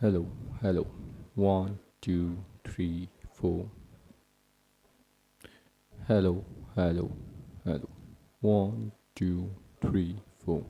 Hello, hello. One, two, three, four. Hello, hello, hello. One, two, three, four.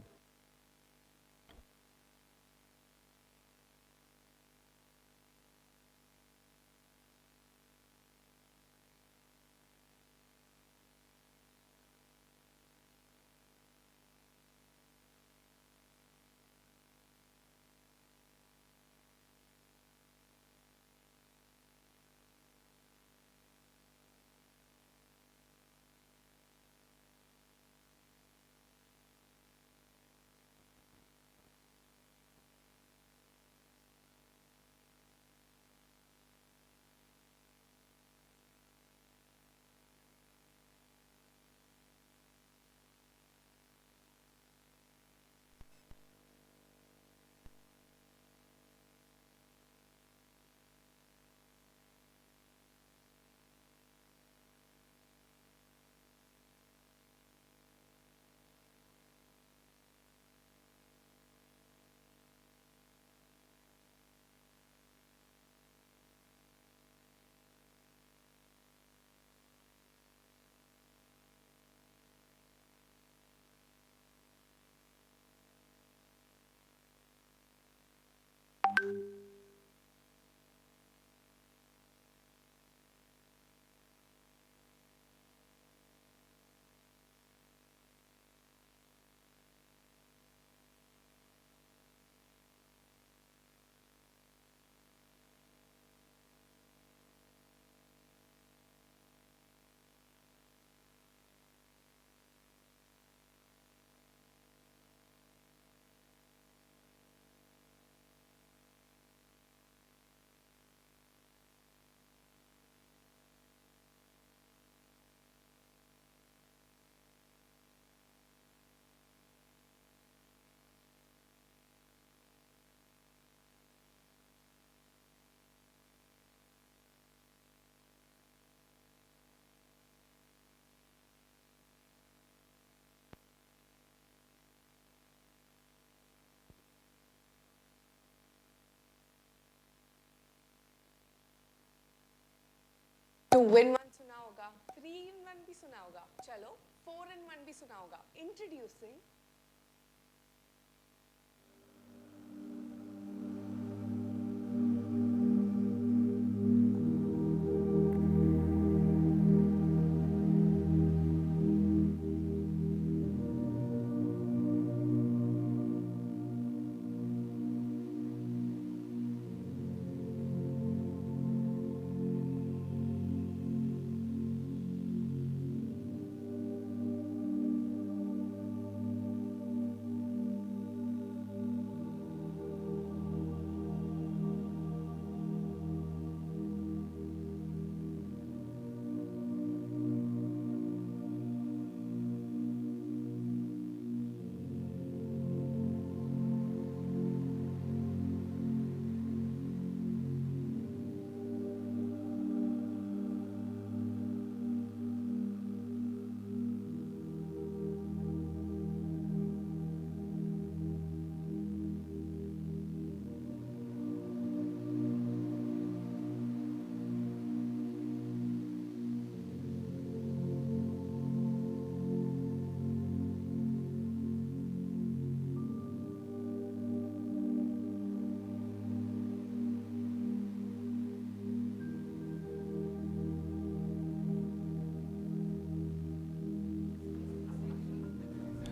Two win one सुना होगा, 3 in 1 भी सुना होगा, चलो 4 in 1 भी सुना होगा. Introducing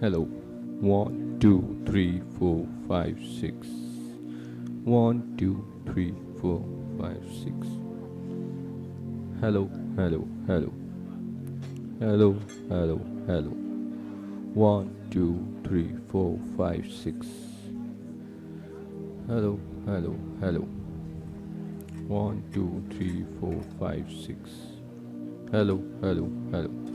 Hello. One, two, three, four, five, six. One, two, three, four, five, six. Hello, hello, hello. Hello, hello, hello. One, two, three, four, five, six. Hello, hello, hello. One, two, three, four, five, six. Hello, hello, hello.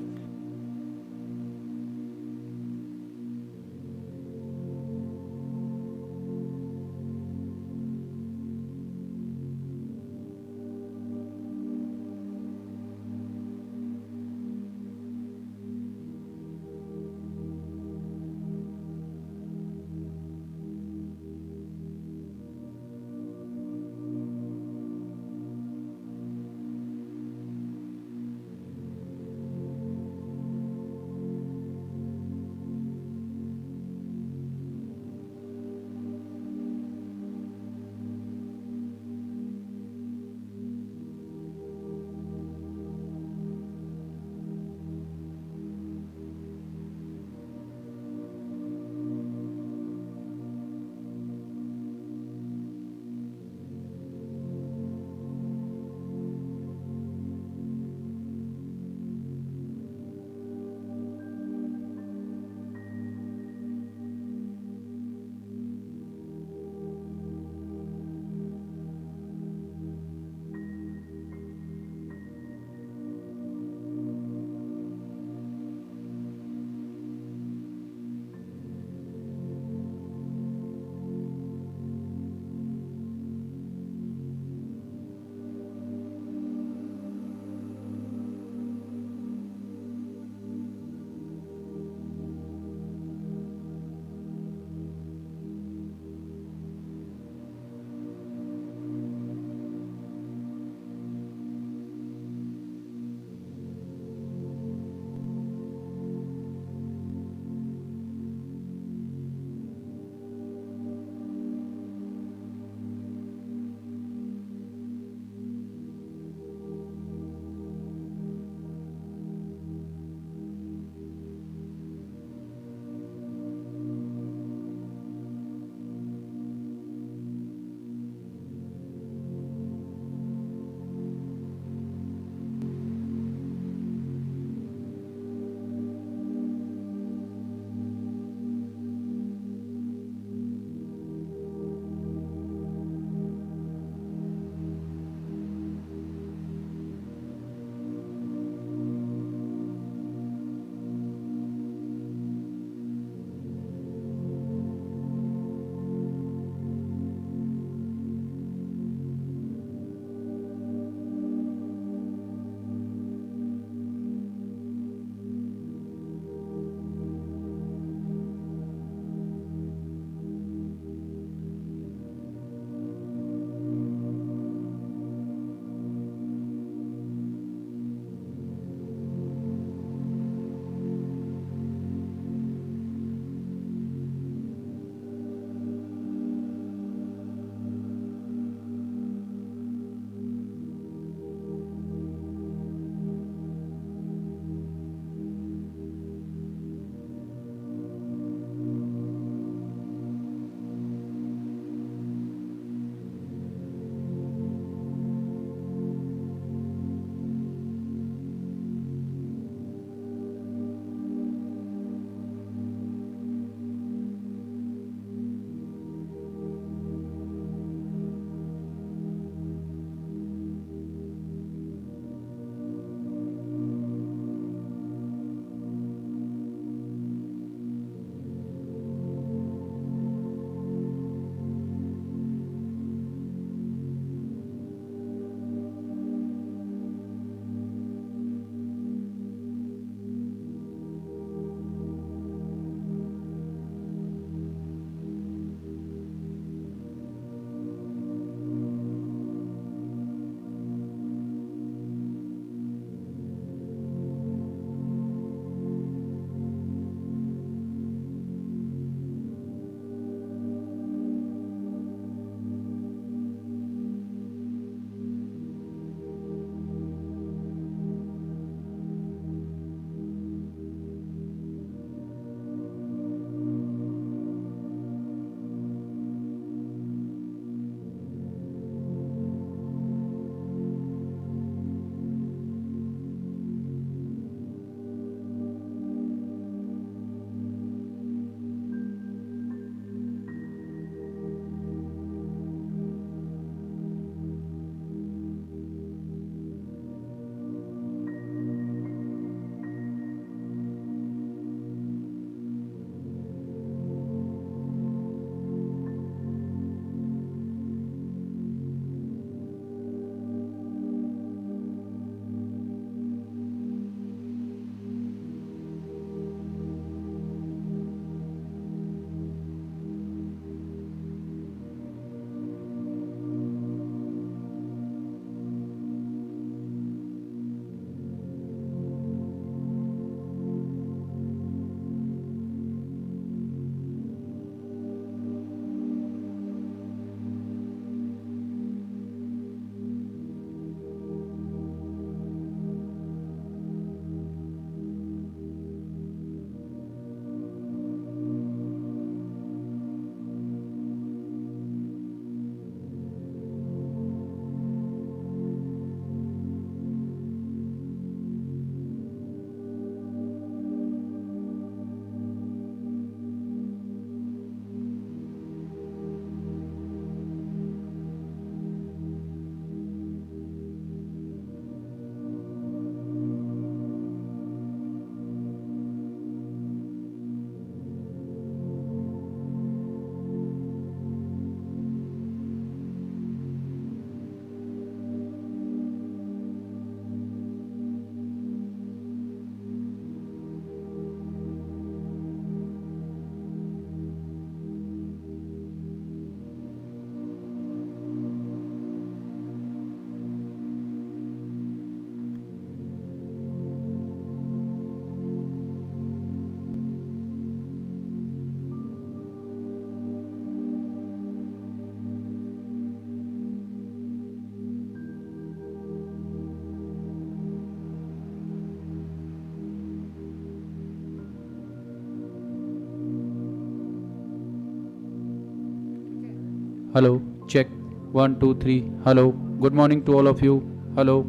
Hello, check. 1, 2, 3. Hello. Good morning to all of you. Hello.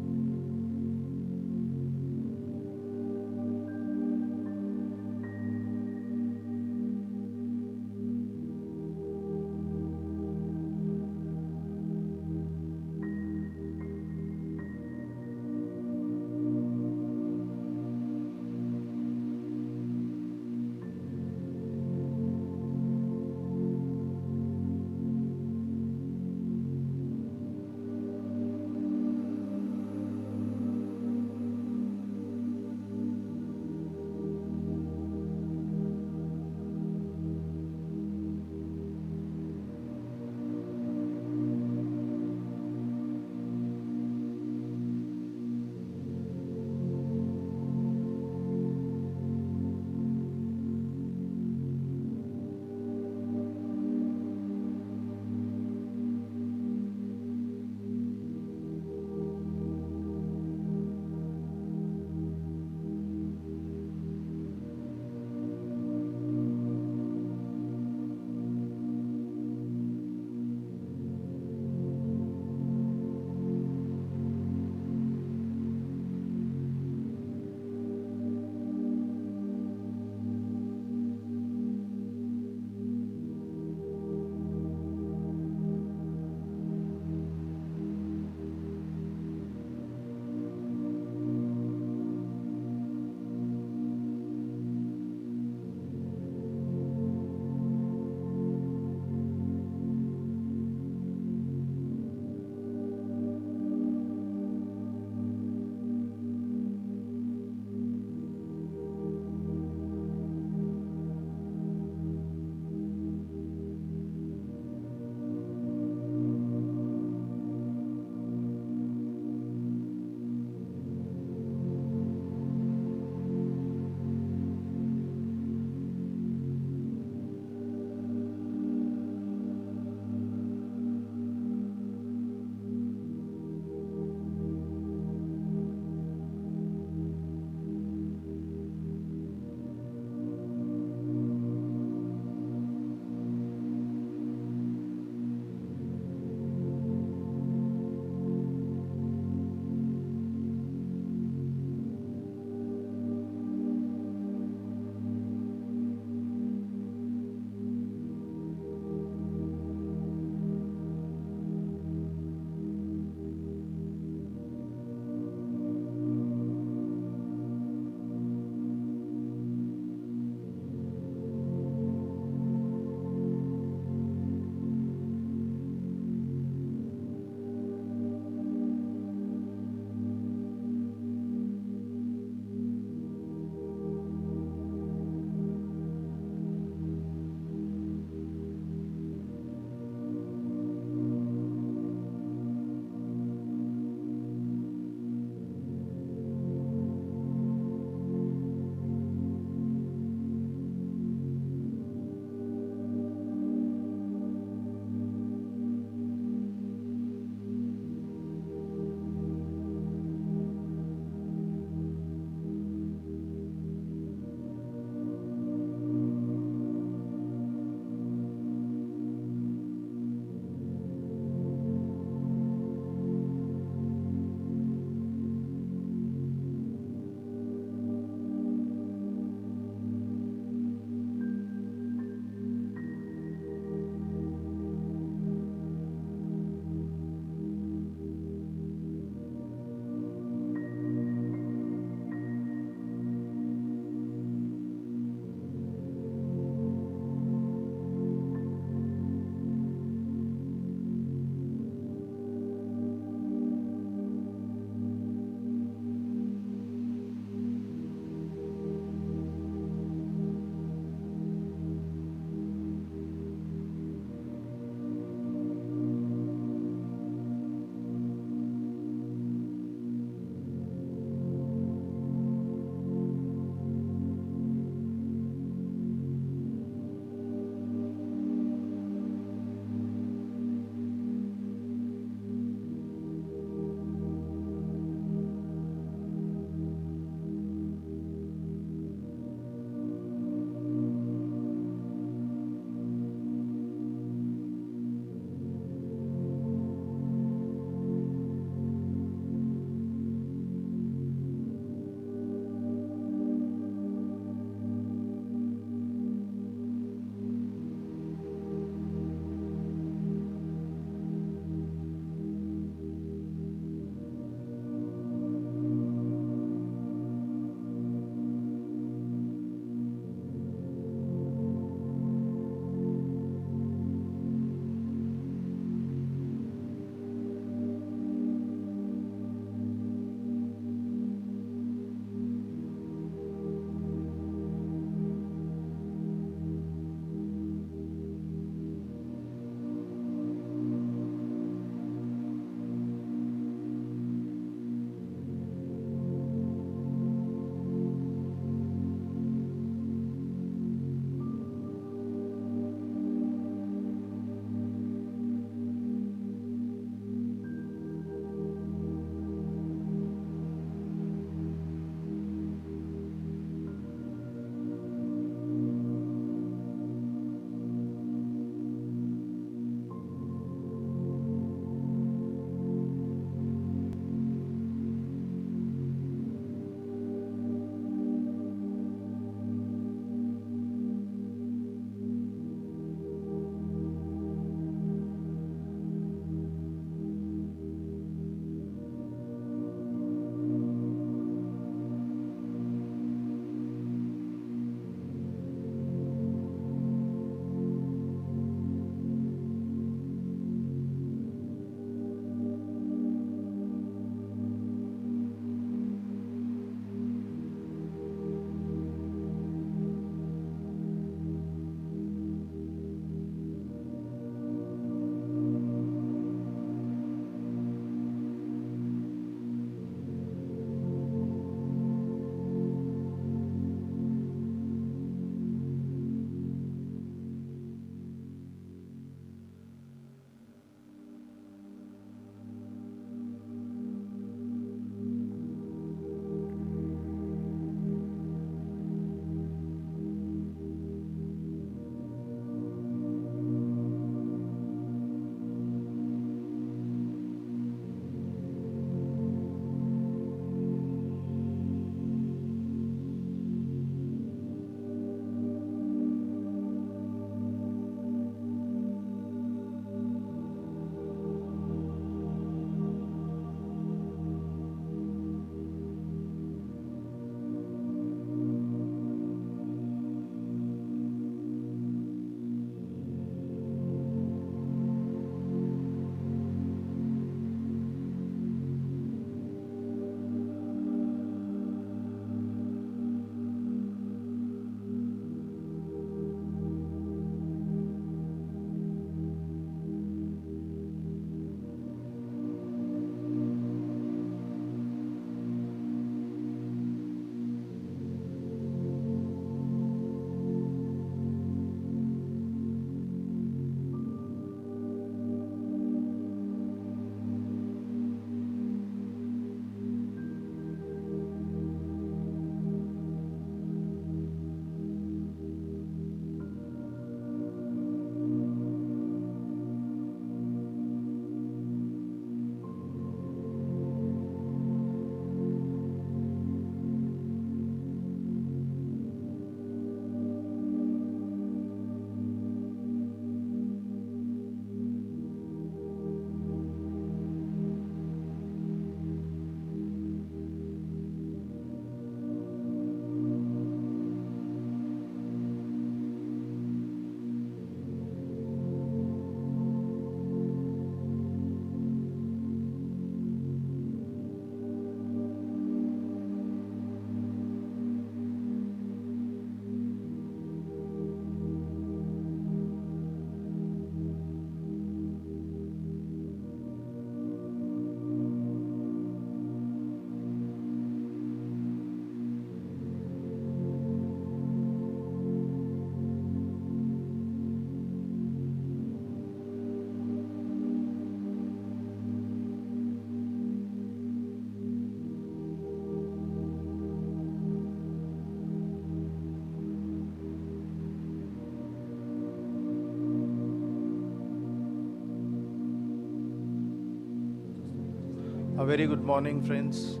A very good morning, friends.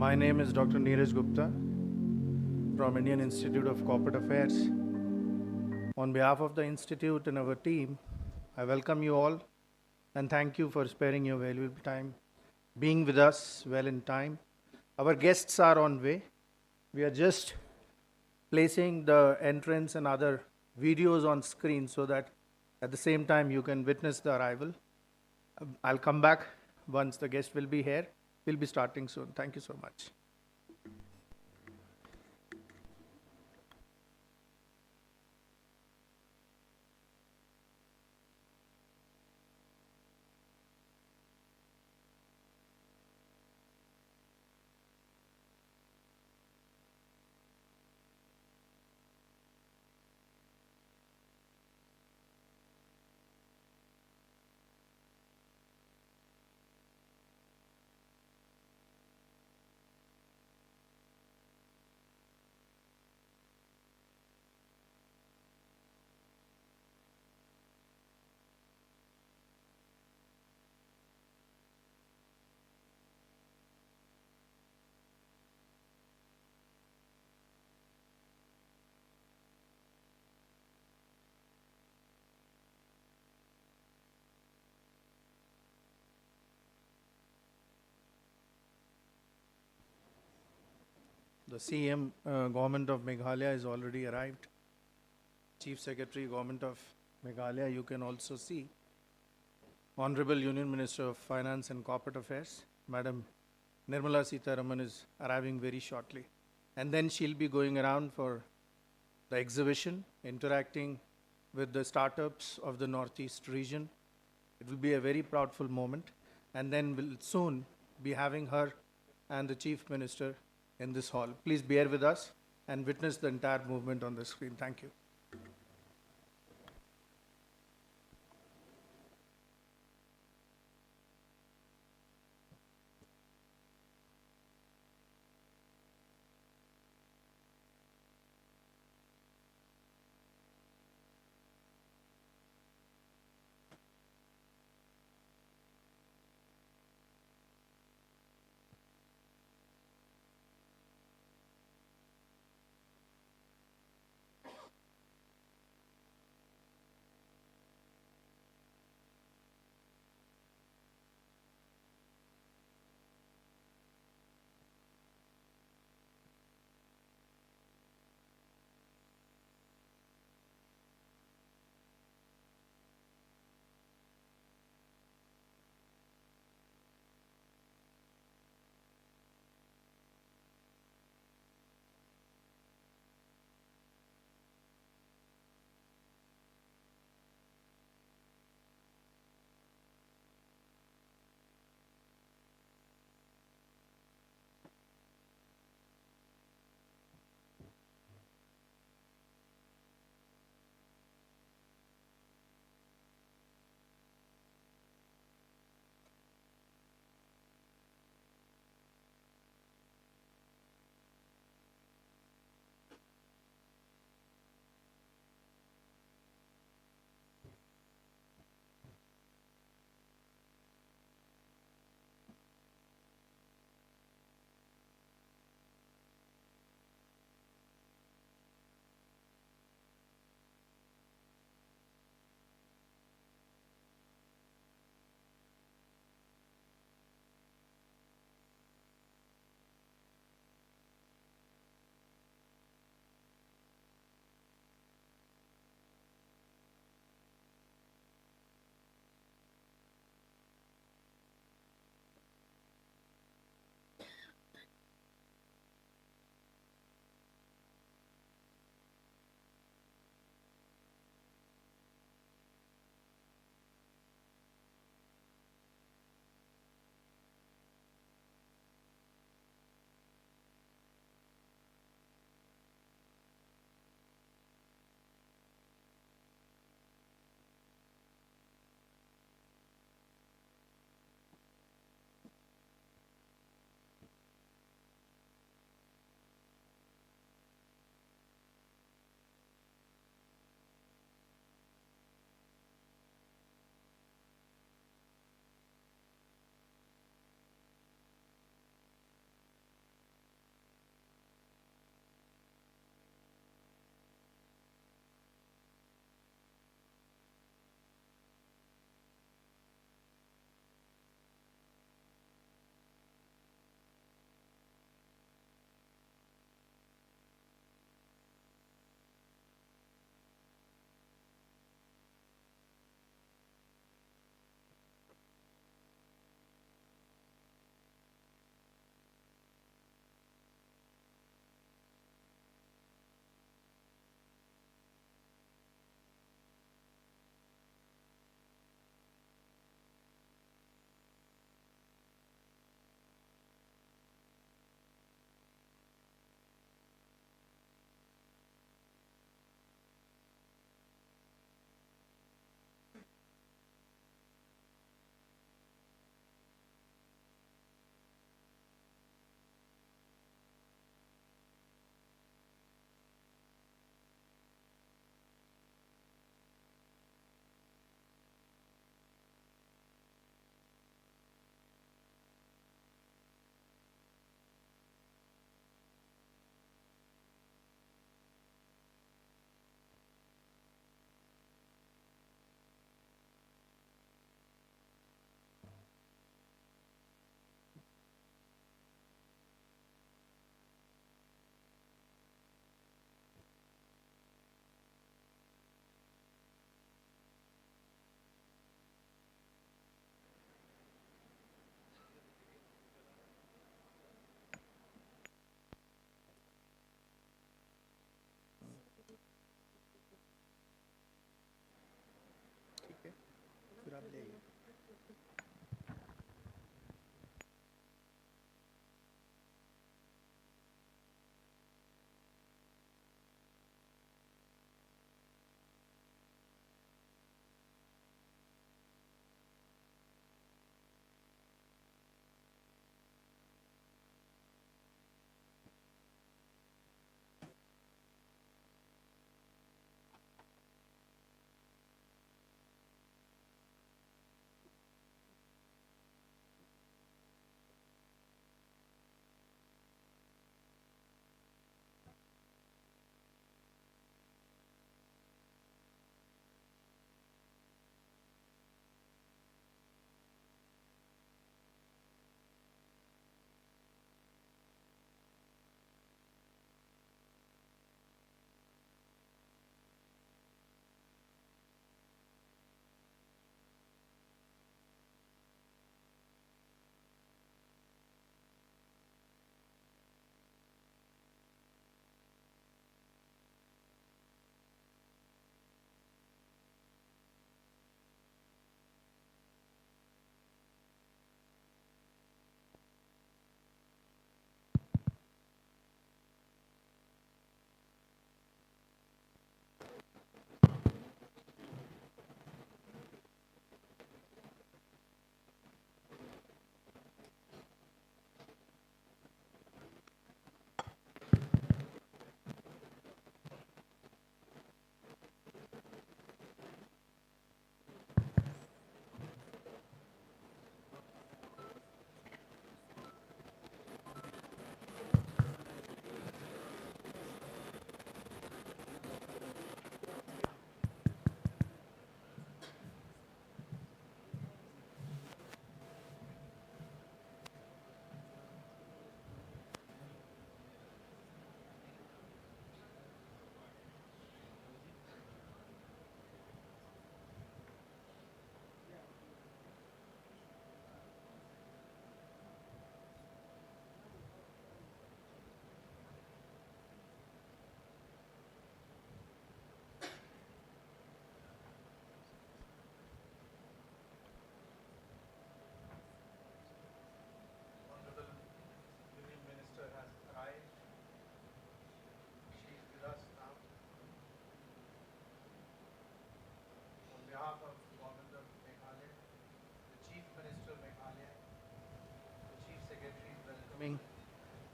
My name is Dr. Neeraj Gupta from Indian Institute of Corporate Affairs. On behalf of the Institute and our team, I welcome you all and thank you for sparing your valuable time, being with us well in time. Our guests are on way. We are just placing the entrance and other videos on screen so that at the same time you can witness the arrival. I'll come back once the guest will be here. We'll be starting soon. Thank you so much. The CM, Government of Meghalaya, is already arrived. Chief Secretary, Government of Meghalaya, you can also see. Honorable Union Minister of Finance and Corporate Affairs, Madam Nirmala Sitharaman, is arriving very shortly. And then she'll be going around for the exhibition, interacting with the startups of the Northeast region. It will be a very proudful moment. And then we'll soon be having her and the Chief Minister in this hall. Please bear with us and witness the entire movement on the screen. Thank you.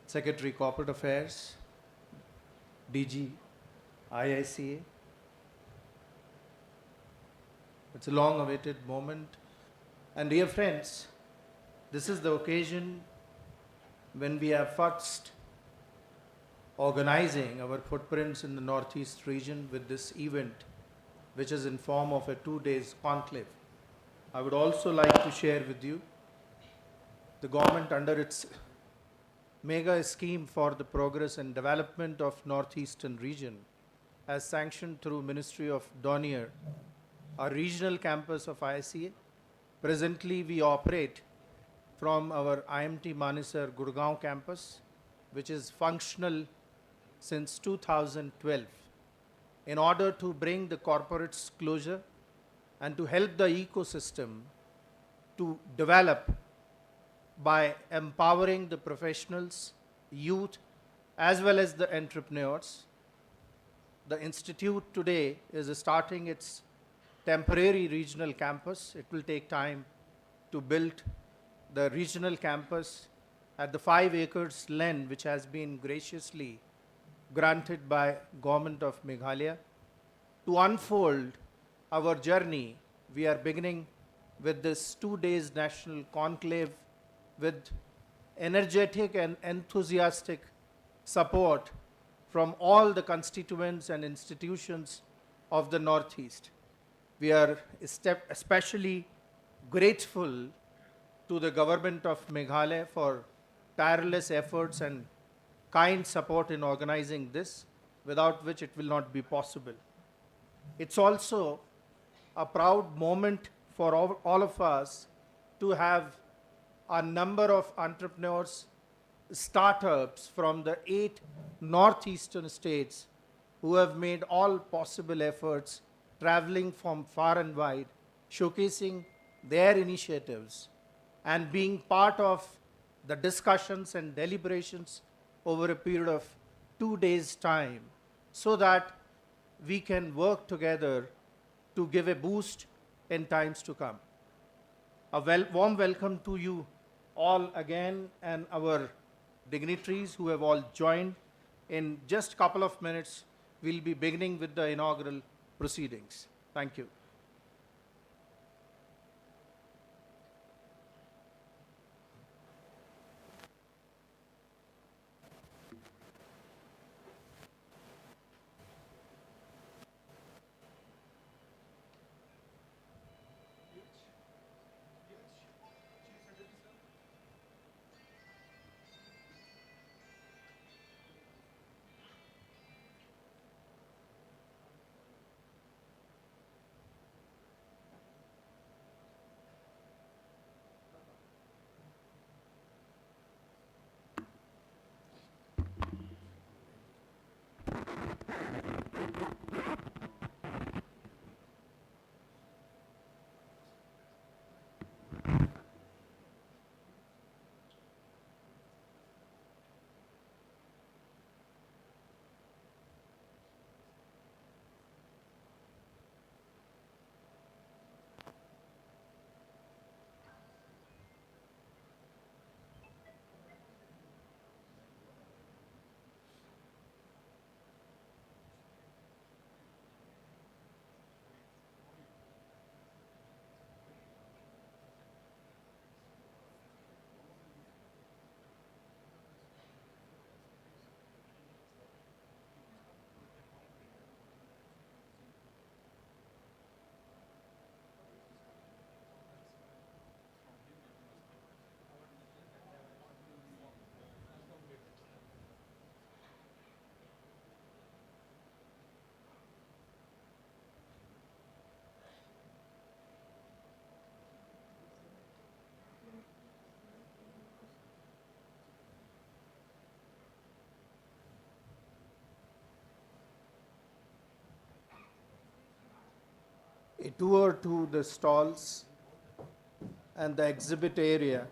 Secretary Corporate Affairs, DG IICA. It's a long awaited moment. And dear friends, this is the occasion when we are first organizing our footprints in the Northeast region with this event, which is in form of a 2 days conclave. I would also like to share with you the government under its mega scheme for the progress and development of Northeastern region has sanctioned through Ministry of Donier a regional campus of IICA. Presently, we operate from our IMT Manesar Gurgaon campus, which is functional since 2012, in order to bring the corporates closer and to help the ecosystem to develop by empowering the professionals, youth, as well as the entrepreneurs. The institute today is starting its temporary regional campus. It will take time to build the regional campus at the 5 acres land which has been graciously granted by Government of Meghalaya. To unfold our journey, we are beginning with this 2 days national conclave with energetic and enthusiastic support from all the constituents and institutions of the Northeast. We are especially grateful to the government of Meghalaya for tireless efforts and kind support in organizing this, without which it will not be possible. It's also a proud moment for all of us to have a number of entrepreneurs, startups from the 8 northeastern states who have made all possible efforts, traveling from far and wide, showcasing their initiatives and being part of the discussions and deliberations over a period of 2 days' time, so that we can work together to give a boost in times to come. A warm welcome to you all again, and our dignitaries who have all joined. In just a couple of minutes, we'll be beginning with the inaugural proceedings. Thank you. A tour to the stalls and the exhibit area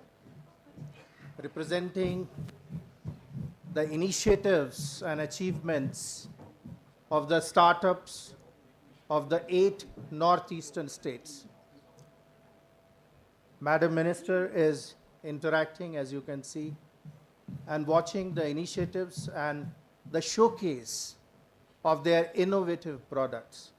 representing the initiatives and achievements of the startups of the 8 northeastern states. Madam Minister is interacting, as you can see, and watching the initiatives and the showcase of their innovative products.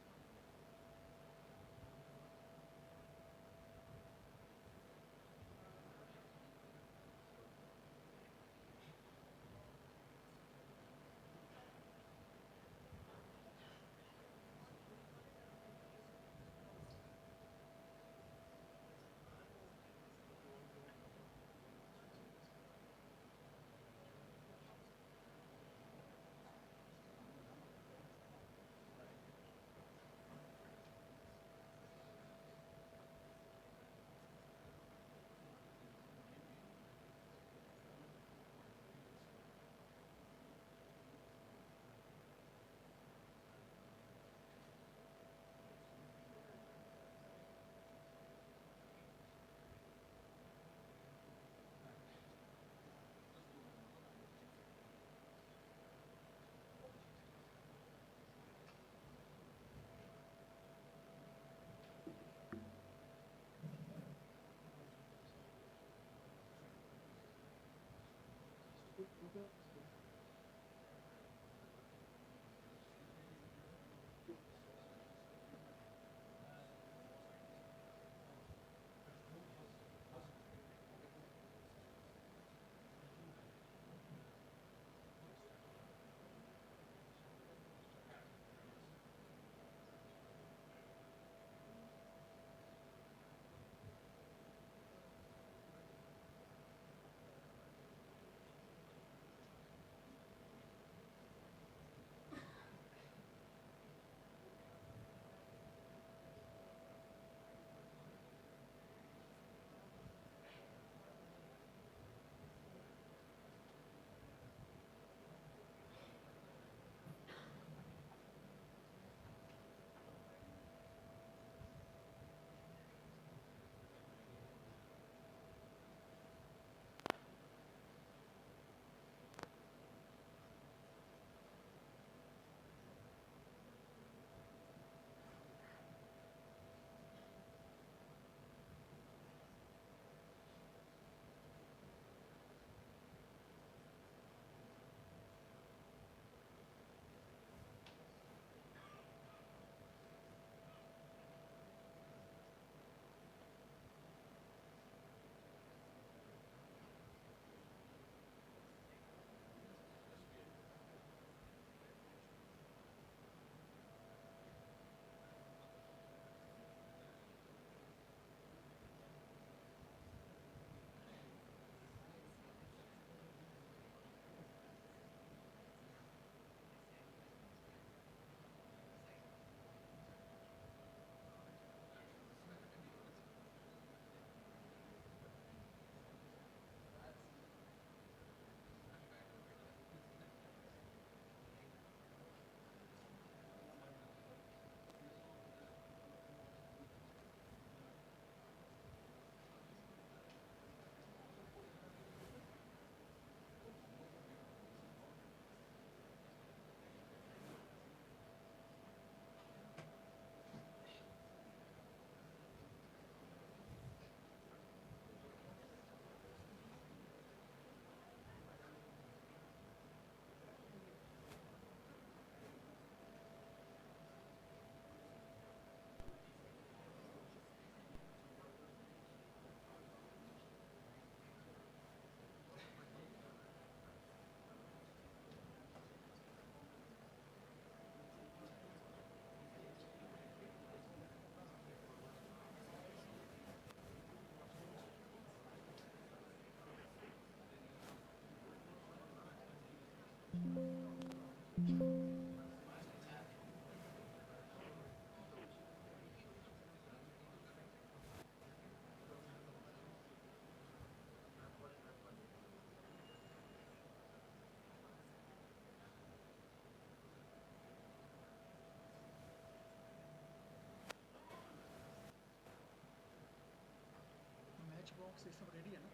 Matchbox is ready, है ना?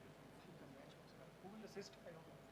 The matchbox. Who will assist? I don't know.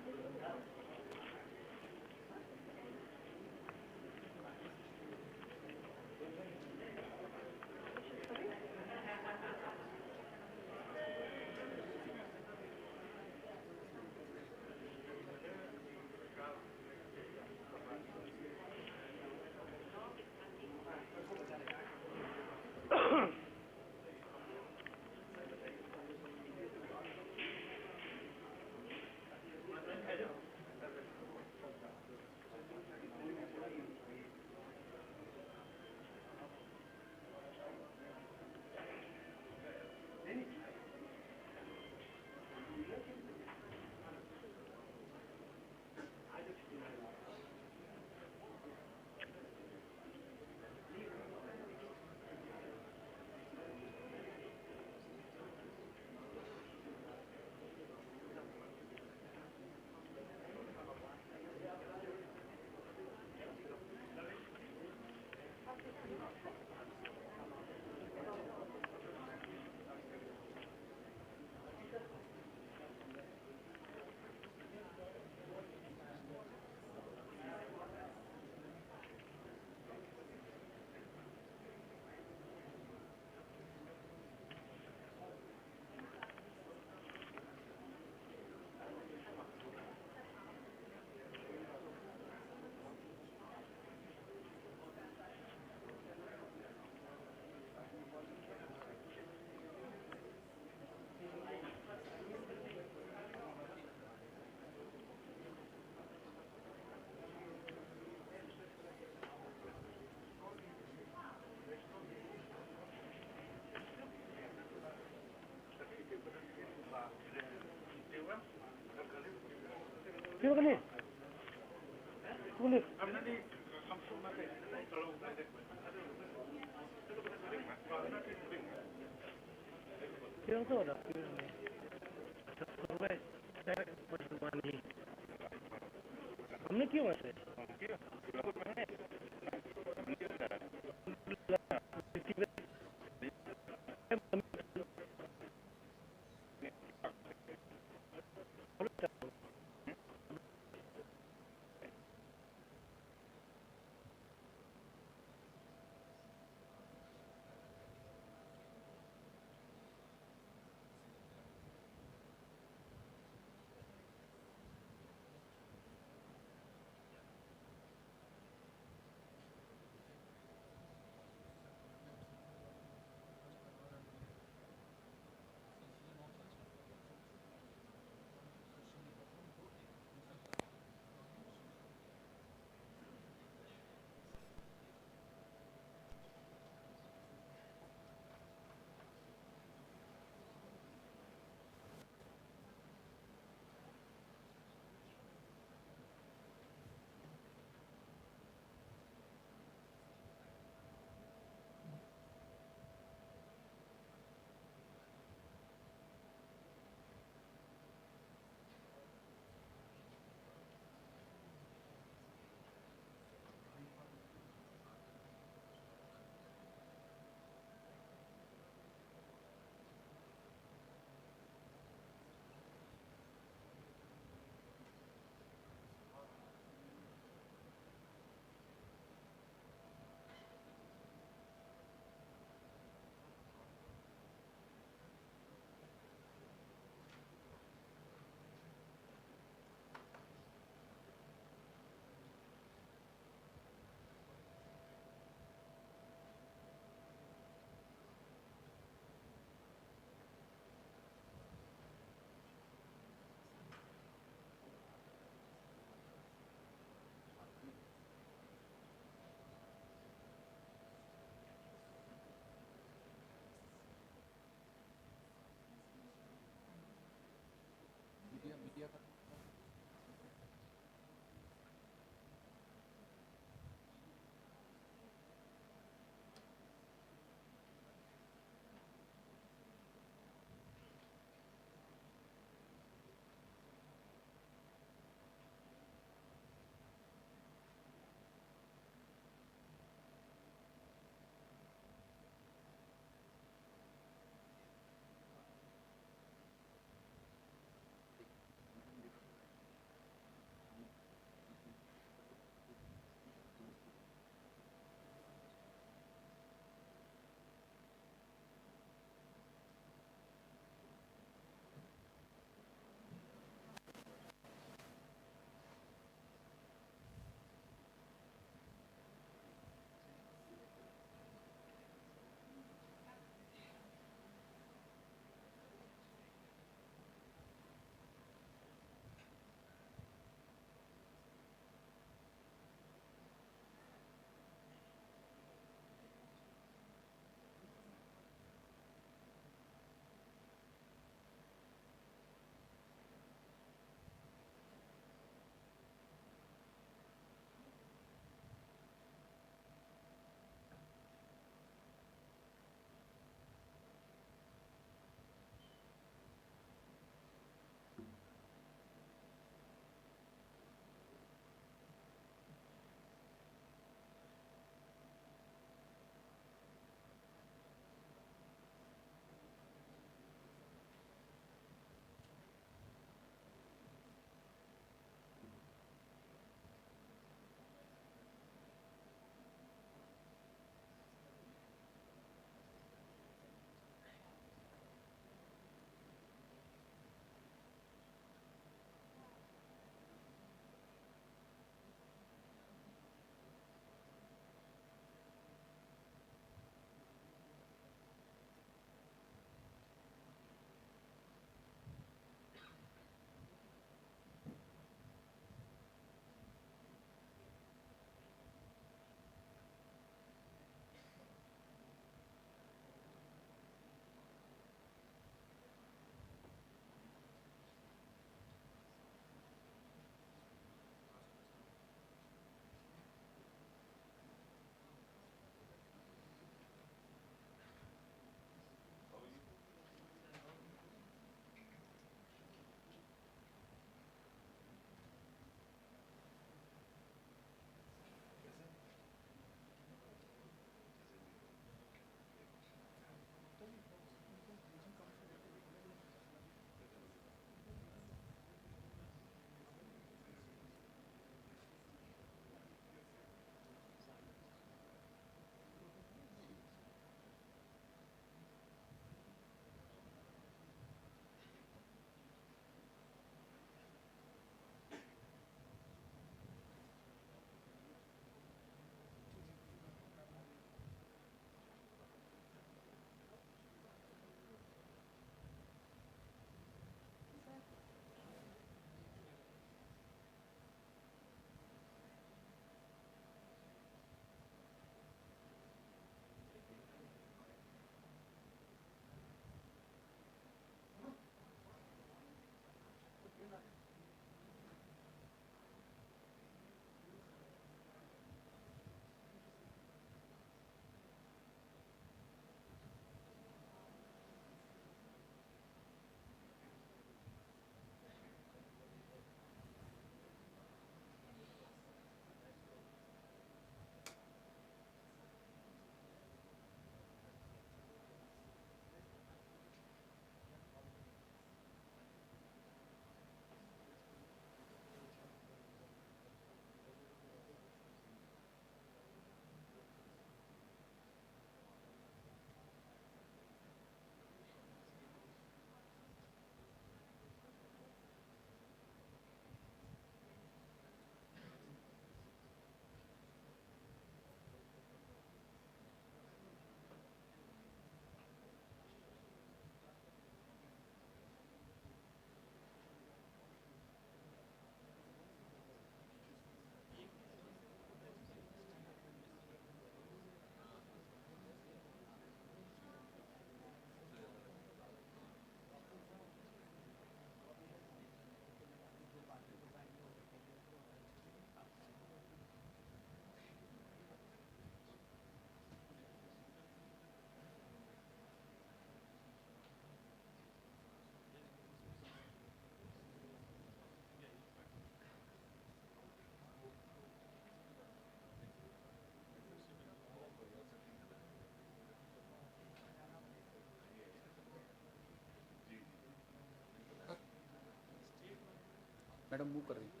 Madam move कर रही हैं।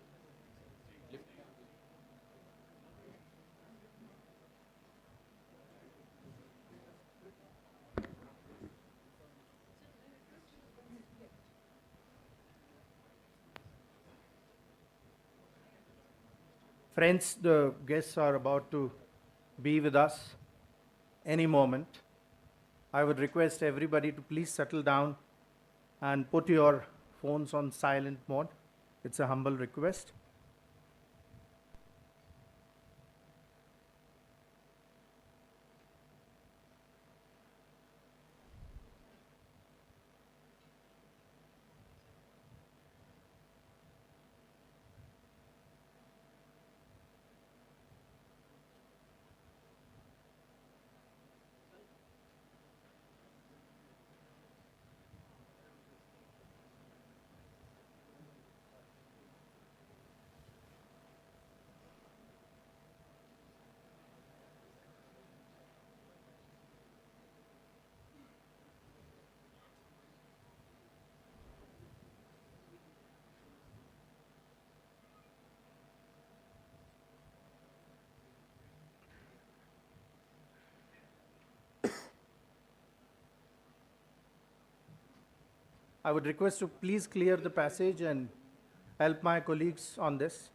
Friends, the guests are about to be with us any moment. I would request everybody to please settle down and put your phones on silent mode. It's a humble request. I would request to please clear the passage and help my colleagues on this.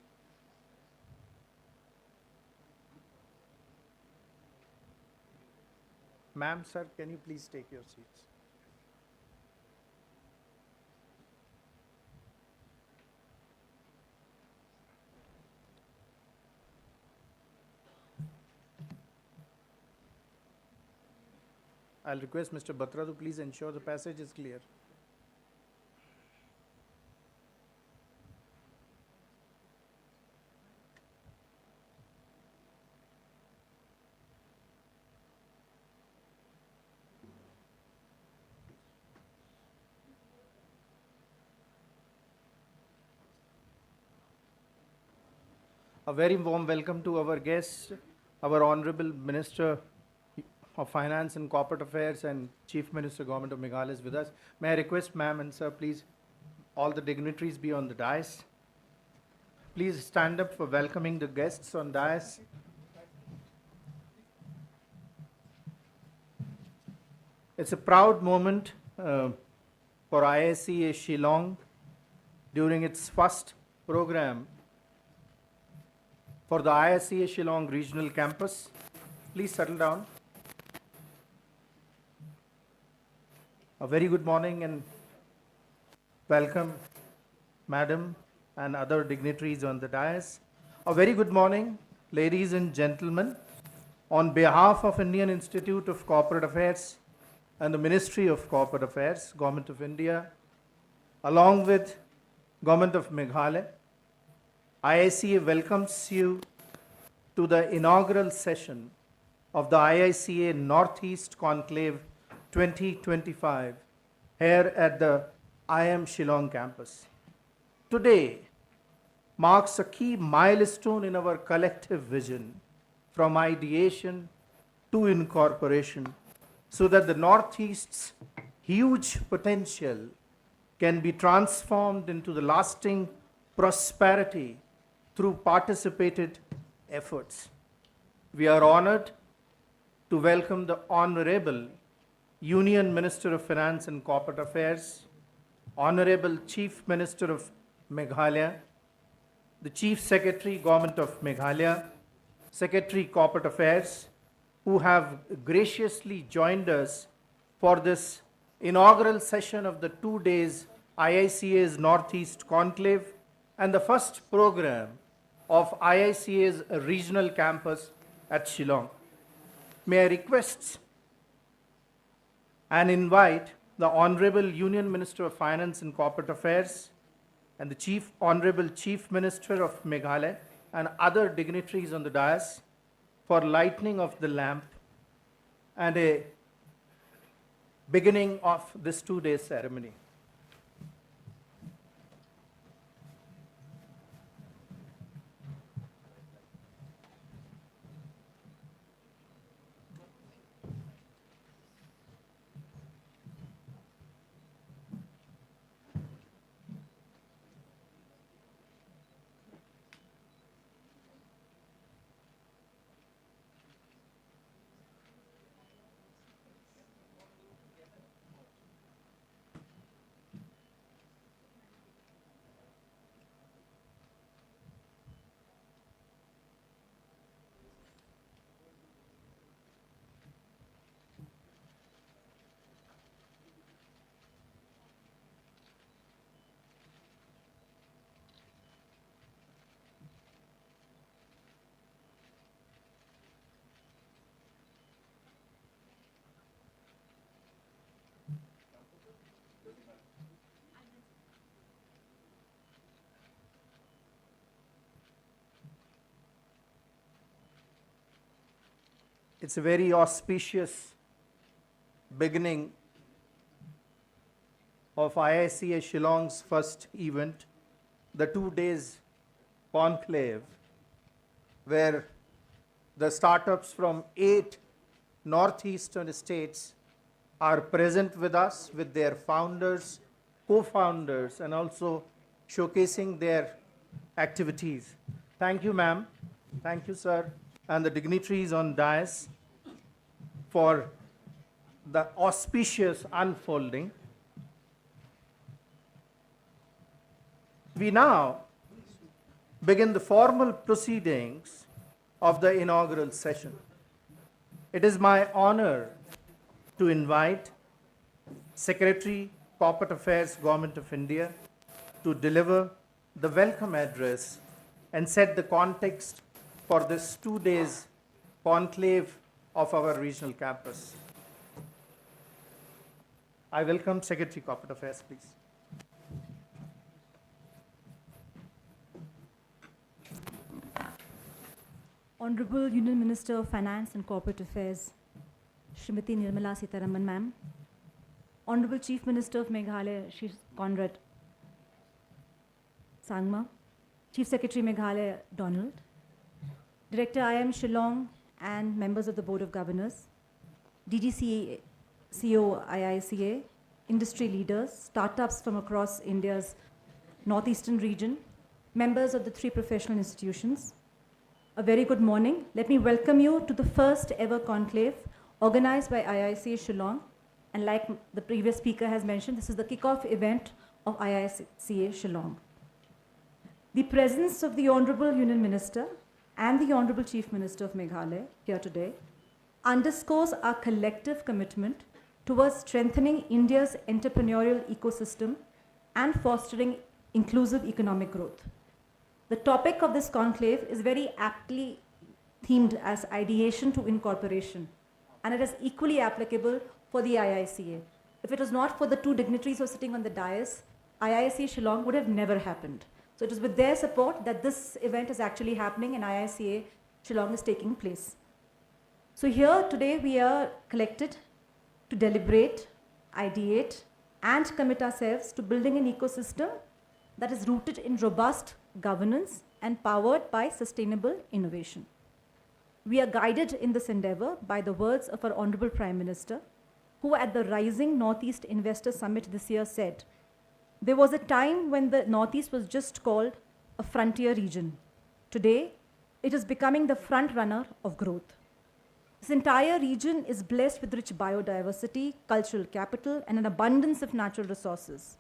Ma'am, sir, can you please take your seats? I'll request Mr. Batra to please ensure the passage is clear. A very warm welcome to our guest, our Honorable Minister of Finance and Corporate Affairs and Chief Minister, Government of Meghalaya is with us. May I request, ma'am and sir, please, all the dignitaries be on the dais. Please stand up for welcoming the guests on dais. It's a proud moment for IICA Shillong during its first program for the IICA Shillong Regional Campus. Please settle down. A very good morning and welcome, madam and other dignitaries on the dais. A very good morning, ladies and gentlemen. On behalf of Indian Institute of Corporate Affairs and the Ministry of Corporate Affairs, Government of India, along with Government of Meghalaya, IICA welcomes you to the inaugural session of the IICA Northeast Conclave 2025 here at the IIM Shillong campus. Today marks a key milestone in our collective vision from ideation to incorporation so that the Northeast's huge potential can be transformed into the lasting prosperity through participated efforts. We are honored to welcome the Honorable Union Minister of Finance and Corporate Affairs, Honorable Chief Minister of Meghalaya, the Chief Secretary, Government of Meghalaya, Secretary Corporate Affairs, who have graciously joined us for this inaugural session of the 2 days IICA's Northeast Conclave and the first program of IICA's regional campus at Shillong. May I request and invite the Honorable Union Minister of Finance and Corporate Affairs and the Honorable Chief Minister of Meghalaya and other dignitaries on the dais for lighting of the lamp and a beginning of this 2-day ceremony. It's a very auspicious beginning of IICA Shillong's first event, the 2 days conclave, where the startups from 8 northeastern states are present with us with their founders, co-founders, and also showcasing their activities. Thank you, ma'am. Thank you, sir, and the dignitaries on dais for the auspicious unfolding. We now begin the formal proceedings of the inaugural session. It is my honor to invite Secretary, Corporate Affairs, Government of India, to deliver the welcome address and set the context for this 2 days conclave of our regional campus. I welcome Secretary, Corporate Affairs, please. Honorable Union Minister of Finance and Corporate Affairs, Srimati Nirmala Sitharaman ma'am, Honorable Chief Minister of Meghalaya, Shri Conrad Sangma, Chief Secretary Meghalaya Donald, Director IIM Shillong and members of the Board of Governors, DGCA, CEO IICA, industry leaders, startups from across India's northeastern region, members of the 3 professional institutions, a very good morning. Let me welcome you to the first ever conclave organized by IICA Shillong. And like the previous speaker has mentioned, this is the kickoff event of IICA Shillong. The presence of the Honorable Union Minister and the Honorable Chief Minister of Meghalaya here today underscores our collective commitment towards strengthening India's entrepreneurial ecosystem and fostering inclusive economic growth. The topic of this conclave is very aptly themed as ideation to incorporation, and it is equally applicable for the IICA. If it was not for the 2 dignitaries who are sitting on the dais, IICA Shillong would have never happened. So it is with their support that this event is actually happening and IICA Shillong is taking place. So here today we are collected to deliberate, ideate, and commit ourselves to building an ecosystem that is rooted in robust governance and powered by sustainable innovation. We are guided in this endeavor by the words of our Honorable Prime Minister, who at the Rising Northeast Investor Summit this year said, "There was a time when the Northeast was just called a frontier region. Today, it is becoming the front runner of growth. This entire region is blessed with rich biodiversity, cultural capital, and an abundance of natural resources.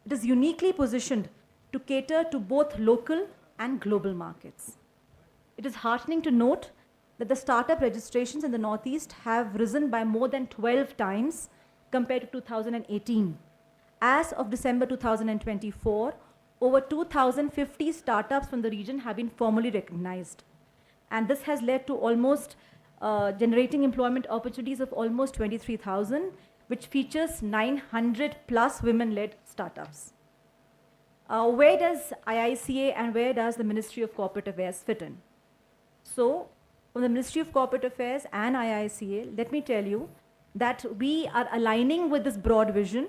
It is uniquely positioned to cater to both local and global markets. It is heartening to note that the startup registrations in the Northeast have risen by more than 12 times compared to 2018. As of December 2024, over 2,050 startups from the region have been formally recognized. And this has led to almost generating employment opportunities of almost 23,000, which features 900 plus women-led startups. Where does IICA and where does the Ministry of Corporate Affairs fit in? So, from the Ministry of Corporate Affairs and IICA, let me tell you that we are aligning with this broad vision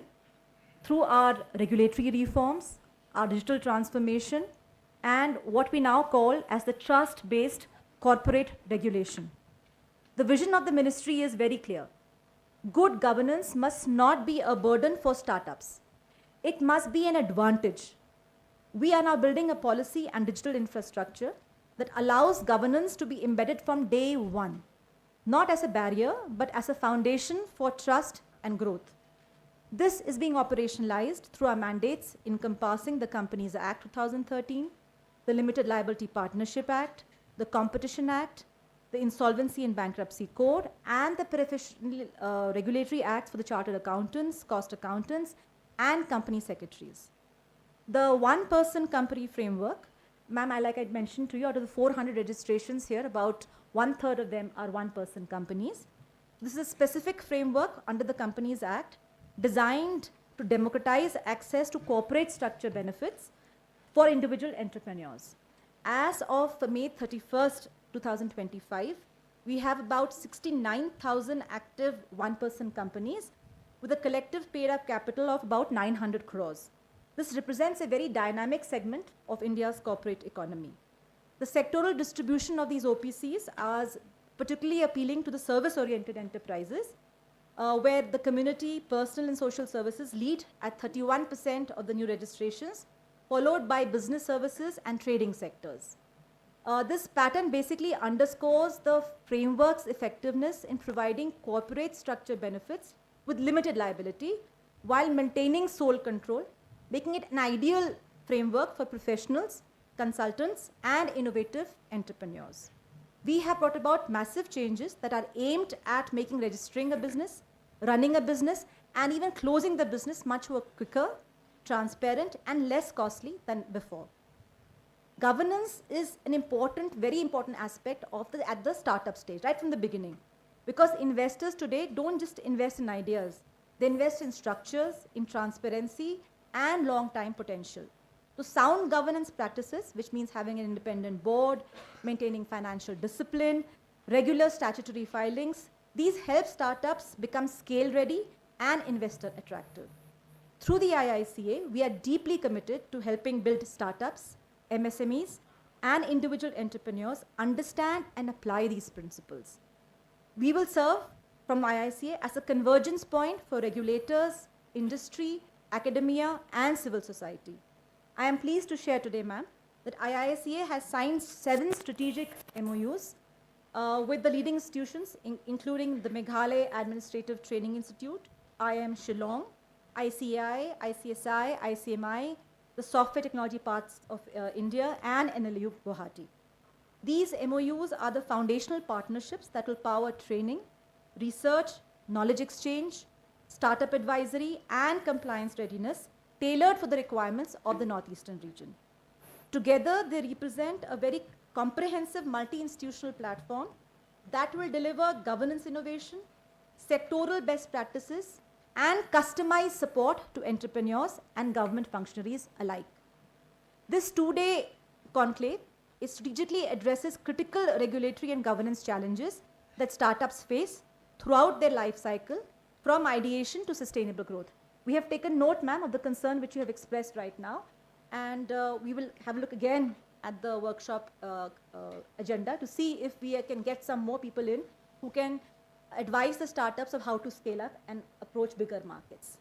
through our regulatory reforms, our digital transformation, and what we now call as the trust-based corporate regulation. The vision of the ministry is very clear. Good governance must not be a burden for startups. It must be an advantage. We are now building a policy and digital infrastructure that allows governance to be embedded from day one, not as a barrier, but as a foundation for trust and growth. This is being operationalized through our mandates encompassing the Companies Act 2013, the Limited Liability Partnership Act, the Competition Act, the Insolvency and Bankruptcy Code, and the professional regulatory acts for the chartered accountants, cost accountants, and company secretaries. The one-person company framework, ma'am, like I mentioned to you, out of the 400 registrations here, about 1/3 of them are one-person companies. This is a specific framework under the Companies Act designed to democratize access to corporate structure benefits for individual entrepreneurs. As of May 31st, 2025, we have about 69,000 active one-person companies with a collective paid-up capital of about 900 crores. This represents a very dynamic segment of India's corporate economy. The sectoral distribution of these OPCs is particularly appealing to the service-oriented enterprises, where the community, personal and social services lead at 31% of the new registrations, followed by business services and trading sectors. This pattern basically underscores the framework's effectiveness in providing corporate structure benefits with limited liability while maintaining sole control, making it an ideal framework for professionals, consultants, and innovative entrepreneurs. We have brought about massive changes that are aimed at making registering a business, running a business, and even closing the business much more quicker, transparent, and less costly than before. Governance is an important, very important aspect of at the startup stage, right from the beginning. Because investors today don't just invest in ideas, they invest in structures, in transparency, and long-time potential. So sound governance practices, which means having an independent board, maintaining financial discipline, regular statutory filings, these help startups become scale-ready and investor attractive. Through the IICA, we are deeply committed to helping build startups, MSMEs, and individual entrepreneurs understand and apply these principles. We will serve from IICA as a convergence point for regulators, industry, academia, and civil society. I am pleased to share today, ma'am, that IICA has signed 7 strategic MOUs with the leading institutions, including the Meghalaya Administrative Training Institute, IIM Shillong, ICAI, ICSI, ICMI, the Software Technology Parks of India, and NLU Guwahati. These MOUs are the foundational partnerships that will power training, research, knowledge exchange, startup advisory, and compliance readiness tailored for the requirements of the Northeastern region. Together, they represent a very comprehensive multi-institutional platform that will deliver governance innovation, sectoral best practices, and customized support to entrepreneurs and government functionaries alike. This 2-day conclave strategically addresses critical regulatory and governance challenges that startups face throughout their life cycle, from ideation to sustainable growth. We have taken note, ma'am, of the concern which you have expressed right now, and we will have a look again at the workshop agenda to see if we can get some more people in who can advise the startups of how to scale up and approach bigger markets.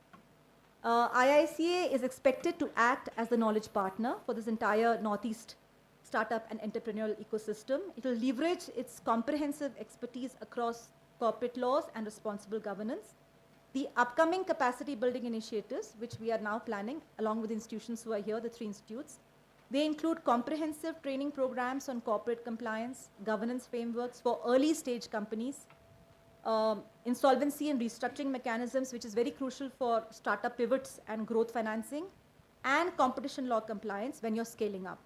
IICA is expected to act as the knowledge partner for this entire Northeast startup and entrepreneurial ecosystem. It will leverage its comprehensive expertise across corporate laws and responsible governance. The upcoming capacity building initiatives, which we are now planning along with institutions who are here, the 3 institutes, they include comprehensive training programs on corporate compliance, governance frameworks for early stage companies, insolvency and restructuring mechanisms, which is very crucial for startup pivots and growth financing, and competition law compliance when you're scaling up.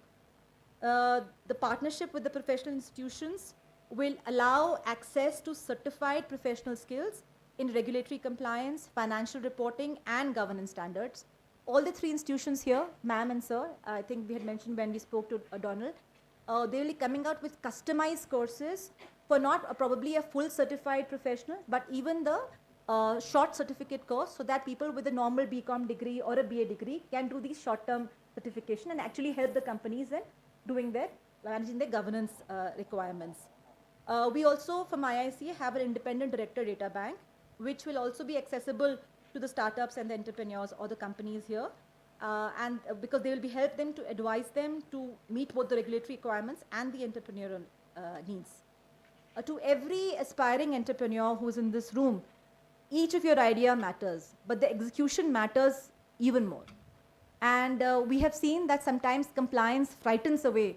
The partnership with the professional institutions will allow access to certified professional skills in regulatory compliance, financial reporting, and governance standards. All the 3 institutions here, ma'am and sir, I think we had mentioned when we spoke to Donald, they will be coming out with customized courses for not probably a full certified professional, but even the short certificate course, so that people with a normal BCom degree or a BA degree can do these short-term certification and actually help the companies in managing their governance requirements. We also, from IICA, have an independent director data bank, which will also be accessible to the startups and the entrepreneurs or the companies here, and because they will be help them to advise them to meet both the regulatory requirements and the entrepreneurial needs. To every aspiring entrepreneur who's in this room, each of your idea matters, but the execution matters even more. And we have seen that sometimes compliance frightens away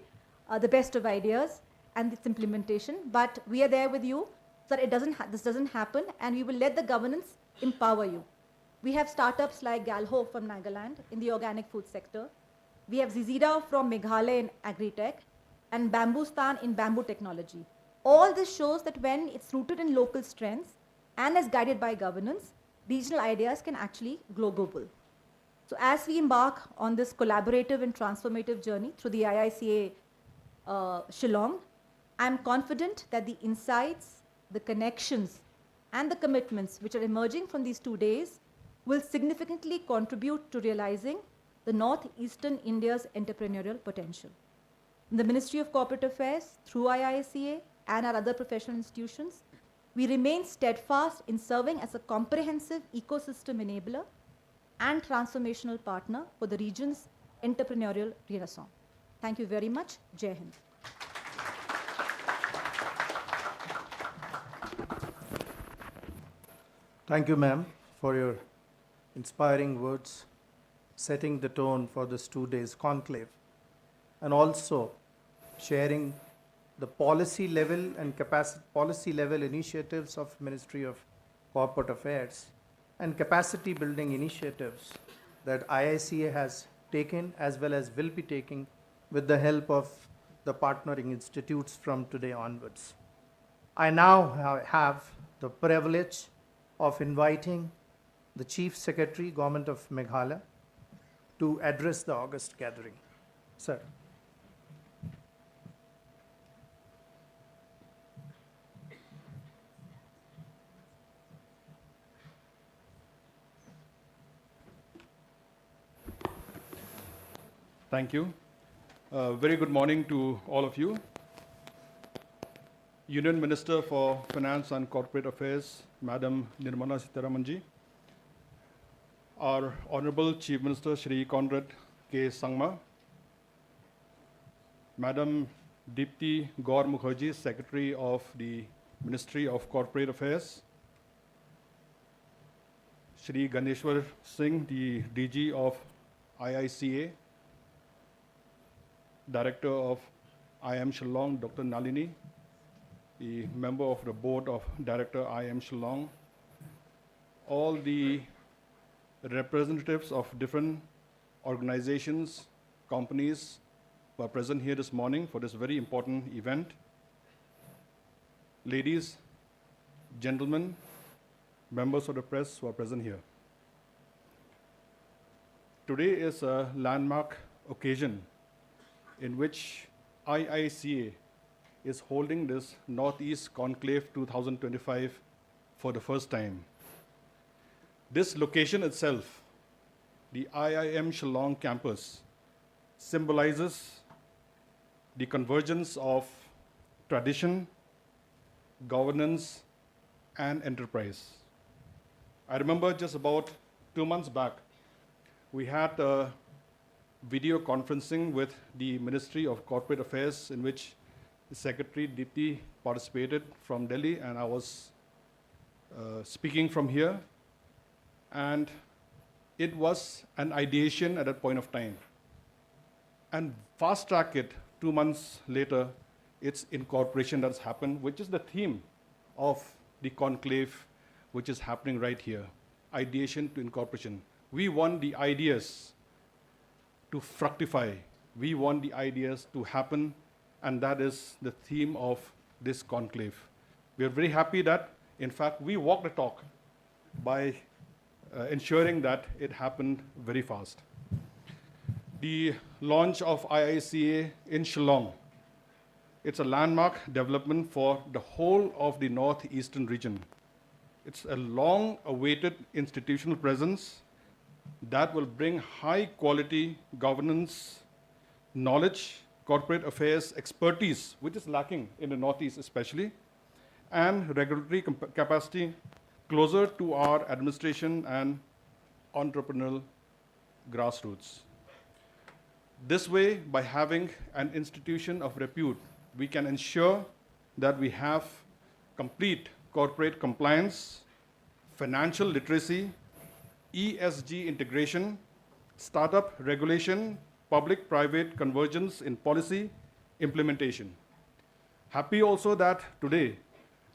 the best of ideas and its implementation, but we are there with you so that this doesn't happen, and we will let the governance empower you. We have startups like Galho from Nagaland in the organic food sector. We have Zizida from Meghalaya in agri-tech, and Bambustan in bamboo technology. All this shows that when it's rooted in local strengths and is guided by governance, regional ideas can actually grow global. So as we embark on this collaborative and transformative journey through the IICA Shillong, I am confident that the insights, the connections, and the commitments which are emerging from these 2 days will significantly contribute to realizing the northeastern India's entrepreneurial potential. In the Ministry of Corporate Affairs, through IICA and our other professional institutions, we remain steadfast in serving as a comprehensive ecosystem enabler and transformational partner for the region's entrepreneurial renaissance. Thank you very much. Jai Hind. Thank you, ma'am, for your inspiring words, setting the tone for this 2 days conclave, and also sharing the policy level and policy level initiatives of Ministry of Corporate Affairs and capacity building initiatives that IICA has taken as well as will be taking with the help of the partnering institutes from today onwards. I now have the privilege of inviting the Chief Secretary, Government of Meghalaya, to address the August gathering. Sir. Thank you. Very good morning to all of you. Union Minister for Finance and Corporate Affairs, Madam Nirmala Sitharamanji, our Honorable Chief Minister Shri Conrad K. Sangma, Madam Deepti Gaur Mukherjee, Secretary of the Ministry of Corporate Affairs, Shri Ganeshwar Singh, the DG of IICA, Director of IIM Shillong, Dr. Nalini, the member of the board of Director IIM Shillong, all the representatives of different organizations, companies who are present here this morning for this very important event. Ladies, gentlemen, members of the press who are present here. Today is a landmark occasion in which IICA is holding this Northeast Conclave 2025 for the first time. This location itself, the IIM Shillong campus, symbolizes the convergence of tradition, governance, and enterprise. I remember just about 2 months back, we had a video conferencing with the Ministry of Corporate Affairs in which the Secretary Deepti participated from Delhi, and I was speaking from here. And it was an ideation at that point of time. And fast track it 2 months later, it's incorporation that's happened, which is the theme of the conclave, which is happening right here. Ideation to incorporation. We want the ideas to fructify. We want the ideas to happen, and that is the theme of this conclave. We are very happy that, in fact, we walk the talk by ensuring that it happened very fast. The launch of IICA in Shillong, it's a landmark development for the whole of the northeastern region. It's a long-awaited institutional presence that will bring high-quality governance, knowledge, corporate affairs expertise, which is lacking in the Northeast especially, and regulatory capacity closer to our administration and entrepreneurial grassroots. This way, by having an institution of repute, we can ensure that we have complete corporate compliance, financial literacy, ESG integration, startup regulation, public-private convergence in policy implementation. Happy also that today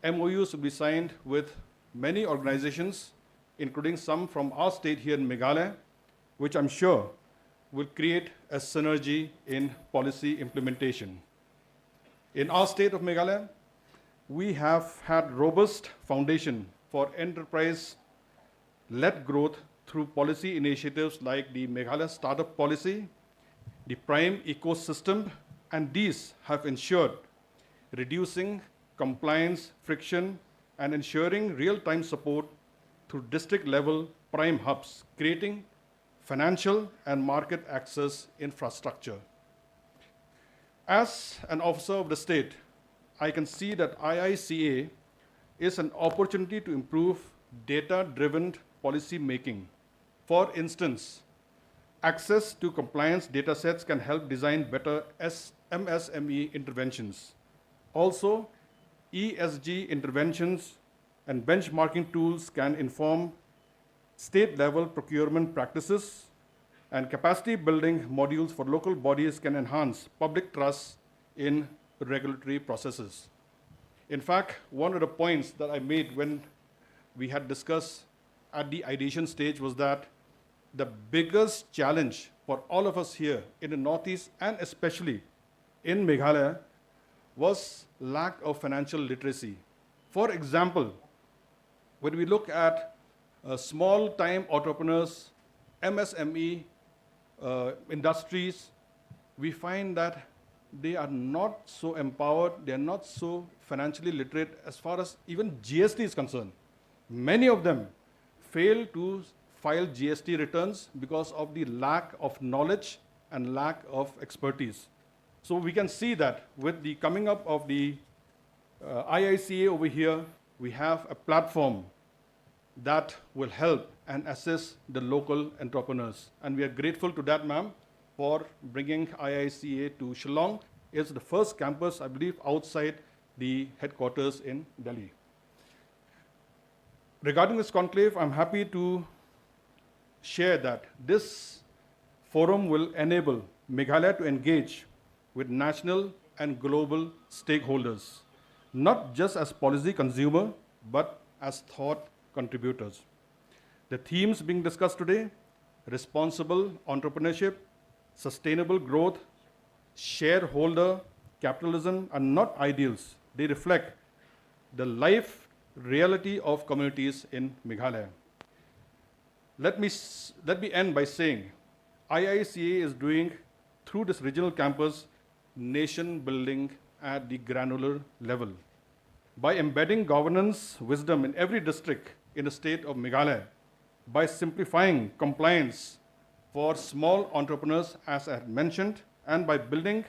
MOUs will be signed with many organizations, including some from our state here in Meghalaya, which I'm sure will create a synergy in policy implementation. In our state of Meghalaya, we have had robust foundation for enterprise-led growth through policy initiatives like the Meghalaya Startup Policy, the Prime Ecosystem, and these have ensured reducing compliance friction, and ensuring real-time support through district-level prime hubs, creating financial and market access infrastructure. As an officer of the state, I can see that IICA is an opportunity to improve data-driven policy making. For instance, access to compliance datasets can help design better MSME interventions. Also, ESG interventions and benchmarking tools can inform state-level procurement practices, and capacity building modules for local bodies can enhance public trust in regulatory processes. In fact, one of the points that I made when we had discussed at the ideation stage was that the biggest challenge for all of us here in the Northeast and especially in Meghalaya was lack of financial literacy. For example, when we look at small-time entrepreneurs, MSME industries, we find that they are not so empowered, they are not so financially literate as far as even GST is concerned. Many of them fail to file GST returns because of the lack of knowledge and lack of expertise. So we can see that with the coming up of the IICA over here, we have a platform that will help and assist the local entrepreneurs. And we are grateful to that, ma'am, for bringing IICA to Shillong. It's the first campus, I believe, outside the headquarters in Delhi. Regarding this conclave, I'm happy to share that this forum will enable Meghalaya to engage with national and global stakeholders, not just as policy consumer, but as thought contributors. The themes being discussed today: responsible entrepreneurship, sustainable growth, shareholder capitalism, are not ideals. They reflect the life reality of communities in Meghalaya. Let me end by saying IICA is doing, through this regional campus, nation building at the granular level. By embedding governance wisdom in every district in the state of Meghalaya, by simplifying compliance for small entrepreneurs, as I had mentioned, and by building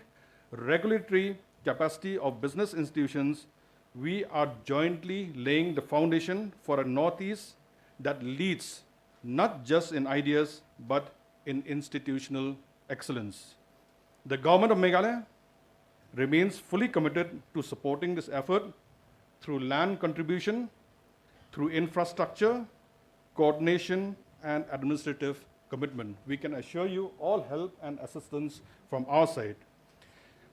regulatory capacity of business institutions, we are jointly laying the foundation for a Northeast that leads not just in ideas, but in institutional excellence. The government of Meghalaya remains fully committed to supporting this effort through land contribution, through infrastructure, coordination, and administrative commitment. We can assure you all help and assistance from our side.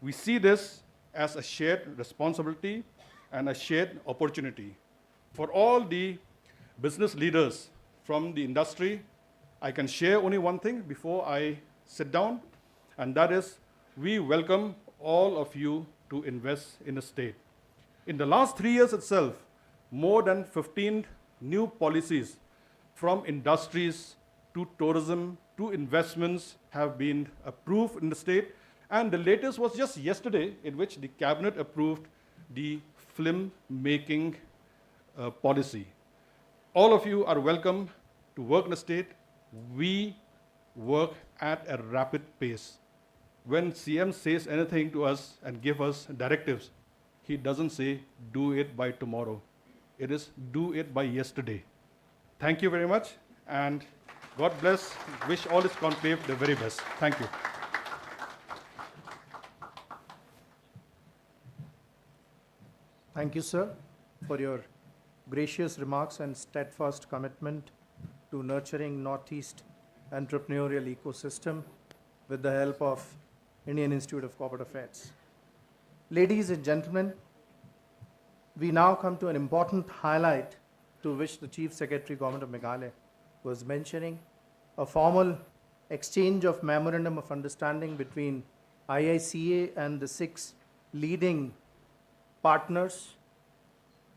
We see this as a shared responsibility and a shared opportunity. For all the business leaders from the industry, I can share only one thing before I sit down, and that is we welcome all of you to invest in the state. In the last 3 years itself, more than 15 new policies from industries to tourism to investments have been approved in the state, and the latest was just yesterday, in which the cabinet approved the film making policy. All of you are welcome to work in the state. We work at a rapid pace. When CM says anything to us and give us directives, he doesn't say, do it by tomorrow. It is, do it by yesterday. Thank you very much, and God bless. Wish all this conclave the very best. Thank you. Thank you, sir, for your gracious remarks and steadfast commitment to nurturing Northeast entrepreneurial ecosystem with the help of Indian Institute of Corporate Affairs. Ladies and gentlemen, we now come to an important highlight to which the Chief Secretary, Government of Meghalaya, was mentioning: a formal exchange of Memorandum of Understanding between IICA and the 6 leading partners,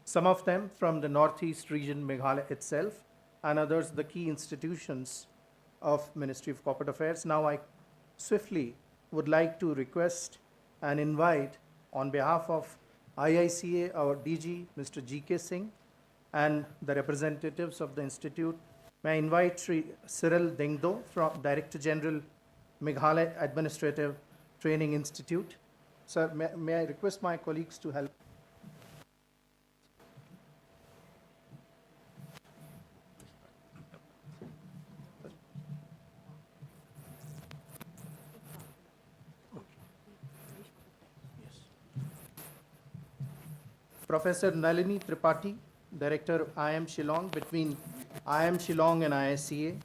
some of them from the Northeast region, Meghalaya itself, and others the key institutions of Ministry of Corporate Affairs. Now I swiftly would like to request and invite, on behalf of IICA, our DG, Mr. G.K. Singh, and the representatives of the institute. May I invite Sri Cyril Dengdo, from Director General, Meghalaya Administrative Training Institute. Sir, may I request my colleagues to help? Professor Nalini Tripathi, Director IIM Shillong, between IIM Shillong and IICA.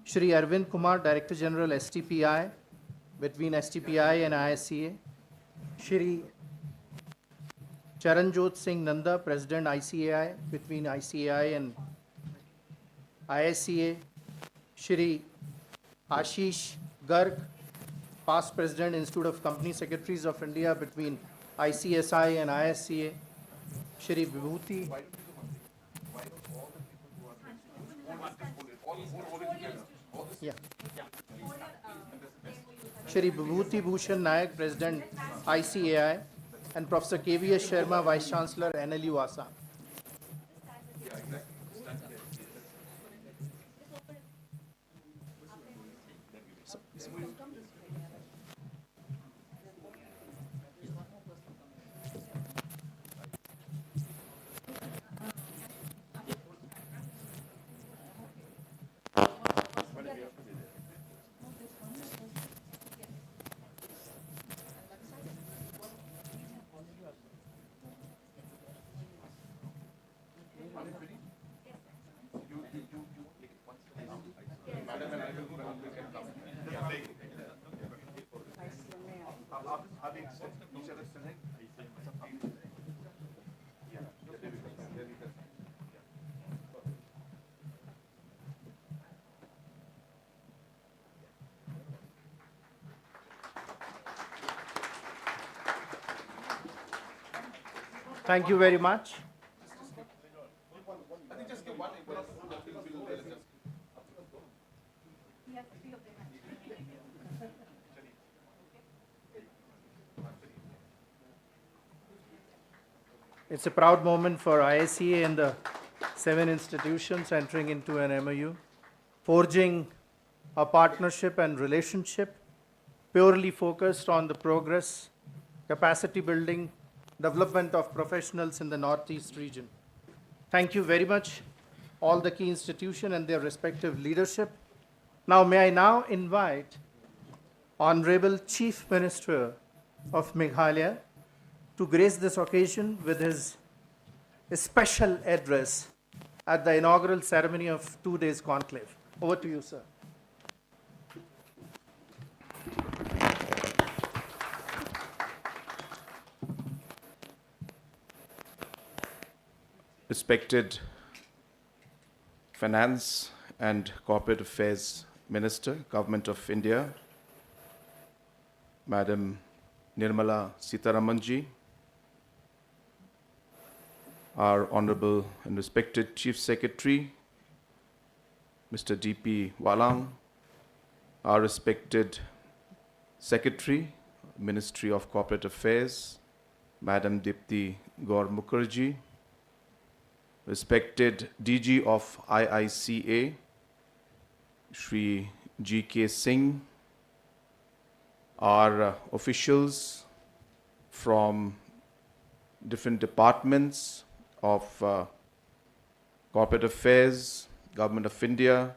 Shri Arvind Kumar, Director General STPI, between STPI and IICA. Shri Charanjot Singh Nanda, President ICAI, between ICAI and IICA. Shri Ashish Garg, past President, Institute of Company Secretaries of India, between ICSI and ISCA. Shri Vibhuti. Yeah. Shri Vibhuti Bhushan Nayak, President ICAI, and Professor KVS Sharma, Vice Chancellor, NLU Assam. Thank you very much. It's a proud moment for IICA and the 7 institutions entering into an MoU, forging a partnership and relationship purely focused on the progress, capacity building, development of professionals in the Northeast region. Thank you very much, all the key institutions and their respective leadership. Now, may I now invite Honorable Chief Minister of Meghalaya to grace this occasion with his special address at the inaugural ceremony of 2 days conclave. Over to you, sir. Respected Finance and Corporate Affairs Minister, Government of India, Madam Nirmala Sitharamanji, our Honorable and respected Chief Secretary, Mr. D.P. Walang, our respected Secretary, Ministry of Corporate Affairs, Madam Dipti Gaur Mukherjee, respected DG of IICA, Shri G.K. Singh, our officials from different departments of Corporate Affairs, Government of India,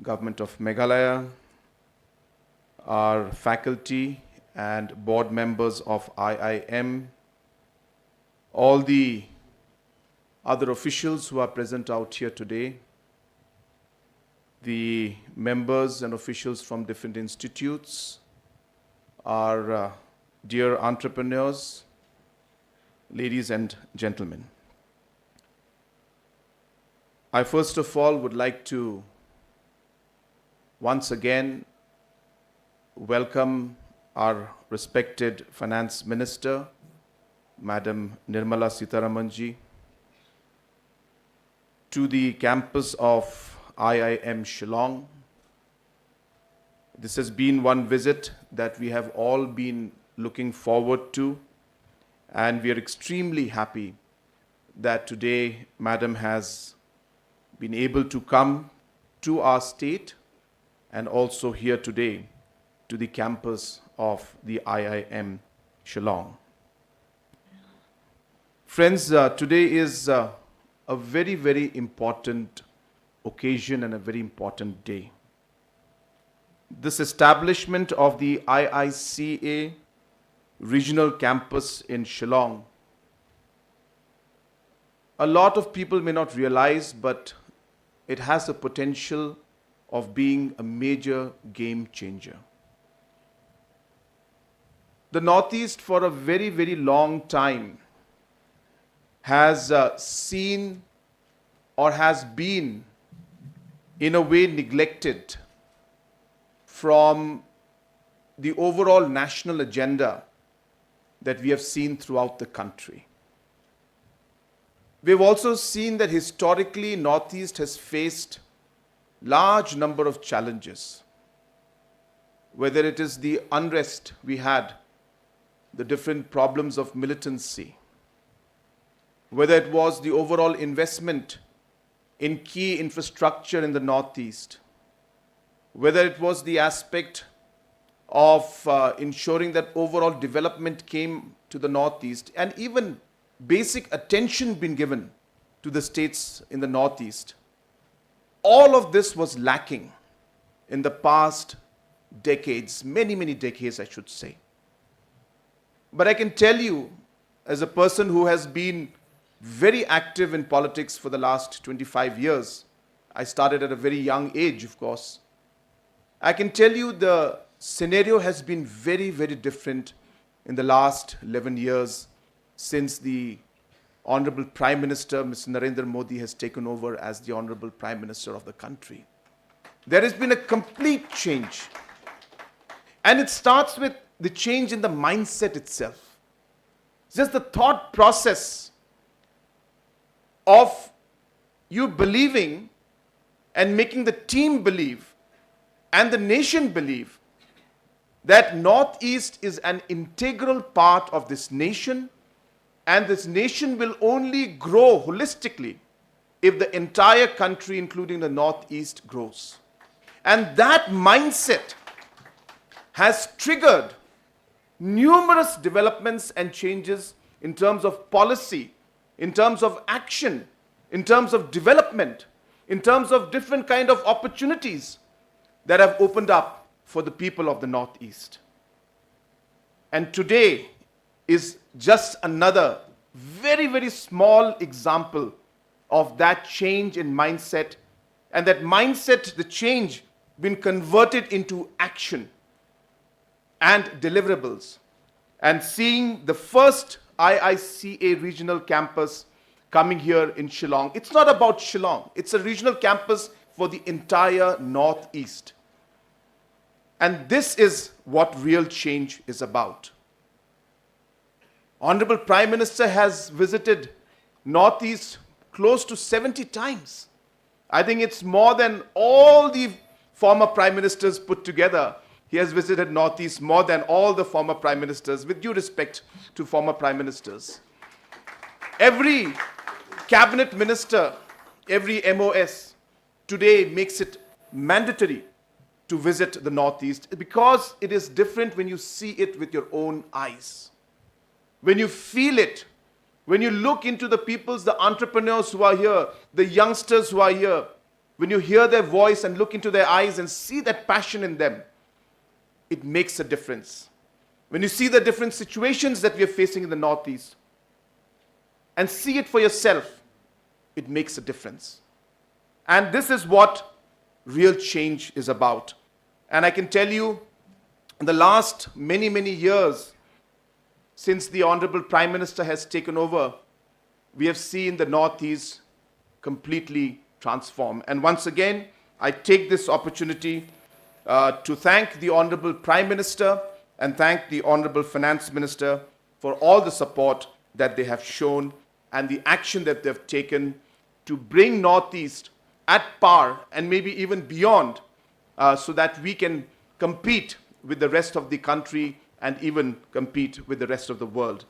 Government of Meghalaya, our faculty and board members of IIM, all the other officials who are present out here today, the members and officials from different institutes, our dear entrepreneurs, ladies and gentlemen. I first of all would like to once again welcome our respected Finance Minister, Madam Nirmala Sitharamanji, to the campus of IIM Shillong, This has been one visit that we have all been looking forward to, and we are extremely happy that today Madam has been able to come to our state and also here today to the campus of the IIM Shillong. Friends, today is a very, very important occasion and a very important day. This establishment of the IICA regional campus in Shillong, a lot of people may not realize, but it has the potential of being a major game changer. The Northeast for a very, very long time has seen or has been in a way neglected from the overall national agenda that we have seen throughout the country. We've also seen that historically Northeast has faced large number of challenges, whether it is the unrest we had, the different problems of militancy, whether it was the overall investment in key infrastructure in the Northeast, whether it was the aspect of ensuring that overall development came to the Northeast, and even basic attention being given to the states in the Northeast. All of this was lacking in the past decades, many, many decades, I should say. But I can tell you, as a person who has been very active in politics for the last 25 years, I started at a very young age, of course. I can tell you the scenario has been very, very different in the last 11 years since the Honorable Prime Minister, Mr. Narendra Modi, has taken over as the Honorable Prime Minister of the country. There has been a complete change. And it starts with the change in the mindset itself. Just the thought process of you believing and making the team believe and the nation believe that Northeast is an integral part of this nation, and this nation will only grow holistically if the entire country, including the Northeast, grows. And that mindset has triggered numerous developments and changes in terms of policy, in terms of action, in terms of development, in terms of different kind of opportunities that have opened up for the people of the Northeast. And today is just another very, very small example of that change in mindset, and that mindset, the change, been converted into action and deliverables. And seeing the first IICA regional campus coming here in Shillong. It's not about Shillong. It's a regional campus for the entire Northeast. And this is what real change is about. Honorable Prime Minister has visited Northeast close to 70 times. I think it's more than all the former Prime Ministers put together. He has visited Northeast more than all the former Prime Ministers, with due respect to former Prime Ministers. Every cabinet minister, every MOS today makes it mandatory to visit the Northeast, because it is different when you see it with your own eyes. When you feel it, when you look into the peoples, the entrepreneurs who are here, the youngsters who are here, when you hear their voice and look into their eyes and see that passion in them, it makes a difference. When you see the different situations that we are facing in the Northeast and see it for yourself, it makes a difference. And this is what real change is about. And I can tell you, in the last many, many years, since the Honorable Prime Minister has taken over, we have seen the Northeast completely transform. And once again, I take this opportunity to thank the Honorable Prime Minister and thank the Honorable Finance Minister for all the support that they have shown and the action that they've taken to bring Northeast at par and maybe even beyond, so that we can compete with the rest of the country and even compete with the rest of the world.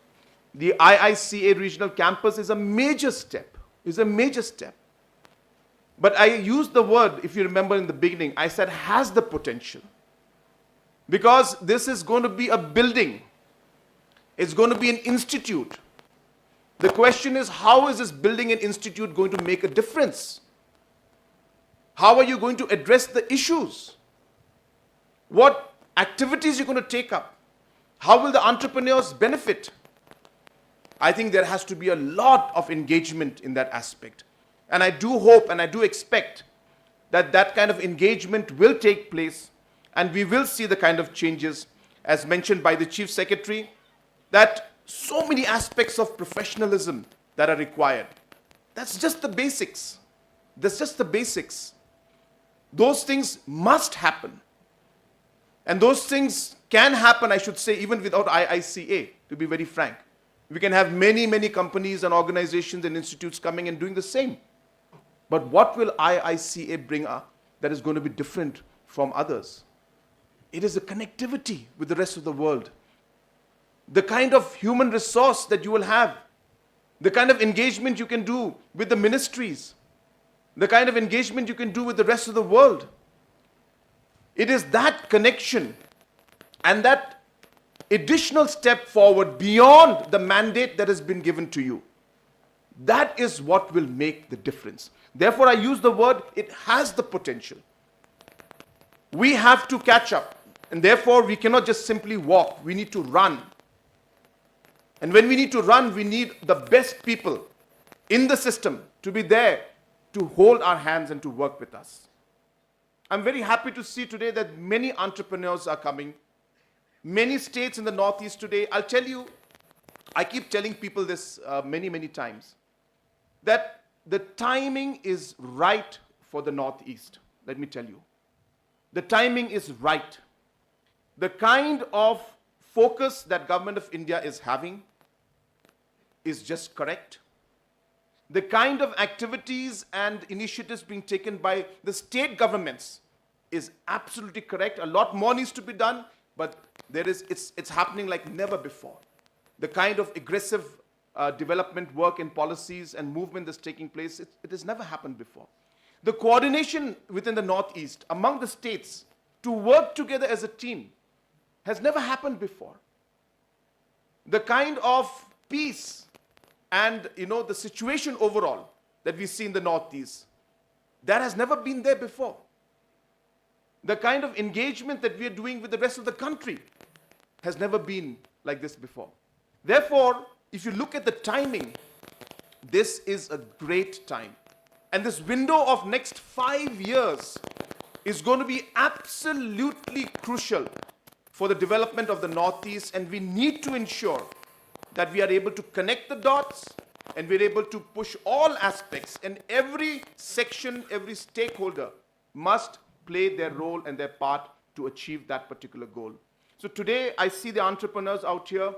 The IICA regional campus is a major step, But I used the word, if you remember in the beginning, I said has the potential. Because this is going to be a building. It's going to be an institute. The question is, how is this building and institute going to make a difference? How are you going to address the issues? What activities you're going to take up? How will the entrepreneurs benefit? I think there has to be a lot of engagement in that aspect. And I do hope and I do expect that that kind of engagement will take place and we will see the kind of changes, as mentioned by the Chief Secretary, that so many aspects of professionalism that are required. That's just the basics. Those things must happen. And those things can happen, I should say, even without IICA, to be very frank. We can have many, many companies and organizations and institutes coming and doing the same. But what will IICA bring up that is going to be different from others? It is a connectivity with the rest of the world. The kind of human resource that you will have, the kind of engagement you can do with the ministries, the kind of engagement you can do with the rest of the world. It is that connection and that additional step forward beyond the mandate that has been given to you. That is what will make the difference. Therefore, I use the word, it has the potential. We have to catch up. And therefore, we cannot just simply walk. We need to run. And when we need to run, we need the best people in the system to be there to hold our hands and to work with us. I'm very happy to see today that many entrepreneurs are coming. Many states in the Northeast today, I'll tell you, I keep telling people this many, many times, that the timing is right for the Northeast. Let me tell you. The timing is right. The kind of focus that Government of India is having is just correct. The kind of activities and initiatives being taken by the state governments is absolutely correct. A lot more needs to be done, but it's happening like never before. The kind of aggressive development work and policies and movement that's taking place, it has never happened before. The coordination within the Northeast among the states to work together as a team has never happened before. The kind of peace and the situation overall that we see in the Northeast, that has never been there before. The kind of engagement that we are doing with the rest of the country has never been like this before. Therefore, if you look at the timing, this is a great time. And this window of next 5 years is going to be absolutely crucial for the development of the Northeast, and we need to ensure that we are able to connect the dots and we're able to push all aspects, and every section, every stakeholder must play their role and their part to achieve that particular goal. So today I see the entrepreneurs out here.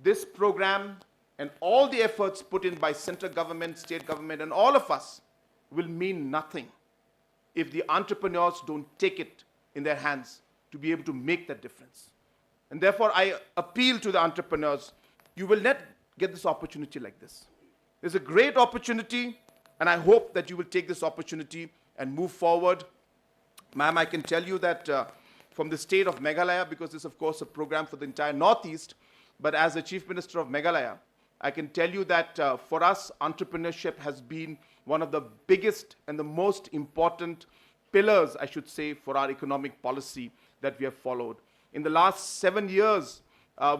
This program and all the efforts put in by central government, state government, and all of us will mean nothing if the entrepreneurs don't take it in their hands to be able to make that difference. And therefore, I appeal to the entrepreneurs, you will not get this opportunity like this. There's a great opportunity, and I hope that you will take this opportunity and move forward. Ma'am, I can tell you that from the state of Meghalaya, because this is, of course, a program for the entire Northeast, but as the Chief Minister of Meghalaya, I can tell you that for us, entrepreneurship has been one of the biggest and the most important pillars, I should say, for our economic policy that we have followed. In the last 7 years,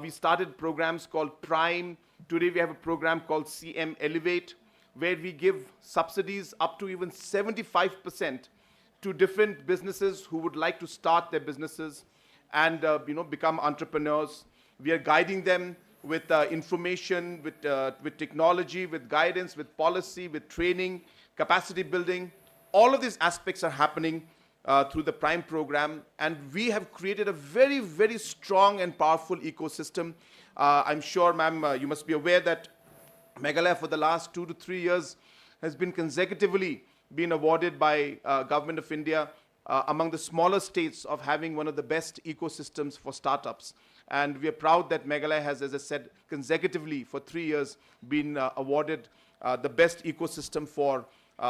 we started programs called Prime. Today we have a program called CM Elevate, where we give subsidies up to even 75% to different businesses who would like to start their businesses and become entrepreneurs. We are guiding them with information, with technology, with guidance, with policy, with training, capacity building. All of these aspects are happening through the Prime program, and we have created a very, very strong and powerful ecosystem. I'm sure, ma'am, you must be aware that Meghalaya for the last 2 to 3 years has been consecutively been awarded by Government of India among the smaller states of having one of the best ecosystems for startups. And we are proud that Meghalaya has, as I said, consecutively for 3 years been awarded the best ecosystem for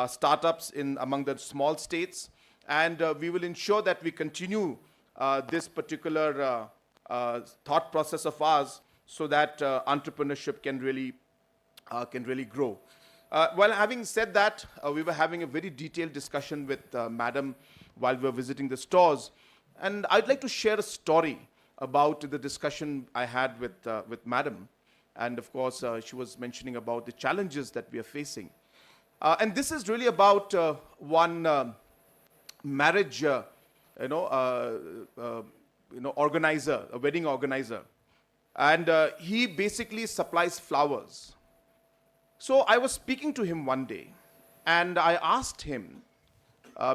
startups among the small states. And we will ensure that we continue this particular thought process of ours so that entrepreneurship can really grow. Well, having said that, we were having a very detailed discussion with Madam while we were visiting the stores. And I'd like to share a story about the discussion I had with Madam. And of course, she was mentioning about the challenges that we are facing. And this is really about one marriage, organizer, a wedding organizer. And he basically supplies flowers. So I was speaking to him one day, and I asked him,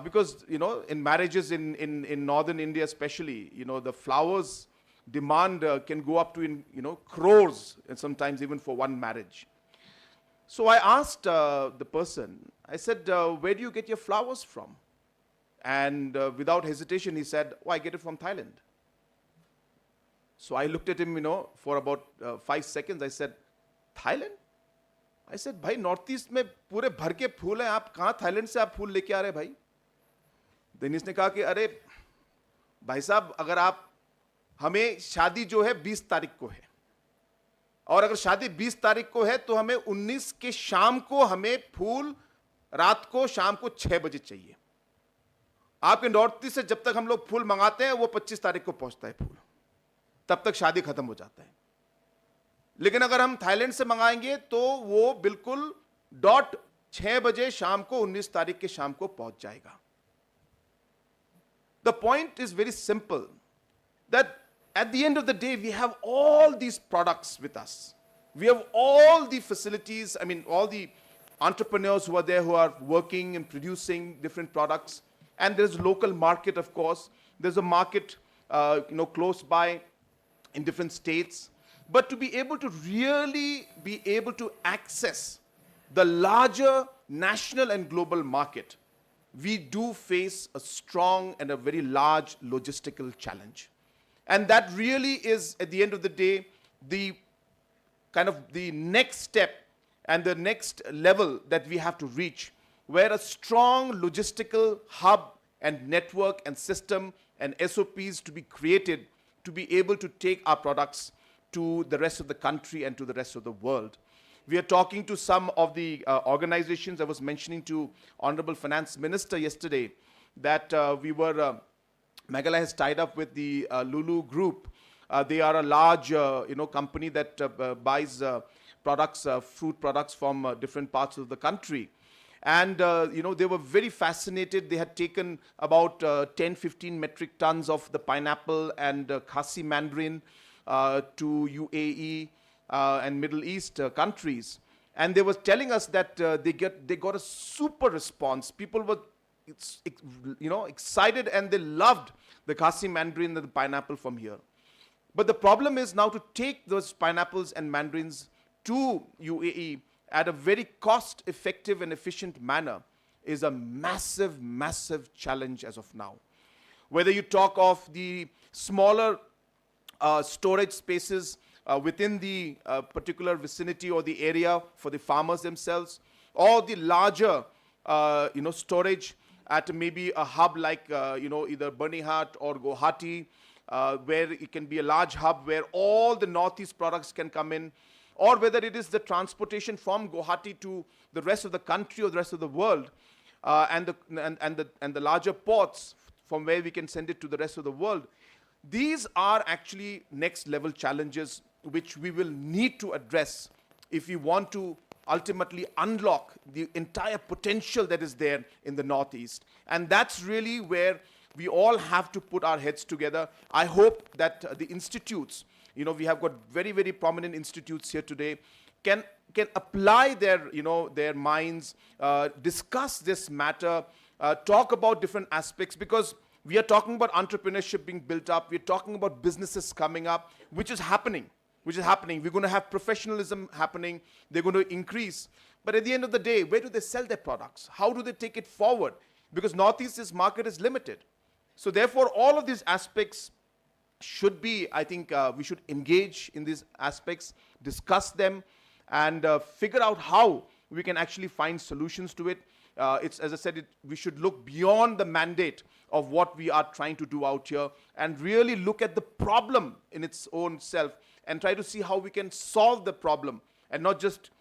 because, in marriages in northern India especially, the flowers demand can go up to, crores, and sometimes even for one marriage. So I asked the person, I said, where do you get your flowers from? And without hesitation, he said, oh, I get it from Thailand. So I looked at him, for about 5 seconds. I said, Thailand? I said, भाई north east में पूरे भर के फूल हैं, आप कहाँ Thailand से आप फूल लेके आ रहे भाई? देन इसने कहा कि अरे भाई साहब, अगर आप हमें शादी जो है 20 तारीख को है, और अगर शादी 20 तारीख को है तो हमें 19 के शाम को हमें फूल रात को शाम को 6 बजे चाहिए. आपके नॉर्थ ईस्ट से जब तक हम लोग फूल मंगाते हैं वो 25 तारीख को पहुंचता है फूल, तब तक शादी खत्म हो जाता है. लेकिन अगर हम थाईलैंड से मंगाएंगे तो वो बिल्कुल डॉट 6 बजे शाम को 19 तारीख के शाम को पहुंच जाएगा. The point is very simple, that at the end of the day we have all these products with us. We have all the facilities, all the entrepreneurs who are there, who are working and producing different products. And there's local market, of course. There's a market, close by in different states. But to be able to really be able to access the larger national and global market, we do face a strong and a very large logistical challenge. And that really is, at the end of the day, the kind of the next step and the next level that we have to reach, where a strong logistical hub and network and system and SOPs to be created to be able to take our products to the rest of the country and to the rest of the world. We are talking to some of the organizations. I was mentioning to Honorable Finance Minister yesterday that Meghalaya has tied up with the Lulu Group. They are a large company that buys products, fruit products from different parts of the country. And they were very fascinated. They had taken about 10-15 metric tons of the pineapple and Khasi mandarin to UAE and Middle East countries. And they were telling us that they got a super response. People were excited, and they loved the Khasi mandarin and the pineapple from here. But the problem is now to take those pineapples and mandarins to UAE at a very cost-effective and efficient manner is a massive, massive challenge as of now. Whether you talk of the smaller storage spaces within the particular vicinity or the area for the farmers themselves, or the larger storage at maybe a hub like either Banihat or Guwahati, where it can be a large hub where all the northeast products can come in, or whether it is the transportation from Guwahati to the rest of the country or the rest of the world, and the larger ports from where we can send it to the rest of the world. These are actually next level challenges which we will need to address if we want to ultimately unlock the entire potential that is there in the Northeast. And that's really where we all have to put our heads together. I hope that the institutes, we have got very, very prominent institutes here today, can apply their minds, discuss this matter, talk about different aspects, because we are talking about entrepreneurship being built up. We're talking about businesses coming up, which is happening. We're going to have professionalism happening. They're going to increase. But at the end of the day, where do they sell their products? How do they take it forward? Because Northeast's market is limited. So therefore, all of these aspects should be, I think, we should engage in these aspects, discuss them, and figure out how we can actually find solutions to it. It's, as I said, we should look beyond the mandate of what we are trying to do out here and really look at the problem in its own self and try to see how we can solve the problem and not just,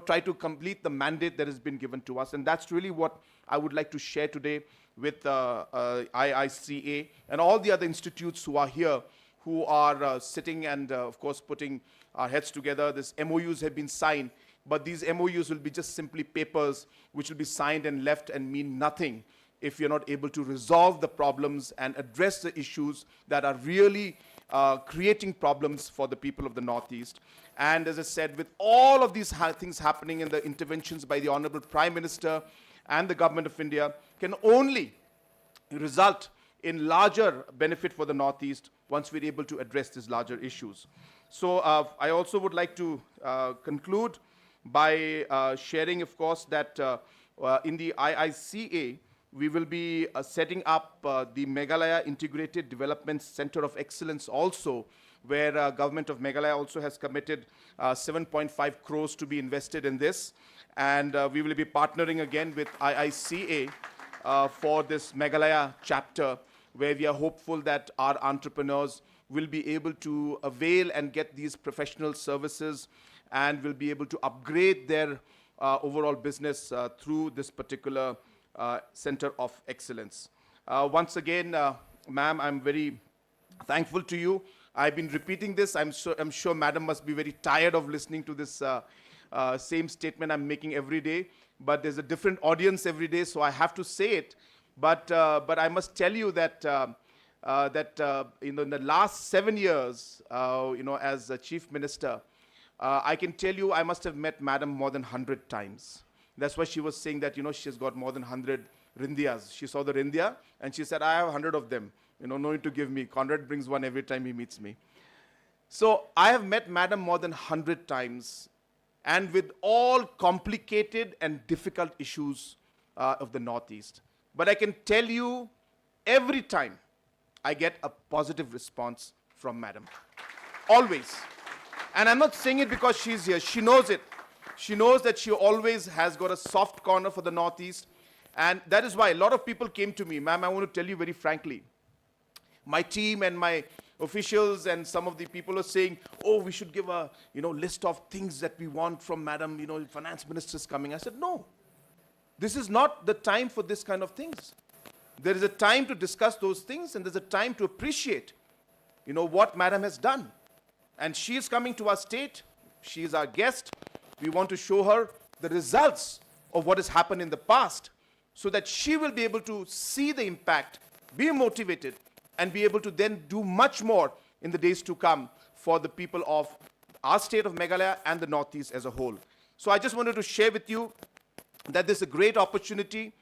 try to complete the mandate that has been given to us. And that's really what I would like to share today with IICA and all the other institutes who are here, who are sitting and, of course, putting our heads together. These MOUs have been signed, but these MOUs will be just simply papers which will be signed and left and mean nothing if you're not able to resolve the problems and address the issues that are really creating problems for the people of the Northeast. And as I said, with all of these things happening in the interventions by the Honorable Prime Minister and the Government of India can only result in larger benefit for the Northeast once we're able to address these larger issues. So I also would like to conclude by sharing, of course, that in the IICA, we will be setting up the Meghalaya Integrated Development Center of Excellence also, where Government of Meghalaya also has committed 7.5 crores to be invested in this. And we will be partnering again with IICA for this Meghalaya chapter, where we are hopeful that our entrepreneurs will be able to avail and get these professional services and will be able to upgrade their overall business through this particular Center of Excellence. Once again, ma'am, I'm very thankful to you. I've been repeating this. I'm sure madam must be very tired of listening to this same statement I'm making every day, but there's a different audience every day, so I have to say it. But I must tell you that in the last 7 years, as a chief minister, I can tell you I must have met madam more than 100 times. That's why she was saying that, she's got more than 100 Rindiyas. She saw the Rindiya and she said, I have 100 of them. No need to give me. Conrad brings one every time he meets me. So I have met madam more than 100 times, and with all complicated and difficult issues of the Northeast. But I can tell you, every time I get a positive response from madam. Always. And I'm not saying it because she's here. She knows it. She knows that she always has got a soft corner for the Northeast. And that is why a lot of people came to me. Ma'am, I want to tell you very frankly, my team and my officials and some of the people are saying, oh, we should give a list of things that we want from madam, finance minister is coming. I said, no, this is not the time for this kind of things. There is a time to discuss those things and there's a time to appreciate, what madam has done. And she is coming to our state. She is our guest. We want to show her the results of what has happened in the past so that she will be able to see the impact, be motivated, and be able to then do much more in the days to come for the people of our state of Meghalaya and the Northeast as a whole. So I just wanted to share with you that this is a great opportunity.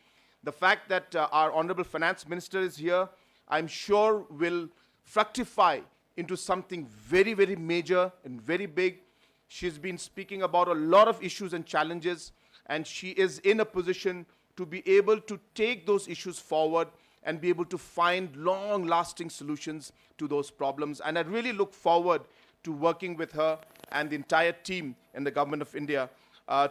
The fact that our Honorable Finance Minister is here, I'm sure will fructify into something very, very major and very big. She's been speaking about a lot of issues and challenges, and she is in a position to be able to take those issues forward and be able to find long-lasting solutions to those problems. And I really look forward to working with her and the entire team in the Government of India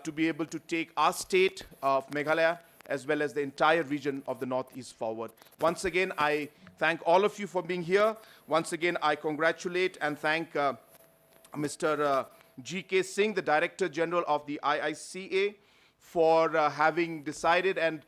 to be able to take our state of Meghalaya as well as the entire region of the Northeast forward. Once again, I thank all of you for being here. Once again, I congratulate and thank Mr. G.K. Singh, the Director General of the IICA, for having decided and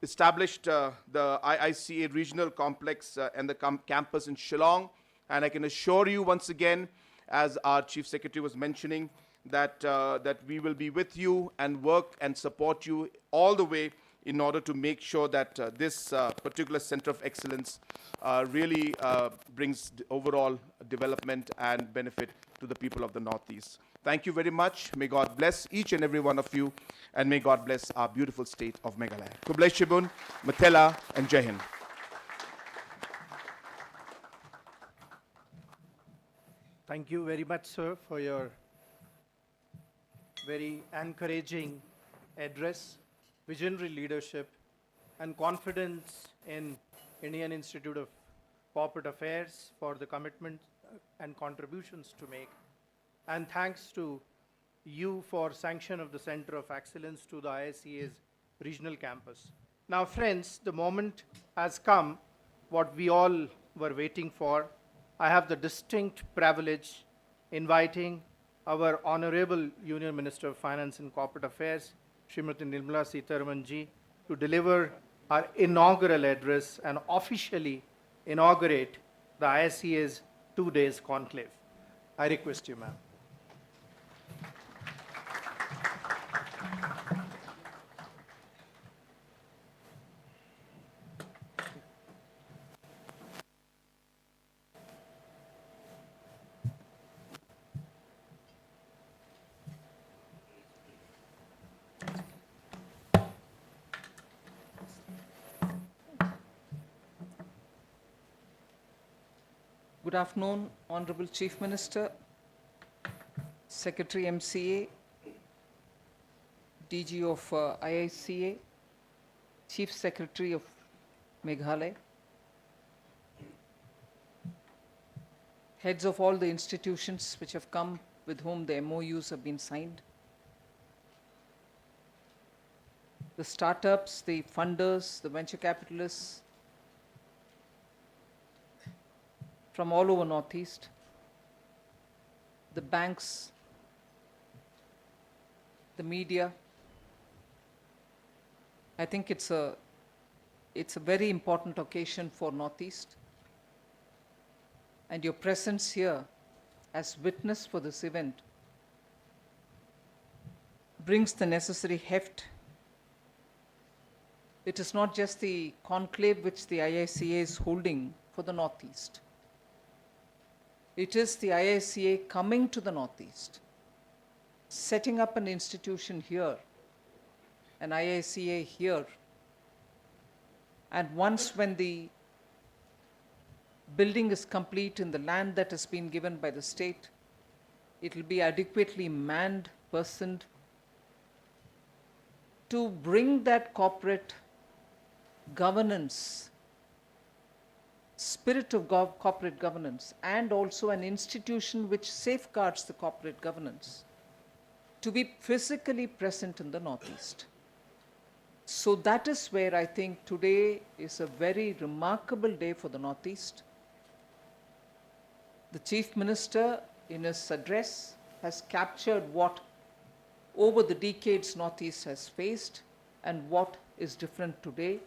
established the IICA regional complex and the campus in Shillong. And I can assure you once again, as our Chief Secretary was mentioning, that, that we will be with you and work and support you all the way in order to make sure that this particular Center of Excellence really brings overall development and benefit to the people of the Northeast. Thank you very much. May God bless each and every one of you, and may God bless our beautiful state of Meghalaya. Kublai Shibun, Mathela, and Jai Hind. Thank you very much, sir, for your very encouraging address, visionary leadership, and confidence in Indian Institute of Corporate Affairs for the commitment and contributions to make. And thanks to you for sanction of the Center of Excellence to the IICA's regional campus. Now, friends, the moment has come, what we all were waiting for. I have the distinct privilege inviting our Honorable Union Minister of Finance and Corporate Affairs, Srimati Nirmala Sitharaman ji, to deliver our inaugural address and officially inaugurate the IICA's 2 days conclave. I request you, ma'am. Good afternoon, Honorable Chief Minister, Secretary MCA, DG of IICA, Chief Secretary of Meghalaya, heads of all the institutions which have come with whom the MOUs have been signed, the startups, the funders, the venture capitalists, from all over Northeast, the banks, the media. I think it's a very important occasion for Northeast. And your presence here as witness for this event brings the necessary heft. It is not just the conclave which the IICA is holding for the Northeast. It is the IICA coming to the Northeast, setting up an institution here, an IICA here. And once when the building is complete in the land that has been given by the state, it will be adequately manned, personed, to bring that corporate governance, spirit of corporate governance, and also an institution which safeguards the corporate governance, to be physically present in the Northeast. So that is where I think today is a very remarkable day for the Northeast. The Chief Minister in his address has captured what over the decades Northeast has faced and what is different today.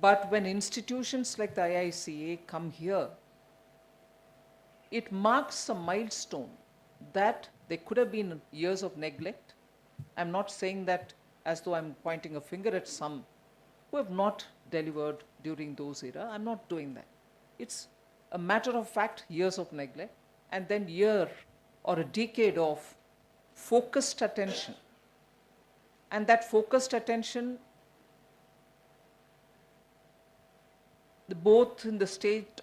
But when institutions like the IICA come here, it marks a milestone that there could have been years of neglect. I'm not saying that as though I'm pointing a finger at some who have not delivered during those era. I'm not doing that. It's a matter of fact, years of neglect, and then year or a decade of focused attention. And that focused attention, both in the state,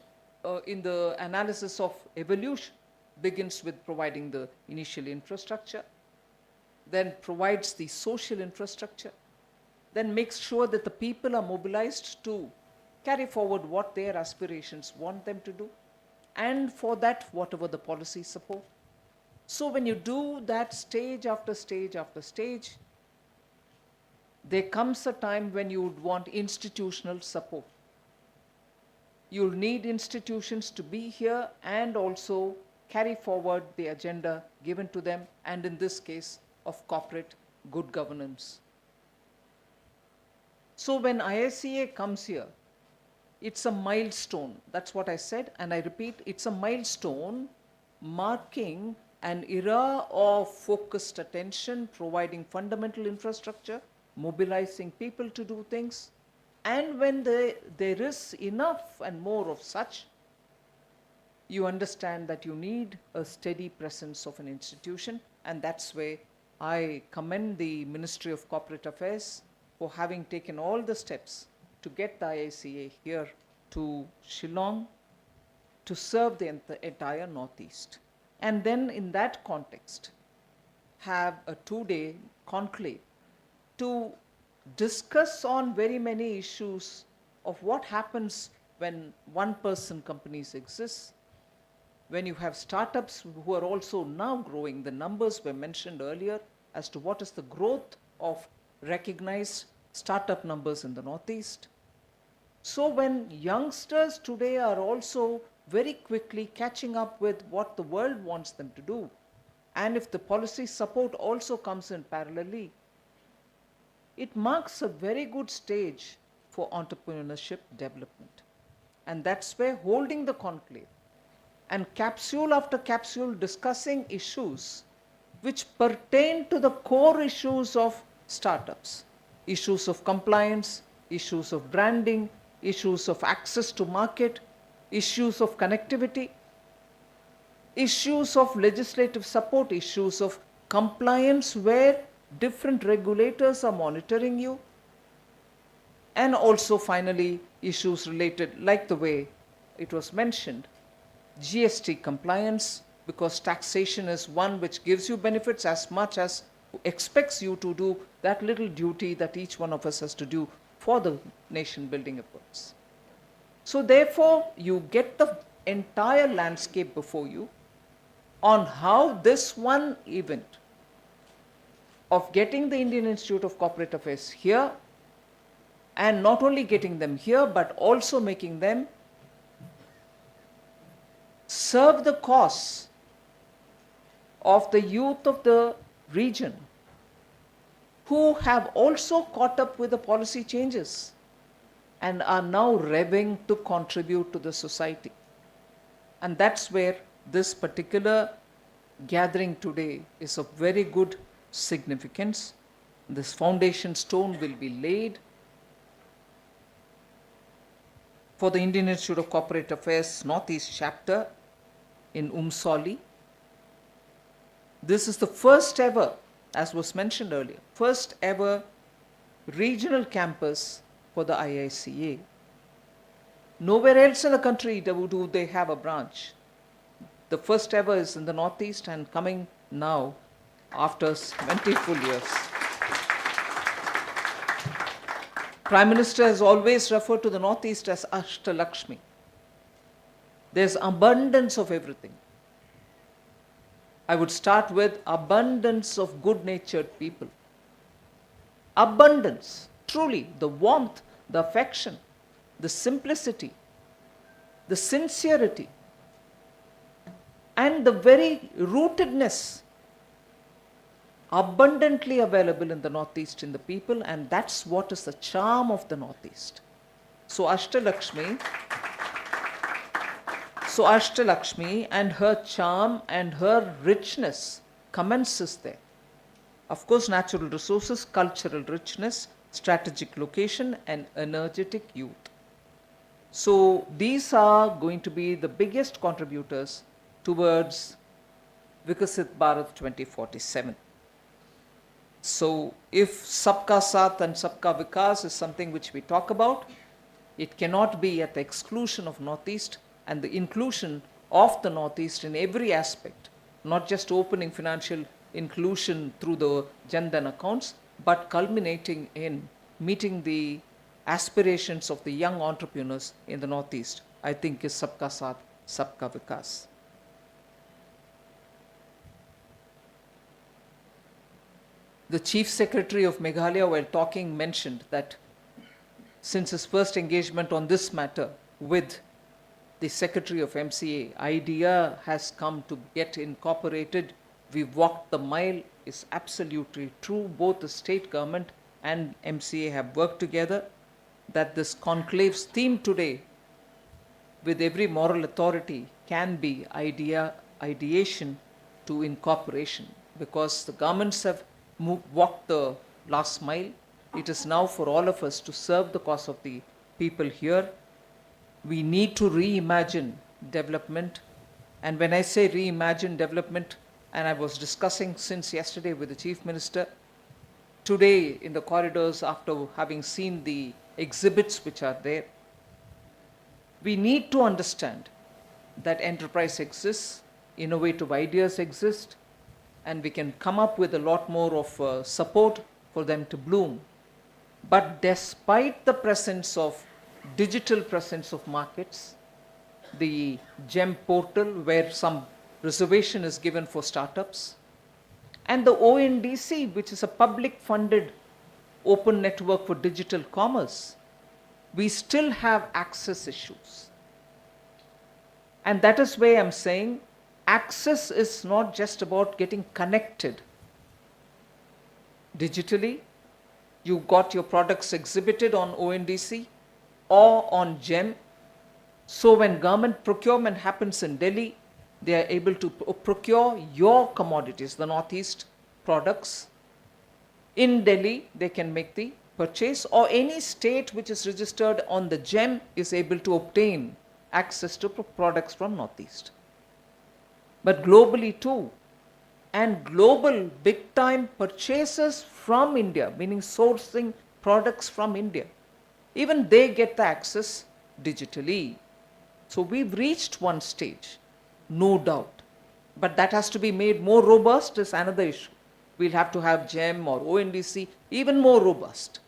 in the analysis of evolution, begins with providing the initial infrastructure, then provides the social infrastructure, then makes sure that the people are mobilized to carry forward what their aspirations want them to do, and for that, whatever the policy support. So when you do that stage after stage after stage, there comes a time when you would want institutional support. You'll need institutions to be here and also carry forward the agenda given to them, and in this case, of corporate good governance. So when IICA comes here, it's a milestone. That's what I said, and I repeat, it's a milestone marking an era of focused attention, providing fundamental infrastructure, mobilizing people to do things. And when there is enough and more of such, you understand that you need a steady presence of an institution, and that's where I commend the Ministry of Corporate Affairs for having taken all the steps to get the IICA here to Shillong to serve the entire Northeast. And then in that context, have a 2-day conclave to discuss on very many issues of what happens when one-person companies exist, when you have startups who are also now growing. The numbers were mentioned earlier as to what is the growth of recognized startup numbers in the Northeast. So when youngsters today are also very quickly catching up with what the world wants them to do, and if the policy support also comes in parallelly, it marks a very good stage for entrepreneurship development. And that's where holding the conclave and capsule after capsule discussing issues which pertain to the core issues of startups, issues of compliance, issues of branding, issues of access to market, issues of connectivity, issues of legislative support, issues of compliance where different regulators are monitoring you, and also finally issues related, like the way it was mentioned, GST compliance, because taxation is one which gives you benefits as much as expects you to do that little duty that each one of us has to do for the nation building efforts. So therefore, you get the entire landscape before you on how this one event of getting the Indian Institute of Corporate Affairs here, and not only getting them here, but also making them serve the cause of the youth of the region who have also caught up with the policy changes and are now revving to contribute to the society. And that's where this particular gathering today is of very good significance. This foundation stone will be laid for the Indian Institute of Corporate Affairs Northeast chapter in Umsoli. This is the first ever, as was mentioned earlier, first ever regional campus for the IICA. Nowhere else in the country do they have a branch. The first ever is in the Northeast and coming now after 20 full years. Prime Minister has always referred to the Northeast as Ashtalakshmi. There's abundance of everything. I would start with abundance of good-natured people. Abundance, truly, the warmth, the affection, the simplicity, the sincerity, and the very rootedness abundantly available in the Northeast in the people, and that's what is the charm of the Northeast. So Ashtalakshmi and her charm and her richness commences there. Of course, natural resources, cultural richness, strategic location, and energetic youth. So these are going to be the biggest contributors towards Vikasit Bharat 2047. So if Sabka Saath and Sabka Vikas is something which we talk about, it cannot be at the exclusion of Northeast and the inclusion of the Northeast in every aspect, not just opening financial inclusion through the Jan Dhan accounts, but culminating in meeting the aspirations of the young entrepreneurs in the Northeast, I think is Sabka Saath, Sabka Vikas. The Chief Secretary of Meghalaya, while talking, mentioned that since his first engagement on this matter with the Secretary of MCA, idea has come to get incorporated. We've walked the mile, is absolutely true. Both the state government and MCA have worked together, that this conclave's theme today, with every moral authority, can be ideation to incorporation, because the governments have walked the last mile. It is now for all of us to serve the cause of the people here. We need to reimagine development. And when I say reimagine development, and I was discussing since yesterday with the Chief Minister, today in the corridors after having seen the exhibits which are there, we need to understand that enterprise exists, innovative ideas exist, and we can come up with a lot more of support for them to bloom. But despite the presence of digital presence of markets, the GEM portal where some reservation is given for startups, and the ONDC, which is a public funded open network for digital commerce, we still have access issues. And that is why I'm saying access is not just about getting connected digitally. You got your products exhibited on ONDC or on GEM. So when government procurement happens in Delhi, they are able to procure your commodities, the Northeast products. In Delhi, they can make the purchase, or any state which is registered on the GEM is able to obtain access to products from Northeast. But globally too, and global big time purchases from India, meaning sourcing products from India, even they get the access digitally. So we've reached one stage, no doubt. But that has to be made more robust is another issue. We'll have to have GEM or ONDC even more robust.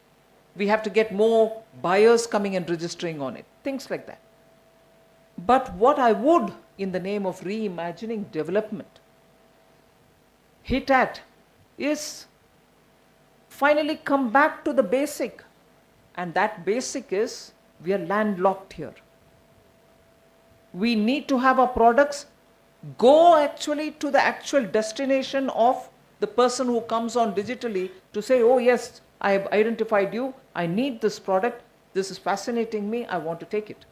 We have to get more buyers coming and registering on it, things like that. But what I would, in the name of reimagining development, hit at is finally come back to the basic. And that basic is we are landlocked here. We need to have our products go actually to the actual destination of the person who comes on digitally to say, oh yes, I have identified you, I need this product, this is fascinating me, I want to take it.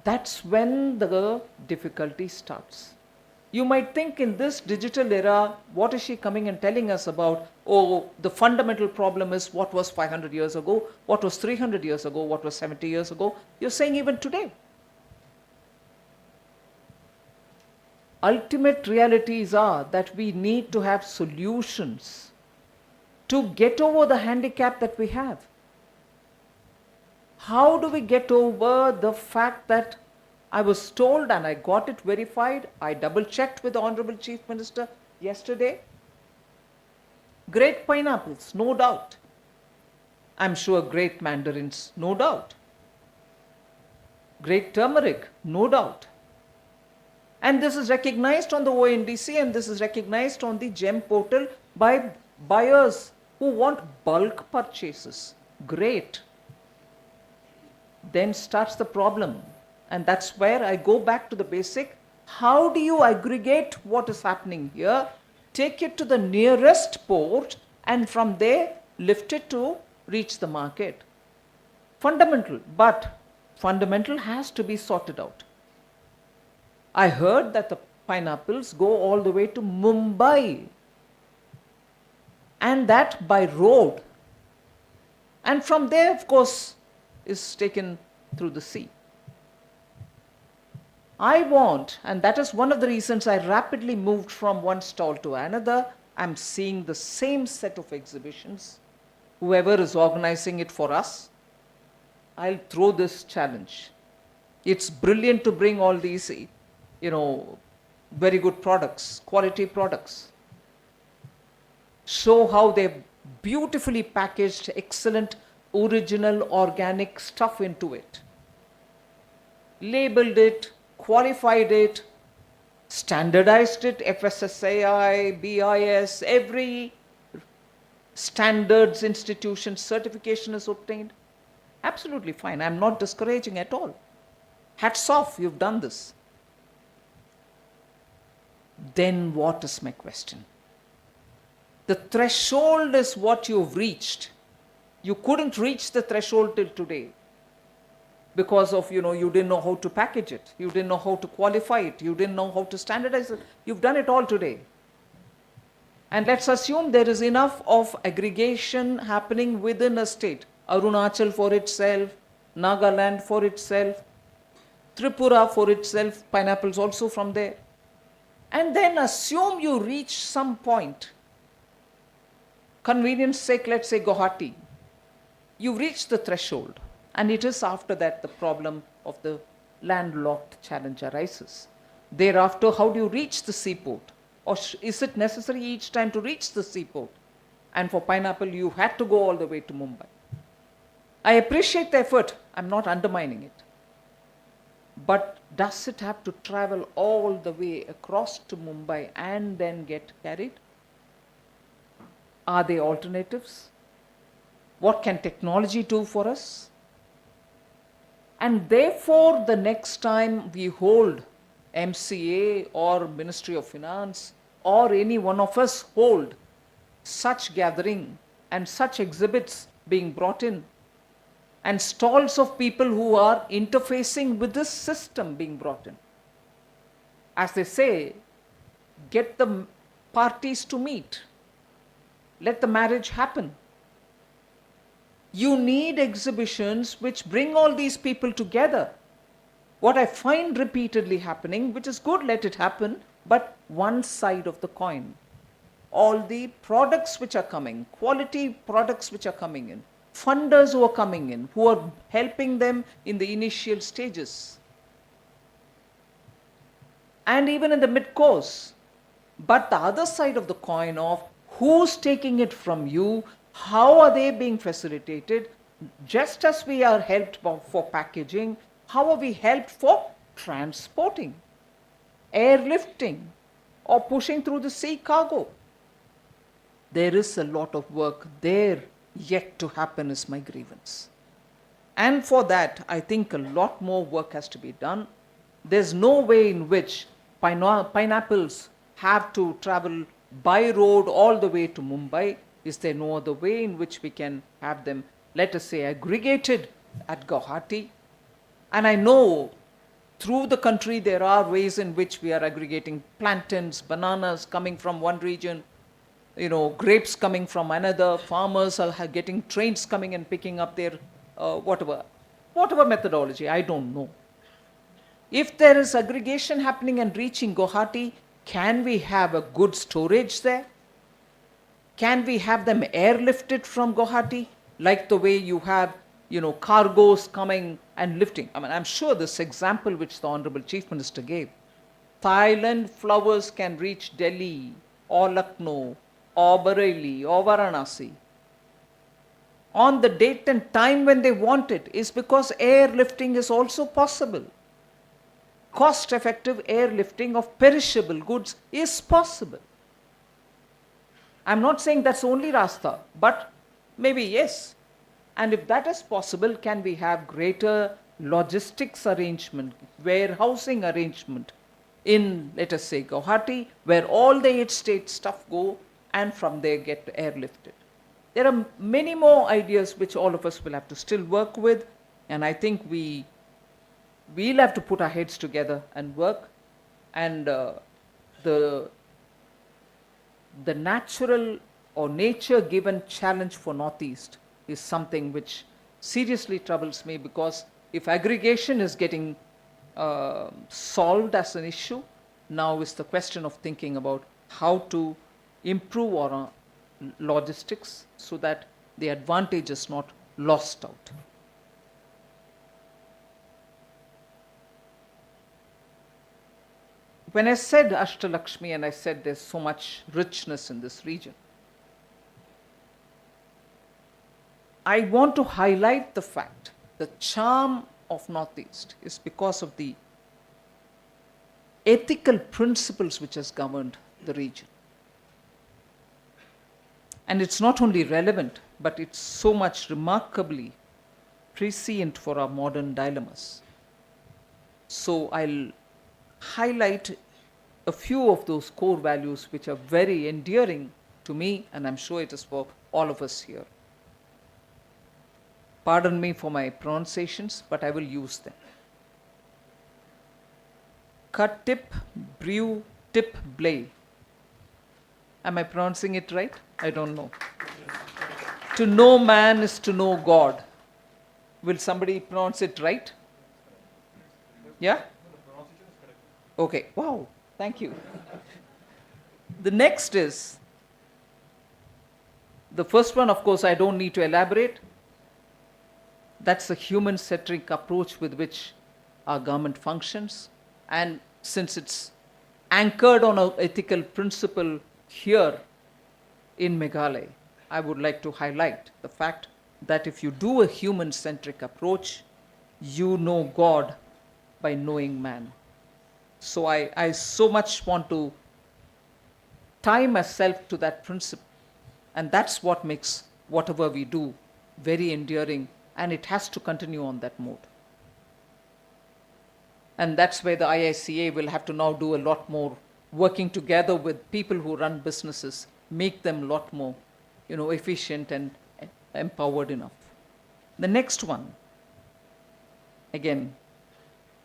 That's when the difficulty starts. You might think in this digital era, what is she coming and telling us about? Oh, the fundamental problem is what was 500 years ago, what was 300 years ago, what was 70 years ago. You're saying even today. Ultimate realities are that we need to have solutions to get over the handicap that we have. How do we get over the fact that I was told and I got it verified, I double checked with the Honorable Chief Minister yesterday, great pineapples, no doubt. I'm sure great mandarins, no doubt. Great turmeric, no doubt. And this is recognized on the ONDC and this is recognized on the GEM portal by buyers who want bulk purchases. Great. Then starts the problem. And that's where I go back to the basic. How do you aggregate what is happening here, take it to the nearest port, and from there lift it to reach the market? Fundamental, but fundamental has to be sorted out. I heard that the pineapples go all the way to Mumbai, and that by road. And from there, of course, is taken through the sea. I want, and that is one of the reasons I rapidly moved from one stall to another. I'm seeing the same set of exhibitions. Whoever is organizing it for us, I'll throw this challenge. It's brilliant to bring all these, very good products, quality products. Show how they've beautifully packaged excellent original organic stuff into it. Labeled it, qualified it, standardized it, FSSAI, BIS, every standards institution certification is obtained. Absolutely fine. I'm not discouraging at all. Hats off, you've done this. Then what is my question? The threshold is what you've reached. You couldn't reach the threshold till today because of, you didn't know how to package it. You didn't know how to qualify it. You didn't know how to standardize it. You've done it all today. And let's assume there is enough of aggregation happening within a state. Arunachal for itself, Nagaland for itself, Tripura for itself, pineapples also from there. And then assume you reach some point. Convenience sake, let's say Guwahati. You reach the threshold. And it is after that the problem of the landlocked challenge arises. Thereafter, how do you reach the seaport? Or is it necessary each time to reach the seaport? And for pineapple, you had to go all the way to Mumbai. I appreciate the effort, I'm not undermining it. But does it have to travel all the way across to Mumbai and then get carried? Are there alternatives? What can technology do for us? And therefore, the next time we hold MCA or Ministry of Finance or any one of us hold such gathering and such exhibits being brought in and stalls of people who are interfacing with this system being brought in. As they say, get the parties to meet. Let the marriage happen. You need exhibitions which bring all these people together. What I find repeatedly happening, which is good, let it happen, but one side of the coin. All the products which are coming, quality products which are coming in, funders who are coming in, who are helping them in the initial stages, and even in the mid-course. But the other side of the coin of who's taking it from you, how are they being facilitated, just as we are helped for packaging, how are we helped for transporting, airlifting, or pushing through the sea cargo? There is a lot of work there yet to happen is my grievance. And for that, I think a lot more work has to be done. There's no way in which pineapples have to travel by road all the way to Mumbai. Is there no other way in which we can have them, let us say, aggregated at Guwahati? And I know through the country there are ways in which we are aggregating plantains, bananas coming from one region, grapes coming from another, farmers are getting trains coming and picking up their whatever methodology, I don't know. If there is aggregation happening and reaching Guwahati, can we have a good storage there? Can we have them airlifted from Guwahati, like the way you have, cargoes coming and lifting? I mean, I'm sure this example which the Honorable Chief Minister gave, Thailand flowers can reach Delhi or Lucknow or Bareilly or Varanasi on the date and time when they want it, is because airlifting is also possible. Cost-effective airlifting of perishable goods is possible. I'm not saying that's only Rasta, but maybe yes. And if that is possible, can we have greater logistics arrangement, warehousing arrangement in, let us say, Guwahati, where all the 8 state stuff go and from there get airlifted? There are many more ideas which all of us will have to still work with, and I think we'll have to put our heads together and work. And the natural or nature-given challenge for Northeast is something which seriously troubles me, because if aggregation is getting solved as an issue, now is the question of thinking about how to improve our logistics so that the advantage is not lost out. When I said Ashtalakshmi and I said there's so much richness in this region, I want to highlight the fact the charm of Northeast is because of the ethical principles which has governed the region. And it's not only relevant, but it's so much remarkably prescient for our modern dilemmas. So I'll highlight a few of those core values which are very endearing to me, and I'm sure it is for all of us here. Pardon me for my pronunciations, but I will use them. Cut tip, brew, tip, blay. Am I pronouncing it right? I don't know. To know man is to know God. Will somebody pronounce it right? Yeah? Okay, wow, thank you. The next is, the first one, of course, I don't need to elaborate. That's the human-centric approach with which our government functions. And since it's anchored on an ethical principle here in Meghalaya, I would like to highlight the fact that if you do a human-centric approach, you know God by knowing man. So I so much want to tie myself to that principle. And that's what makes whatever we do very enduring, and it has to continue on that mode. And that's where the IICA will have to now do a lot more, working together with people who run businesses, make them a lot more, efficient and empowered enough. The next one, again,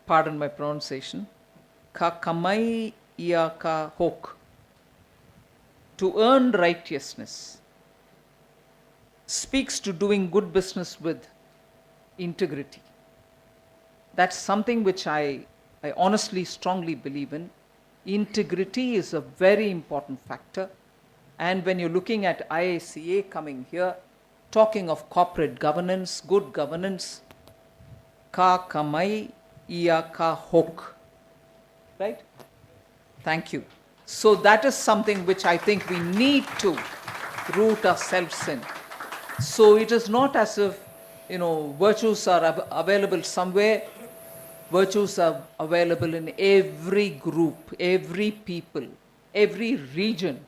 pardon my pronunciation, ka kamai ia ka hok, to earn righteousness, speaks to doing good business with integrity. That's something which I honestly strongly believe in. Integrity is a very important factor. And when you're looking at IICA coming here, talking of corporate governance, good governance, ka kamai ia ka hok, right? Thank you. So that is something which I think we need to root ourselves in. So it is not as if, virtues are available somewhere. Virtues are available in every group, every people, every region.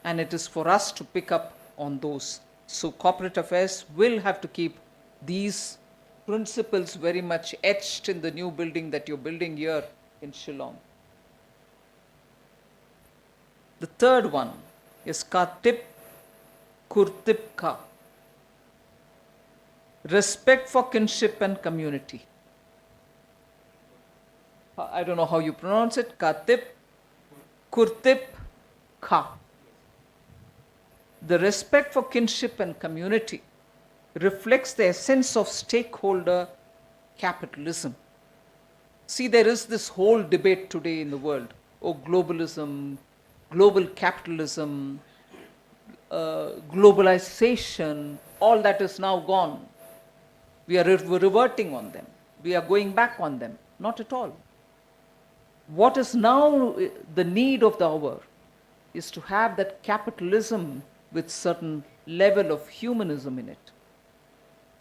And it is for us to pick up on those. So corporate affairs will have to keep these principles very much etched in the new building that you're building here in Shillong. The third one is Katip Kurtip Ka. Respect for kinship and community. I don't know how you pronounce it. Katip Kurtip Ka. The respect for kinship and community reflects the essence of stakeholder capitalism. See, there is this whole debate today in the world. Oh, globalism, global capitalism, globalization, all that is now gone. We are reverting on them. We are going back on them. Not at all. What is now the need of the hour is to have that capitalism with certain level of humanism in it.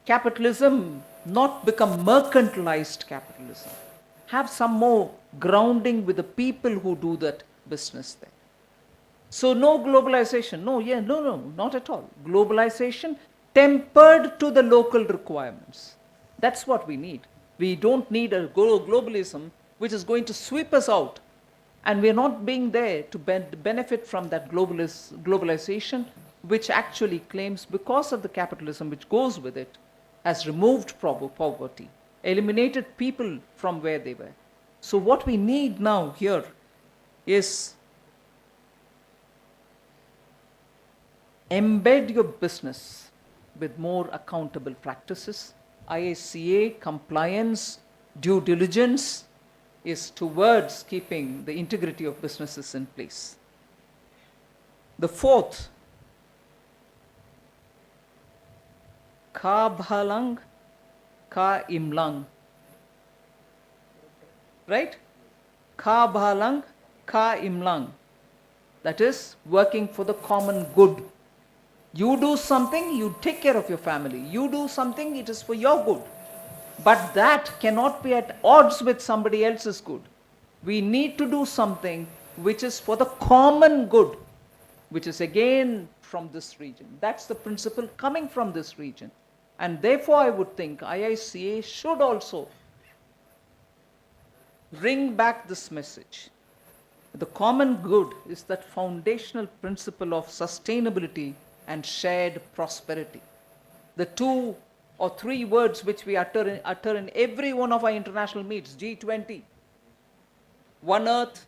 Capitalism not become mercantilized capitalism. Have some more grounding with the people who do that business there. So no globalization. No, not at all. Globalization tempered to the local requirements. That's what we need. We don't need a globalism which is going to sweep us out. And we're not being there to benefit from that globalization, which actually claims, because of the capitalism which goes with it, has removed poverty, eliminated people from where they were. So what we need now here is embed your business with more accountable practices. IICA compliance, due diligence is towards keeping the integrity of businesses in place. The fourth, ka bhalang, ka imlang. Right? Ka bhalang, ka imlang. That is working for the common good. You do something, you take care of your family. You do something, it is for your good. But that cannot be at odds with somebody else's good. We need to do something which is for the common good, which is again from this region. That's the principle coming from this region. And therefore I would think IICA should also bring back this message. The common good is that foundational principle of sustainability and shared prosperity. The 2 or 3 words which we utter in every one of our international meets, G20, one earth,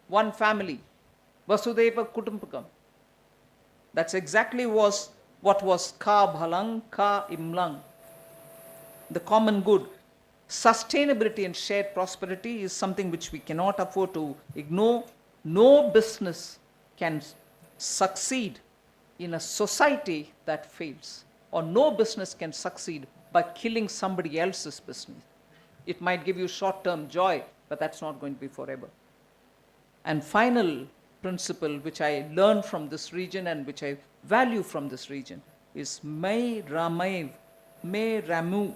one family, Vasudhaiva Kutumbakam. That's exactly what was Ka Bhalang, Ka Imlang. The common good. Sustainability and shared prosperity is something which we cannot afford to ignore. No business can succeed in a society that fails, or no business can succeed by killing somebody else's business. It might give you short-term joy, but that's not going to be forever. And final principle which I learned from this region and which I value from this region, is Mai Ramev, Me Ramu,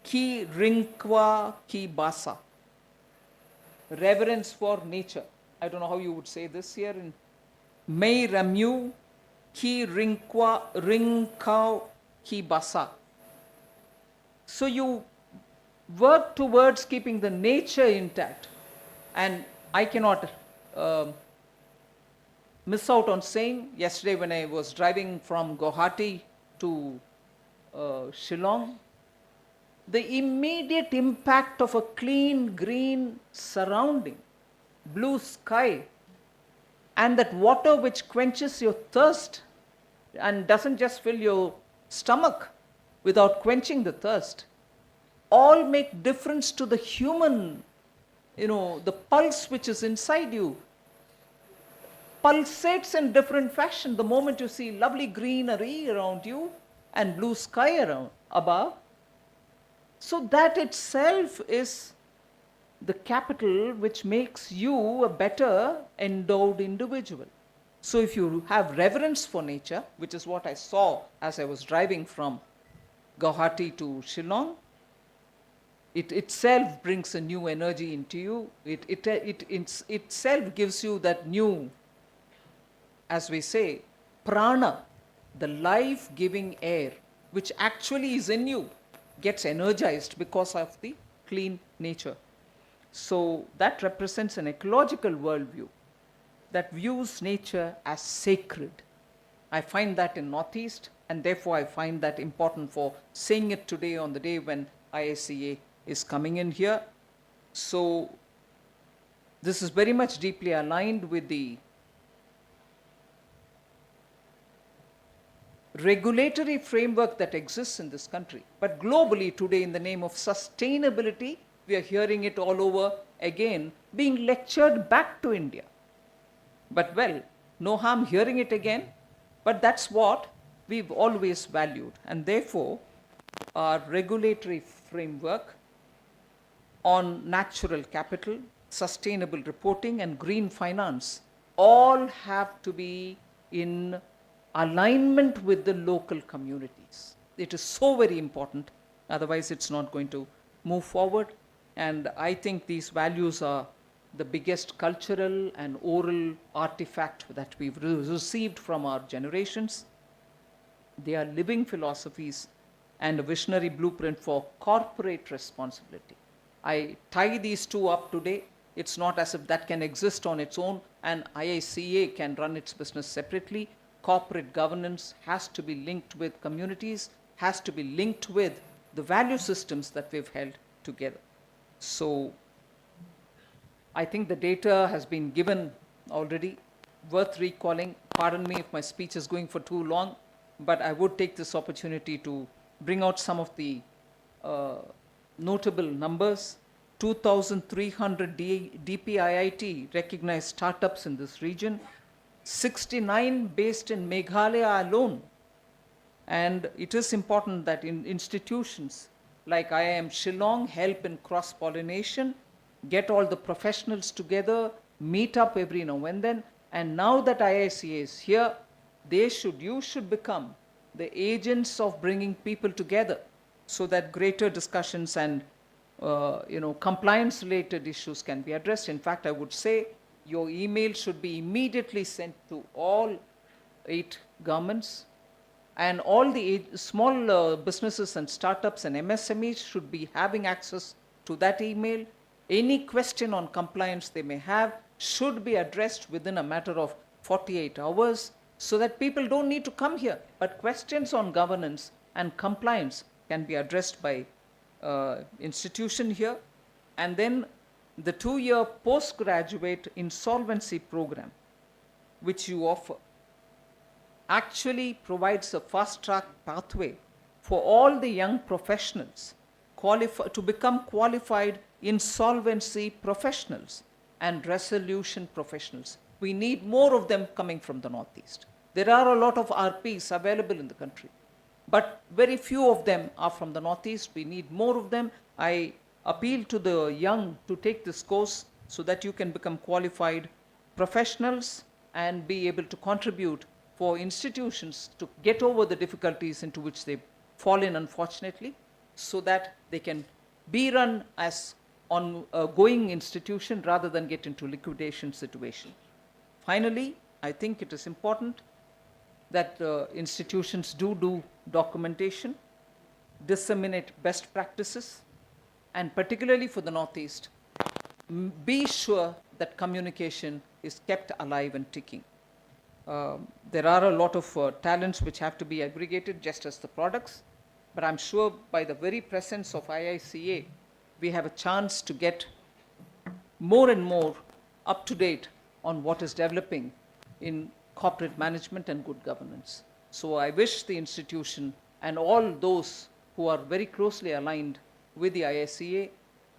Ki Rinkwa Ki Basa. Reverence for nature. I don't know how you would say this here in Mai Ramu, Ki Rinkwa Ki Basa. So you work towards keeping the nature intact. And I cannot miss out on saying, yesterday when I was driving from Guwahati to Shillong, the immediate impact of a clean green surrounding, blue sky, and that water which quenches your thirst and doesn't just fill your stomach without quenching the thirst, all make difference to the human, the pulse which is inside you pulsates in different fashion the moment you see lovely greenery around you and blue sky around above. So that itself is the capital which makes you a better endowed individual. So if you have reverence for nature, which is what I saw as I was driving from Guwahati to Shillong, it itself brings a new energy into you. It itself gives you that new, as we say, prana, the life-giving air, which actually is in you, gets energized because of the clean nature. So that represents an ecological worldview that views nature as sacred. I find that in Northeast, and therefore I find that important for saying it today on the day when IICA is coming in here. So this is very much deeply aligned with the regulatory framework that exists in this country. But globally today, in the name of sustainability, we are hearing it all over again, being lectured back to India. But well, no harm hearing it again, but that's what we've always valued. And therefore, our regulatory framework on natural capital, sustainable reporting, and green finance all have to be in alignment with the local communities. It is so very important, otherwise it's not going to move forward. And I think these values are the biggest cultural and oral artifact that we've received from our generations. They are living philosophies and a visionary blueprint for corporate responsibility. I tie these two up today. It's not as if that can exist on its own and IICA can run its business separately. Corporate governance has to be linked with communities, has to be linked with the value systems that we've held together. So I think the data has been given already, worth recalling. Pardon me if my speech is going for too long, but I would take this opportunity to bring out some of the notable numbers. 2,300 DPIIT recognized startups in this region, 69 based in Meghalaya alone. And it is important that in institutions like IIM Shillong help in cross-pollination, get all the professionals together, meet up every now and then. And now that IICA is here, you should become the agents of bringing people together so that greater discussions and compliance-related issues can be addressed. In fact, I would say your email should be immediately sent to all 8 governments, and all the small businesses and startups and MSMEs should be having access to that email. Any question on compliance they may have should be addressed within a matter of 48 hours so that people don't need to come here, but questions on governance and compliance can be addressed by institution here. And then the 2-year postgraduate insolvency program, which you offer, actually provides a fast-track pathway for all the young professionals to become qualified insolvency professionals and resolution professionals. We need more of them coming from the Northeast. There are a lot of RPs available in the country, but very few of them are from the Northeast. We need more of them. I appeal to the young to take this course so that you can become qualified professionals and be able to contribute for institutions to get over the difficulties into which they've fallen, unfortunately, so that they can be run as ongoing institution rather than get into liquidation situation. Finally, I think it is important that institutions do documentation, disseminate best practices, and particularly for the Northeast, be sure that communication is kept alive and ticking. There are a lot of talents which have to be aggregated just as the products, but I'm sure by the very presence of IICA, we have a chance to get more and more up to date on what is developing in corporate management and good governance. So I wish the institution and all those who are very closely aligned with the IICA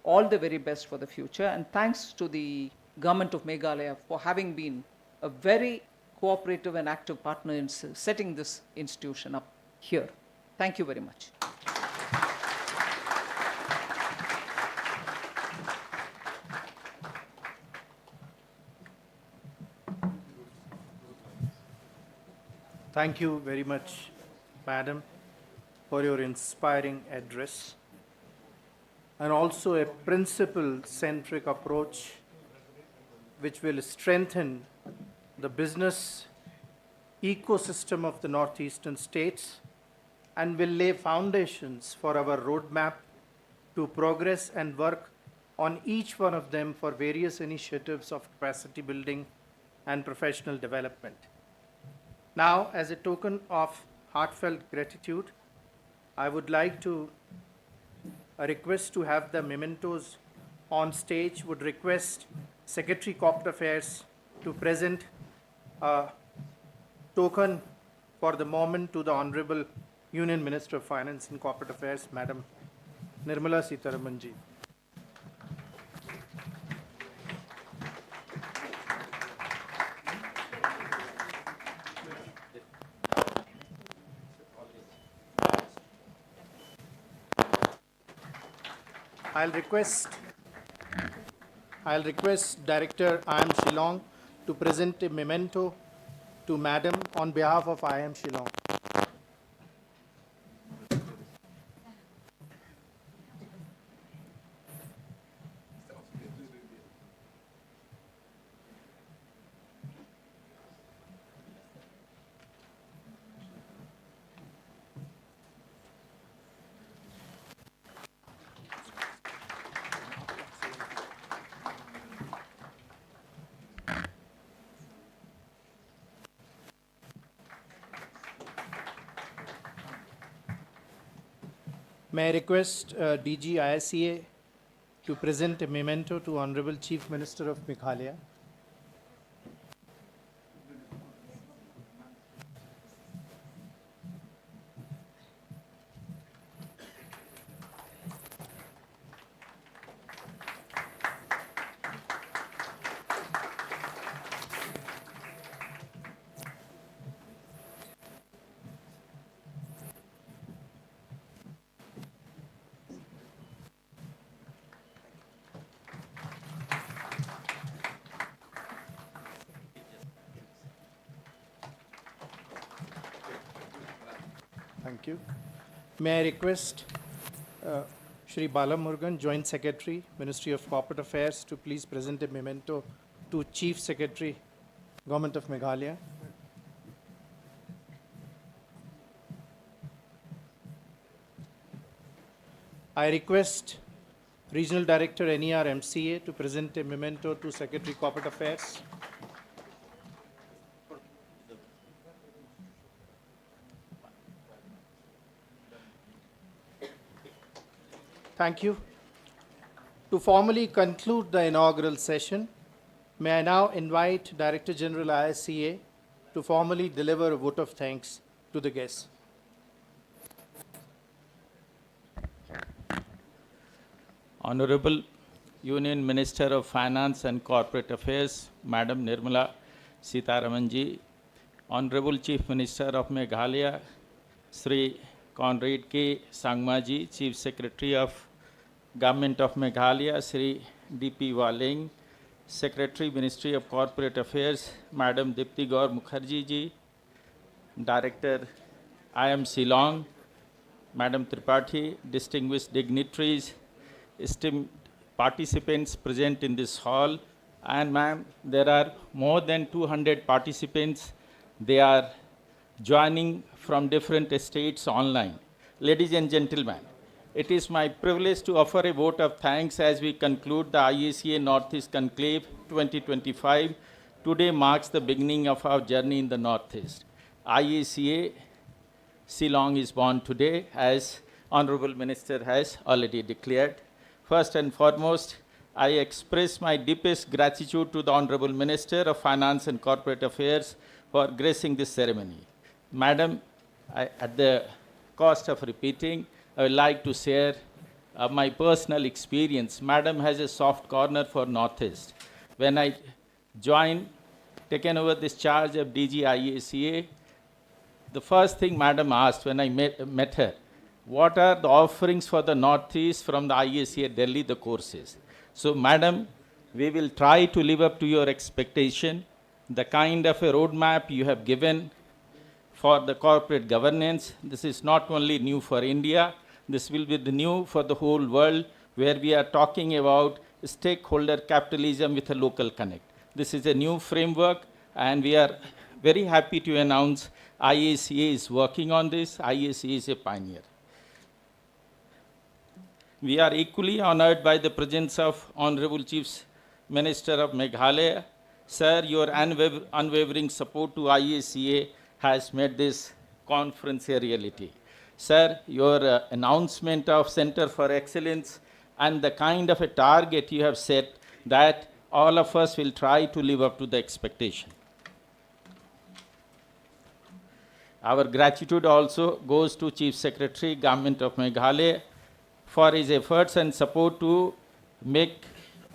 all the very best for the future. And thanks to the government of Meghalaya for having been a very cooperative and active partner in setting this institution up here. Thank you very much. Thank you very much, Madam, for your inspiring address and also a principle-centric approach which will strengthen the business ecosystem of the northeastern states and will lay foundations for our roadmap to progress and work on each one of them for various initiatives of capacity building and professional development. Now, as a token of heartfelt gratitude, I would like to request to have the mementos on stage. Would request Secretary Corporate Affairs to present a token for the moment to the Honorable Union Minister of Finance and Corporate Affairs, Madam Nirmala Sitharaman ji. I'll request Director IIM Shillong to present a memento to Madam on behalf of IIM Shillong. May I request DG IICA to present a memento to Honorable Chief Minister of Meghalaya. Thank you. May I request Shri Bala Murugan, Joint Secretary, Ministry of Corporate Affairs, to please present a memento to Chief Secretary, Government of Meghalaya. I request Regional Director, NER MCA, to present a memento to Secretary, Corporate Affairs. Thank you. To formally conclude the inaugural session, may I now invite Director General IICA to formally deliver a vote of thanks to the guests. Honorable Union Minister of Finance and Corporate Affairs, Madam Nirmala Sitharaman ji, Honorable Chief Minister of Meghalaya, Sri Conrad K. Sangma ji, Chief Secretary of Government of Meghalaya, Sri D.P. Waling, Secretary, Ministry of Corporate Affairs, Madam Dipti Gaur Mukherjee ji, Director IIM Shillong, Madam Tripathi, distinguished dignitaries, esteemed participants present in this hall, and ma'am, there are more than 200 participants. They are joining from different states online. Ladies and gentlemen, it is my privilege to offer a vote of thanks as we conclude the IICA Northeast Conclave 2025. Today marks the beginning of our journey in the Northeast. IICA Shillong is born today, as Honorable Minister has already declared. First and foremost, I express my deepest gratitude to the Honorable Minister of Finance and Corporate Affairs for gracing this ceremony. Madam, at the cost of repeating, I would like to share my personal experience. Madam has a soft corner for Northeast. When I taken over this charge of DG IICA, the first thing Madam asked when I met her, what are the offerings for the Northeast from the IICA Delhi, the courses? So, Madam, we will try to live up to your expectation. The kind of a roadmap you have given for the corporate governance, this is not only new for India, this will be the new for the whole world, where we are talking about stakeholder capitalism with a local connect. This is a new framework, and we are very happy to announce IICA is working on this. IICA is a pioneer. We are equally honored by the presence of Honorable Chief Minister of Meghalaya. Sir, your unwavering support to IICA has made this conference a reality. Sir, your announcement of Center for Excellence and the kind of a target you have set, that all of us will try to live up to the expectation. Our gratitude also goes to Chief Secretary, Government of Meghalaya, for his efforts and support to make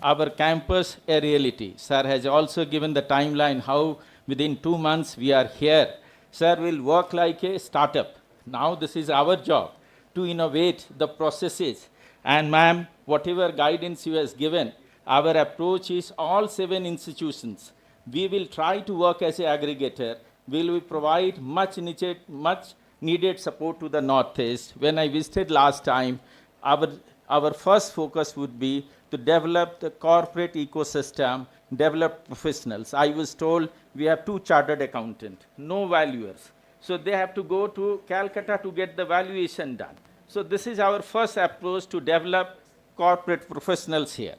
our campus a reality. Sir has also given the timeline how within 2 months we are here. Sir will work like a startup. Now this is our job to innovate the processes. And ma'am, whatever guidance you have given, our approach is all 7 institutions. We will try to work as an aggregator. We will provide much needed support to the Northeast. When I visited last time, our first focus would be to develop the corporate ecosystem, develop professionals. I was told we have 2 chartered accountants, no valuers. So they have to go to Calcutta to get the valuation done. So this is our first approach to develop corporate professionals here.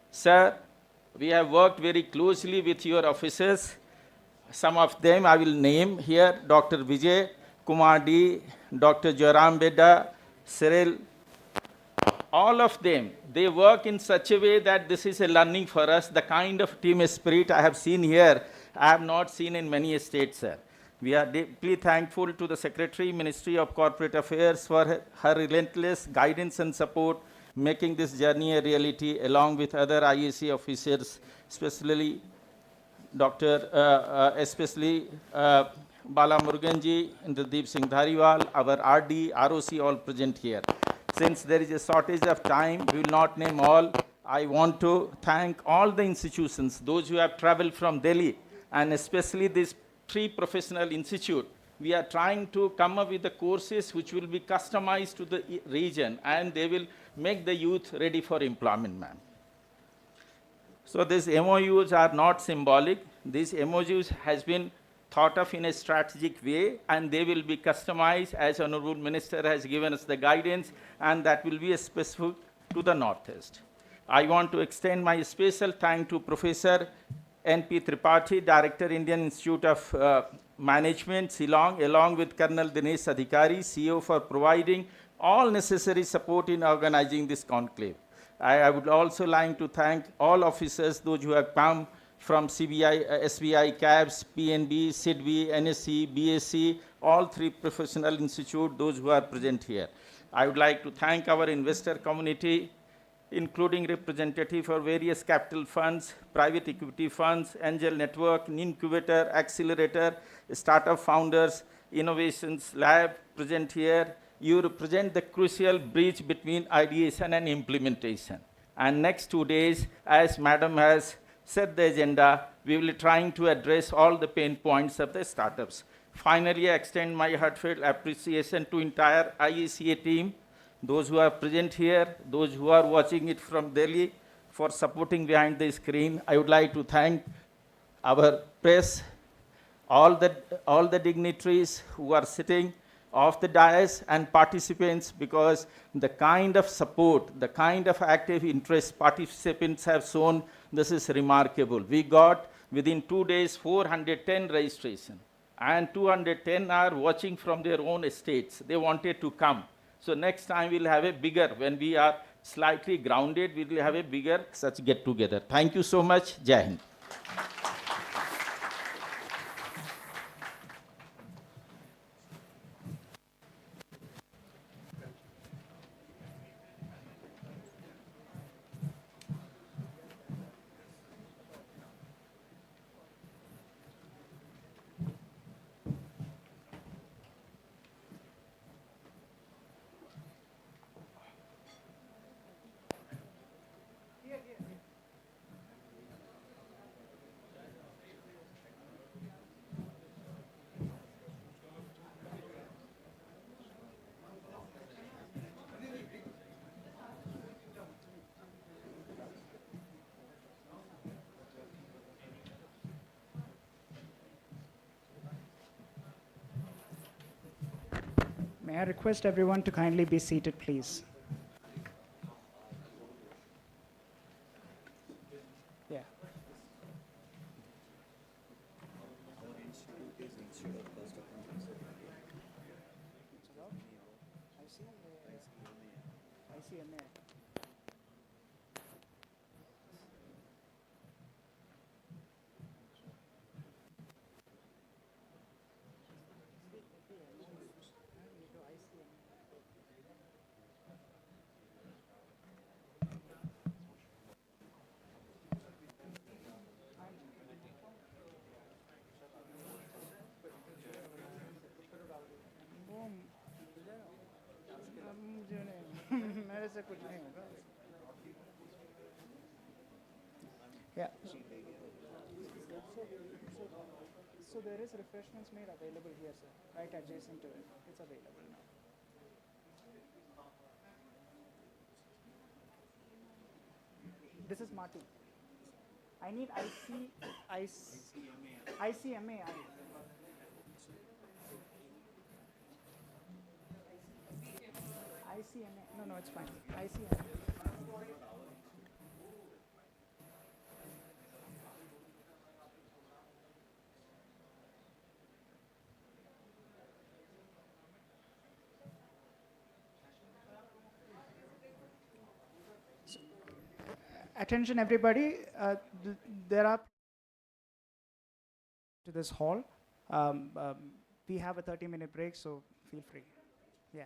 Sir, we have worked very closely with your officers. Some of them I will name here: Dr. Vijay Kumar D, Dr. Joram Beda, Cyril. All of them, they work in such a way that this is a learning for us. The kind of team spirit I have seen here, I have not seen in many states, sir. We are deeply thankful to the Secretary, Ministry of Corporate Affairs, for her relentless guidance and support, making this journey a reality, along with other IIC officers, especially Bala Muruganji, Indradeep Singh Dhariwal, our RD, ROC, all present here. Since there is a shortage of time, we will not name all. I want to thank all the institutions, those who have traveled from Delhi, and especially this 3 professional institute. We are trying to come up with the courses which will be customized to the region, and they will make the youth ready for employment, ma'am. So these MOUs are not symbolic. These MOUs has been thought of in a strategic way, and they will be customized as Honorable Minister has given us the guidance, and that will be specific to the Northeast. I want to extend my special thanks to Professor N.P. Tripathi, Director, Indian Institute of Management, Shillong, along with Colonel Dinesh Adhikari, CEO, for providing all necessary support in organizing this conclave. I would also like to thank all officers, those who have come from CBI, SBI, CABS, PNB, SIDBI, NSC, BSc, all 3 professional institutes, those who are present here. I would like to thank our investor community, including representatives for various capital funds, private equity funds, angel network, incubator, accelerator, startup founders, innovations lab present here. You represent the crucial bridge between ideation and implementation. And next 2 days, as Madam has set the agenda, we will be trying to address all the pain points of the startups. Finally, I extend my heartfelt appreciation to entire IICA team, those who are present here, those who are watching it from Delhi, for supporting behind the screen. I would like to thank our press, all the dignitaries who are sitting off the dais and participants, because the kind of support, the kind of active interest participants have shown, this is remarkable. We got within 2 days 410 registration, and 210 are watching from their own states. They wanted to come. So next time we'll have a bigger, when we are slightly grounded, we will have a bigger such get together. Thank you so much. Jai Hind. May I request everyone to kindly be seated, please? Yeah. ICMA. मेरे से कुछ नहीं होगा. Yeah. So there is refreshments made available here, sir. Right adjacent to it. It's available now. This is Marty. I need ICMA. ICMA. No, it's fine. ICMA. Attention, everybody. There are to this hall. We have a 30-minute break, so feel free. Yeah.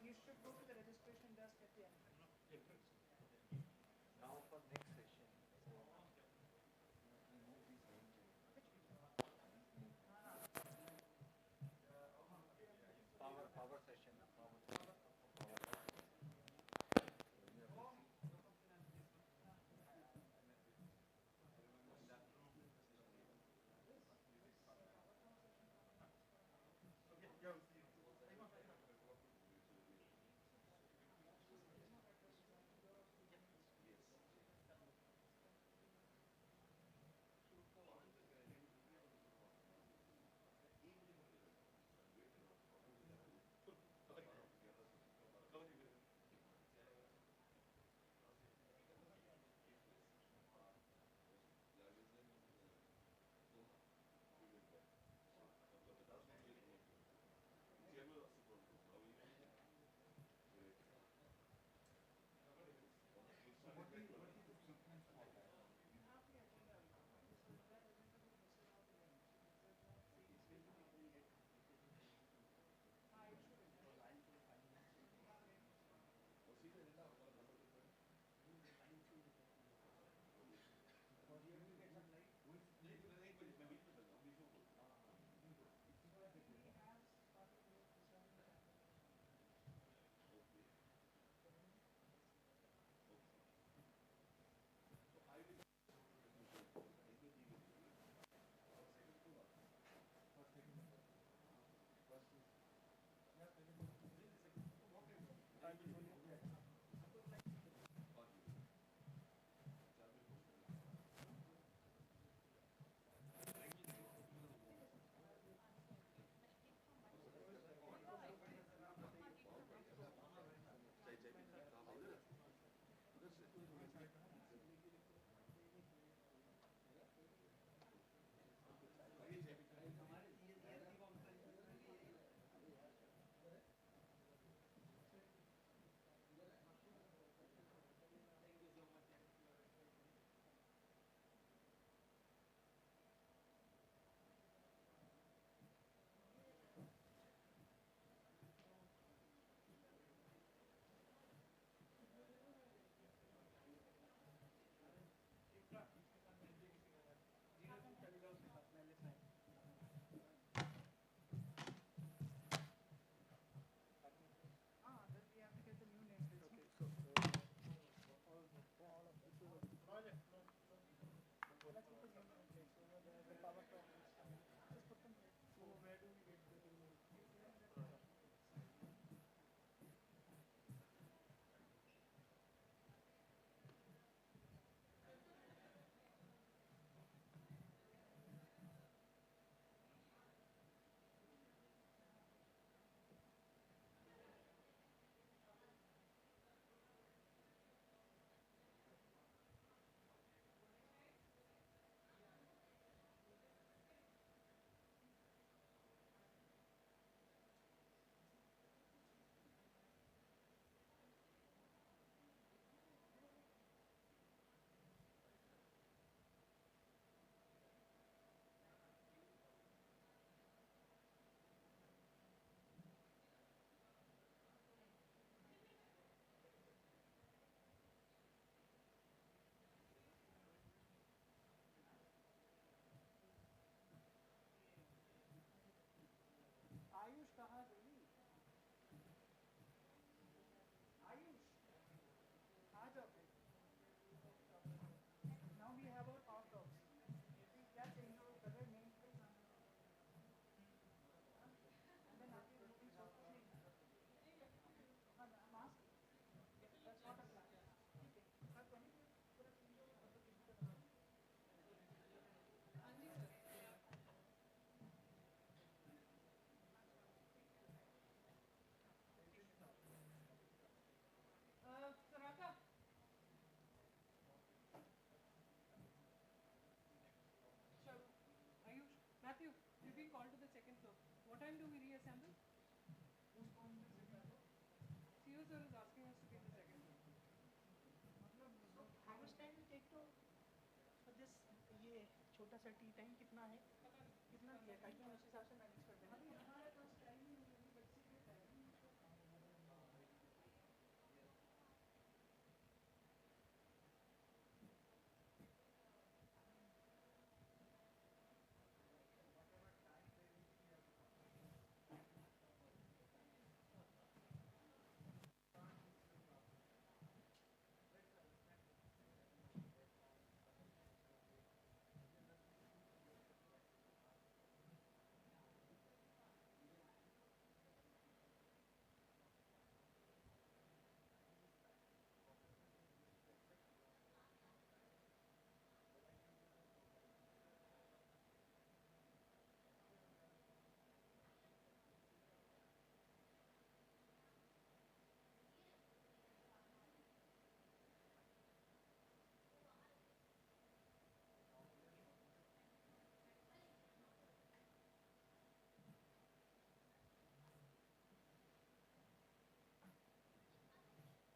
You should go to the registration desk at the entrance. called to the second floor. What time do we reassemble? CEO sir is asking us to be in the second floor. How much time will take to for this? ये छोटा सा T time कितना है? कितना दिया? ताकि हम उस हिसाब से मैनेज कर दें। हमारे पास टाइम ही नहीं है, बच्चे के टाइम।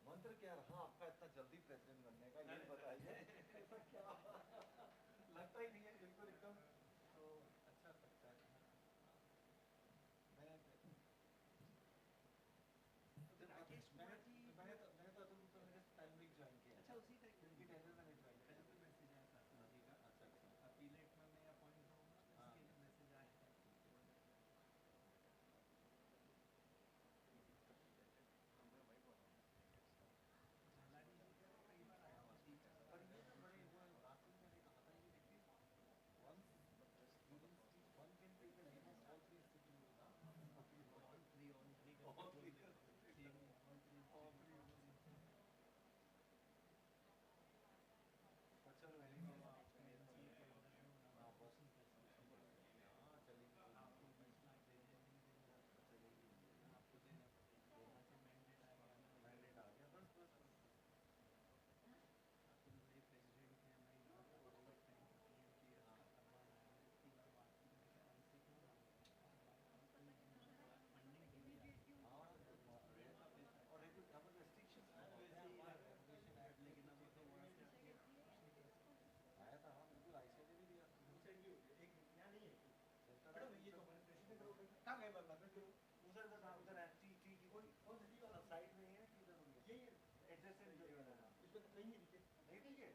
मंत्र क्या रहा आपका इतना जल्दी प्रेसिडेंट बनने का, ये बताइए। ऐसा क्या लगता ही नहीं है बिल्कुल एकदम, तो अच्छा लगता है। मैं तो मैंने टाइमली ज्वाइन किया। अच्छा, उसी टाइम की टेलर मैंने ज्वाइन किया। मैसेज आया था जी का। अच्छा अच्छा, अपीलेट में मैं अपॉइंट होऊंगा, इसके लिए मैसेज आया था। पर ये तो बड़े वो लास्ट में मैंने कहा था, ये देखिए once one can take the name of all three institutes ना, all three चलो वेरी गुड। हाँ चलेगी, आपको चलेगी, आपको मैंडेट आ गया, बस बस बस। प्रेसिडेंट है मैं और रेस्ट्रिक्शन लेकिन अब तो वहाँ से आया था। हाँ बिल्कुल, IICA ने भी दिया था। एक यहाँ नहीं है ये तो हमारे प्रेसिडेंट कहाँ गए उधर कोई साइड में है कि इधर यही एड्रेस है इसमें तो नहीं दिखे, नहीं दिखे,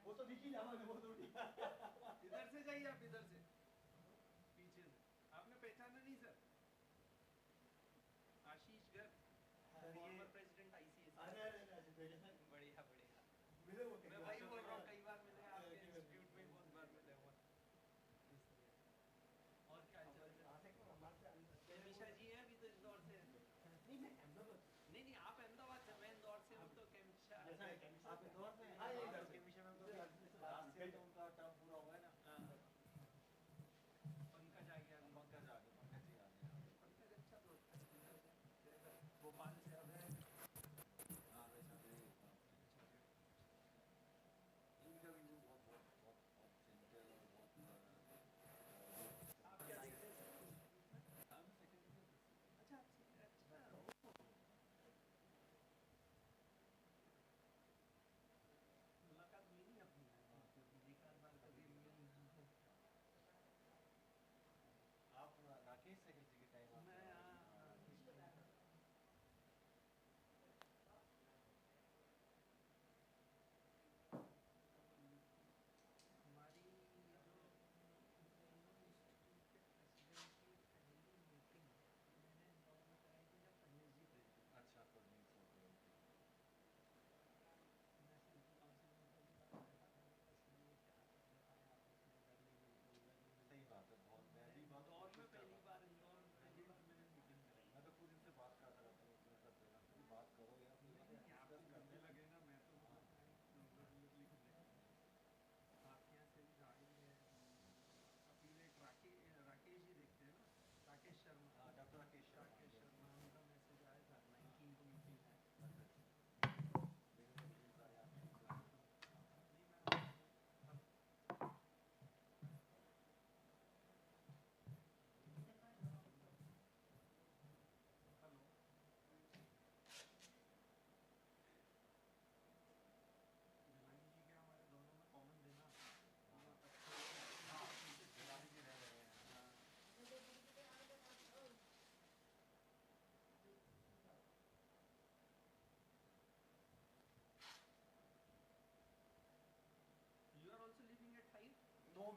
वो तो दिखी जाओगे वो तो इधर से जाइए आप, इधर से पीछे से। आपने पहचाना नहीं सर? आशीष घर फॉर्मर प्रेसिडेंट IICA। अरे बढ़िया बढ़िया, मिले वो मैं भाई बोल रहा हूँ, कई बार मिले आपके इंस्टीट्यूट में, बहुत बार मिले हुआ। और क्या केमिशा जी है अभी तो इंदौर से? नहीं मैं अहमदाबाद। नहीं आप अहमदाबाद से, मैं इंदौर से हूँ, तो केमिशा आप इंदौर से? हाँ केमिशा में तो लास्ट ईयर तो उनका टर्म पूरा हुआ है ना। पंकज आ गया, पंकज जी आ गए। पंकज अच्छा, तो भोपाल से अब है।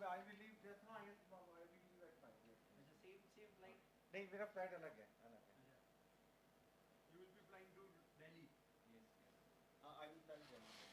I will leave just now. Yes, I will leave at 5. Yes. Same flight. नहीं मेरा flight अलग है. You will be flying to Delhi. Yes. I will fly to Delhi.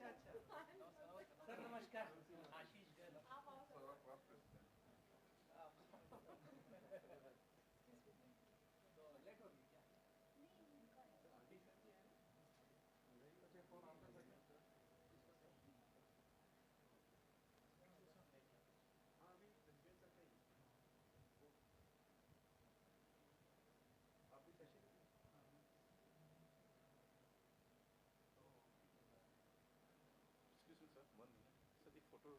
अच्छा अच्छा सर नमस्कार आशीष गैल तो लेट होगी क्या हाँ अभी प्रेसिडेंट सर का ही आप भी session Excuse me, sir. 1 minute. Sir, the photo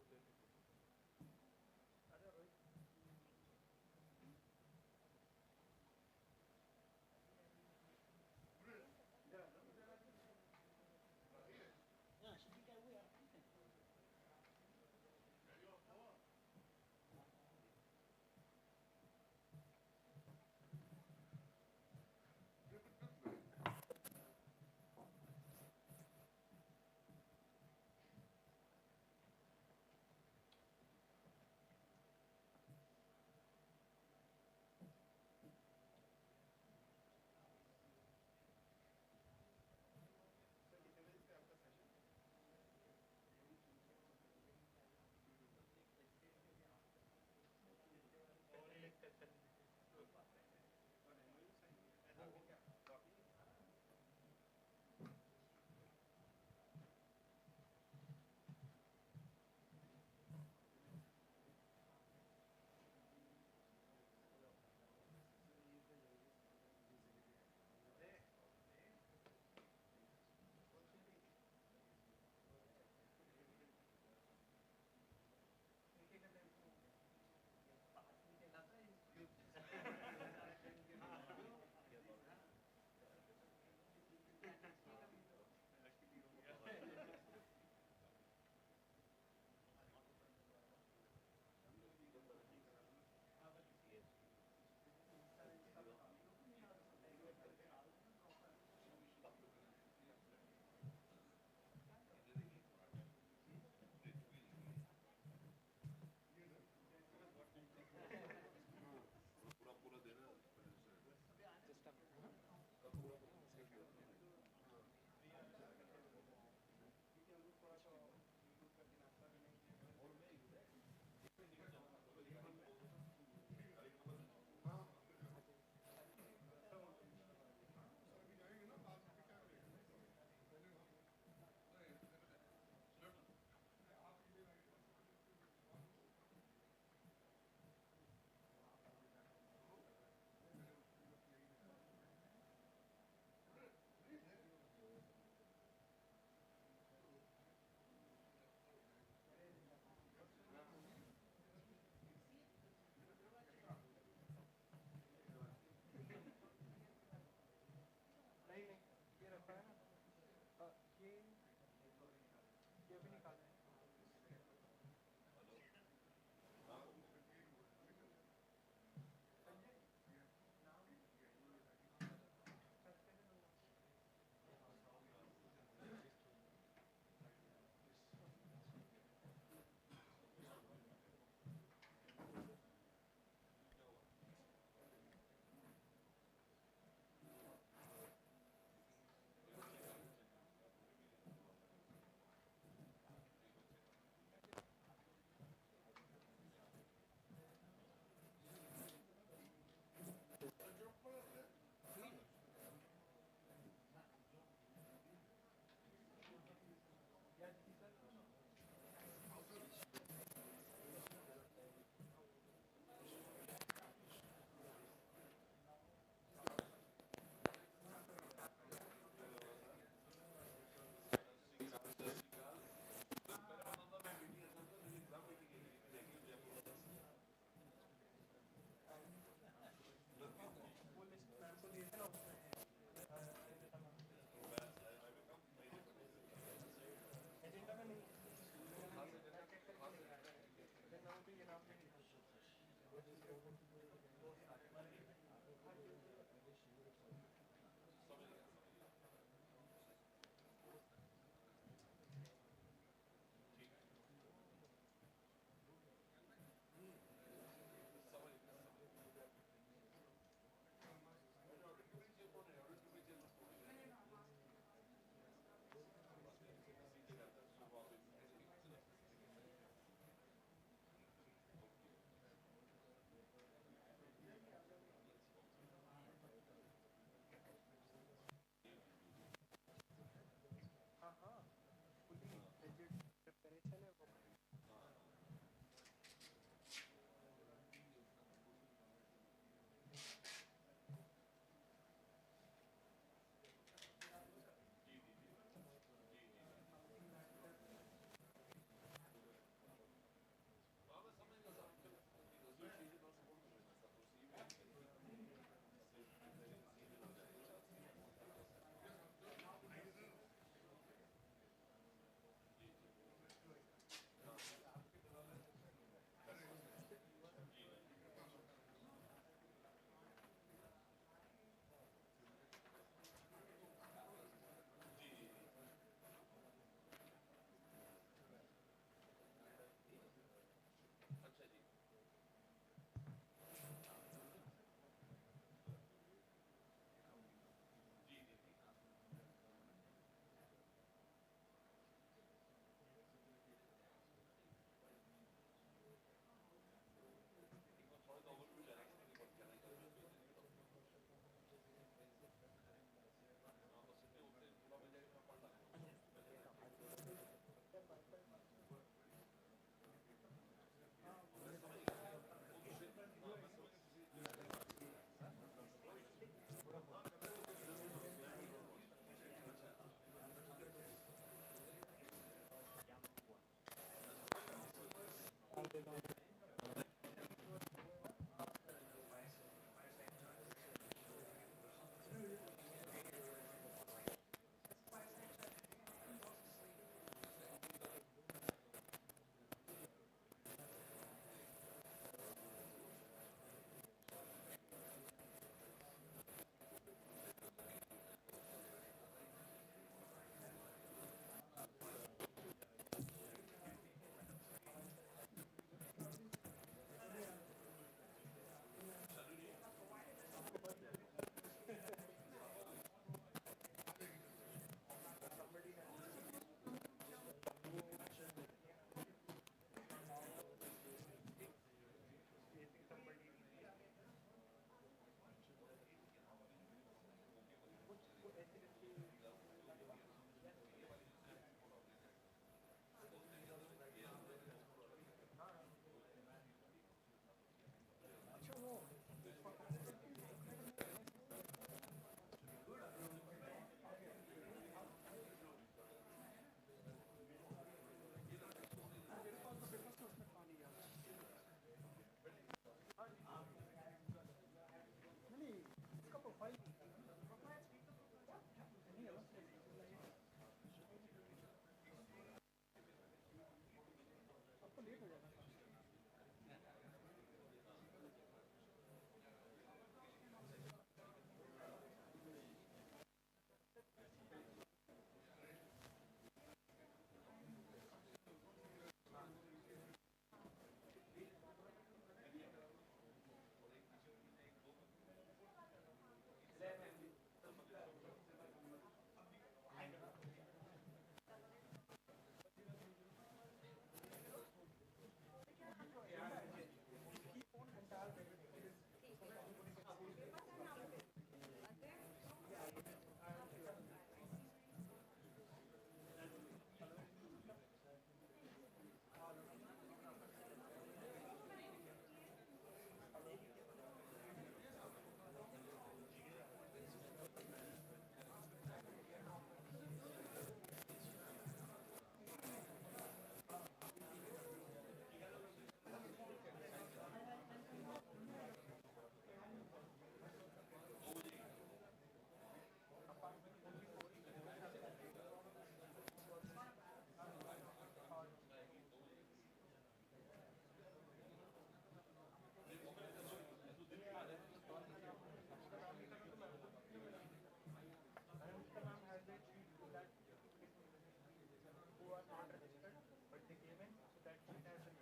not registered, but they came in, so that sheet has been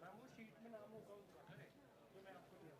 ma'am वो शीट में नाम होगा उसका जो मैं आपको दिया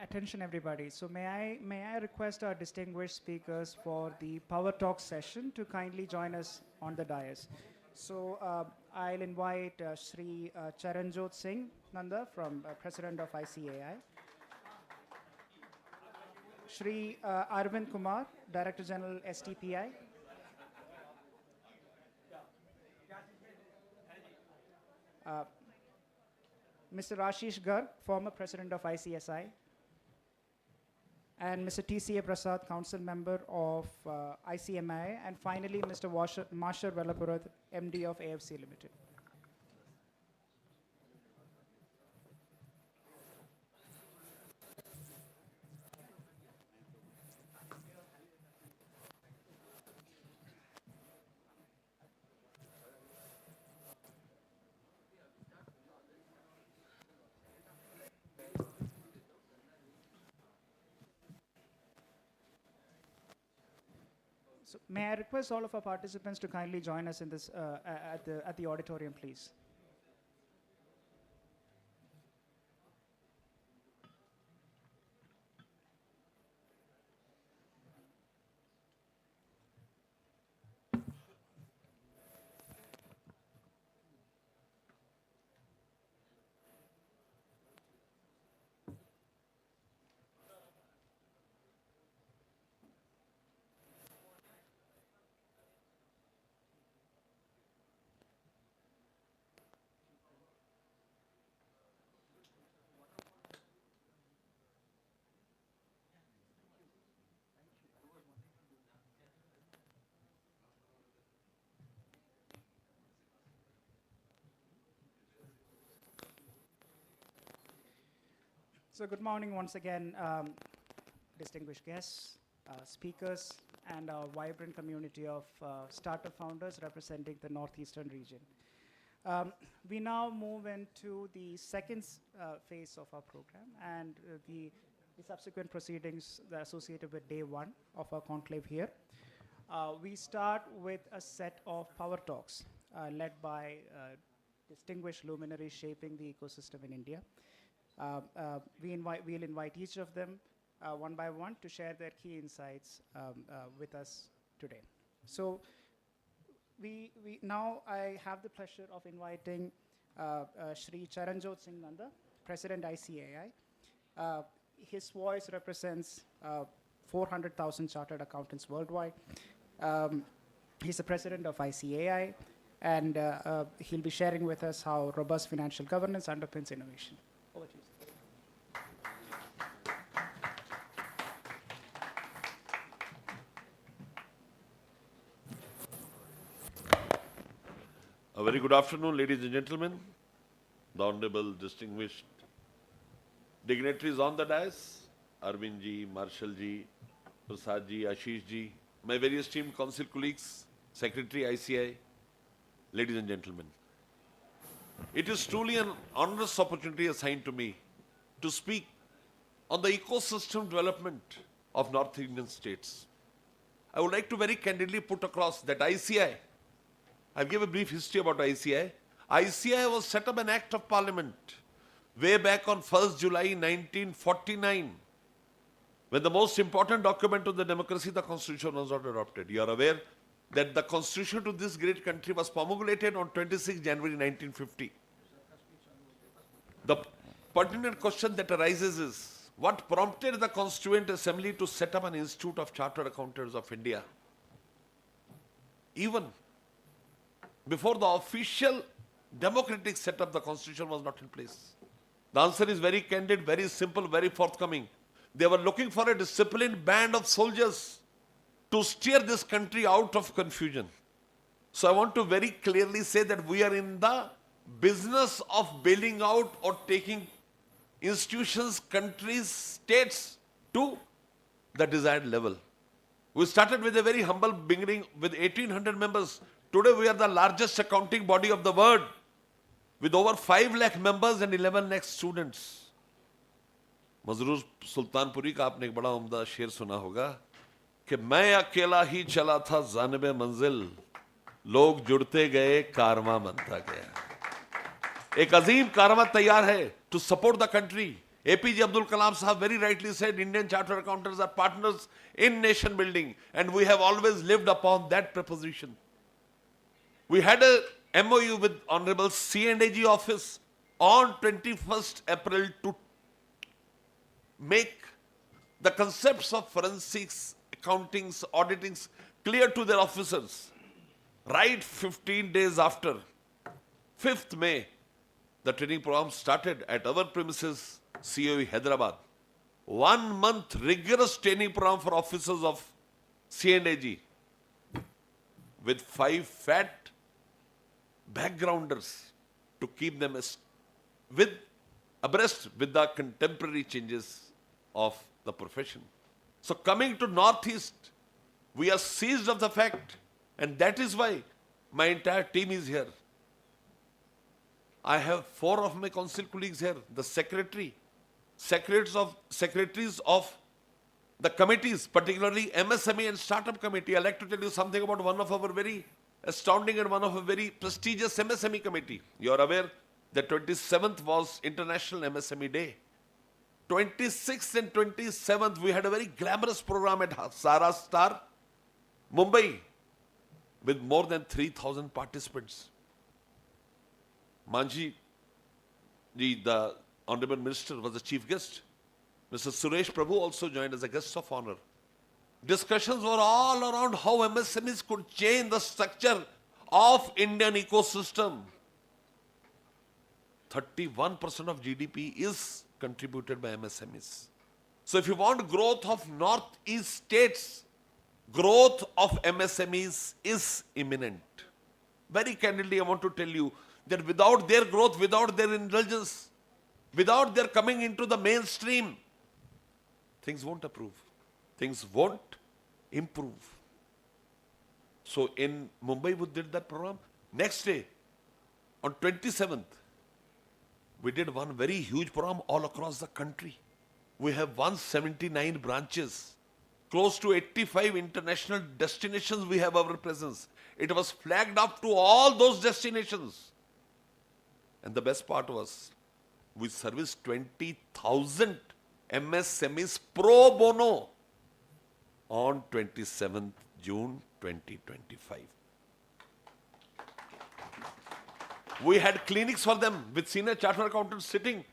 attention, everybody. So may I request our distinguished speakers for the Power Talk session to kindly join us on the dais. So I'll invite Shri Charanjot Singh Nanda, from President of ICAI. Shri Arvind Kumar, Director General STPI. Mr. Ashish Garg, former President of ICSI. And Mr. TCA Prasad, Council Member of ICMI. And finally, Mr. Mashar Vellapurath, MD of AFC Limited. So may I request all of our participants to kindly join us in this at the auditorium, please. So good morning once again, distinguished guests, speakers, and our vibrant community of startup founders representing the Northeastern region. We now move into the second phase of our program, and the subsequent proceedings that are associated with day one of our conclave here. We start with a set of power talks led by distinguished luminaries shaping the ecosystem in India. We'll invite each of them one by one to share their key insights with us today. So now I have the pleasure of inviting Shri Charanjot Singh Nanda, President ICAI. His voice represents 400,000 chartered accountants worldwide. He's the president of ICAI, and he'll be sharing with us how robust financial governance underpins innovation. Over to you, sir. A very good afternoon, ladies and gentlemen, the honorable distinguished dignitaries on the dais, Arvind ji, Marshal ji, Prasad ji, Ashish ji, my very esteemed council colleagues, Secretary ICI, ladies and gentlemen. It is truly an honorous opportunity assigned to me to speak on the ecosystem development of North Indian states. I would like to very candidly put across that ICI, I'll give a brief history about ICI. ICI was set up an Act of Parliament way back on 1st July 1949, when the most important document of the democracy, the Constitution, was not adopted. You are aware that the Constitution to this great country was promulgated on 26 January 1950. The pertinent question that arises is, what prompted the Constituent Assembly to set up an Institute of Chartered Accountants of India? Even before the official democratic setup, the Constitution was not in place. The answer is very candid, very simple, very forthcoming. They were looking for a disciplined band of soldiers to steer this country out of confusion. So I want to very clearly say that we are in the business of bailing out or taking institutions, countries, states to the desired level. We started with a very humble beginning with 1,800 members. Today we are the largest accounting body of the world with over 5 lakh members and 11 lakh students. मजरूर Sultanpuri का आपने एक बड़ा उम्दा शेर सुना होगा कि मैं अकेला ही चला था जानिबे मंजिल, लोग जुड़ते गए, कारवां बनता गया. एक अजीम कारवां तैयार है to support the country APJ Abdul Kalam Sahab very rightly said, Indian Chartered Accountants are partners in nation building, and we have always lived upon that proposition. We had a MoU with Honorable C&AG office on 21st April to make the concepts of forensics, accountings, auditings clear to their officers. Right 15 days after, 5th May, the training program started at our premises, COE Hyderabad. 1 month rigorous training program for officers of C&AG with 5 fat backgrounders to keep them abreast with the contemporary changes of the profession. So coming to Northeast, we are seized of the fact, and that is why my entire team is here. I have 4 of my council colleagues here, the secretaries of the committees, particularly MSME and Startup Committee. I'd like to tell you something about one of our very astounding and one of a very prestigious MSME committee. You are aware that 27th was International MSME Day. 26th and 27th, we had a very glamorous program at Sara Star, Mumbai, with more than 3,000 participants. Manji, the Honorable Minister, was the chief guest. Mr. Suresh Prabhu also joined as a guest of honor. Discussions were all around how MSMEs could change the structure of Indian ecosystem. 31% of GDP is contributed by MSMEs. So if you want growth of Northeast states, growth of MSMEs is imminent. Very candidly, I want to tell you that without their growth, without their indulgence, without their coming into the mainstream, things won't improve. Things won't improve. So in Mumbai, we did that program. Next day, on 27th, we did one very huge program all across the country. We have 179 branches. Close to 85 international destinations we have our presence. It was flagged up to all those destinations. And the best part was, we serviced 20,000 MSMEs pro bono on 27th June 2025. We had clinics for them with senior chartered accountants sitting,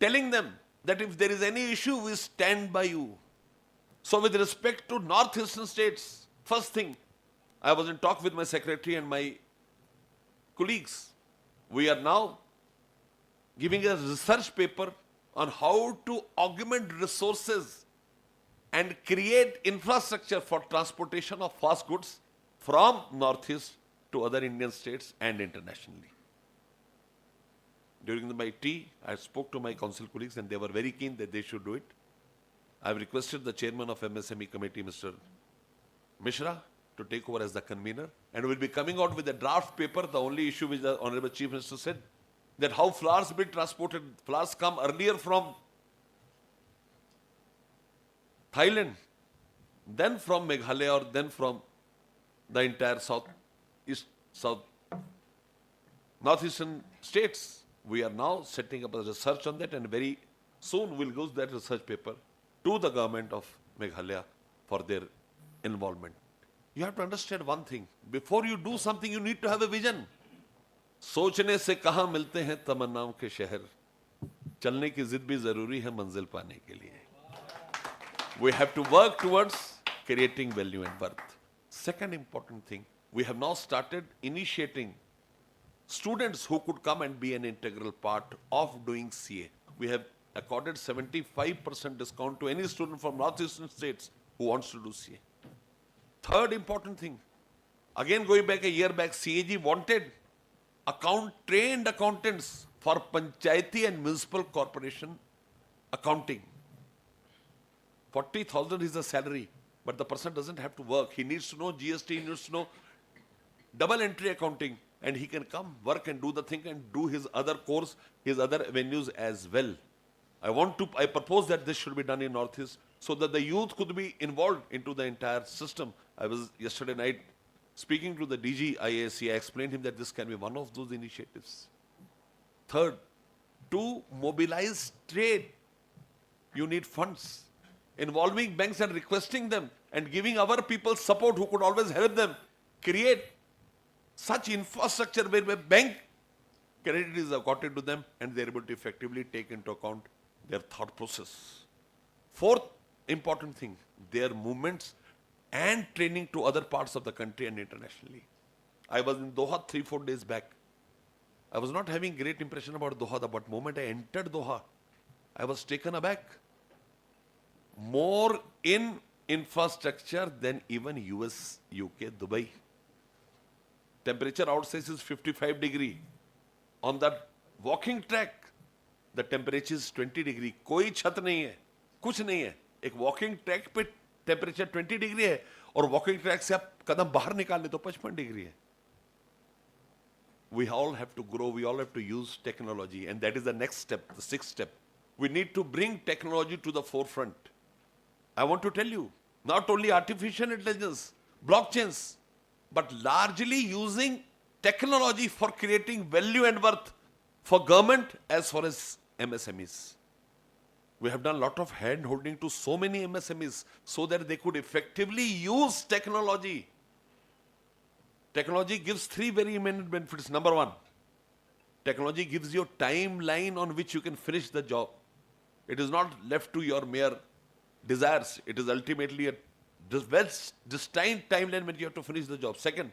telling them that if there is any issue, we stand by you. So with respect to northeastern states, first thing, I was in talk with my secretary and my colleagues. We are now giving a research paper on how to augment resources and create infrastructure for transportation of fast goods from Northeast to other Indian states and internationally. During my tea, I spoke to my council colleagues and they were very keen that they should do it. I have requested the chairman of MSME committee, Mr. Mishra, to take over as the convener, and will be coming out with a draft paper. The only issue which the Honorable Chief Minister said, that how flowers be transported. Flowers come earlier from Thailand, then from Meghalaya, or then from the entire northeastern states. We are now setting up a research on that, and very soon we'll go that research paper to the government of Meghalaya for their involvement. You have to understand one thing. Before you do something, you need to have a vision. सोचने से कहाँ मिलते हैं तमन्नाओं के शहर, चलने की जिद भी जरूरी है मंजिल पाने के लिए. We have to work towards creating value and worth. Second important thing, we have now started initiating students who could come and be an integral part of doing CA. We have accorded 75% discount to any student from northeastern states who wants to do CA. Third important thing, again going back a year back, CAG wanted trained accountants for Panchayati and Municipal Corporation accounting. 40,000 is the salary, but the person doesn't have to work. He needs to know GST, he needs to know double entry accounting, and he can come, work and do the thing and do his other course, his other avenues as well. I propose that this should be done in Northeast so that the youth could be involved into the entire system. I was yesterday night speaking to the DG IICA, I explained him that this can be one of those initiatives. Third, to mobilize trade You need funds. Involving banks and requesting them and giving our people support who could always help them create such infrastructure where a bank credit is accorded to them and they're able to effectively take into account their thought process. Fourth important thing, their movements and training to other parts of the country and internationally. I was in Doha 3-4 days back. I was not having great impression about Doha, but the moment I entered Doha, I was taken aback. More in infrastructure than even US, UK, Dubai. Temperature outside is 55 degree. On that walking track, the temperature is 20 degree. कोई छत नहीं है, कुछ नहीं है. एक walking track पे temperature 20 degree है और walking track से आप कदम बाहर निकाल ले तो 55 degree है. We all have to grow, we all have to use technology, and that is the next step, the sixth step. We need to bring technology to the forefront. I want to tell you, not only artificial intelligence, blockchains, but largely using technology for creating value and worth for government as far as MSMEs. We have done a lot of hand holding to so many MSMEs so that they could effectively use technology. Technology gives three very imminent benefits. Number one, technology gives you a timeline on which you can finish the job. It is not left to your mere desires. It is ultimately a destined timeline when you have to finish the job. Second,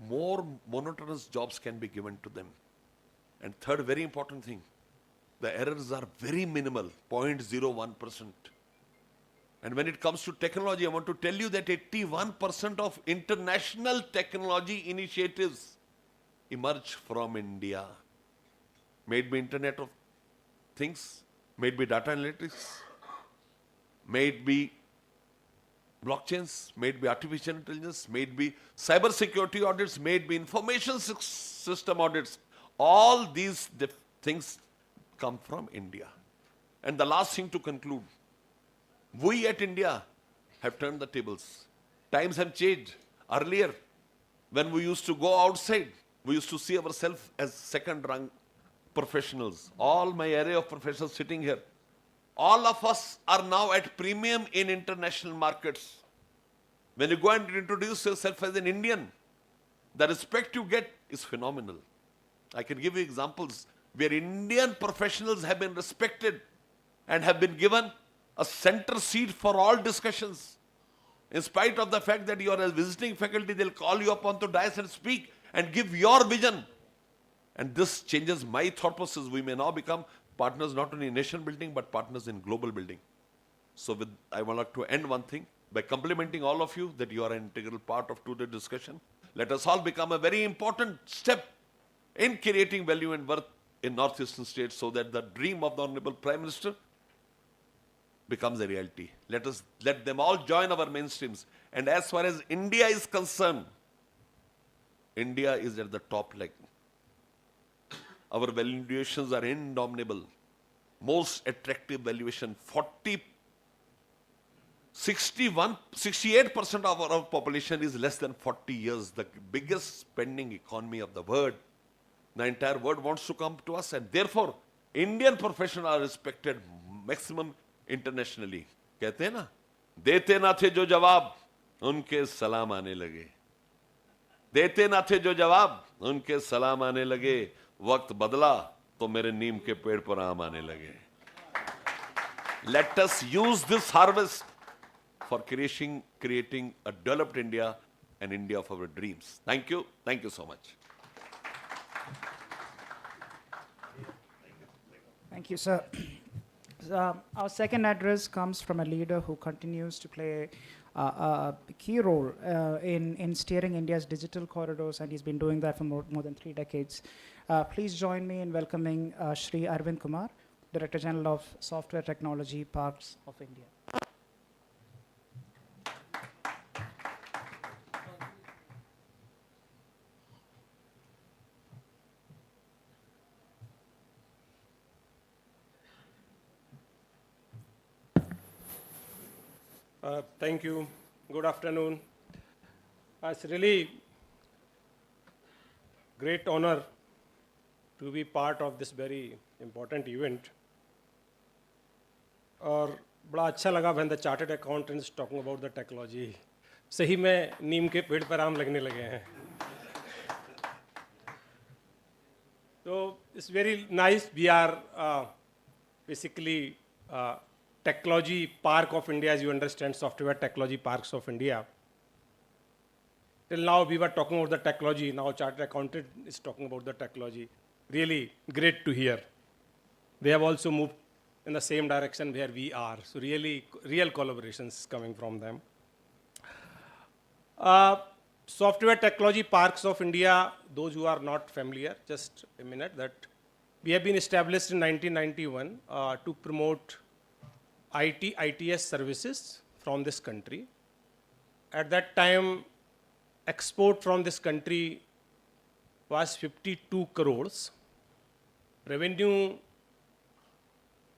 more monotonous jobs can be given to them. And third, very important thing, the errors are very minimal, 0.01%. And when it comes to technology, I want to tell you that 81% of international technology initiatives emerge from India. May it be Internet of Things, may it be data analytics, may it be blockchains, may it be artificial intelligence, may it be cyber security audits, may it be information system audits. All these things come from India. And the last thing to conclude, we at India have turned the tables. Times have changed. Earlier, when we used to go outside, we used to see ourselves as second-rank professionals. All my array of professionals sitting here, all of us are now at premium in international markets. When you go and introduce yourself as an Indian, the respect you get is phenomenal. I can give you examples where Indian professionals have been respected and have been given a center seat for all discussions. In spite of the fact that you are a visiting faculty, they'll call you up onto dais and speak and give your vision. And this changes my thought process. We may now become partners not only in nation building, but partners in global building. So I would like to end one thing by complimenting all of you that you are an integral part of today's discussion. Let us all become a very important step in creating value and worth in northeastern states so that the dream of the Honorable Prime Minister becomes a reality. Let them all join our mainstreams. And as far as India is concerned, India is at the top leg. Our valuations are indomitable. Most attractive valuation, 68% of our population is less than 40 years. The biggest spending economy of the world. The entire world wants to come to us, and therefore, Indian professionals are respected maximum internationally. कहते हैं ना, देते ना थे जो जवाब, उनके सलाम आने लगे. देते ना थे जो जवाब, उनके सलाम आने लगे. वक्त बदला, तो मेरे नीम के पेड़ पर आम आने लगे. Let us use this harvest for creating a developed India, an India of our dreams. Thank you so much. Thank you, sir. Our second address comes from a leader who continues to play a key role in steering India's digital corridors, and he's been doing that for more than 3 decades. Please join me in welcoming Shri Arvind Kumar, Director General of Software Technology Parks of India. Thank you. Good afternoon. It's really great honor to be part of this very important event. और बड़ा अच्छा लगा when the chartered accountants talking about the technology. सही में नीम के पेड़ पर आम लगने लगे हैं. So it's very nice. We are basically technology park of India, as you understand, software technology parks of India. Till now we were talking about the technology. Now chartered accountant is talking about the technology. Really great to hear. They have also moved in the same direction where we are. So really real collaborations coming from them. Software technology parks of India, those who are not familiar, just a minute, that we have been established in 1991 to promote ITS services from this country. At that time, export from this country was 52 crores. Revenue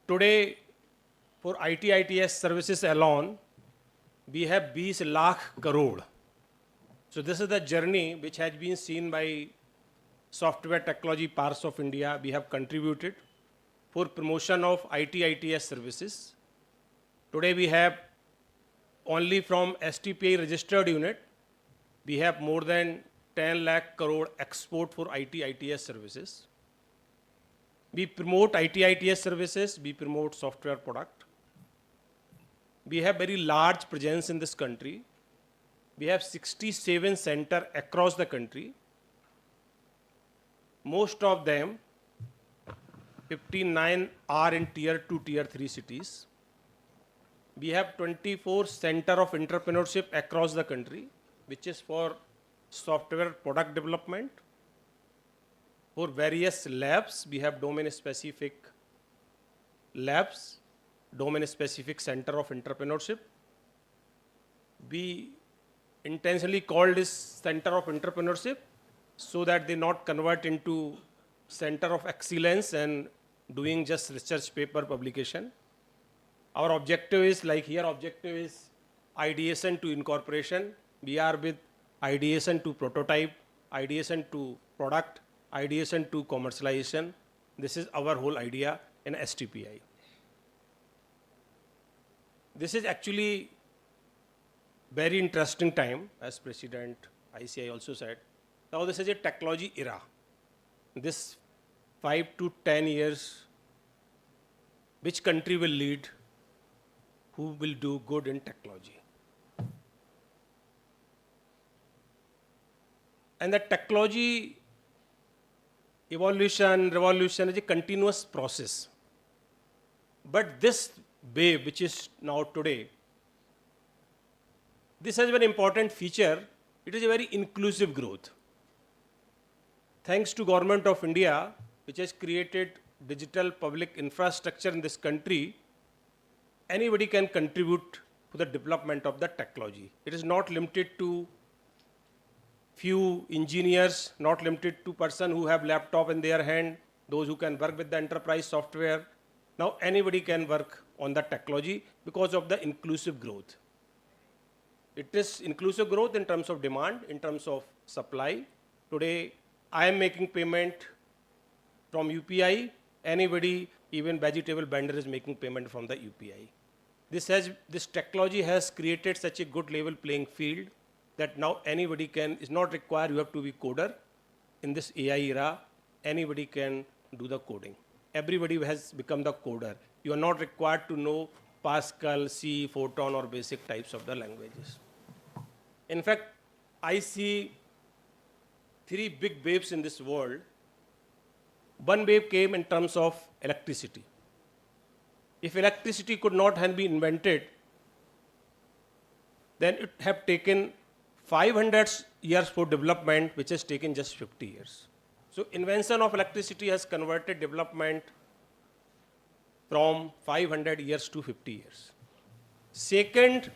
today for ITS services alone, we have 20 lakh crore. So this is the journey which has been seen by software technology parks of India. We have contributed for promotion of ITS services. Today we have only from STPI registered unit, we have more than 10 lakh crore export for ITS services. We promote ITS services, we promote software product. We have very large presence in this country. We have 67 centers across the country. Most of them, 59 are in tier 2, tier 3 cities. We have 24 centers of entrepreneurship across the country, which is for software product development. For various labs, we have domain-specific labs, domain-specific center of entrepreneurship. We intentionally called this center of entrepreneurship so that they not convert into center of excellence and doing just research paper publication. Our objective is, like here, objective is ideation to incorporation. We are with ideation to prototype, ideation to product, ideation to commercialization. This is our whole idea in STPI. This is actually very interesting time, as President IICA also said. Now this is a technology era. This 5 to 10 years, which country will lead, who will do good in technology. And the technology evolution, revolution is a continuous process. But this wave, which is now today, this has a very important feature. It is a very inclusive growth. Thanks to Government of India, which has created digital public infrastructure in this country, anybody can contribute to the development of the technology. It is not limited to few engineers, not limited to person who have laptop in their hand, those who can work with the enterprise software. Now anybody can work on the technology because of the inclusive growth. It is inclusive growth in terms of demand, in terms of supply. Today, I am making payment from UPI. Anybody, even vegetable vendor, is making payment from the UPI. This technology has created such a good level playing field that now anybody can, is not required you have to be coder. In this AI era, anybody can do the coding. Everybody has become the coder. You are not required to know Pascal, C, Fortran, or basic types of the languages. In fact, I see 3 big waves in this world. One wave came in terms of electricity. If electricity could not have been invented, then it have taken 500 years for development, which has taken just 50 years. So invention of electricity has converted development from 500 years to 50 years. Second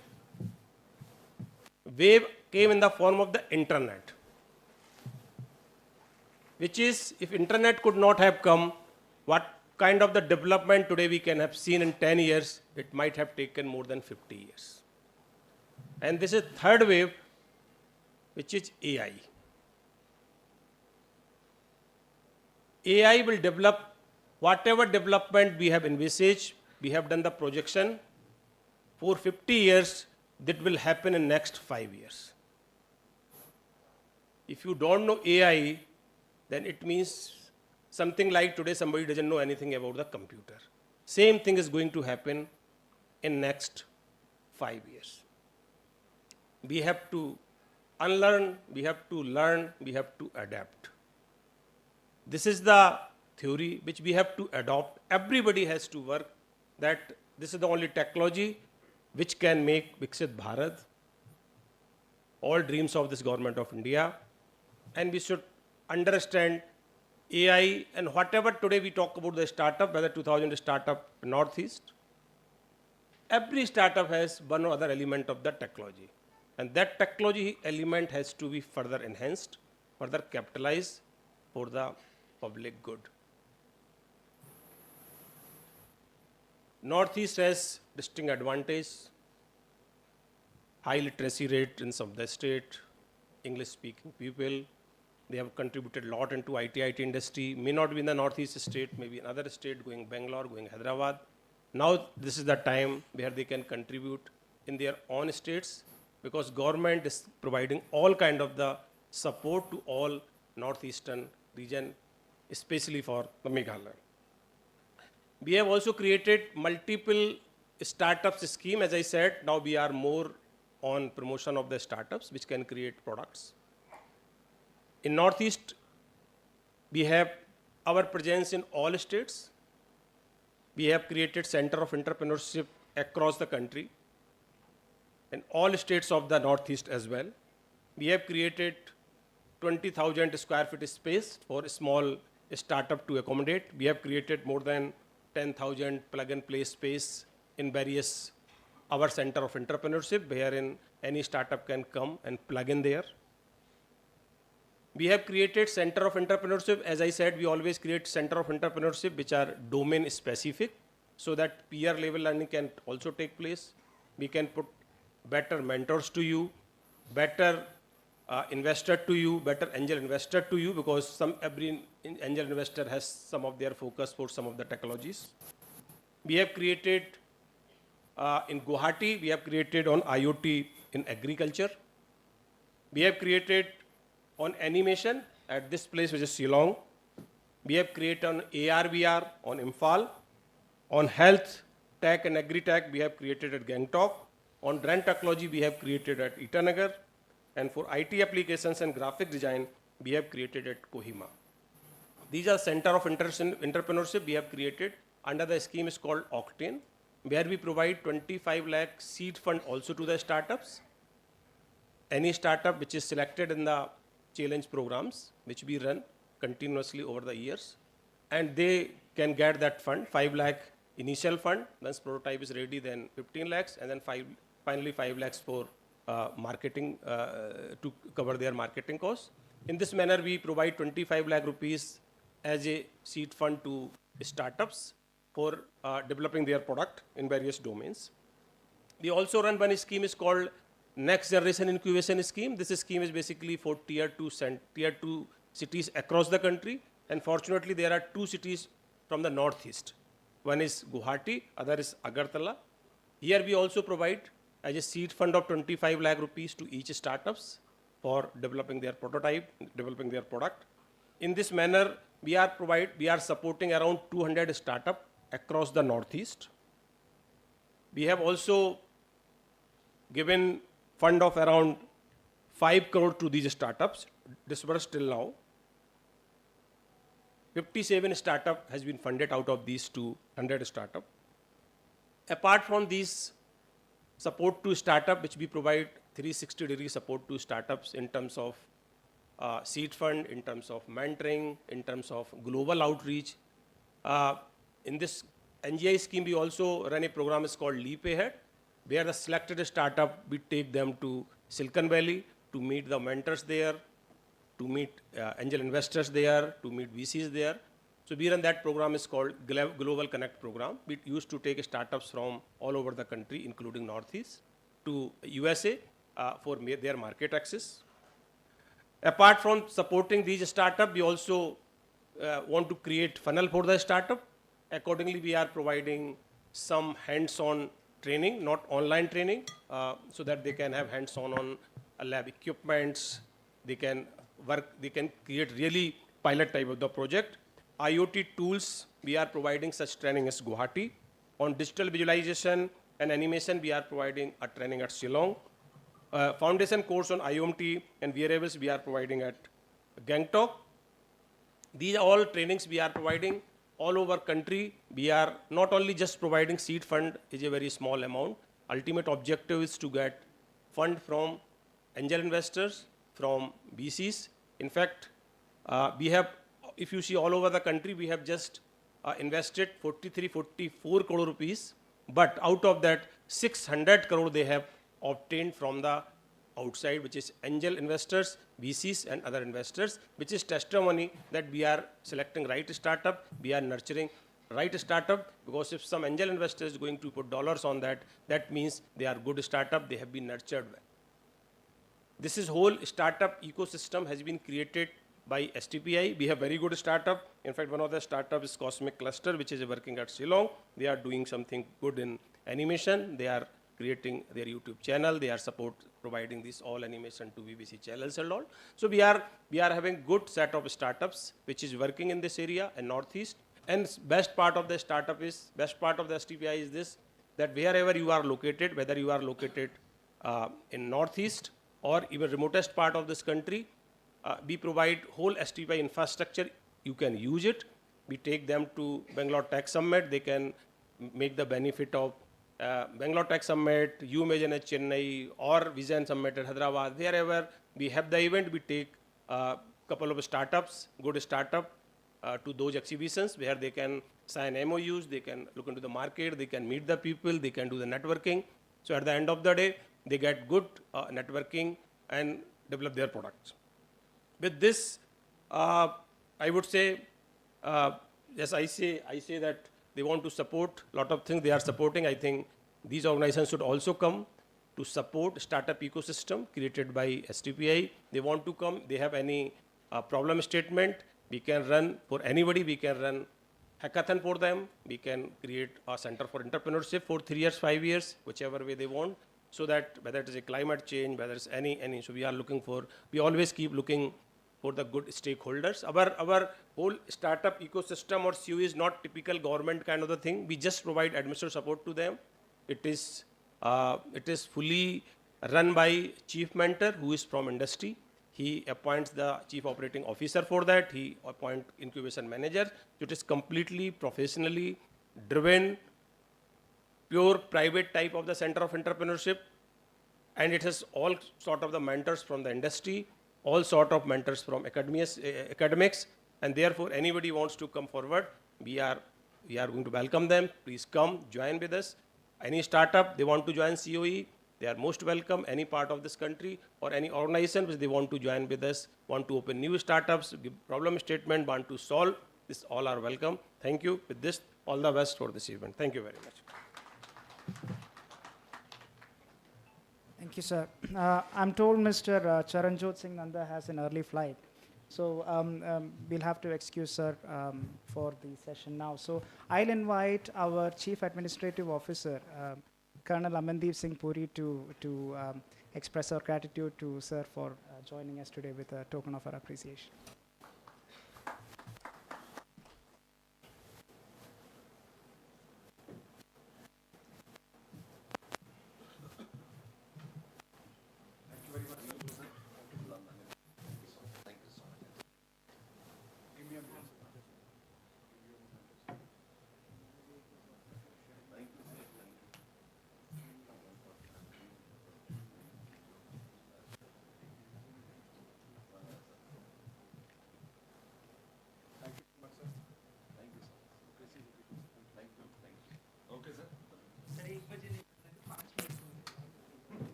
wave came in the form of the internet, which is, if internet could not have come, what kind of the development today we can have seen in 10 years, it might have taken more than 50 years. And this is third wave, which is AI. AI will develop whatever development we have envisaged, we have done the projection for 50 years that will happen in next 5 years. If you don't know AI, then it means something like today somebody doesn't know anything about the computer. Same thing is going to happen in next 5 years. We have to unlearn, we have to learn, we have to adapt. This is the theory which we have to adopt. Everybody has to work that this is the only technology which can make Viksit Bharat, all dreams of this government of India. And we should understand AI and whatever today we talk about the startup, whether 2000 startup Northeast, every startup has one or other element of the technology. And that technology element has to be further enhanced, further capitalized for the public good. Northeast has distinct advantage, high literacy rate in some of the state, English speaking people. They have contributed a lot into IT industry, may not be in the Northeast state, maybe another state, going Bangalore, going Hyderabad. Now this is the time where they can contribute in their own states, because government is providing all kind of the support to all Northeastern region, especially for the Meghalaya. We have also created multiple startups scheme. As I said, now we are more on promotion of the startups which can create products. In Northeast, we have our presence in all states. We have created Center of Entrepreneurship across the country, in all states of the Northeast as well. We have created 20,000 square feet space for a small startup to accommodate. We have created more than 10,000 plug and play space in various our Center of Entrepreneurship, wherein any startup can come and plug in there. We have created Center of Entrepreneurship. As I said, we always create Center of Entrepreneurship which are domain specific, so that peer level learning can also take place. We can put better mentors to you, better investor to you, better angel investor to you, because every angel investor has some of their focus for some of the technologies. We have created in Guwahati, we have created on IoT in agriculture. We have created on animation at this place which is Shillong. We have created on AR/VR on Imphal. On health, tech and agri-tech, we have created at Gangtok. On brand technology, we have created at Itanagar. And for IT applications and graphic design, we have created at Kohima. These are Center of Entrepreneurship we have created under the scheme is called Octane, where we provide 25 lakh seed fund also to the startups. Any startup which is selected in the challenge programs, which we run continuously over the years, and they can get that fund, 5 lakh initial fund. Once prototype is ready, then 15 lakhs, and then finally 5 lakhs for marketing to cover their marketing costs. In this manner, we provide 25 lakh rupees as a seed fund to startups for developing their product in various domains. We also run one scheme is called Next Generation Incubation Scheme. This scheme is basically for tier 2 cities across the country. And fortunately, there are 2 cities from the Northeast. One is Guwahati, other is Agartala. Here we also provide as a seed fund of 25 lakh rupees to each startups for developing their prototype, developing their product. In this manner, we are supporting around 200 startups across the Northeast. We have also given fund of around 5 crore to these startups, disbursed till now. 57 startup has been funded out of these 200 startup. Apart from these support to startup, which we provide 360-degree support to startups in terms of seed fund, in terms of mentoring, in terms of global outreach. In this NGI scheme, we also run a program is called Leap Ahead, where the selected startup, we take them to Silicon Valley to meet the mentors there, to meet angel investors there, to meet VCs there. So we run that program is called Global Connect program. We used to take startups from all over the country, including Northeast, to USA for their market access. Apart from supporting these startups, we also want to create funnel for the startup. Accordingly, we are providing some hands-on training, not online training, so that they can have hands-on on lab equipments, they can work, they can create really pilot type of the project. IoT tools, we are providing such training as Guwahati. On digital visualization and animation, we are providing a training at Shillong. Foundation course on IoT and wearables, we are providing at Gangtok. These are all trainings we are providing all over country. We are not only just providing seed fund is a very small amount. Ultimate objective is to get fund from angel investors, from VCs. In fact, we have, if you see all over the country, we have just invested 44 crore rupees, but out of that 600 crore they have obtained from the outside, which is angel investors, VCs and other investors, which is testimony that we are selecting right startup, we are nurturing right startup, because if some angel investor is going to put dollars on that, that means they are good startup, they have been nurtured well. This is whole startup ecosystem has been created by STPI. We have very good startup. In fact, one of the startup is Cosmic Cluster, which is working at Shillong. They are doing something good in animation. They are creating their YouTube channel. They are providing this all animation to BBC channels and all. So we are having good set of startups which is working in this area in Northeast. And best part of the startup is, best part of the STPI is this, that wherever you are located, whether you are located in Northeast or even remotest part of this country, we provide whole STPI infrastructure. You can use it. We take them to Bangalore Tech Summit. They can make the benefit of Bangalore Tech Summit, UMagen at Chennai, or Vision Summit at Hyderabad. Wherever we have the event, we take a couple of startups, good startup, to those exhibitions where they can sign MOUs, they can look into the market, they can meet the people, they can do the networking. So at the end of the day, they get good networking and develop their products. With this, I would say, yes, I say that they want to support a lot of things they are supporting. I think these organizations should also come to support startup ecosystem created by STPI. They want to come, they have any problem statement, we can run for anybody, we can run hackathon for them, we can create a center for entrepreneurship for 3 years, 5 years, whichever way they want, so that whether it is a climate change, whether it's any, so we are looking for, we always keep looking for the good stakeholders. Our whole startup ecosystem or CU is not typical government kind of the thing. We just provide administrative support to them. It is fully run by chief mentor who is from industry. He appoints the chief operating officer for that. He appoints incubation manager. It is completely professionally driven, pure private type of the center of entrepreneurship. And it has all sort of the mentors from the industry, all sort of mentors from academics, and therefore anybody wants to come forward, we are going to welcome them. Please come, join with us. Any startup, they want to join COE, they are most welcome. Any part of this country or any organization which they want to join with us, want to open new startups, give problem statement, want to solve, this all are welcome. Thank you. With this, all the best for this event. Thank you very much. Thank you, sir. I'm told Mr. Charanjot Singh Nanda has an early flight. So we'll have to excuse sir for the session now. So I'll invite our Chief Administrative Officer, Colonel Amandeep Singh Puri, to express our gratitude to sir for joining us today with a token of our appreciation.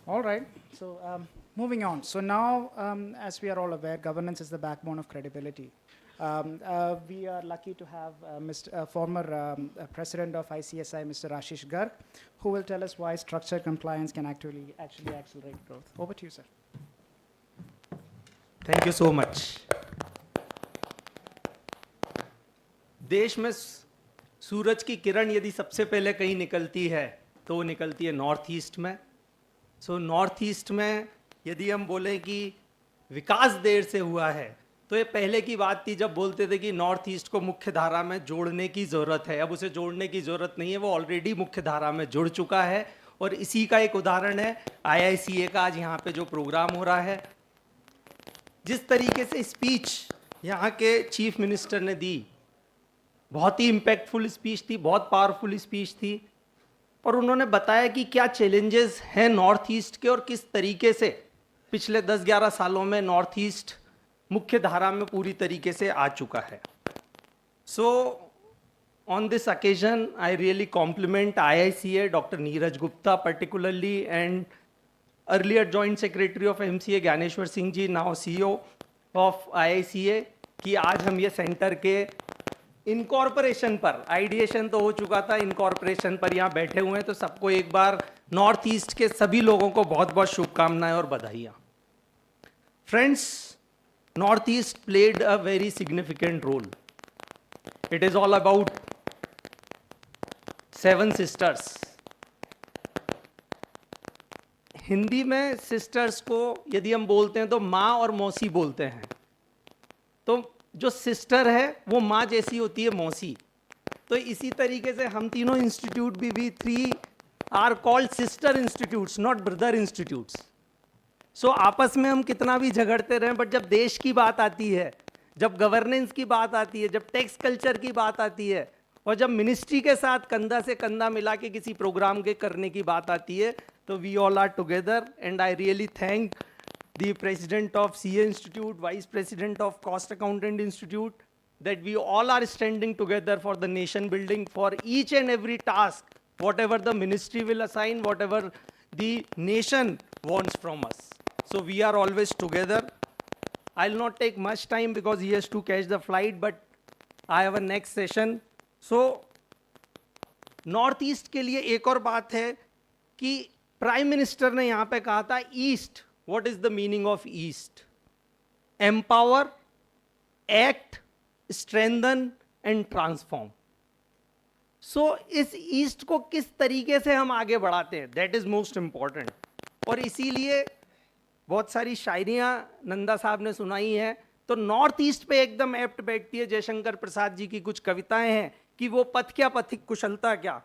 All right, so moving on. So now, as we are all aware, governance is the backbone of credibility. We are lucky to have former president of ICSI, Mr. Ashish Garg, who will tell us why structured compliance can actually accelerate growth. Over to you, sir. Thank you so much. देश में सूरज की किरण यदि सबसे पहले कहीं निकलती है तो वो निकलती है नॉर्थ ईस्ट में। सो नॉर्थ ईस्ट में यदि हम बोले कि विकास देर से हुआ है तो ये पहले की बात थी जब बोलते थे कि नॉर्थ ईस्ट को मुख्य धारा में जोड़ने की ज़रूरत है। अब उसे जोड़ने की ज़रूरत नहीं है, वो ऑलरेडी मुख्य धारा में जुड़ चुका है। और इसी का एक उदाहरण है IICA का आज यहाँ पे जो प्रोग्राम हो रहा है। जिस तरीके से स्पीच यहाँ के चीफ मिनिस्टर ने दी, बहुत ही इम्पैक्टफुल स्पीच थी, बहुत पावरफुल स्पीच थी। और उन्होंने बताया कि क्या चैलेंजेस हैं नॉर्थ ईस्ट के और किस तरीके से पिछले 10-11 सालों में नॉर्थ ईस्ट मुख्य धारा में पूरी तरीके से आ चुका है। So on this occasion I really compliment IICA, Dr. Neeraj Gupta particularly, and earlier Joint Secretary of MCA Gyaneshwar Singh ji, now CEO of IICA, कि आज हम ये सेंटर के इनकॉर्पोरेशन पर, आइडिएशन तो हो चुका था, इनकॉर्पोरेशन पर यहाँ बैठे हुए हैं। तो सबको एक बार नॉर्थ ईस्ट के सभी लोगों को बहुत बहुत शुभकामनाएं और बधाइयाँ। Friends, north east played a very significant role. It is all about 7 sisters. Hindi में सिस्टर्स को यदि हम बोलते हैं तो माँ और मौसी बोलते हैं। तो जो सिस्टर है वो माँ जैसी होती है मौसी। तो इसी तरीके से हम तीनों इंस्टीट्यूट भी 3 are called sister institutes, not brother institutes. So आपस में हम कितना भी झगड़ते रहें, बट जब देश की बात आती है, जब गवर्नेंस की बात आती है, जब टैक्स कल्चर की बात आती है, और जब मिनिस्ट्री के साथ कंधा से कंधा मिला के किसी प्रोग्राम के करने की बात आती है, तो we all are together. And I really thank the president of CA institute, vice president of cost accountant institute, that we all are standing together for the nation building, for each and every task, whatever the ministry will assign, whatever the nation wants from us. So we are always together. I'll not take much time because he has to catch the flight, but I have a next session. So north east के लिए एक और बात है कि prime minister ने यहाँ पे कहा था EAST, what is the meaning of EAST? Empower, act, strengthen and transform. So इस ईस्ट को किस तरीके से हम आगे बढ़ाते हैं, दैट इज मोस्ट इंपॉर्टेंट। और इसीलिए बहुत सारी शायरियाँ नंदा साहब ने सुनाई हैं, तो नॉर्थ ईस्ट पे एकदम एप्ट बैठती है। जयशंकर प्रसाद जी की कुछ कविताएं हैं कि वो पथ क्या पथिक कुशलता क्या,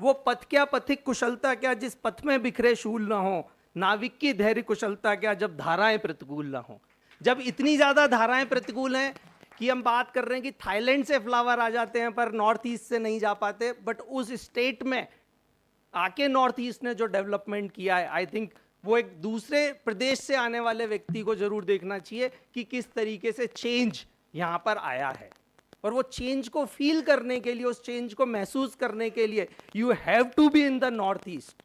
वो पथ क्या पथिक कुशलता क्या, जिस पथ में बिखरे शूल ना हो, नाविक की धैर्य कुशलता क्या, जब धाराएं प्रतिकूल ना हो। जब इतनी ज़्यादा धाराएं प्रतिकूल हैं कि हम बात कर रहे हैं कि थाईलैंड से फ्लावर आ जाते हैं पर नॉर्थ ईस्ट से नहीं जा पाते, बट उस स्टेट में आके नॉर्थ ईस्ट ने जो डेवलपमेंट किया है, आई थिंक वो एक दूसरे प्रदेश से आने वाले व्यक्ति को जरूर देखना चाहिए कि किस तरीके से चेंज यहाँ पर आया है। और वो चेंज को फील करने के लिए, उस चेंज को महसूस करने के लिए, you have to be in the north east.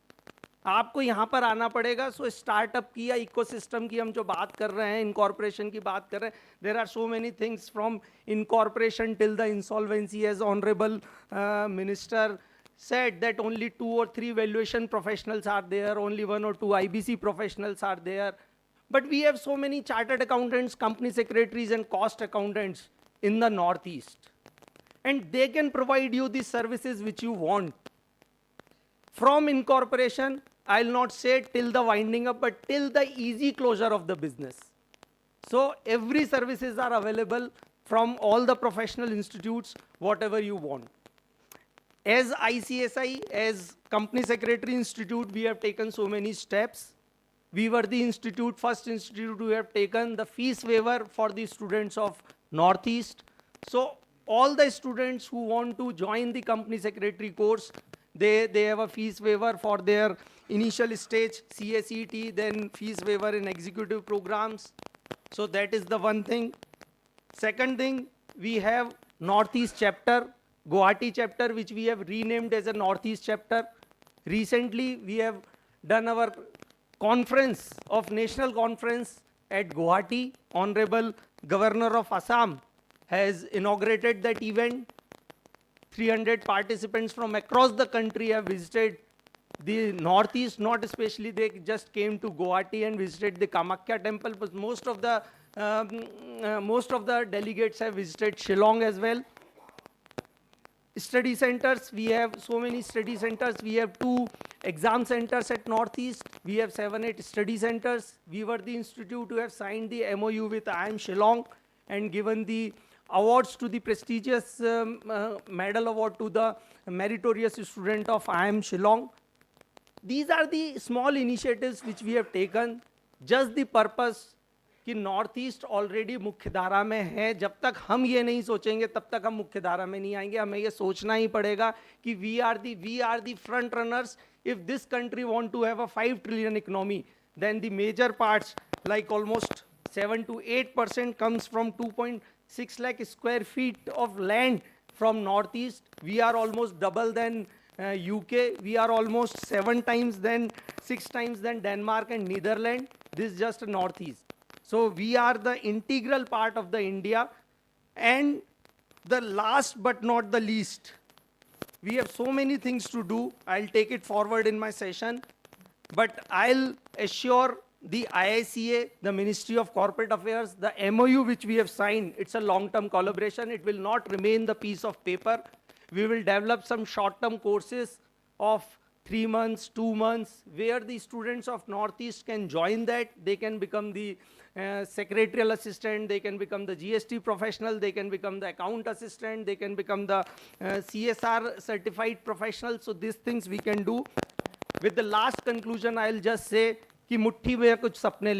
आपको यहाँ पर आना पड़ेगा। सो स्टार्टअप की या इकोसिस्टम की हम जो बात कर रहे हैं, इनकॉर्पोरेशन की बात कर रहे हैं, there are so many things from incorporation till the insolvency. As honourable minister said that only 2 or 3 valuation professionals are there, only 1 or 2 IBC professionals are there. But we have so many chartered accountants, company secretaries and cost accountants in the Northeast. And they can provide you the services which you want. From incorporation, I'll not say till the winding up, but till the easy closure of the business. So every services are available from all the professional institutes, whatever you want. As ICSI, as Company Secretary Institute, we have taken so many steps. We were the institute, first institute who have taken the fees waiver for the students of Northeast. So all the students who want to join the Company Secretary course, they have a fees waiver for their initial stage CACT, then fees waiver in executive programs. So that is the one thing. Second thing, we have Northeast chapter, Guwahati chapter, which we have renamed as a Northeast chapter. Recently, we have done our conference of national conference at Guwahati. Honorable Governor of Assam has inaugurated that event. 300 participants from across the country have visited the Northeast, not especially they just came to Guwahati and visited the Kamakhya temple, but most of the delegates have visited Shillong as well. study centers. We have so many study centers. We have 2 exam centers at Northeast. We have 7, 8 study centers. We were the institute who have signed the MoU with IIM Shillong and given the awards to the prestigious medal award to the meritorious student of IIM Shillong. These are the small initiatives which we have taken. Just the purpose कि north east already मुख्यधारा में है. जब तक हम ये नहीं सोचेंगे तब तक हम मुख्यधारा में नहीं आएंगे. हमें ये सोचना ही पड़ेगा कि we are the front runners. If this country want to have a 5 trillion economy, then the major parts like almost 7 to 8% comes from 2.6 lakh square feet of land from northeast. We are almost double than UK. We are almost 6 times than Denmark and Netherlands. This is just northeast. So we are the integral part of the India. And the last but not the least, we have so many things to do. I'll take it forward in my session, but I'll assure the IICA, the Ministry of Corporate Affairs, the MoU which we have signed, it's a long-term collaboration. It will not remain the piece of paper. We will develop some short-term courses of 3 months, 2 months, where the students of Northeast can join that. They can become the secretarial assistant, they can become the GST professional, they can become the account assistant, they can become the CSR certified professional. So these things we can do. With the last conclusion, I'll just say कि मुट्ठी में कुछ सपने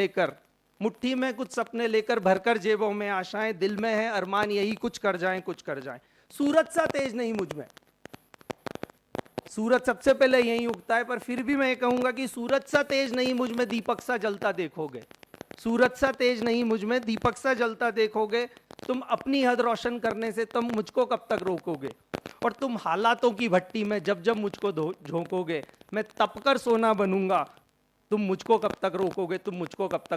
लेकर भरकर जेबों में आशाएं, दिल में है अरमान यही कुछ कर जाएं. सूरज सा तेज नहीं मुझ में. सूरज सबसे पहले यहीं उगता है, पर फिर भी मैं कहूंगा कि सूरज सा तेज नहीं मुझ में दीपक सा जलता देखोगे. सूरज सा तेज नहीं मुझ में दीपक सा जलता देखोगे. तुम अपनी हद रोशन करने से तुम मुझको कब तक रोकोगे. और तुम हालातों की भट्टी में जब जब मुझको झोंकोगे, मैं तपकर सोना बनूंगा. तुम मुझको कब तक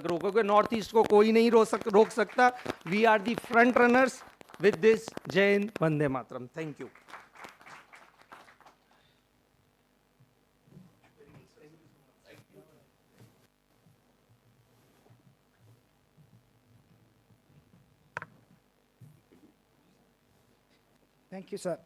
रोकोगे. नॉर्थ ईस्ट को कोई नहीं रोक सकता. We are the front runners. With this, जय हिंद, वंदे मातरम. Thank you. Thank you, sir.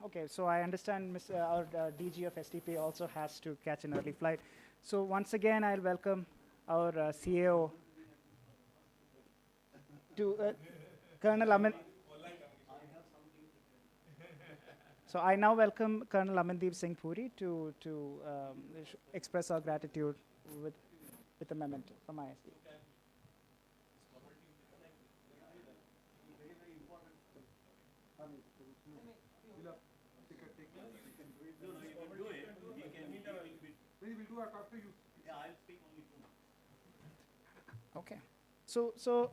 Okay. So I understand our DG of STP also has to catch an early flight. So once again, I'll welcome our CAO to Colonel Amin. So I now welcome Colonel Amandeep Singh Puri to express our gratitude with a memento from ISD. Okay. So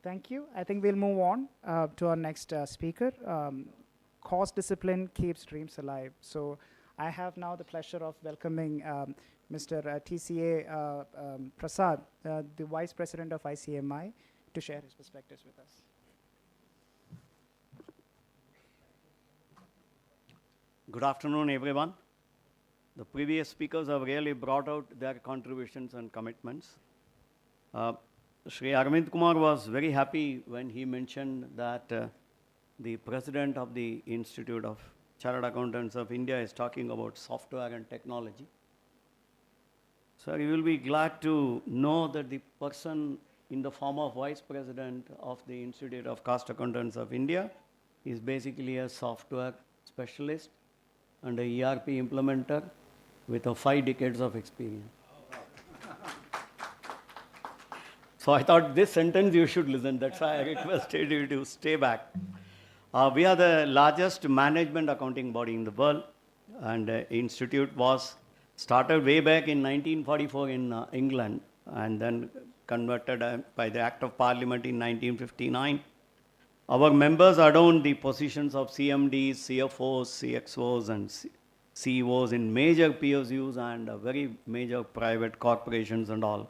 thank you. I think we'll move on to our next speaker. Cause discipline keeps dreams alive. So I have now the pleasure of welcoming Mr. TCA Prasad, the Vice President of ICMI, to share his perspectives with us. Good afternoon, everyone. The previous speakers have really brought out their contributions and commitments. Shri Arvind Kumar was very happy when he mentioned that the president of the Institute of Chartered Accountants of India is talking about software and technology. So you will be glad to know that the person in the form of vice president of the Institute of Cost Accountants of India is basically a software specialist and a ERP implementer with 5 decades of experience. So I thought this sentence you should listen. That's why I requested you to stay back. We are the largest management accounting body in the world, and institute was started way back in 1944 in England, and then converted by the Act of Parliament in 1959. Our members adorn the positions of CMDs, CFOs, CXOs, and CEOs in major PSUs and very major private corporations and all.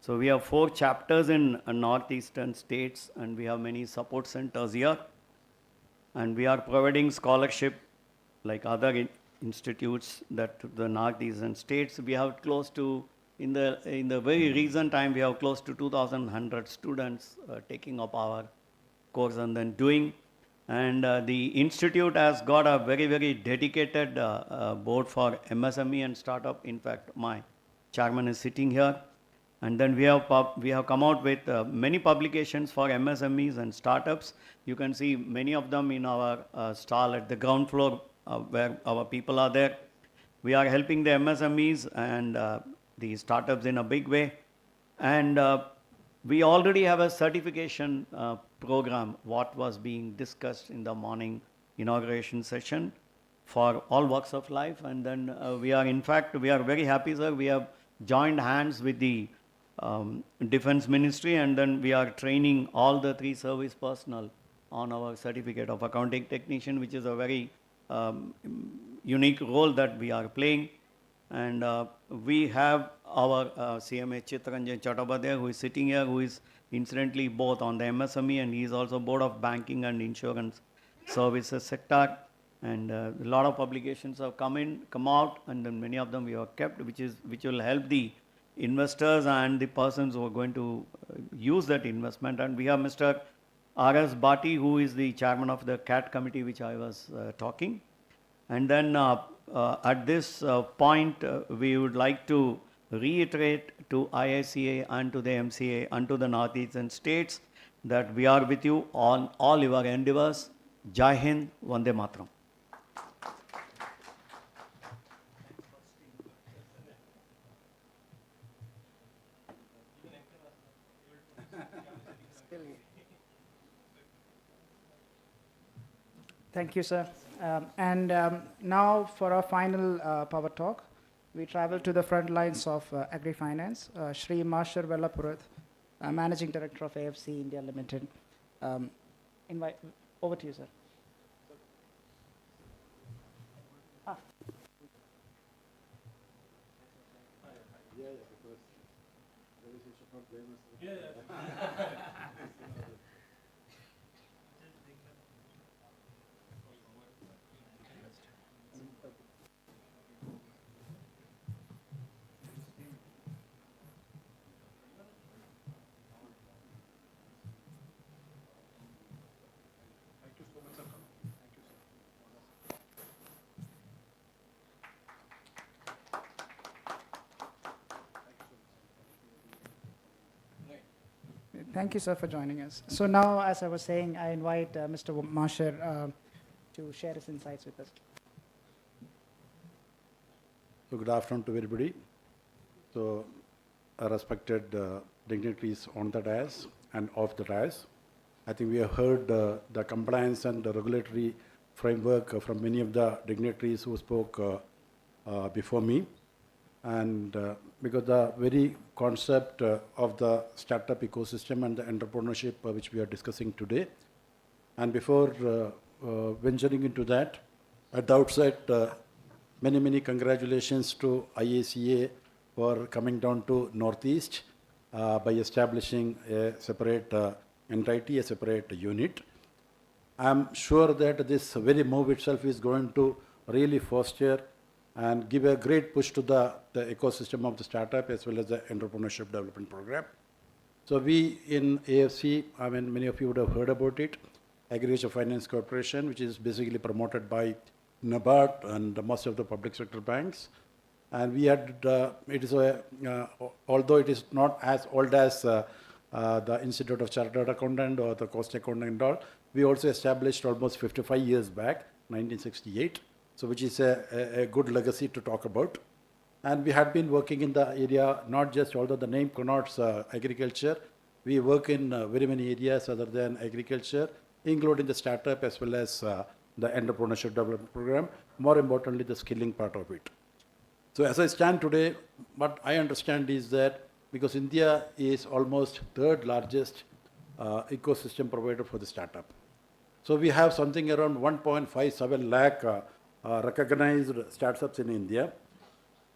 So we have 4 chapters in northeastern states, and we have many support centers here. And we are providing scholarship like other institutes that the northeastern states. We have close to, in the very recent time, we have close to 2,100 students taking up our course and then doing. And the institute has got a very, very dedicated board for MSME and startup. In fact, my chairman is sitting here. And then we have come out with many publications for MSMEs and startups. You can see many of them in our stall at the ground floor where our people are there. We are helping the MSMEs and the startups in a big way. And we already have a certification program, what was being discussed in the morning inauguration session for all walks of life. And then we are very happy, sir. We have joined hands with the Defense Ministry, and then we are training all the 3 service personnel on our certificate of accounting technician, which is a very unique role that we are playing. And we have our CMA Chittaranjan Chattopadhyay, who is sitting here, who is incidentally both on the MSME, and he is also Board of Banking and Insurance Services sector. And a lot of publications have come out, and then many of them we have kept, which will help the investors and the persons who are going to use that investment. And we have Mr. R.S. Bhatti, who is the chairman of the CAT committee, which I was talking. And then at this point, we would like to reiterate to IICA and to the MCA and to the northeastern states that we are with you on all your endeavors. Jai Hind, Vande Mataram. Thank you, sir. Now for our final power talk, we travel to the front lines of agri-finance. Shri Marshar Vellapurath, Managing Director of AFC India Limited. Over to you, sir. Thank you, sir, for joining us. So now, as I was saying, I invite Mr. Marshar to share his insights with us. So good afternoon to everybody. So respected dignitaries on the dais and off the dais. I think we have heard the compliance and the regulatory framework from many of the dignitaries who spoke before me. And because the very concept of the startup ecosystem and the entrepreneurship which we are discussing today. And before venturing into that, at the outset, many congratulations to IICA for coming down to Northeast by establishing a separate entity, a separate unit. I'm sure that this very move itself is going to really foster and give a great push to the ecosystem of the startup as well as the entrepreneurship development program. So we in AFC, I mean, many of you would have heard about it, Agriculture Finance Corporation, which is basically promoted by NABARD and most of the public sector banks. And we had, although it is not as old as the Institute of Chartered Accountant or the Cost Accountant and all, we also established almost 55 years back, 1968. So which is a good legacy to talk about. And we had been working in the area, not just, although the name connotes agriculture, we work in very many areas other than agriculture, including the startup as well as the entrepreneurship development program, more importantly, the skilling part of it. So as I stand today, what I understand is that because India is almost third largest ecosystem provider for the startup. So we have something around 1.57 lakh recognized startups in India.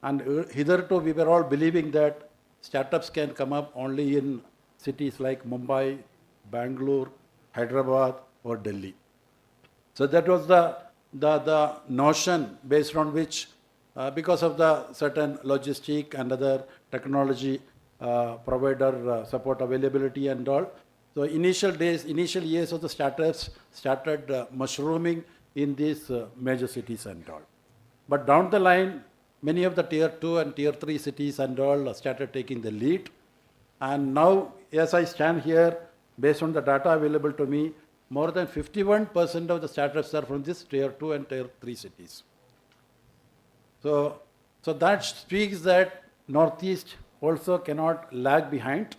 And hitherto we were all believing that startups can come up only in cities like Mumbai, Bangalore, Hyderabad or Delhi. So that was the the notion based on which, because of the certain logistic and other technology provider support availability and all, so initial years of the startups started mushrooming in these major cities and all. But down the line, many of the tier 2 and tier 3 cities and all started taking the lead. And now, as I stand here, based on the data available to me, more than 51% of the startups are from this tier 2 and tier 3 cities. So that speaks that Northeast also cannot lag behind.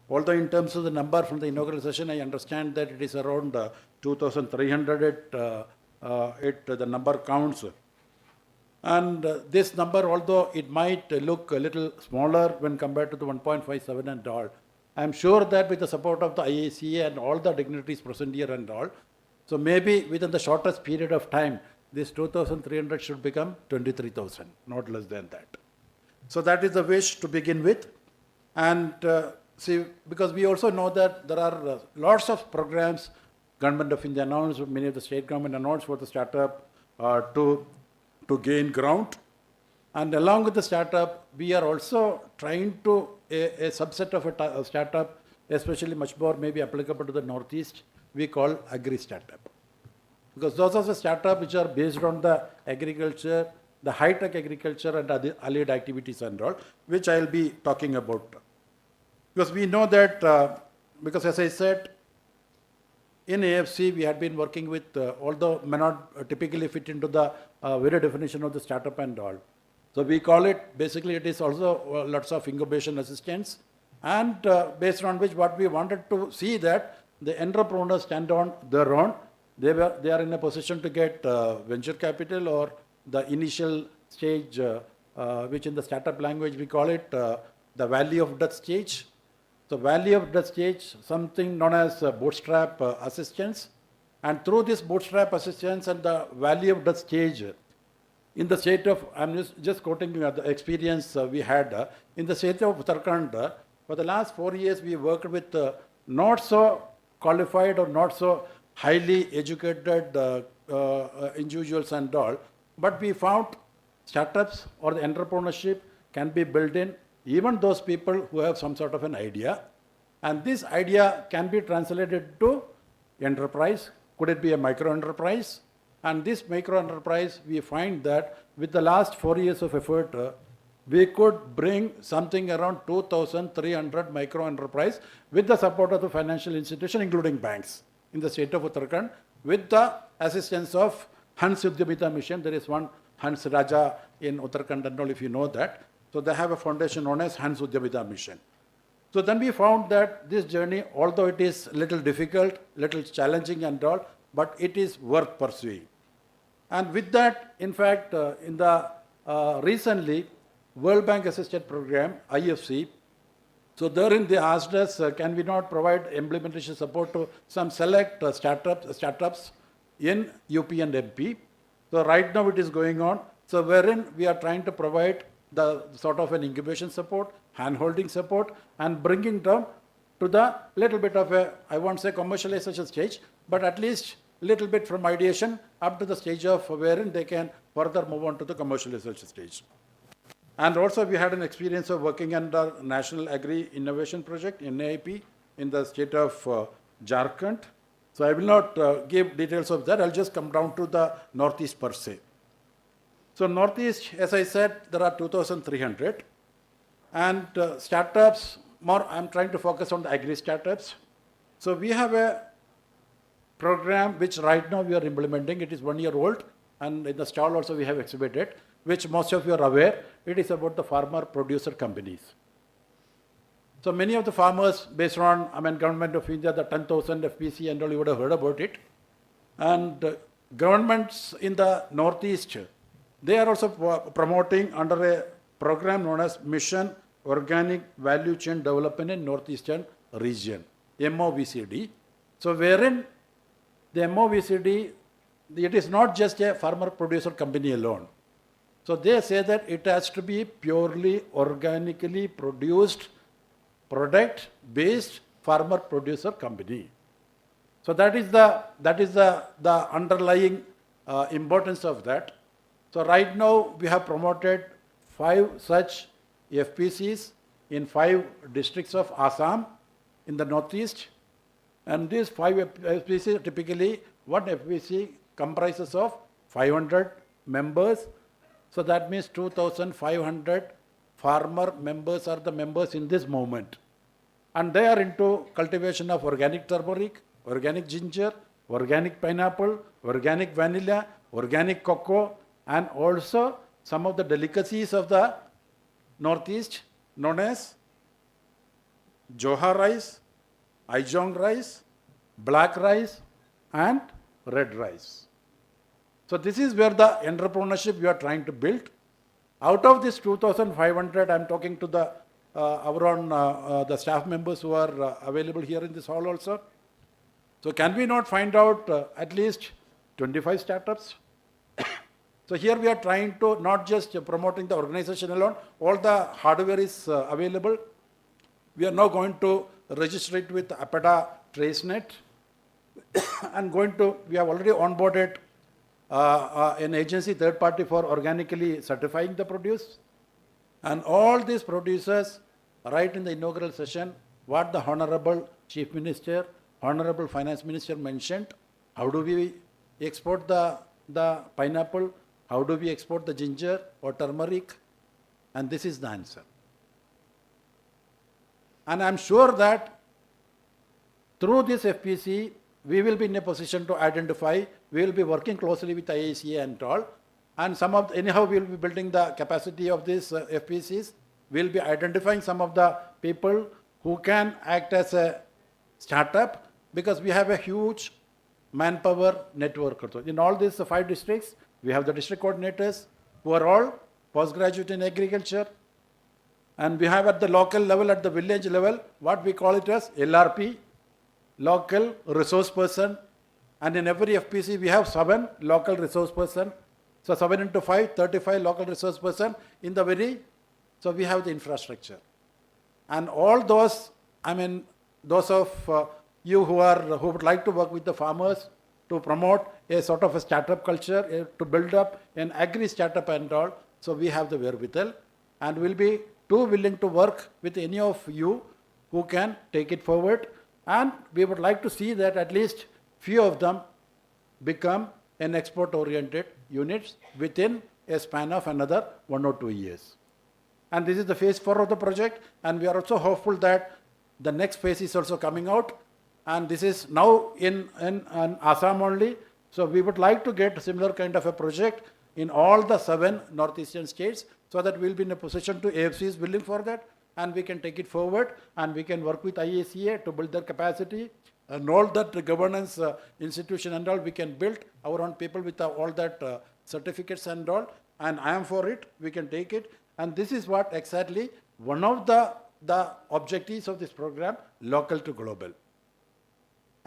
Although in terms of the number from the inaugural session, I understand that it is around 2,300, the number counts. And this number, although it might look a little smaller when compared to the 1.57 and all, I am sure that with the support of the IICA and all the dignitaries present here and all, so maybe within the shortest period of time, this 2,300 should become 23,000, not less than that. So that is the wish to begin with. And see, because we also know that there are lots of programs Government of India announced, many of the state government announced for the startup to gain ground. And along with the startup, we are also trying to, a subset of a startup, especially much more maybe applicable to the Northeast, we call agri-startup. Because those are the startups which are based on the agriculture, the high-tech agriculture and other allied activities and all, which I will be talking about. Because we know that, because as I said, in AFC we had been working with, although may not typically fit into the very definition of the startup and all. So we call it, basically it is also lots of incubation assistance, and based on which what we wanted to see that the entrepreneurs stand on their own. They are in a position to get venture capital or the initial stage, which in the startup language we call it the valley of death stage. So valley of death stage, something known as bootstrap assistance, and through this bootstrap assistance and the valley of death stage, in the state of, I'm just quoting the experience we had, in the state of Uttarakhand, for the last 4 years we worked with not so qualified or not so highly educated individuals and all, but we found startups or the entrepreneurship can be built in even those people who have some sort of an idea, and this idea can be translated to enterprise. Could it be a micro enterprise? And this micro enterprise, we find that with the last 4 years of effort, we could bring something around 2,300 micro enterprise with the support of the financial institution, including banks, in the state of Uttarakhand, with the assistance of Hans Udyamita Mission. There is one Hans Raja in Uttarakhand and all, if you know that. So they have a foundation known as Hans Udyamita Mission. So then we found that this journey, although it is little difficult, little challenging and all, but it is worth pursuing. And with that, in fact, in the recently World Bank assisted program, IFC, so therein they asked us, can we not provide implementation support to some select startups in UP and MP. So right now it is going on. So wherein we are trying to provide the sort of an incubation support, hand-holding support, and bringing them to the little bit of a, I won't say commercialization stage, but at least little bit from ideation up to the stage of wherein they can further move on to the commercialization stage. And also we had an experience of working under National Agri Innovation Project, NAIP, in the state of Jharkhand. So I will not give details of that, I'll just come down to the Northeast per se. So Northeast, as I said, there are 2,300. And startups, more I'm trying to focus on the agri startups. So we have a program which right now we are implementing. It is 1 year old, and in the stall also we have exhibited, which most of you are aware. It is about the farmer producer companies. So many of the farmers, based on, Government of India, the 10,000 FPC and all, you would have heard about it. And governments in the Northeast, they are also promoting under a program known as Mission Organic Value Chain Development in Northeastern Region, MoVCD. So wherein the MoVCD, it is not just a farmer producer company alone. So they say that it has to be purely organically produced, product-based farmer producer company. So that is the underlying importance of that. So right now we have promoted 5 such FPCs in 5 districts of Assam in the northeast. And these 5 FPCs, typically one FPC comprises of 500 members. So that means 2,500 farmer members are the members in this movement. And they are into cultivation of organic turmeric, organic ginger, organic pineapple, organic vanilla, organic cocoa, and also some of the delicacies of the northeast known as Johar rice, Aijong rice, black rice, and red rice. So this is where the entrepreneurship we are trying to build. Out of this 2,500, I'm talking to the the staff members who are available here in this hall also. So can we not find out at least 25 startups? So here we are trying to not just promoting the organization alone, all the hardware is available. We are now going to register it with APEDA TraceNet and we have already onboarded an agency, third party, for organically certifying the produce. And all these producers, right in the inaugural session, what the Honorable Chief Minister, Honorable Finance Minister mentioned, how do we export the pineapple, how do we export the ginger or turmeric, and this is the answer. And I'm sure that through this FPC, we will be in a position to identify, we will be working closely with IICA and all, and anyhow we will be building the capacity of these FPCs. We will be identifying some of the people who can act as a startup, because we have a huge manpower network. In all these 5 districts, we have the district coordinators who are all postgraduate in agriculture, and we have at the local level, at the village level, what we call it as LRP, local resource person, and in every FPC we have 7 local resource person. So 7 into 5, 35 local resource person in the so we have the infrastructure. And all those, those of you who would like to work with the farmers to promote a sort of a startup culture, to build up an agri startup and all, so we have the wherewithal, and we'll be too willing to work with any of you who can take it forward. And we would like to see that at least few of them become an export-oriented units within a span of another 1 or 2 years. And this is the phase 4 of the project, and we are also hopeful that the next phase is also coming out, and this is now in Assam only. So we would like to get similar kind of a project in all the 7 northeastern states, so that we'll be in a position to, AFC is willing for that, and we can take it forward, and we can work with IICA to build their capacity, and all that governance institution and all, we can build our own people with all that certificates and all, and I am for it, we can take it. And this is what exactly one of the objectives of this program, local to global.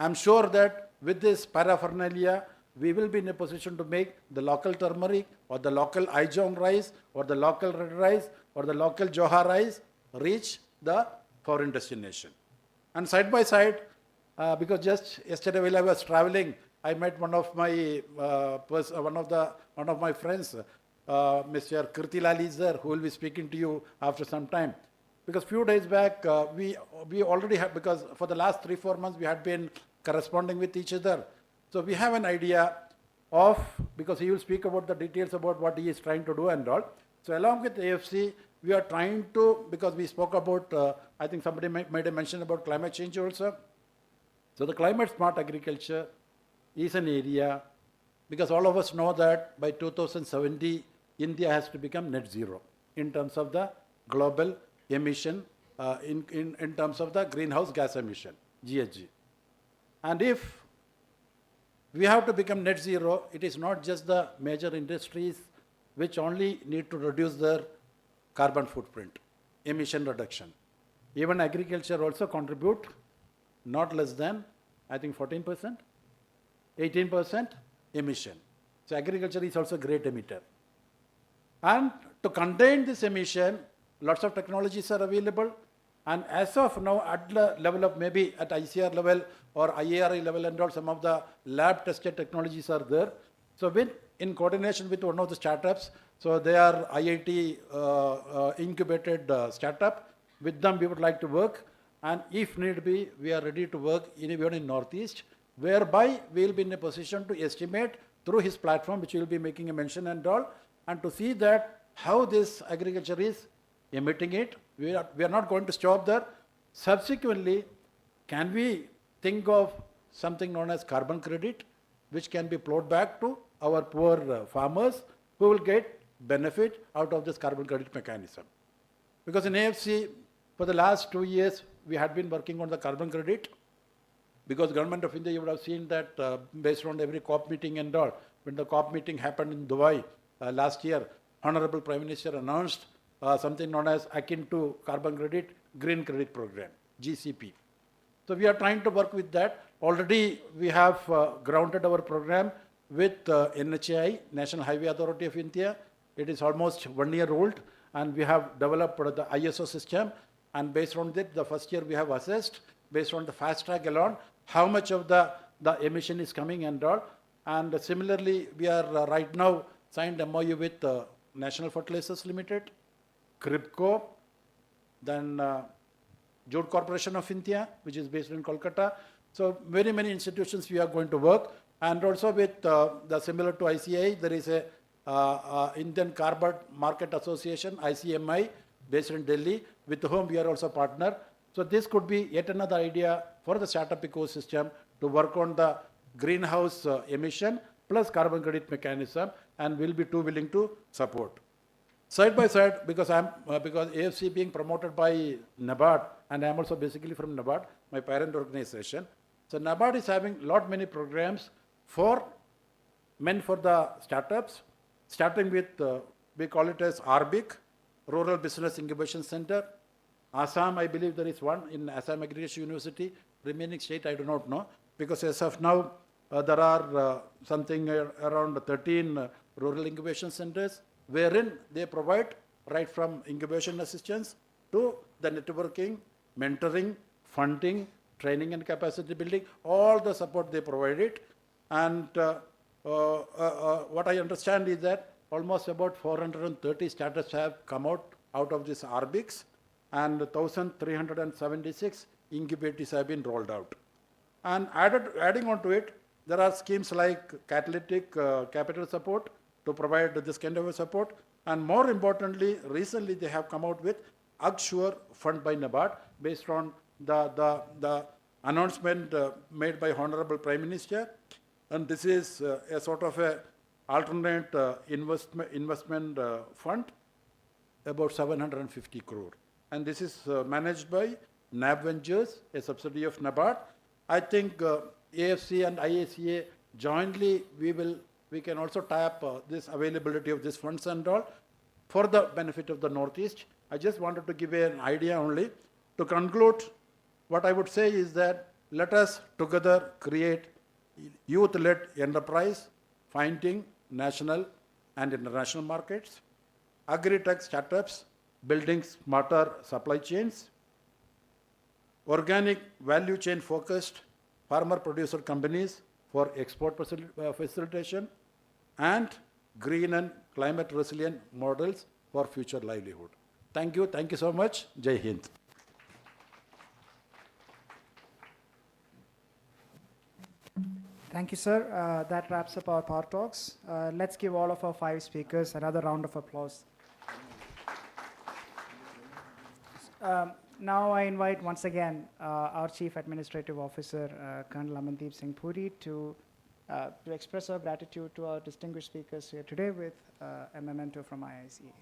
I'm sure that with this paraphernalia, we will be in a position to make the local turmeric or the local Aijong rice or the local red rice or the local Johar rice reach the foreign destination. And side by side, because just yesterday while I was traveling, I met one of my friends, Mr. Kirtilal is there, who will be speaking to you after some time. Because few days back, we already have, because for the last 3-4 months we had been corresponding with each other. So we have an idea of, because he will speak about the details about what he is trying to do and all. So along with AFC, we are trying to, because we spoke about, I think somebody made a mention about climate change also. So the climate smart agriculture is an area, because all of us know that by 2070, India has to become net zero in terms of the global emission, in terms of the greenhouse gas emission, GHG. And if we have to become net zero, it is not just the major industries which only need to reduce their carbon footprint, emission reduction. Even agriculture also contribute not less than, I think 14%, 18% emission. So agriculture is also a great emitter. And to contain this emission, lots of technologies are available. And as of now, at the level of maybe at ICR level or IARI level and all, some of the lab tested technologies are there. So in coordination with one of the startups, so they are IIT incubated startup. With them we would like to work, and if need be, we are ready to work even in Northeast, whereby we will be in a position to estimate through his platform, which we will be making a mention and all, and to see that how this agriculture is emitting it. We are not going to stop there. Subsequently, can we think of something known as carbon credit, which can be plowed back to our poor farmers who will get benefit out of this carbon credit mechanism. Because in AFC, for the last 2 years, we had been working on the carbon credit, because Government of India, you would have seen that based on every COP meeting and all, when the COP meeting happened in Dubai last year, Honorable Prime Minister announced something known as akin to carbon credit, green credit program, GCP. So we are trying to work with that. Already we have grounded our program with NHAI, National Highway Authority of India. It is almost 1 year old, and we have developed the ISO system. And based on that, the first year we have assessed, based on the fast track alone, how much of the emission is coming and all. And similarly, we are right now signed MoU with National Fertilizers Limited, CRIPCO, then Jute Corporation of India, which is based in Kolkata. So very many institutions we are going to work. And also with the similar to ICA, there is a Indian Carbon Market Association, ICMI, based in Delhi, with whom we are also partner. So this could be yet another idea for the startup ecosystem to work on the greenhouse emission plus carbon credit mechanism, and we'll be too willing to support. Side by side, because AFC being promoted by NABARD, and I'm also basically from NABARD, my parent organization. So NABARD is having many programs meant for the startups, starting with, we call it as RBIC, Rural Business Incubation Center. Assam, I believe there is one in Assam Agriculture University. Remaining state, I do not know, because as of now, there are something around 13 rural incubation centers, wherein they provide right from incubation assistance to the networking, mentoring, funding, training and capacity building, all the support they provide it. And what I understand is that almost about 430 startups have come out of these RBICs, and 1,376 incubators have been rolled out. And adding on to it, there are schemes like catalytic capital support to provide this kind of a support. And more importantly, recently they have come out with AgSure Fund by NABARD, based on the announcement made by Honorable Prime Minister. And this is a sort of a alternate investment fund, about 750 crore. And this is managed by NAB Ventures, a subsidiary of NABARD. I think AFC and IICA jointly, we can also tap this availability of these funds and all for the benefit of the Northeast. I just wanted to give an idea only. To conclude, what I would say is that let us together create youth-led enterprise, finding national and international markets, agri-tech startups, building smarter supply chains, organic value chain focused farmer producer companies for export facilitation, and green and climate resilient models for future livelihood. Thank you so much. Jai Hind. Thank you, sir. That wraps up our power talks. Let's give all of our 5 speakers another round of applause. Now I invite once again our Chief Administrative Officer, Colonel Amandeep Singh Puri, to express our gratitude to our distinguished speakers here today with a memento from IICA.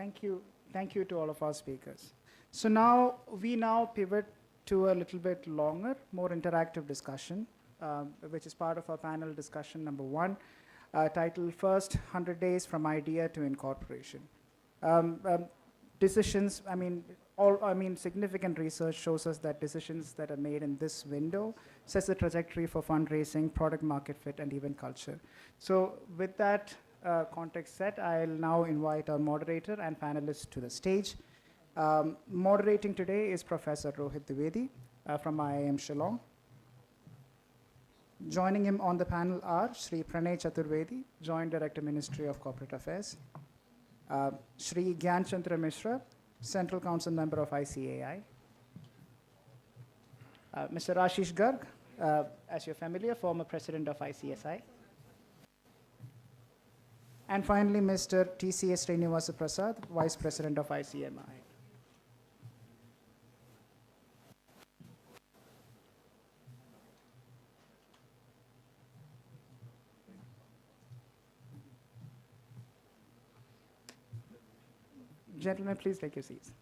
Thank you. Thank you to all of our speakers. So now, we now pivot to a little bit longer, more interactive discussion, which is part of our panel discussion number 1, titled First 100 Days from Idea to Incorporation. Decisions, significant research shows us that decisions that are made in this window sets the trajectory for fundraising, product market fit, and even culture. So with that context set, I'll now invite our moderator and panelists to the stage. Moderating today is Professor Rohit Dwivedi from IIM Shillong. Joining him on the panel are Shri Pranay Chaturvedi, Joint Director, Ministry of Corporate Affairs, Shri Gyan Chandra Mishra, Central Council Member of ICAI, Mr. Ashish Garg, as you're familiar, former President of ICSI, and finally Mr. TCS Srinivasa Prasad, Vice President of ICMI. Gentlemen, please take your seats.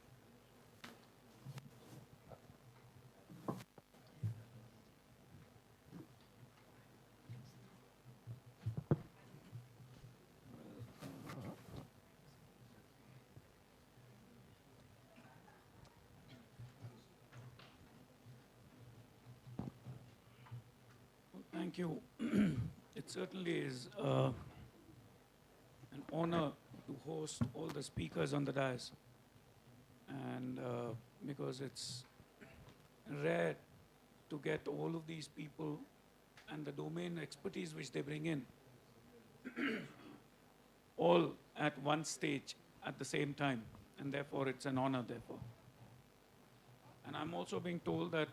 Thank you. It certainly is an honor to host all the speakers on the dais, and because it's rare to get all of these people and the domain expertise which they bring in all at one stage at the same time, and therefore it's an honor, therefore. And I'm also being told that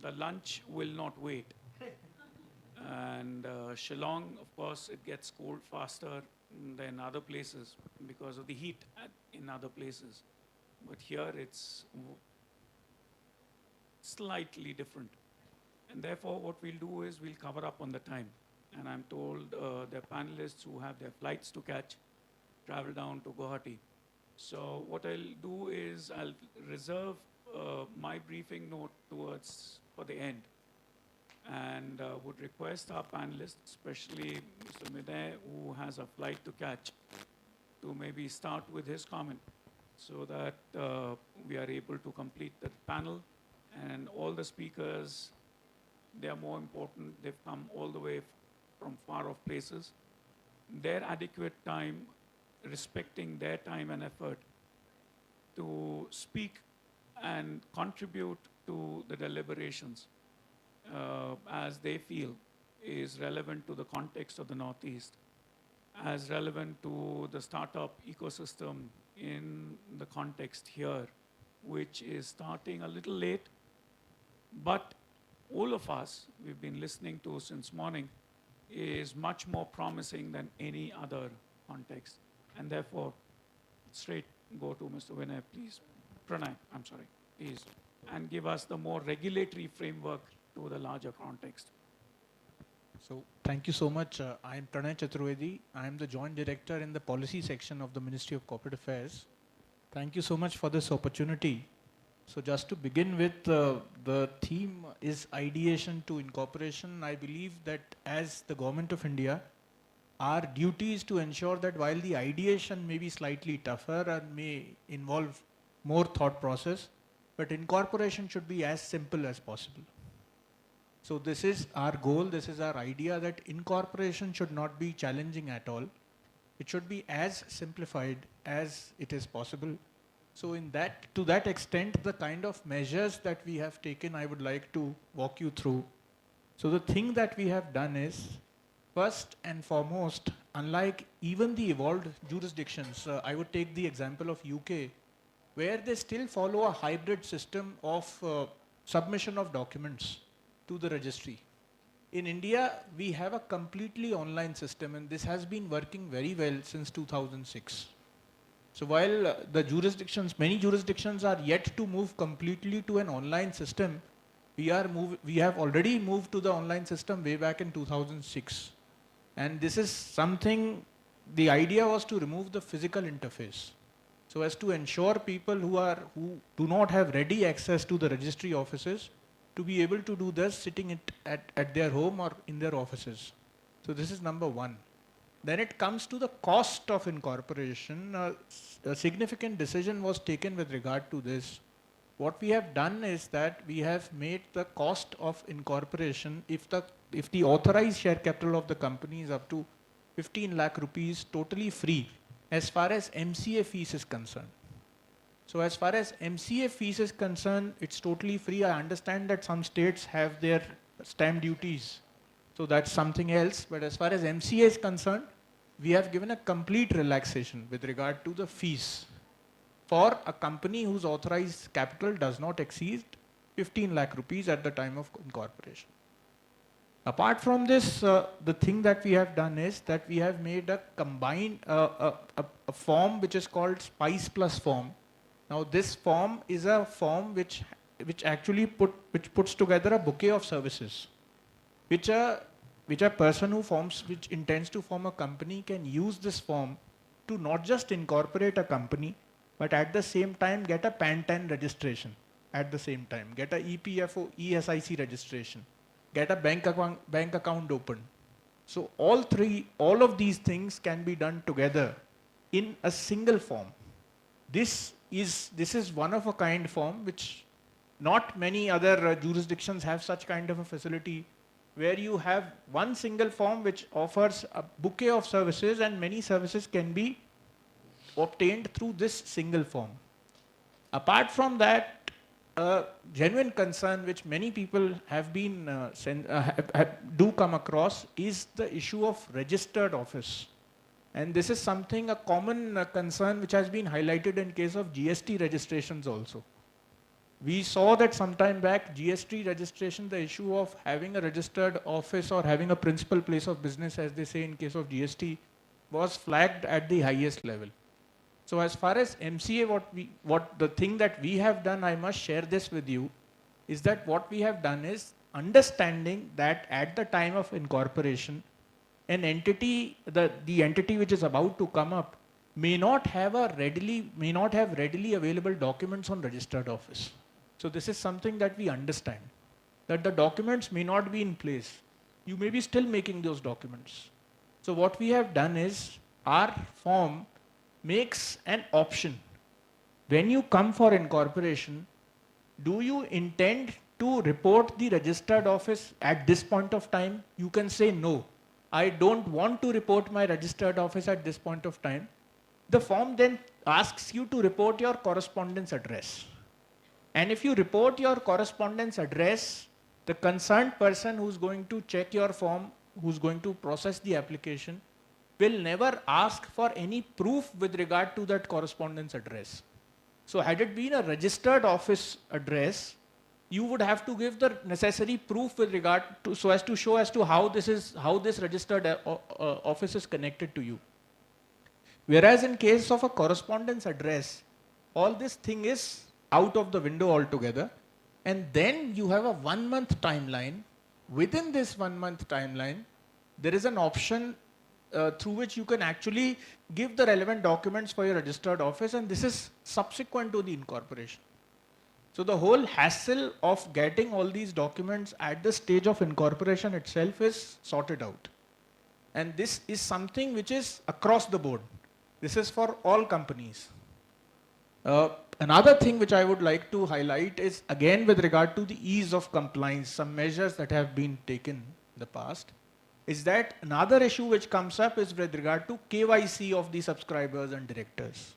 the lunch will not wait. And Shillong, of course, it gets cold faster than other places because of the heat in other places. But here it's slightly different. And therefore, what we'll do is we'll cover up on the time. And I'm told there are panelists who have their flights to catch, travel down to Guwahati. So what I'll do is I'll reserve my briefing note for the end, and would request our panelists, especially Mr. Midday, who has a flight to catch, to maybe start with his comment so that we are able to complete the panel. And all the speakers, they are more important. They've come all the way from far off places. Their adequate time, respecting their time and effort to speak and contribute to the deliberations as they feel is relevant to the context of the Northeast, as relevant to the startup ecosystem in the context here, which is starting a little late, but all of us, we've been listening to since morning, is much more promising than any other context. And therefore, straight go to Mr. Vinay, please. Pranay, I'm sorry, please. And give us the more regulatory framework to the larger context. So, thank you so much. I am Pranay Chaturvedi. I am the Joint Director in the Policy section of the Ministry of Corporate Affairs. Thank you so much for this opportunity. So, just to begin with, the theme is ideation to incorporation. I believe that as the Government of India, our duty is to ensure that while the ideation may be slightly tougher and may involve more thought process, but incorporation should be as simple as possible. So this is our goal, this is our idea, that incorporation should not be challenging at all. It should be as simplified as it is possible. So to that extent, the kind of measures that we have taken, I would like to walk you through. So the thing that we have done is, first and foremost, unlike even the evolved jurisdictions, I would take the example of UK, where they still follow a hybrid system of submission of documents to the registry. In India, we have a completely online system, and this has been working very well since 2006. So while many jurisdictions are yet to move completely to an online system, we have already moved to the online system way back in 2006. And this is something the idea was to remove the physical interface, so as to ensure people who do not have ready access to the registry offices to be able to do this sitting at their home or in their offices. So this is number one. Then it comes to the cost of incorporation. A significant decision was taken with regard to this. What we have done is that we have made the cost of incorporation, if the authorized share capital of the company is up to 15 lakh rupees, totally free as far as MCA fees is concerned. So as far as MCA fees is concerned, it's totally free. I understand that some states have their stamp duties, so that's something else. But as far as MCA is concerned, we have given a complete relaxation with regard to the fees for a company whose authorized capital does not exceed 15 lakh rupees at the time of incorporation. Apart from this, the thing that we have done is that we have made a combined a form which is called Spice Plus form. Now this form is a form which actually puts together a bouquet of services, which a person which intends to form a company can use this form to not just incorporate a company, but at the same time get a PAN-10 registration at the same time, get a EPFO, ESIC registration, get a bank account open. So all of these things can be done together in a single form. This is one of a kind form which not many other jurisdictions have such kind of a facility, where you have one single form which offers a bouquet of services, and many services can be obtained through this single form. Apart from that, a genuine concern which many people have been do come across is the issue of registered office. And this is something, a common concern which has been highlighted in case of GST registrations also. We saw that sometime back, GST registration, the issue of having a registered office or having a principal place of business, as they say in case of GST, was flagged at the highest level. So as far as MCA, the thing that we have done, I must share this with you, is that what we have done is understanding that at the time of incorporation, an entity, the entity which is about to come up, may not have readily available documents on registered office. So this is something that we understand, that the documents may not be in place. You may be still making those documents. So what we have done is, our form makes an option. When you come for incorporation, do you intend to report the registered office at this point of time? You can say no. I don't want to report my registered office at this point of time. The form then asks you to report your correspondence address. And if you report your correspondence address, the concerned person who's going to check your form, who's going to process the application, will never ask for any proof with regard to that correspondence address. So had it been a registered office address, you would have to give the necessary proof with regard to, so as to show as to how this registered office is connected to you. Whereas in case of a correspondence address, all this thing is out of the window altogether, and then you have a 1 month timeline. Within this 1 month timeline, there is an option through which you can actually give the relevant documents for your registered office, and this is subsequent to the incorporation. So the whole hassle of getting all these documents at the stage of incorporation itself is sorted out. And this is something which is across the board. This is for all companies. Another thing which I would like to highlight is, again with regard to the ease of compliance, some measures that have been taken in the past, is that another issue which comes up is with regard to KYC of the subscribers and directors.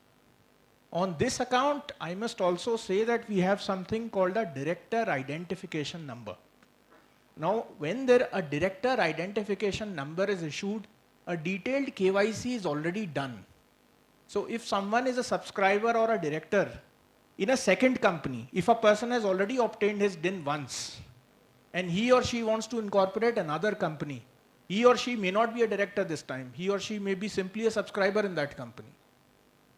On this account, I must also say that we have something called a director identification number. Now, when a director identification number is issued, a detailed KYC is already done. So if someone is a subscriber or a director in a second company, if a person has already obtained his DIN once, and he or she wants to incorporate another company, he or she may not be a director this time. He or she may be simply a subscriber in that company.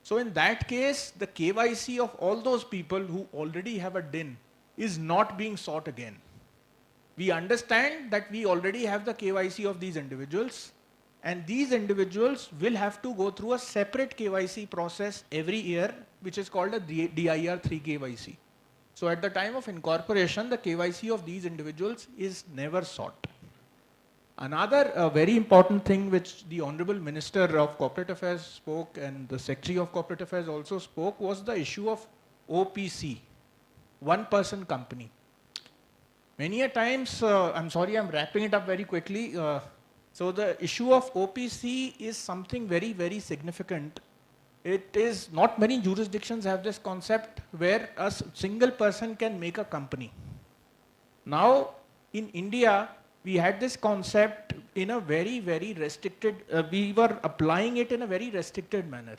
So in that case, the KYC of all those people who already have a DIN is not being sought again. We understand that we already have the KYC of these individuals, And these individuals will have to go through a separate KYC process every year, which is called a DIR 3 KYC. So at the time of incorporation, the KYC of these individuals is never sought. Another very important thing which the Honorable Minister of Corporate Affairs spoke and the Secretary of Corporate Affairs also spoke was the issue of OPC, one-person company. Many a times, I'm sorry, I'm wrapping it up very quickly. So the issue of OPC is something very, very significant. It is not many jurisdictions have this concept where a single person can make a company. Now, in India, we had this concept in a very, very restricted, we were applying it in a very restricted manner.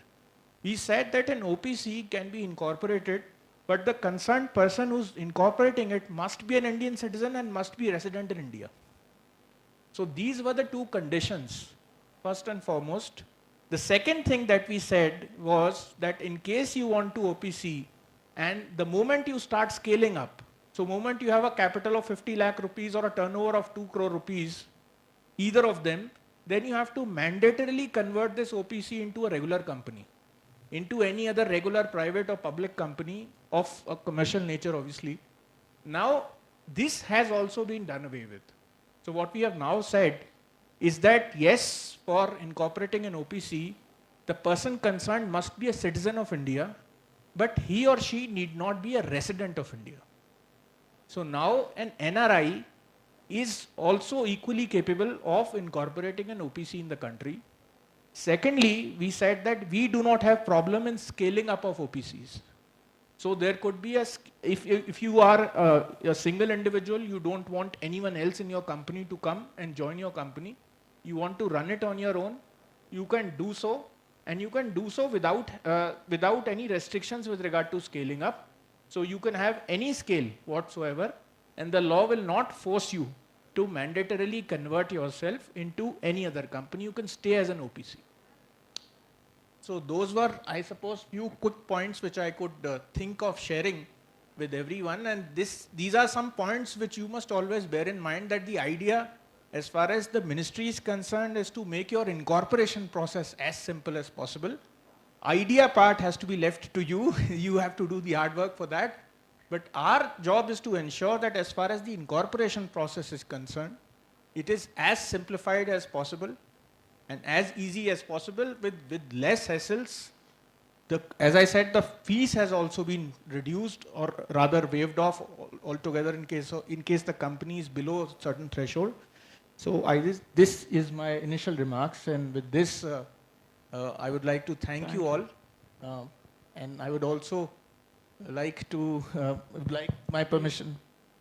We said that an OPC can be incorporated, but the concerned person who's incorporating it must be an Indian citizen and must be resident in India. So these were the two conditions, first and foremost. The second thing that we said was that in case you want to OPC, and the moment you start scaling up, so moment you have a capital of 50 lakh rupees or a turnover of 2 crore rupees, either of them, then you have to mandatorily convert this OPC into a regular company, into any other regular private or public company of a commercial nature, obviously. Now, this has also been done away with. So what we have now said is that yes, for incorporating an OPC, the person concerned must be a citizen of India, but he or she need not be a resident of India. So now an NRI is also equally capable of incorporating an OPC in the country. Secondly, we said that we do not have problem in scaling up of OPCs. So there could be if you are a single individual, you don't want anyone else in your company to come and join your company, you want to run it on your own, you can do so, and you can do so without any restrictions with regard to scaling up. So you can have any scale whatsoever, and the law will not force you to mandatorily convert yourself into any other company. You can stay as an OPC. So those were, I suppose, few quick points which I could think of sharing with everyone. And these are some points which you must always bear in mind, that the idea as far as the ministry is concerned is to make your incorporation process as simple as possible. Idea part has to be left to you. You have to do the hard work for that. But our job is to ensure that as far as the incorporation process is concerned, it is as simplified as possible and as easy as possible with less hassles. As I said, the fees has also been reduced or rather waived off altogether in case the company is below a certain threshold. So this is my initial remarks, and with this, I would like to thank you all, and I would also like to like my permission,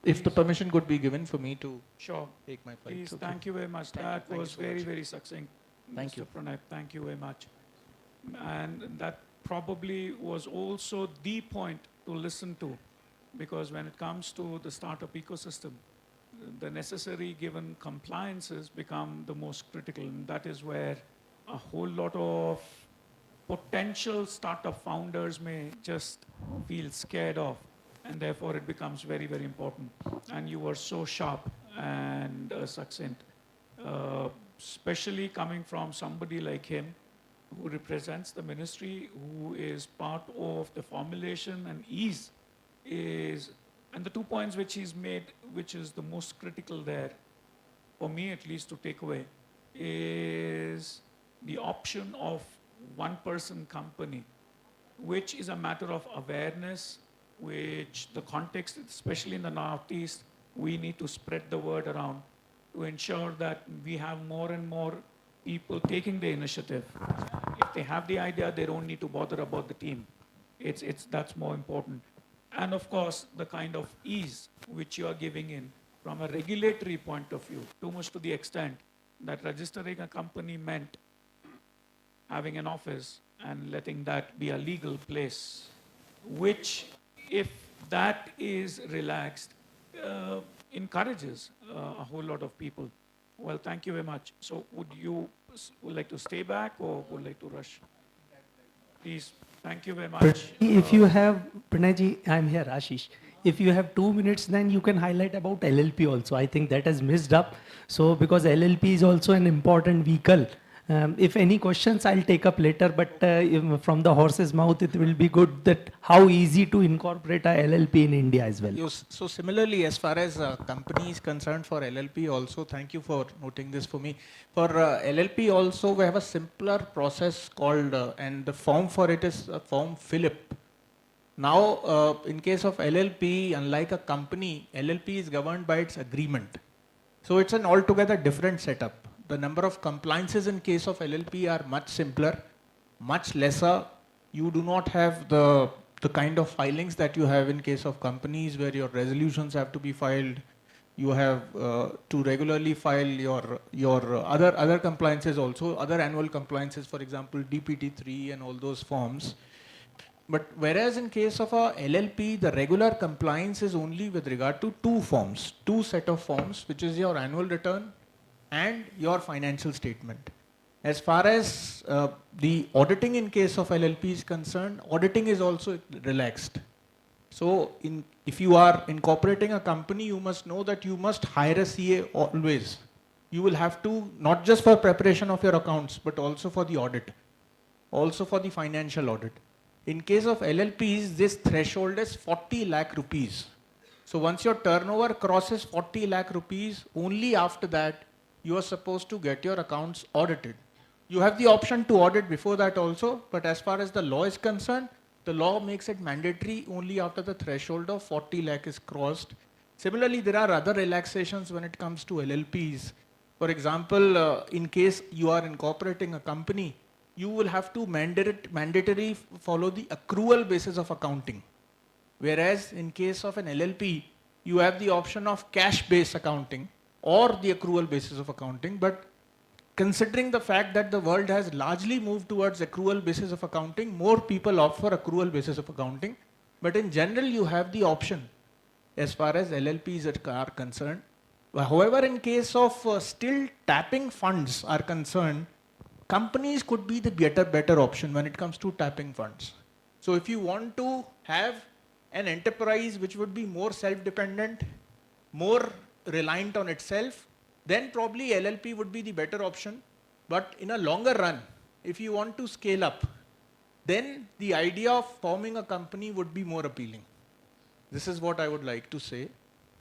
if the permission could be given for me to take my flight. Please, Okay. thank you very much. That was so very, much. very succinct. Thank Mr. you. Pranay, thank you very much. And that probably was also the point to listen to, because when it comes to the startup ecosystem, the necessary given compliances become the most critical, and that is where a whole lot of potential startup founders may just feel scared of, and therefore it becomes very, very important. And you were so sharp and succinct, especially coming from somebody like him, who represents the ministry, who is part of the formulation and and the 2 points which he's made, which is the most critical there, for me at least to take away, is the option of one-person company, which is a matter of awareness, which the context, especially in the Northeast, we need to spread the word around to ensure that we have more and more people taking the initiative. If they have the idea, they don't need to bother about the team. That's more important. And of course, the kind of ease which you are giving in from a regulatory point of view, too much to the extent that registering a company meant having an office and letting that be a legal place, which, if that is relaxed, encourages a whole lot of people. Well, thank you very much. So would you like to stay back or would like to rush? Please, thank you very much. If you have, Pranayji, I'm here, Ashish. If you have 2 minutes, then you can highlight about LLP also. I think that has missed up. So because LLP is also an important vehicle If any questions, I'll take up later, but from the horse's mouth, it will be good that how easy to incorporate a LLP in India as well. Yes. So similarly, as far as company is concerned for LLP also, thank you for noting this for me. For LLP also, we have a simpler process called, and the form for it is form Philip. Now, in case of LLP, unlike a company, LLP is governed by its agreement. So it's an altogether different setup. The number of compliances in case of LLP are much simpler, much lesser. You do not have the kind of filings that you have in case of companies where your resolutions have to be filed. You have to regularly file your other compliances also, other annual compliances, for example, DPT3 and all those forms. But whereas in case of a LLP, the regular compliance is only with regard to two set of forms, which is your annual return and your financial statement. As far as the auditing in case of LLP is concerned, auditing is also relaxed. So if you are incorporating a company, you must know that you must hire a CA always. You will have to, not just for preparation of your accounts, but also for the audit, also for the financial audit. In case of LLPs, this threshold is 40 lakh rupees. So once your turnover crosses 40 lakh rupees, only after that, you are supposed to get your accounts audited. You have the option to audit before that also, but as far as the law is concerned, the law makes it mandatory only after the threshold of 40 lakh is crossed. Similarly, there are other relaxations when it comes to LLPs. For example, in case you are incorporating a company, you will have to mandatorily follow the accrual basis of accounting. Whereas in case of an LLP, you have the option of cash-based accounting or the accrual basis of accounting. But considering the fact that the world has largely moved towards accrual basis of accounting, more people opt for accrual basis of accounting. But in general, you have the option as far as LLPs are concerned. However, in case of still tapping funds are concerned, companies could be the better option when it comes to tapping funds. So if you want to have an enterprise which would be more self-dependent, more reliant on itself, then probably LLP would be the better option. But in a longer run, if you want to scale up, then the idea of forming a company would be more appealing. This is what I would like to say.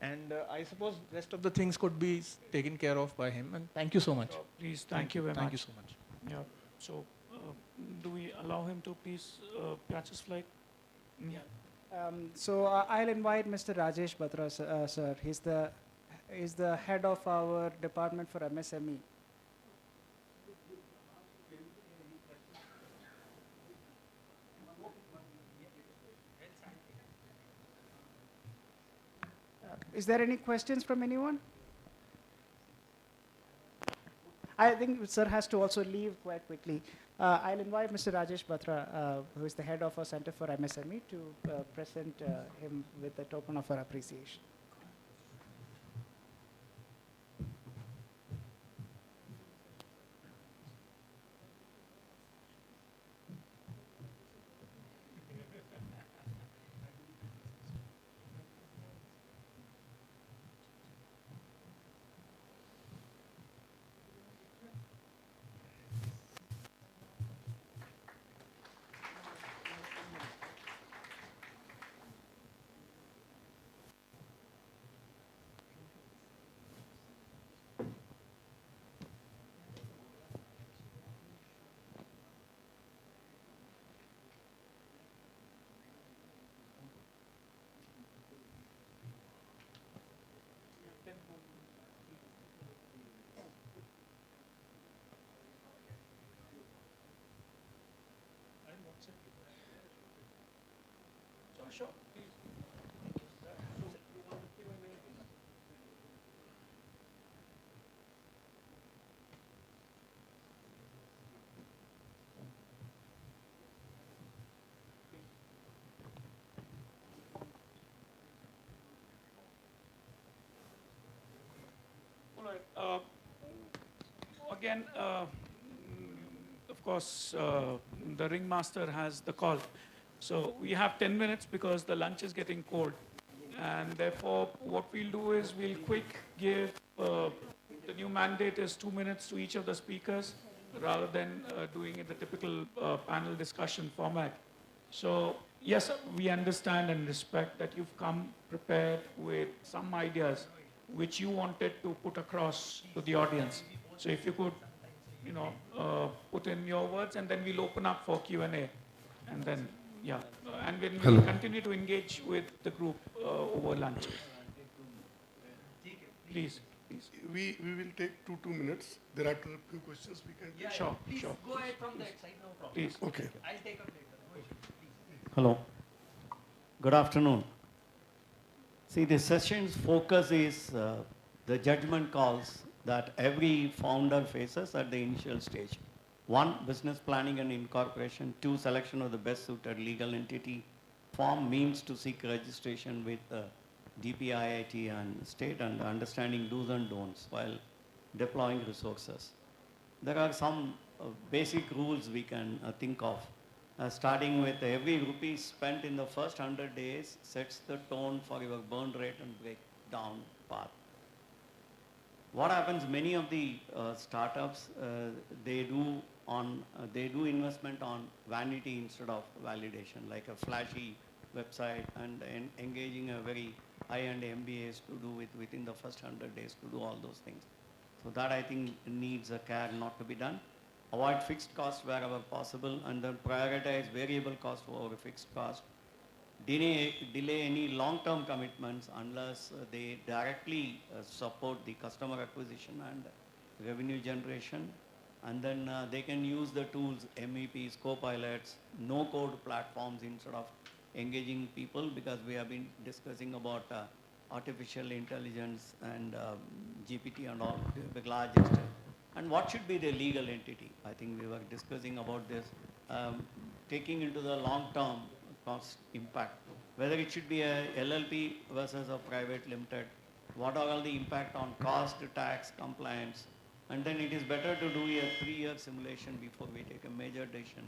And I suppose rest of the things could be taken care of by him. And thank you so much. Please, thank you very much. Thank you so much. Yeah. So, do we allow him to please catch his flight? So I'll invite Mr. Rajesh Batra, sir. He's the head of our department for MSME. Is there any questions from anyone? I think sir has to also leave quite quickly. I'll invite Mr. Rajesh Batra, who is the head of our Center for MSME, to present him with a token of our appreciation. Sure. All right. Again, of course, the ringmaster has the call. So we have 10 minutes because the lunch is getting cold. And therefore, what we'll do is we'll quick give, the new mandate is 2 minutes to each of the speakers. rather than doing it the typical panel discussion format. So yes, we understand and respect that you've come prepared with some ideas which you wanted to put across to the audience. So if you could, put in your words, and then we'll open up for Q&A. And then, and then we'll continue to engage with the group over lunch. Please. We will take 2 minutes. There are 2 questions we can take. Sure, Please sure. go ahead from that side, no problem. Please. Okay. I'll take up later. No issue. Please. Hello. Good afternoon. See, the session's focus is the judgment calls that every founder faces at the initial stage. 1, business planning and incorporation. 2, selection of the best suited legal entity. Form means to seek registration with DPIIT and state, and understanding do's and don'ts while deploying resources. There are some basic rules we can think of. Starting with every rupee spent in the first 100 days sets the tone for your burn rate and breakdown path. What happens, many of the startups, they do investment on vanity instead of validation, like a flashy website and engaging a very high-end MBAs to do it within the first 100 days to do all those things. So that, I think, needs a care not to be done. Avoid fixed costs wherever possible, and then prioritize variable cost over fixed cost. Delay any long-term commitments unless they directly support the customer acquisition and revenue generation. And then they can use the tools, MEPs, co-pilots, no-code platforms instead of engaging people, because we have been discussing about artificial intelligence and GPT and all, the large extent. And what should be the legal entity? I think we were discussing about this, taking into the long-term cost impact, whether it should be a LLP versus a private limited, what are all the impact on cost, tax, compliance, and then it is better to do a 3-year simulation before we take a major decision,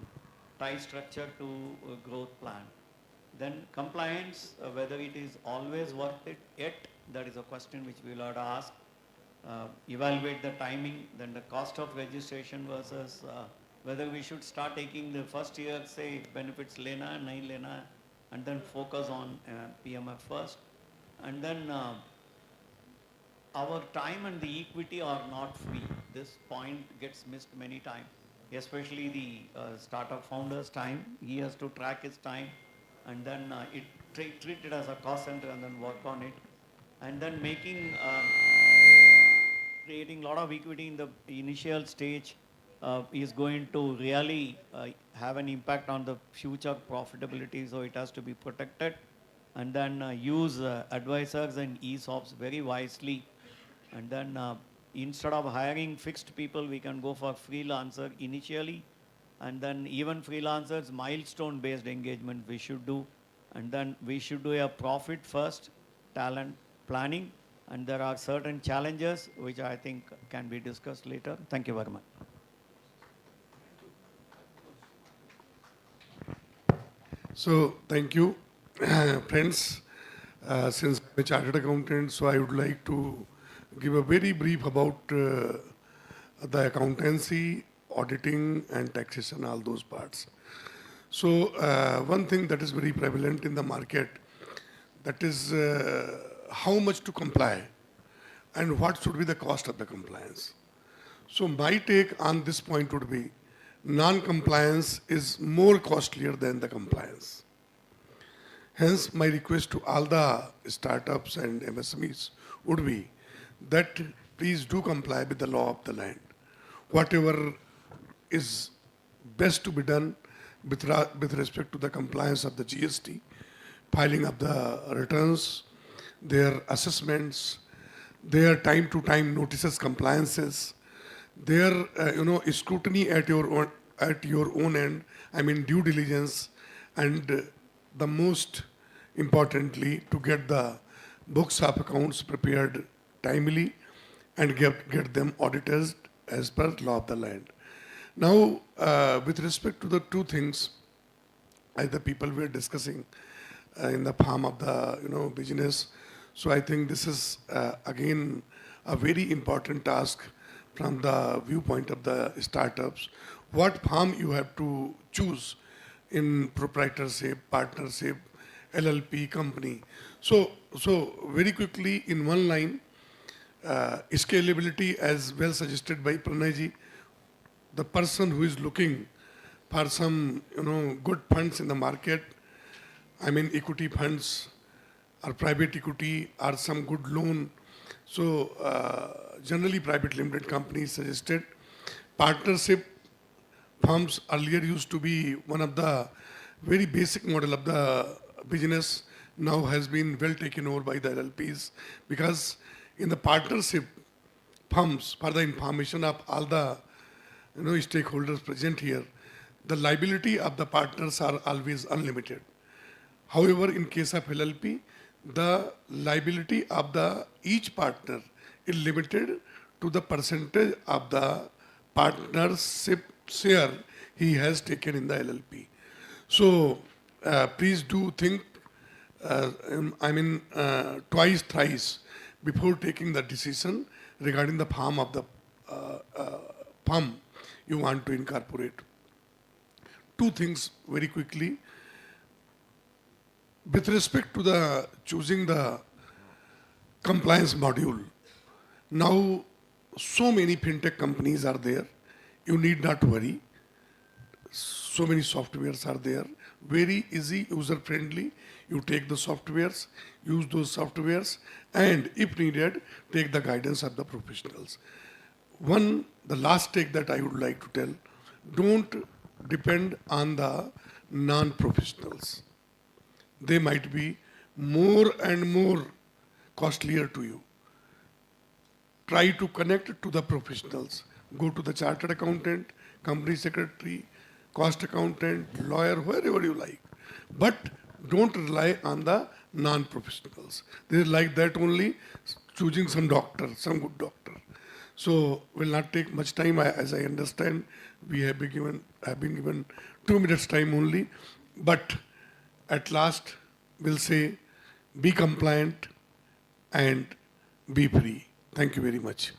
tie structure to a growth plan. Then compliance, whether it is always worth it yet, that is a question which we will have to ask. Evaluate the timing, then the cost of registration versus whether we should start taking the first year, say, benefits Lena, 9 Lena, and then focus on PMF first. And then our time and the equity are not free. This point gets missed many times, especially the startup founder's time. He has to track his time, and then treat it as a cost center and then work on it. And then creating a lot of equity in the initial stage is going to really have an impact on the future profitability, so it has to be protected. And then use advisors and ESOPs very wisely. And then instead of hiring fixed people, we can go for freelancer initially. And then even freelancers, milestone-based engagement we should do. And then we should do a profit first, talent planning. And there are certain challenges which I think can be discussed later. Thank you very much. So, thank you, friends. Since I'm a chartered accountant, so I would like to give a very brief about the accountancy, auditing, and taxation, all those parts. So, one thing that is very prevalent in the market, that is how much to comply and what should be the cost of the compliance. So, my take on this point would be, non-compliance is more costlier than the compliance. Hence, my request to all the startups and MSMEs would be that please do comply with the law of the land. Whatever is best to be done with respect to the compliance of the GST, filing of the returns, their assessments, their time-to-time notices, compliances, their scrutiny at your own end, I mean due diligence, and the most importantly, to get the books of accounts prepared timely and get them audited as per law of the land. Now, with respect to the two things, as the people were discussing in the farm of the business, so I think this is again a very important task from the viewpoint of the startups, what firm you have to choose in proprietorship, partnership, LLP, company. So very quickly in one line, scalability as well suggested by Pranay ji, the person who is looking for some good funds in the market, I mean equity funds or private equity or some good loan. So generally private limited companies suggested. Partnership firms earlier used to be one of the very basic model of the business, now has been well taken over by the LLPs, because in the partnership firms, for the information of all the stakeholders present here, the liability of the partners are always unlimited. However, in case of LLP, the liability of the each partner is limited to the percentage of the partnership share he has taken in the LLP. So please do think, twice, thrice before taking the decision regarding the firm of the firm you want to incorporate. Two things very quickly. With respect to the choosing the compliance module, now so many fintech companies are there. You need not worry. So many softwares are there. Very easy, user friendly. You take the softwares, use those softwares, and if needed, take the guidance of the professionals. The last take that I would like to tell, don't depend on the non-professionals. They might be more and more costlier to you. Try to connect to the professionals. Go to the chartered accountant, company secretary, cost accountant, lawyer, wherever you like. But don't rely on the non-professionals. They is like that only, choosing some doctor, some good doctor. So will not take much time. As I understand, we have been given 2 minutes time only. But at last, we'll say, be compliant and be free. Thank you very much.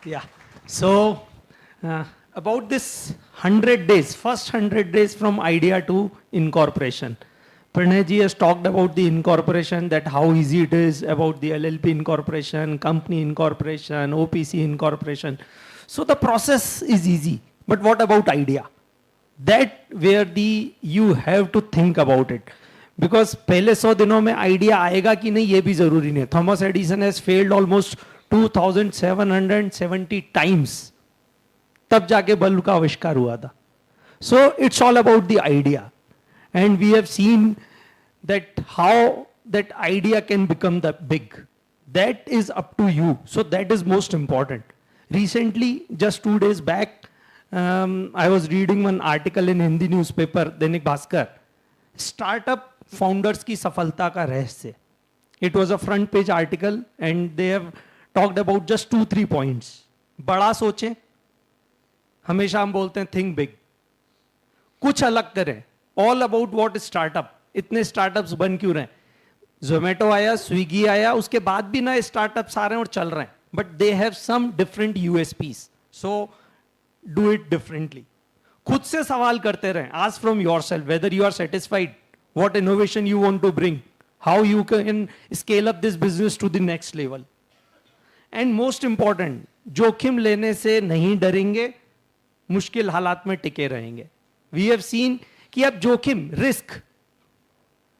Yeah. So about this 100 days, first 100 days from idea to incorporation. Pranay ji has talked about the incorporation, that how easy it is, about the LLP incorporation, company incorporation, OPC incorporation. So the process is easy. But what about idea? That where you have to think about it. Because पहले 100 दिनों में idea आएगा कि नहीं ये भी जरूरी नहीं. Thomas Edison has failed almost 2,770 times. तब जाके बल्ब का आविष्कार हुआ था. So it's all about the idea. And we have seen that how that idea can become big. That is up to you. So that is most important. Recently, just 2 days back, I was reading one article in Hindi newspaper, Dainik Bhaskar. Startup founders की सफलता का रहस्य. It was a front page article and they have talked about just 2-3 points. बड़ा सोचें. हमेशा हम बोलते हैं think big. कुछ अलग करें. All about what is startup. इतने startups बन क्यों रहे? Zomato आया, Swiggy आया, उसके बाद भी नए startups आ रहे हैं और चल रहे हैं. But they have some different USPs. So do it differently. खुद से सवाल करते रहें. Ask from yourself whether you are satisfied. What innovation you want to bring. How you can scale up this business to the next level. And most important, जोखिम लेने से नहीं डरेंगे, मुश्किल हालात में टिके रहेंगे. We have seen कि अब जोखिम, risk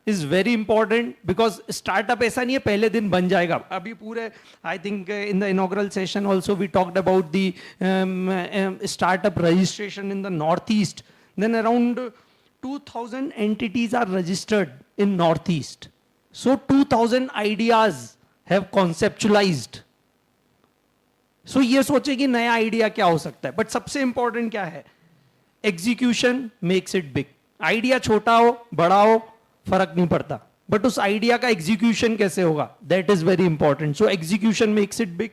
is very important because startup ऐसा नहीं है पहले दिन बन जाएगा. अभी पूरे, I think in the inaugural session also we talked about the startup registration in the Northeast. Then around 2,000 entities are registered in Northeast. So 2,000 ideas have conceptualized. So ये सोचे कि नया idea क्या हो सकता है. But सबसे important क्या है? Execution makes it big. Idea छोटा हो, बड़ा हो, फर्क नहीं पड़ता. But उस idea का execution कैसे होगा? That is very important. So execution makes it big.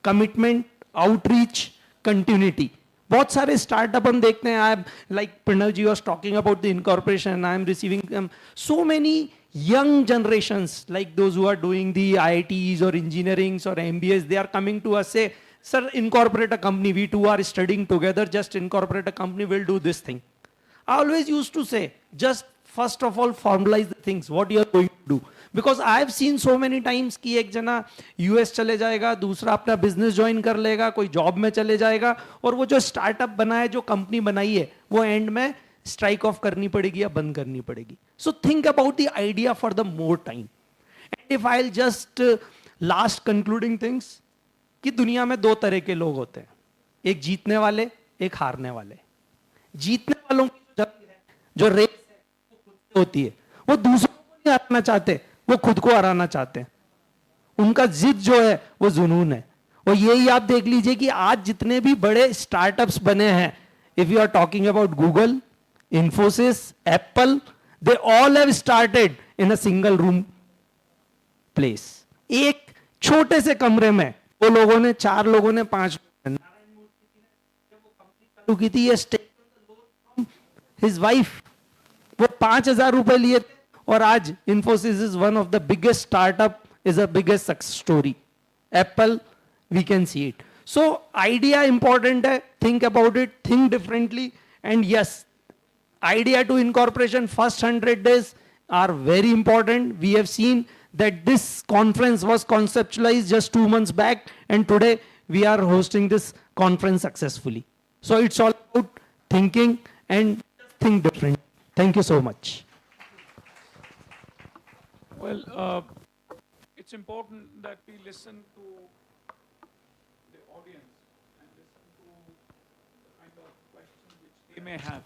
Commitment, outreach, continuity. बहुत सारे startup हम देखते हैं. Like Pranav ji was talking about the incorporation. I am receiving so many young generations, like those who are doing the IITs or engineerings or MBAs. They are coming to us say, sir, incorporate a company. We two are studying together. Just incorporate a company. We'll do this thing. I always used to say, just first of all, formalize the things, what you are going to do. Because I have seen so many times कि एक जना US चले जाएगा, दूसरा अपना business join कर लेगा, कोई job में चले जाएगा, और वो जो startup बना है, जो company बनाई है, वो end में strike off करनी पड़ेगी या बंद करनी पड़ेगी. So think about the idea for the more time. And if I'll just last concluding things, कि दुनिया में दो तरह के लोग होते हैं, एक जीतने वाले, एक हारने वाले. जीतने वालों की जो रेस है वो खुद से होती है, वो दूसरों को नहीं हराना चाहते, वो खुद को हराना चाहते हैं. उनका जिद जो है वो जुनून है. और यही आप देख लीजिए कि आज जितने भी बड़े स्टार्टअप्स बने हैं, if you are talking about Google, Infosys, Apple, they all have started in a single room place. एक छोटे से कमरे में वो लोगों ने, 4 लोगों ने, 5 चालू की थी. ये his wife, वो 5,000 रुपए लिए थे, और आज Infosys is one of the biggest startup, is a biggest success story. Apple, we can see it. So idea important hai, think about it, think differently, and yes, idea to incorporation first 100 days are very important. We have seen that this conference was conceptualized just 2 months back, and today we are hosting this conference successfully. So it's all about thinking and think different. Thank you so much. Well, it's important that we listen to the audience and listen to the kind of questions which they may have.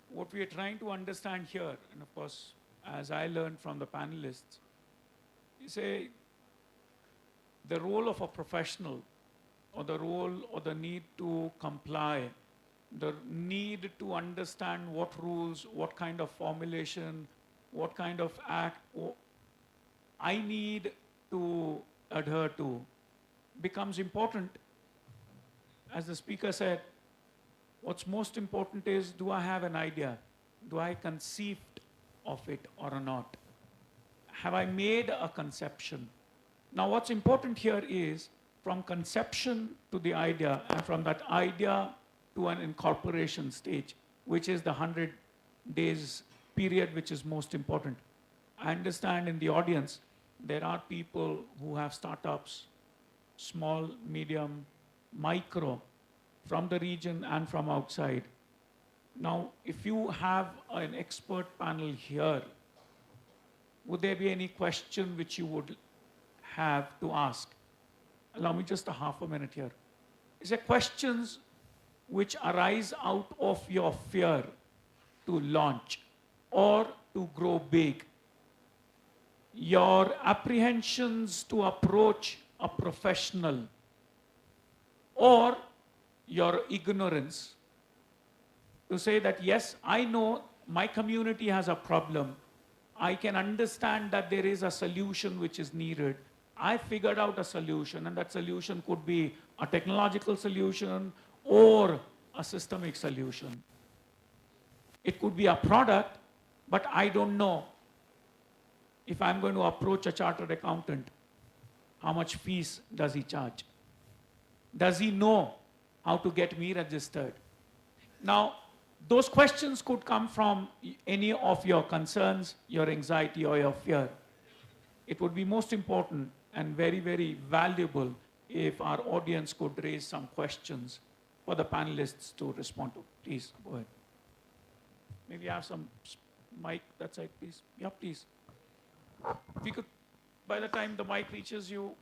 What we are trying to understand here, and of course, as I learned from the panelists, is the role of a professional, or the role or the need to comply, the need to understand what rules, what kind of formulation, what kind of act I need to adhere to becomes important. As the speaker said, what's most important is, do I have an idea? Do I conceive of it or not? Have I made a conception? Now what's important here is, from conception to the idea, and from that idea to an incorporation stage, which is the 100 days period, which is most important. I understand in the audience, there are people who have startups, small, medium, micro, from the region and from outside. Now, if you have an expert panel here, would there be any question which you would have to ask? Allow me just a half a minute here. Is there questions which arise out of your fear to launch or to grow big? Your apprehensions to approach a professional, or your ignorance to say that, yes, I know my community has a problem. I can understand that there is a solution which is needed. I figured out a solution, and that solution could be a technological solution or a systemic solution. It could be a product, but I don't know if I'm going to approach a chartered accountant, how much fees does he charge? Does he know how to get me registered? Now, those questions could come from any of your concerns, your anxiety, or your fear. It would be most important and very, very valuable if our audience could raise some questions for the panelists to respond to. Please, go ahead. Maybe have some mic that side, please. Yeah, please. If you could, by the time the mic reaches you.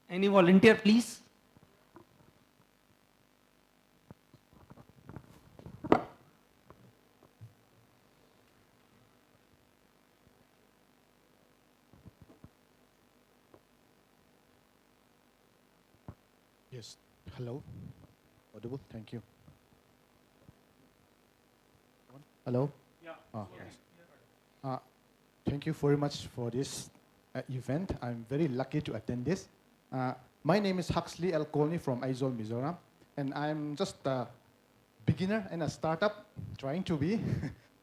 Any volunteer, please? Yes. Hello. Audible. Thank you. Hello. Yeah. Yes. Thank you very much for this event. I'm very lucky to attend this. My name is Huxley L. Colney from Aizawl, Mizoram, and I'm just a beginner in a startup, trying to be.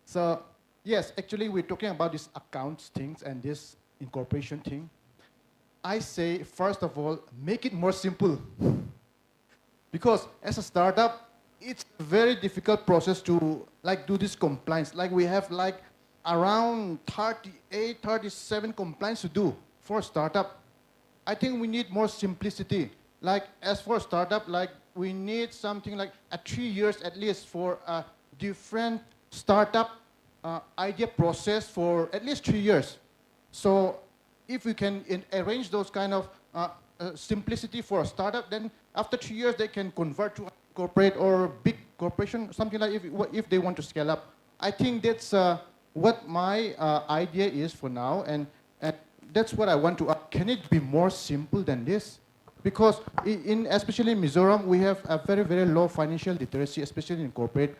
So yes, actually we're talking about this accounts things and this incorporation thing. I say, first of all, make it more simple. Because as a startup, it's a very difficult process to like do this compliance. Like we have like around 38, 37 compliance to do for a startup. I think we need more simplicity. Like as for a startup, like we need something like 3 years at least for a different startup idea process for at least 3 years. So if we can arrange those kind of simplicity for a startup, then after 3 years they can convert to a corporate or big corporation, something like if they want to scale up. I think that's what my idea is for now, and that's what I want to ask. Can it be more simple than this? Because especially in Mizoram, we have a very, very low financial literacy, especially in corporate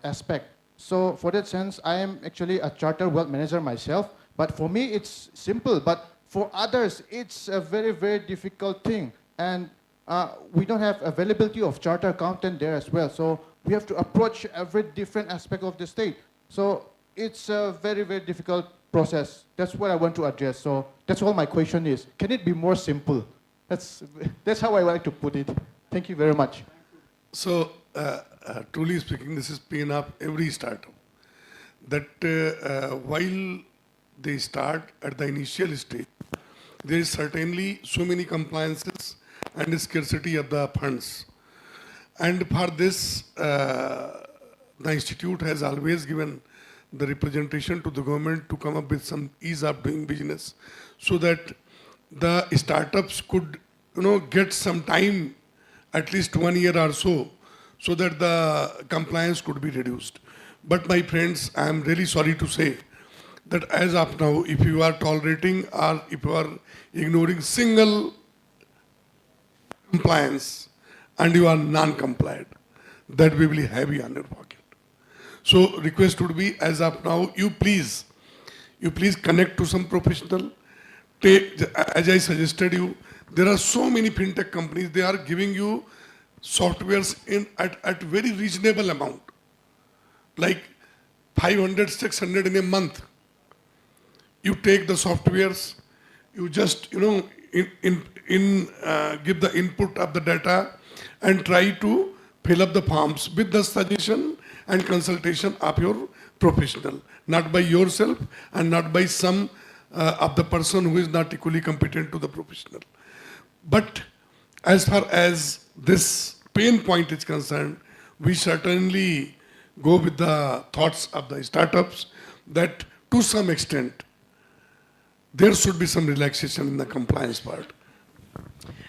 aspect. So for that sense, I am actually a chartered wealth manager myself, but for me it's simple, but for others it's a very, very difficult thing. And we don't have availability of chartered accountant there as well. So we have to approach every different aspect of the state. So it's a very, very difficult process. That's what I want to address. So that's all my question is. Can it be more simple? That's how I like to put it. Thank you very much. So, truly speaking, this is pain up every startup. That while they start at the initial stage, there is certainly so many compliances and scarcity of the funds. And for this, the institute has always given the representation to the government to come up with some ease of doing business, so that the startups could, get some time, at least 1 year or so that the compliance could be reduced. But my friends, I am really sorry to say that as of now, if you are tolerating or if you are ignoring single compliance and you are non-compliant, that will be heavy on your pocket. So request would be, as of now, you please connect to some professional. As I suggested you, there are so many fintech companies, they are giving you softwares at very reasonable amount, like 500, 600 in a month. You take the softwares, you just, give the input of the data and try to fill up the forms with the suggestion and consultation of your professional, not by yourself and not by some of the person who is not equally competent to the professional. But as far as this pain point is concerned, we certainly go with the thoughts of the startups that to some extent there should be some relaxation in the compliance part.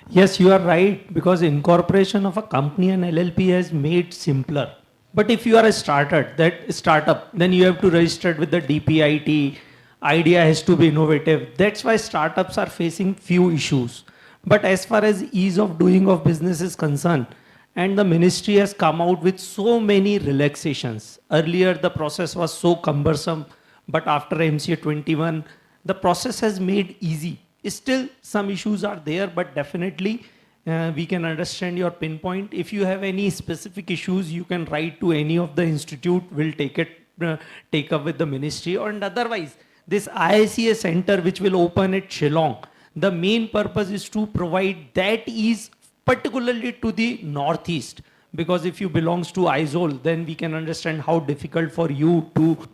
Yes, you are right, because incorporation of a company and LLP has made simpler. But if you are a startup, then you have to register with the DPIT. Idea has to be innovative. That's why startups are facing few issues. But as far as ease of doing of business is concerned, and the ministry has come out with so many relaxations. Earlier, the process was so cumbersome, but after MCA 21, the process has made easy. Still, some issues are there, but definitely we can understand your pinpoint. If you have any specific issues, you can write to any of the institute. We'll take up with the ministry. And otherwise, this IICA center, which will open at Shillong, the main purpose is to provide that ease, particularly to the Northeast. Because if you belongs to Aizawl, then we can understand how difficult for you to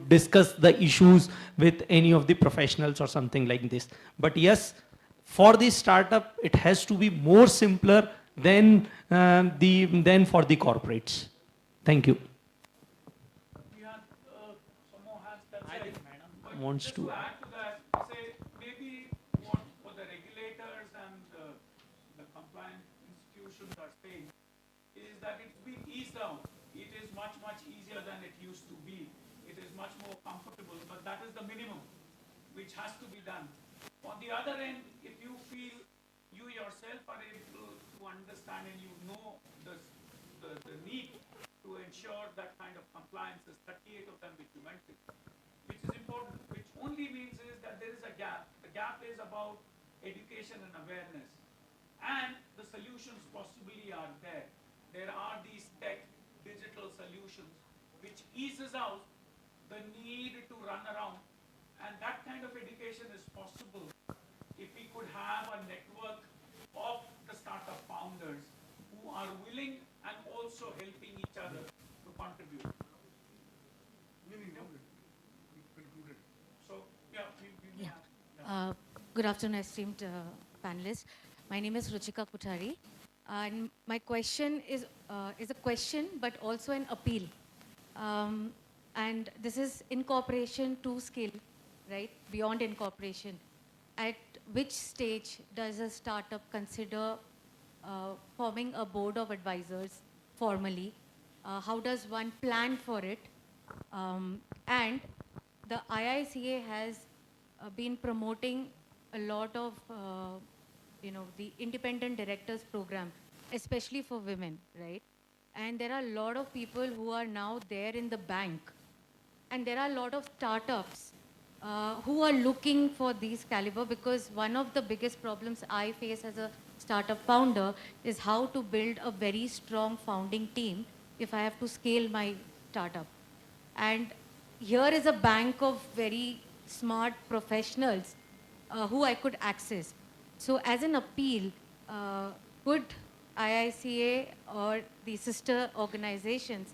discuss the issues with any of the professionals or something like this. But yes, for the startup, it has to be more simpler than for the corporates. Thank you. Wants to add to that, say maybe what for the regulators and the compliance institutions are saying is that it's been eased down. It is much, much easier than it used to be. It is much more comfortable, but that is the minimum which has to be done. On the other end, if you feel you yourself are able to understand and you know the need to ensure that kind of compliance, is 38 of them which you mentioned, which is important, which only means is that there is a gap. The gap is about education and awareness. And the solutions possibly are there. There are these tech, digital solutions, which eases out the need to run around. And that kind of education is possible if we could have a network of the startup founders who are willing and also helping each other to contribute. So, yeah, we have. Good afternoon, esteemed panelists. My name is Ruchika Kuthari, and my question is a question, but also an appeal. And this is incorporation to skill, right? Beyond incorporation. At which stage does a startup consider forming a board of advisors formally? How does one plan for it? And the IICA has been promoting a lot of, the independent directors program, especially for women, right? And there are a lot of people who are now there in the bank. And there are a lot of startups who are looking for these caliber, because one of the biggest problems I face as a startup founder is how to build a very strong founding team if I have to scale my startup. And here is a bank of very smart professionals who I could access. So as an appeal, could IICA or the sister organizations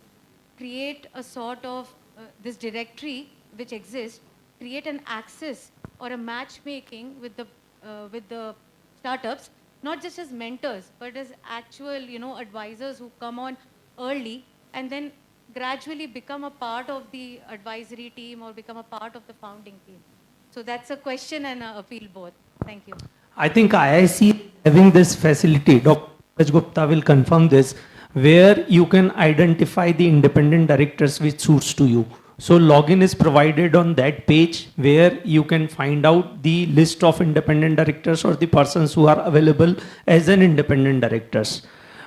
create a sort of this directory which exists, create an access or a matchmaking with the startups, not just as mentors, but as actual, advisors who come on early and then gradually become a part of the advisory team or become a part of the founding team. So that's a question and an appeal both. Thank you. I think IIC having this facility, Dr. Gupta will confirm this, where you can identify the independent directors which suits to you. So login is provided on that page where you can find out the list of independent directors or the persons who are available as an independent directors.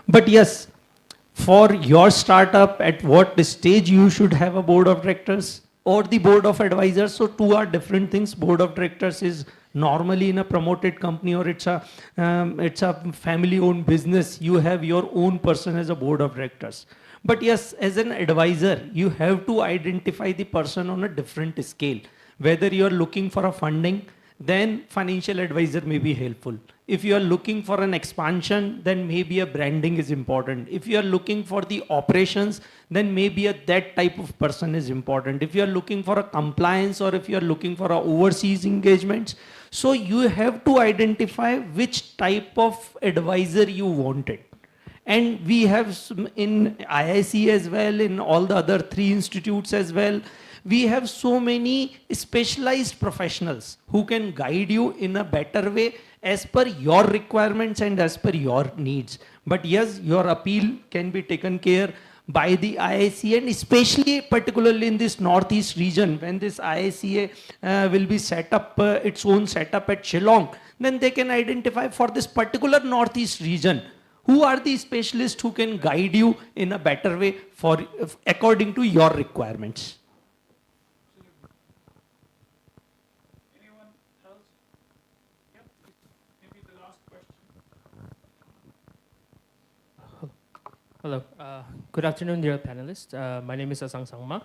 But yes, for your startup, at what stage you should have a board of directors or the board of advisors. So two are different things. Board of directors is normally in a promoted company or it's a family owned business. You have your own person as a board of directors. But yes, as an advisor, you have to identify the person on a different scale. Whether you are looking for a funding, then financial advisor may be helpful. If you are looking for an expansion, then maybe a branding is important. If you are looking for the operations, then maybe that type of person is important. If you are looking for a compliance or if you are looking for a overseas engagements, so you have to identify which type of advisor you wanted. And we have in IIC as well, in all the other 3 institutes as well, we have so many specialized professionals who can guide you in a better way as per your requirements and as per your needs. But yes, your appeal can be taken care by the IICA, and especially particularly in this Northeast region, when this IICA will be set up, its own setup at Shillong, then they can identify for this particular Northeast region who are the specialists who can guide you in a better way for according to your requirements. Anyone else? Yep, maybe the last question. Hello. Good afternoon, dear panelists. My name is Asang Sangma.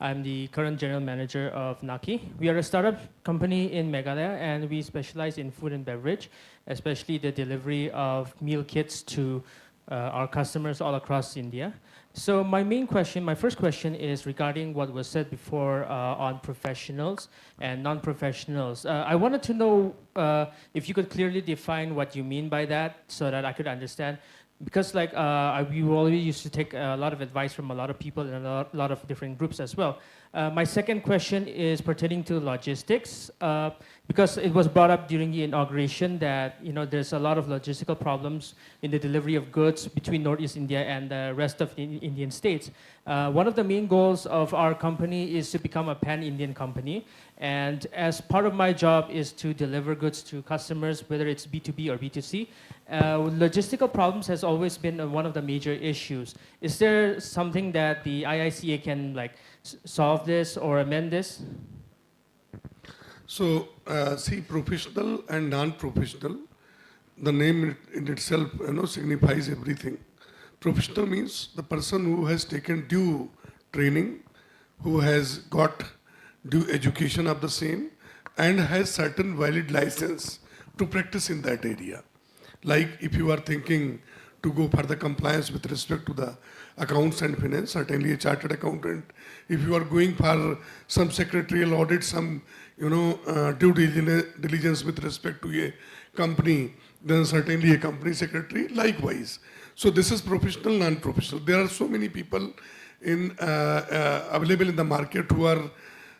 I'm the current general manager of Naki. We are a startup company in Meghalaya, and we specialize in food and beverage, especially the delivery of meal kits to our customers all across India. So my first question is regarding what was said before on professionals and non-professionals. I wanted to know if you could clearly define what you mean by that so that I could understand. Because we always used to take a lot of advice from a lot of people in a lot of different groups as well. My second question is pertaining to logistics, because it was brought up during the inauguration that there's a lot of logistical problems in the delivery of goods between Northeast India and the rest of the Indian states. One of the main goals of our company is to become a pan-Indian company, and as part of my job is to deliver goods to customers, whether it's B2B or B2C. Logistical problems has always been one of the major issues. Is there something that the IICA can solve this or amend this? So, see, professional and non-professional, the name in itself signifies everything. Professional means the person who has taken due training, who has got due education of the same, and has certain valid license to practice in that area. Like if you are thinking to go further compliance with respect to the accounts and finance, certainly a chartered accountant. If you are going for some secretarial audit, some due diligence with respect to a company, then certainly a company secretary likewise. So this is professional, non-professional. There are so many people available in the market who are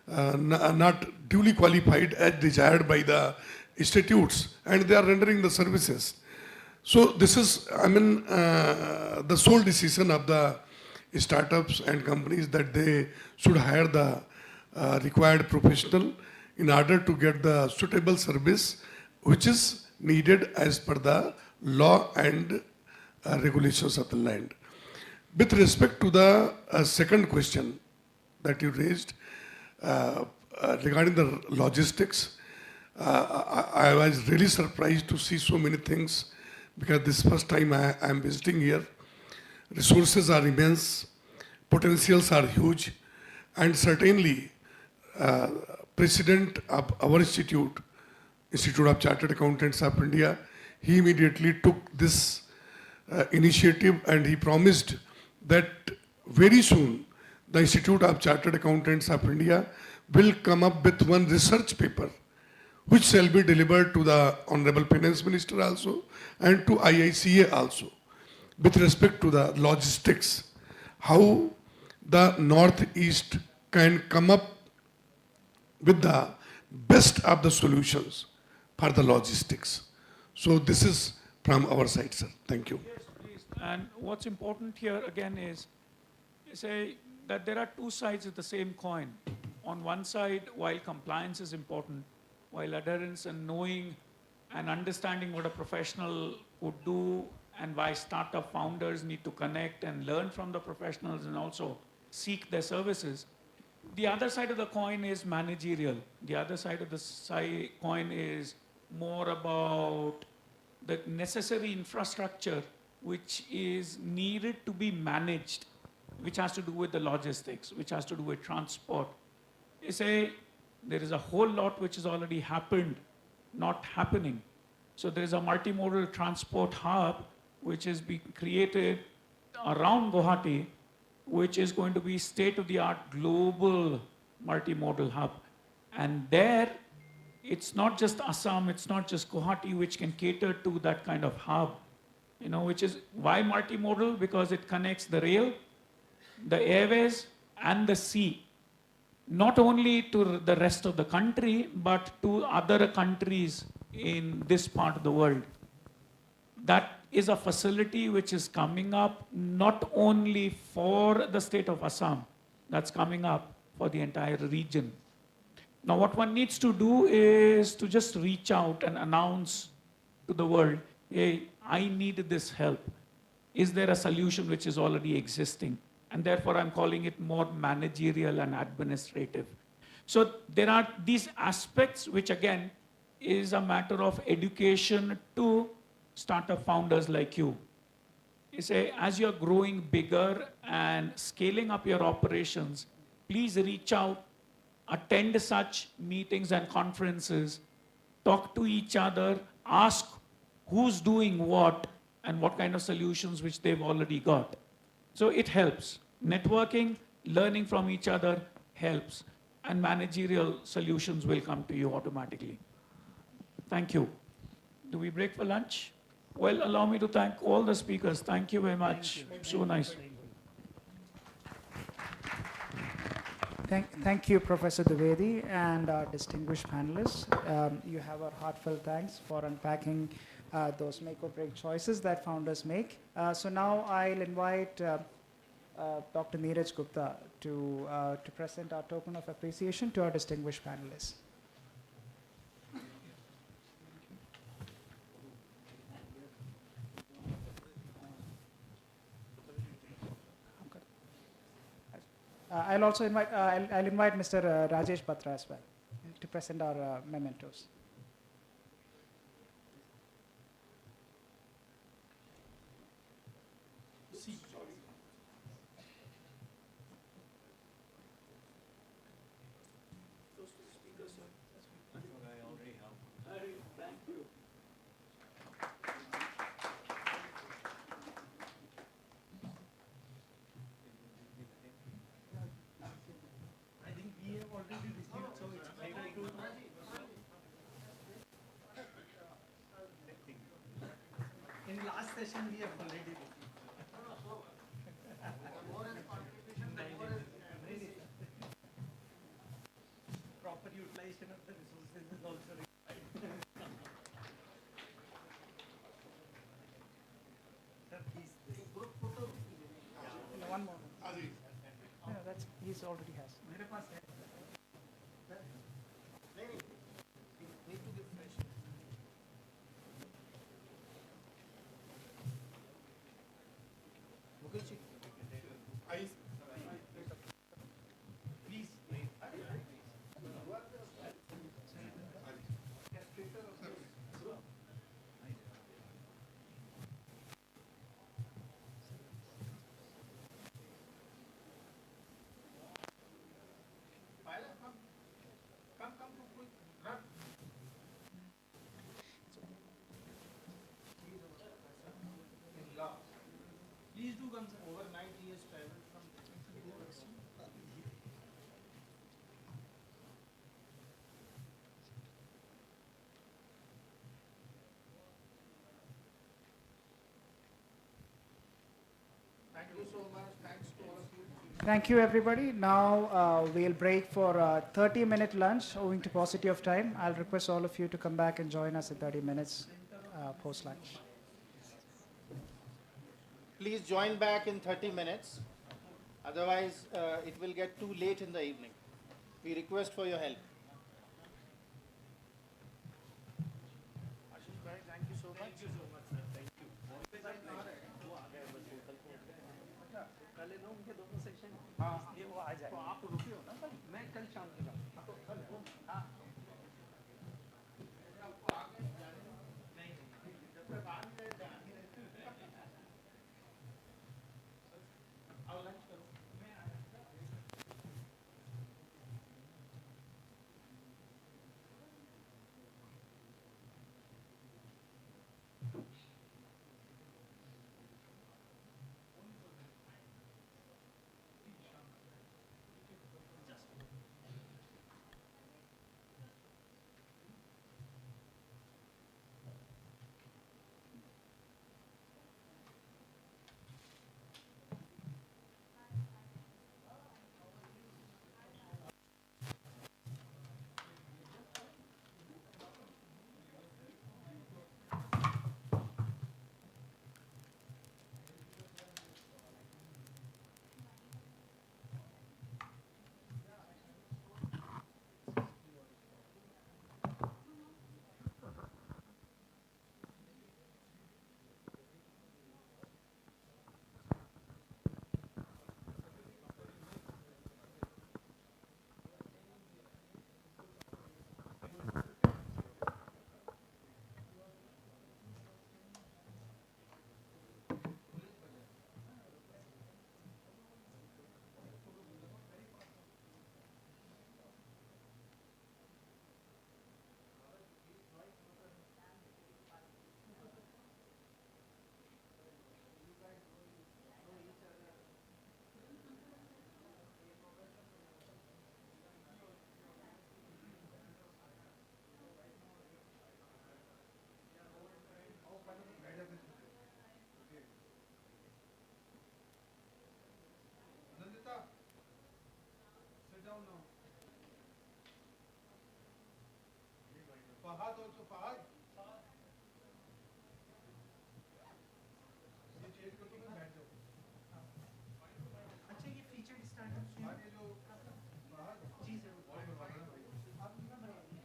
not duly qualified as desired by the institutes, and they are rendering the services. So this is, the sole decision of the startups and companies that they should hire the required professional in order to get the suitable service which is needed as per the law and regulations of the land. With respect to the second question that you raised regarding the logistics, I was really surprised to see so many things, because this first time I am visiting here. Resources are immense, potentials are huge, and certainly President of our Institute of Chartered Accountants of India, he immediately took this initiative, and he promised that very soon the Institute of Chartered Accountants of India will come up with one research paper which shall be delivered to the Honorable Finance Minister also and to IICA also, with respect to the logistics, how the Northeast can come up with the best of the solutions for the logistics. So this is from our side, sir. Thank you. Yes, please. And what's important here again is, say that there are two sides of the same coin. On one side, while compliance is important, while adherence and knowing and understanding what a professional would do and why startup founders need to connect and learn from the professionals and also seek their services, the other side of the coin is managerial. The other side of the coin is more about the necessary infrastructure which is needed to be managed, which has to do with the logistics, which has to do with transport. You say there is a whole lot which has already happened, not happening. So there is a multimodal transport hub which is being created around Guwahati, which is going to be state-of-the-art global multimodal hub. And there, it's not just Assam, it's not just Guwahati which can cater to that kind of hub, which is why multimodal? Because it connects the rail, the airways, and the sea. Not only to the rest of the country, but to other countries in this part of the world. That is a facility which is coming up not only for the state of Assam, that's coming up for the entire region. Now what one needs to do is to just reach out and announce to the world, hey, I need this help. Is there a solution which is already existing? And therefore I'm calling it more managerial and administrative. So there are these aspects which again is a matter of education to startup founders like you. You say, as you're growing bigger and scaling up your operations, please reach out, attend such meetings and conferences, talk to each other, ask who's doing what and what kind of solutions which they've already got. So it helps. Networking, learning from each other helps, and managerial solutions will come to you automatically. Thank you. Do we break for lunch? Well, allow me to thank all the speakers. Thank you very much. So nice. Thank you, Professor Dwivedi, and our distinguished panelists. You have our heartfelt thanks for unpacking those make or break choices that founders make. So now I'll invite Dr. Neeraj Gupta to present our token of appreciation to our distinguished panelists. I'll also invite, I'll invite Mr. Rajesh Batra as well to present our mementos. Thank you. we have already received. Proper utilization of the resources is also required. Sir, please, this group photo. No, one more. No, that's, he's already has. मेरे पास है. Sir, नहीं, need to give fresh. Mukesh ji. Please. Please do come, sir. Overnight he has traveled from. Thank you so much. Thanks to all of you. Thank you, everybody. Now we'll break for a 30-minute lunch owing to paucity of time. I'll request all of you to come back and join us in 30 minutes post-lunch. Please join back in 30 minutes. Otherwise, it will get too late in the evening. We request for your help. Ashish bhai, thank you so much. Thank you so much, sir. Thank you. कल ना उनके दोनों section इसलिए वो आ जाए. तो आप रुके हो ना कल? मैं कल शाम को हाँ. Fahad also, Fahad. ये चेयर को तुम बैठ जाओ. अच्छा ये फीचर स्टार्टअप से ये जो फहद जी सर और बनवाना है भाई. आप ना बनाइए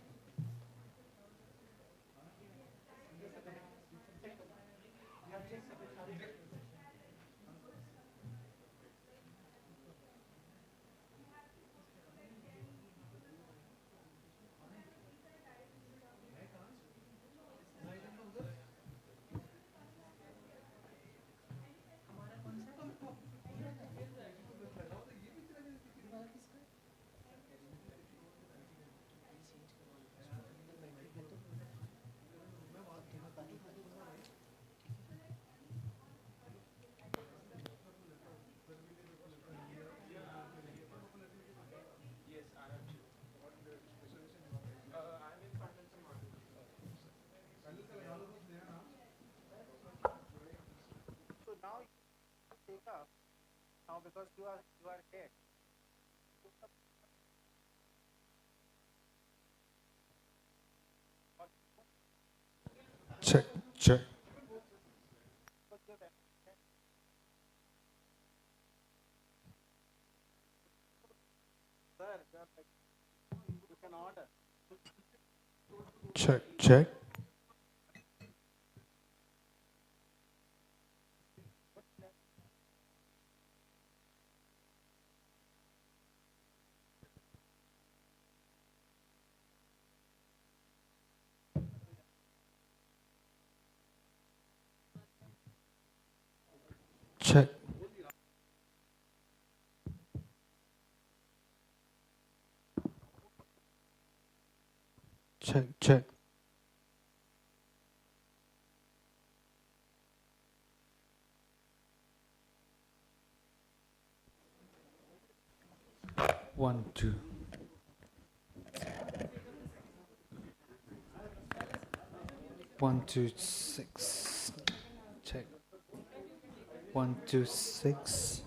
now because you are here. Check, check. You can order. Check, check. Check. Check, check. One, two. One, two, six. Check. 1, 2, 6.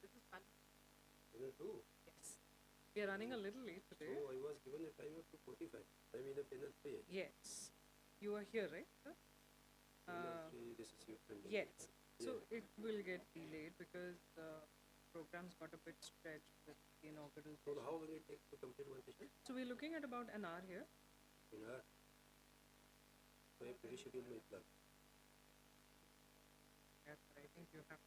This is panel. Yes. We are running a little late today. So I was given a time of 2:45. I'm in a panel 3. Yes. You are here, right, sir? This is your friend. Yes. So it will get delayed because programs got a bit stretched with the inaugural So session. how long it takes to complete one session? So we're looking at about an hour here. Yeah. So I have to reschedule my plan. Yes, I think you have.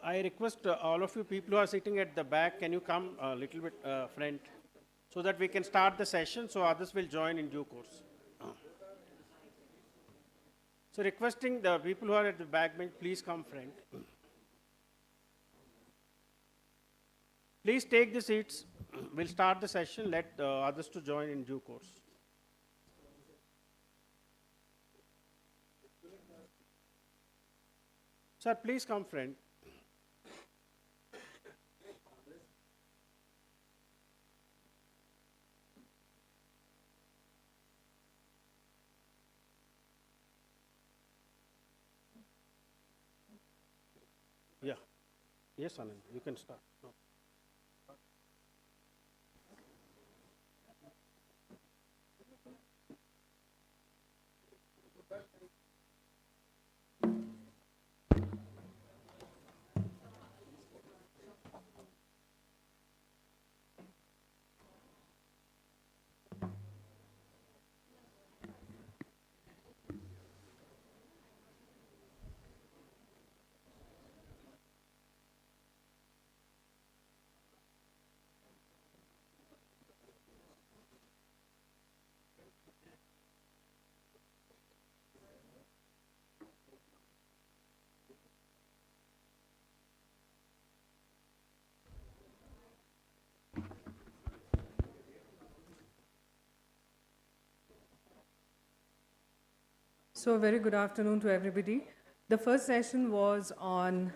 I request all of you people who are sitting at the back, can you come a little bit front so that we can start the session, so others will join in due course. So requesting the people who are at the back bench, please come front. Please take the seats. we'll start the session, let others to join in due course. Sir, please come friend. Yeah. Yes, Anand, you can start. No. So, a very good afternoon to everybody. The first session was on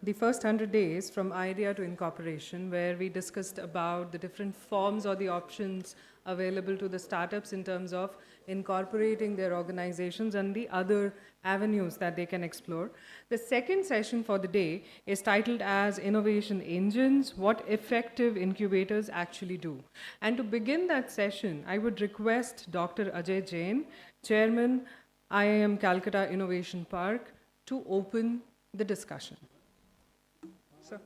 the first 100 days from idea to incorporation, where we discussed about the different forms or the options available to the startups in terms of incorporating their organizations and the other avenues that they can explore. The second session for the day is titled as Innovation Engines, What Effective Incubators Actually Do. And to begin that session, I would request Dr. Ajay Jain, Chairman, IIM Calcutta Innovation Park, to open the discussion. Sir.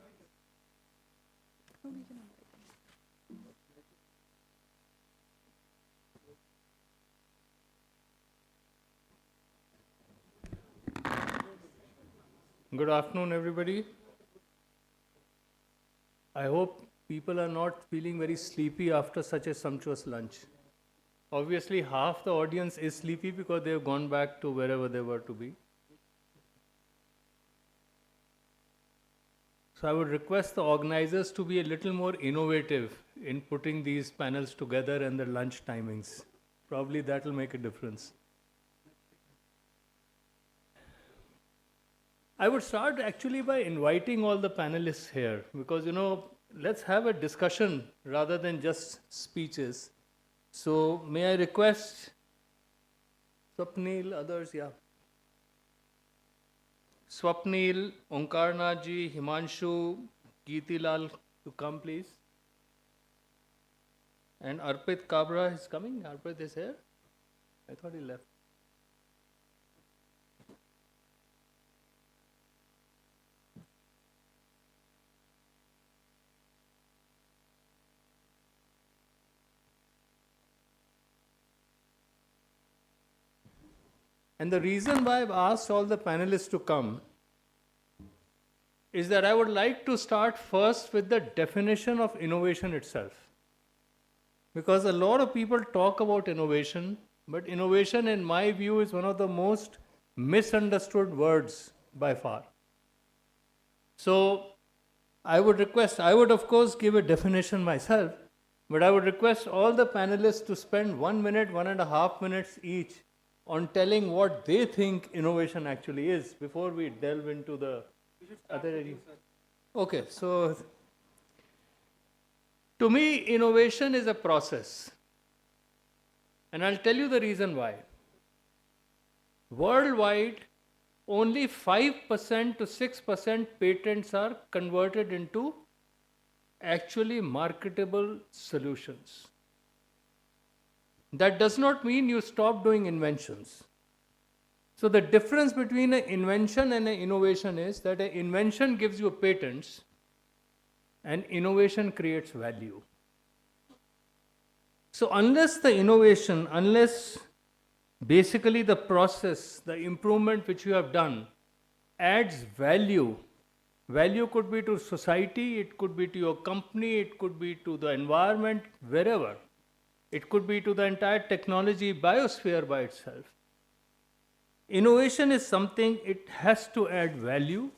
Good afternoon, everybody. I hope people are not feeling very sleepy after such a sumptuous lunch. Obviously, half the audience is sleepy because they have gone back to wherever they were to be. So I would request the organizers to be a little more innovative in putting these panels together and the lunch timings. Probably that will make a difference. I would start actually by inviting all the panelists here because, let's have a discussion rather than just speeches. So may I request Swapnil, others, yeah. Swapnil, Omkarnath ji, Himanshu, Geetilal to come, please. And Arpit Kabra is coming. Arpit is here. I thought he left. And the reason why I've asked all the panelists to come is that I would like to start first with the definition of innovation itself. Because a lot of people talk about innovation, but innovation, in my view, is one of the most misunderstood words by far. So I would of course give a definition myself, but I would request all the panelists to spend 1 minute, 1.5 minutes each on telling what they think innovation actually is before we delve into the other area. Okay, so to me, innovation is a process. And I'll tell you the reason why. Worldwide, only 5% to 6% patents are converted into actually marketable solutions. That does not mean you stop doing inventions. So the difference between an invention and an innovation is that an invention gives you patents and innovation creates value. So unless basically the process, the improvement which you have done adds value, value could be to society, it could be to your company, it could be to the environment, wherever. It could be to the entire technology biosphere by itself. Innovation is something, it has to add value,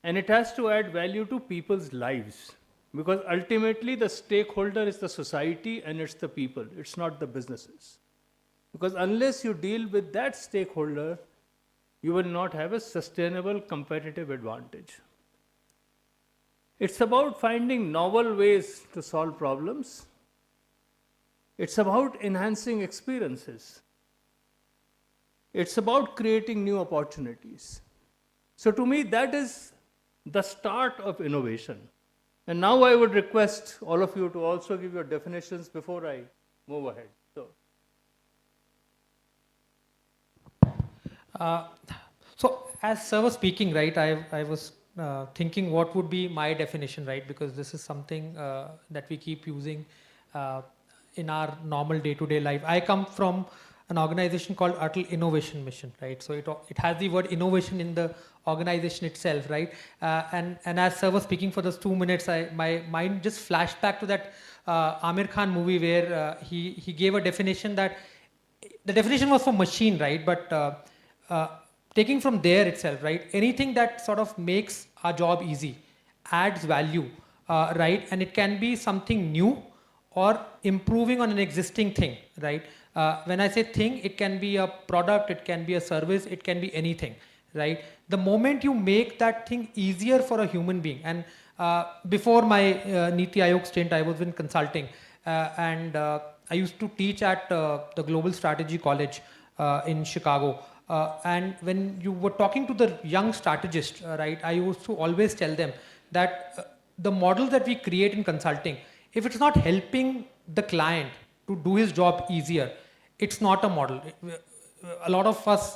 and it has to add value to people's lives. Because ultimately the stakeholder is the society and it's the people, it's not the businesses. Because unless you deal with that stakeholder, you will not have a sustainable competitive advantage. It's about finding novel ways to solve problems. It's about enhancing experiences. It's about creating new opportunities. So to me, that is the start of innovation. And now I would request all of you to also give your definitions before I move ahead. So as sir was speaking, right, I was thinking what would be my definition, right, because this is something that we keep using in our normal day-to-day life. I come from an organization called Atal Innovation Mission, right? So it has the word innovation in the organization itself, right? And as sir was speaking for those 2 minutes, my mind just flashed back to that Amir Khan movie where he gave a definition that the definition was for machine, right? But taking from there itself, right? Anything that sort of makes our job easy, adds value, right? And it can be something new or improving on an existing thing, right? When I say thing, it can be a product, it can be a service, it can be anything, right? The moment you make that thing easier for a human being, and before my Niti Aayog stint, I was in consulting, and I used to teach at the Global Strategy College in Chicago. And when you were talking to the young strategists, right, I used to always tell them that the model that we create in consulting, if it's not helping the client to do his job easier, it's not a model. A lot of us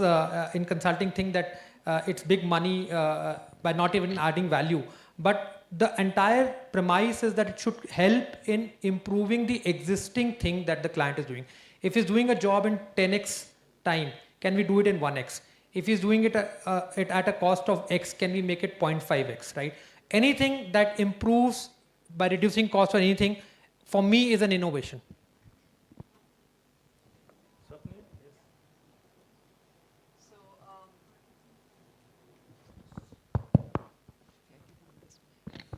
in consulting think that it's big money by not even adding value. But the entire premise is that it should help in improving the existing thing that the client is doing. If he's doing a job in 10x time, can we do it in 1x? If he's doing it at a cost of x, can we make it 0.5x, right? Anything that improves by reducing cost or anything, for me, is an innovation.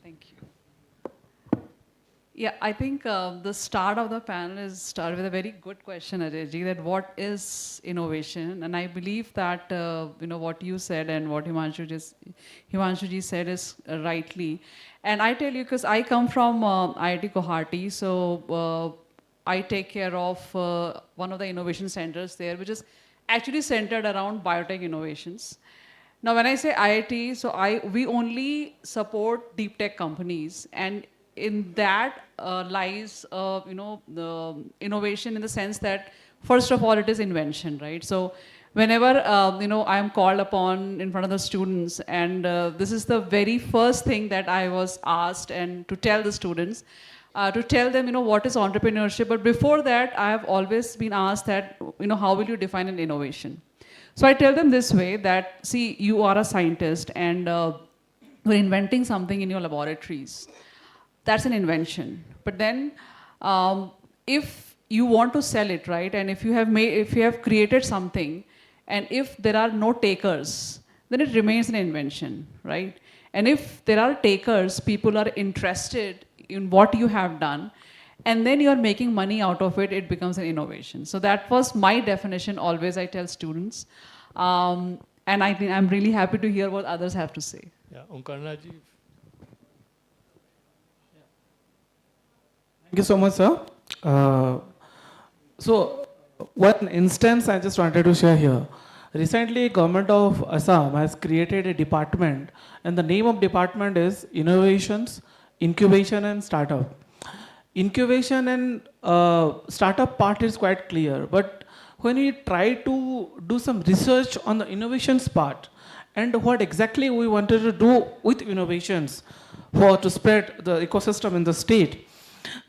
Thank you. Yeah, I think the start of the panel is started with a very good question, Ajayji, that what is innovation? And I believe that what you said and what Himanshu said is rightly. And I tell you, because I come from IIT Guwahati, so I take care of one of the innovation centers there, which is actually centered around biotech innovations. Now, when I say IIT, so we only support deep tech companies, and in that lies, the innovation in the sense that, first of all, it is invention, right? So whenever, I am called upon in front of the students, and this is the very first thing that I was asked and to tell the students, to tell them, what is entrepreneurship. But before that, I have always been asked that, how will you define an innovation? So I tell them this way that, see, you are a scientist and you're inventing something in your laboratories. That's an invention. But then if you want to sell it, right, and if you have created something, and if there are no takers, then it remains an invention, right? And if there are takers, people are interested in what you have done, and then you're making money out of it, it becomes an innovation. So that was my definition, always I tell students. And I think I'm really happy to hear what others have to say. Yeah, Omkarnath ji. Thank you so much, sir. So, one instance I just wanted to share here. Recently, government of Assam has created a department, and the name of department is Innovations, Incubation and Startup. Incubation and startup part is quite clear, but when we try to do some research on the innovations part and what exactly we wanted to do with innovations to spread the ecosystem in the state,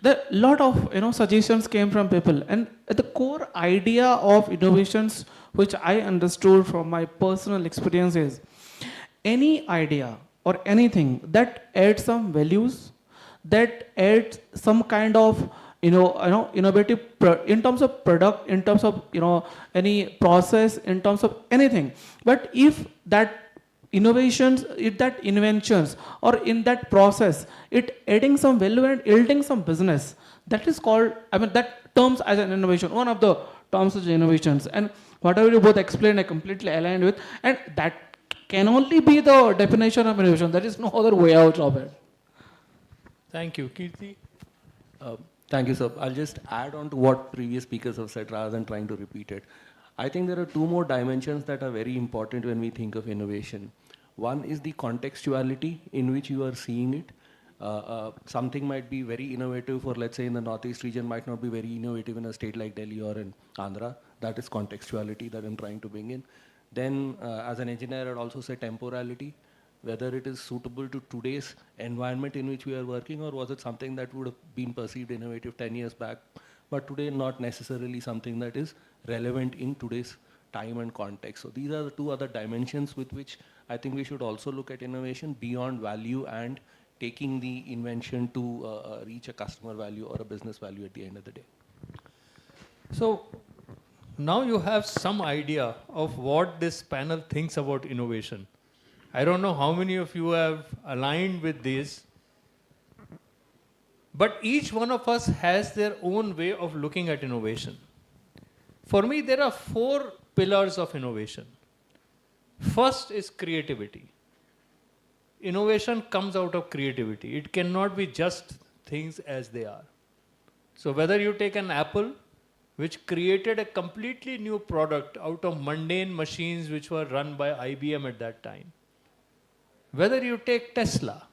a lot of suggestions came from people, and the core idea of innovations, which I understood from my personal experience, is any idea or anything that adds some values, that adds some kind of innovative in terms of product, in terms of any process, in terms of anything. But if that innovations, in that inventions, or in that process, it adding some value and yielding some business. That is called, I mean, that terms as an innovation, one of the terms as innovations. And whatever you both explained, I completely aligned with. And that can only be the definition of innovation. There is no other way out of it. Thank you. Kirti? Thank you, sir. I'll just add on to what previous speakers have said rather than trying to repeat it. I think there are two more dimensions that are very important when we think of innovation. One is the contextuality in which you are seeing it. Something might be very innovative for, let's say, in the Northeast region, might not be very innovative in a state like Delhi or in Andhra. That is contextuality that I'm trying to bring in. Then, as an engineer, I'd also say temporality, whether it is suitable to today's environment in which we are working, or was it something that would have been perceived innovative 10 years back, but today not necessarily something that is relevant in today's time and context. So these are the two other dimensions with which I think we should also look at innovation beyond value and taking the invention to reach a customer value or a business value at the end of the day. So now you have some idea of what this panel thinks about innovation. I don't know how many of you have aligned with this, but each one of us has their own way of looking at innovation. For me, there are 4 pillars of innovation. First is creativity. Innovation comes out of creativity. It cannot be just things as they are. So whether you take an Apple, which created a completely new product out of mundane machines which were run by IBM at that time. Whether you take Tesla,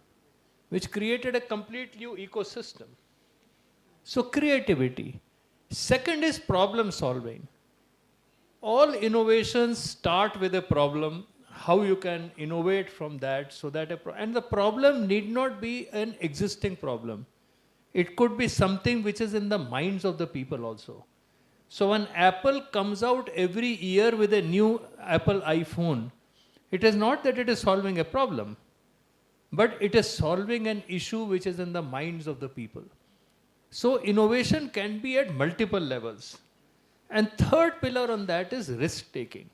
which created a complete new ecosystem. So creativity. Second is problem solving. All innovations start with a problem, how you can innovate from that so that and the problem need not be an existing problem. It could be something which is in the minds of the people also. So when Apple comes out every year with a new Apple iPhone, it is not that it is solving a problem, but it is solving an issue which is in the minds of the people. So innovation can be at multiple levels. And third pillar on that is risk-taking.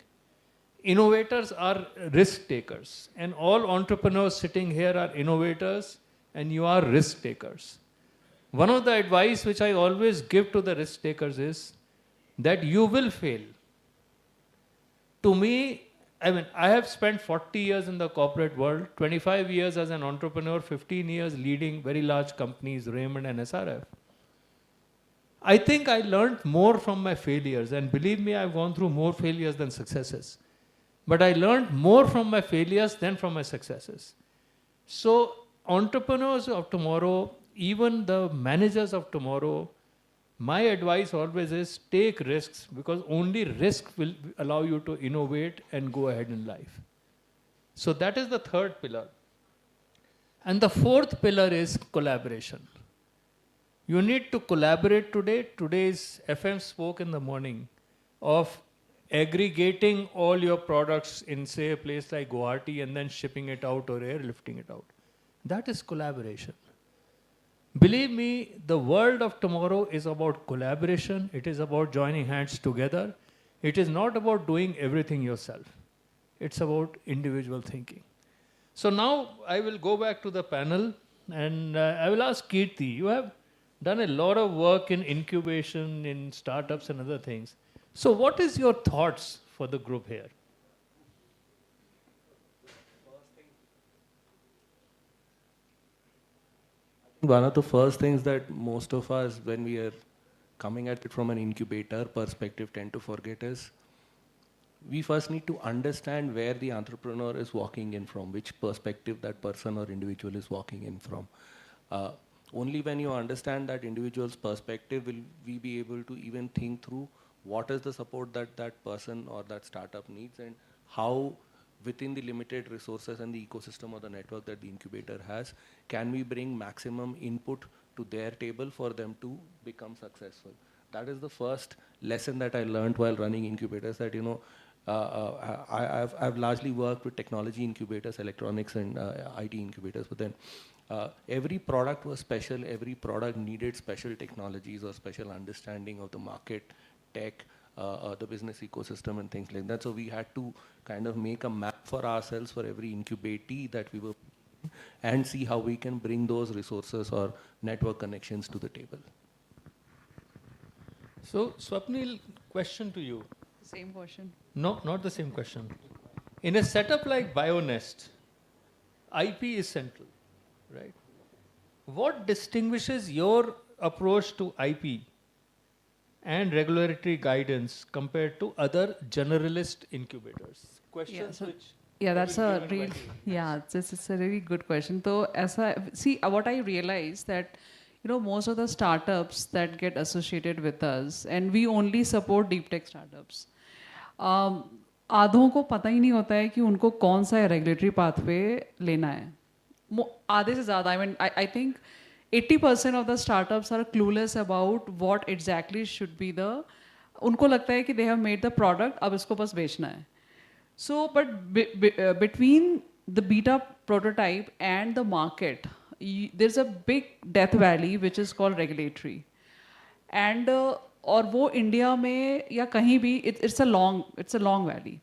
Innovators are risk-takers, and all entrepreneurs sitting here are innovators, and you are risk-takers. One of the advice which I always give to the risk-takers is that you will fail. To me, I mean, I have spent 40 years in the corporate world, 25 years as an entrepreneur, 15 years leading very large companies, Raymond and SRF. I think I learned more from my failures, and believe me, I've gone through more failures than successes. But I learned more from my failures than from my successes. So entrepreneurs of tomorrow, even the managers of tomorrow, my advice always is take risks, because only risk will allow you to innovate and go ahead in life. So that is the third pillar. And the fourth pillar is collaboration. You need to collaborate today. Today's FM spoke in the morning of aggregating all your products in, say, a place like Guwahati and then shipping it out or airlifting it out. That is collaboration. Believe me, the world of tomorrow is about collaboration. It is about joining hands together. It is not about doing everything yourself. It's about individual thinking. So now I will go back to the panel, and I will ask Kirti. You have done a lot of work in incubation, in startups and other things. So what is your thoughts for the group here? One of the first things that most of us, when we are coming at it from an incubator perspective, tend to forget is we first need to understand where the entrepreneur is walking in from, which perspective that person or individual is walking in from. Only when you understand that individual's perspective will we be able to even think through what is the support that that person or that startup needs, and how within the limited resources and the ecosystem or the network that the incubator has, can we bring maximum input to their table for them to become successful. That is the first lesson that I learned while running incubators, that, you know, I've largely worked with technology incubators, electronics and IT incubators, but then every product was special, every product needed special technologies or special understanding of the market, tech, the business ecosystem and things like that. So we had to kind of make a map for ourselves for every incubatee that we were and see how we can bring those resources or network connections to the table. So, Swapnil, question to you. Same question. No, not the same question. In a setup like BioNest, IP is central, right? What distinguishes your approach to IP and regulatory guidance compared to other generalist incubators? Questions so- which Yeah, have that's been a given real, by you. yeah, it's a really good question. So what I realized that, most of the startups that get associated with us, and we only support deep tech startups. आधों को पता ही नहीं होता है कि उनको कौन सा regulatory pathway लेना है. आधे से ज़्यादा, I think 80% of the startups are clueless about what exactly should be the, उनको लगता है कि they have made the product, अब इसको बस बेचना है. So, but between the beta prototype and the market, there's a big death valley which is called regulatory. And और वो इंडिया में या कहीं भी it's a long valley.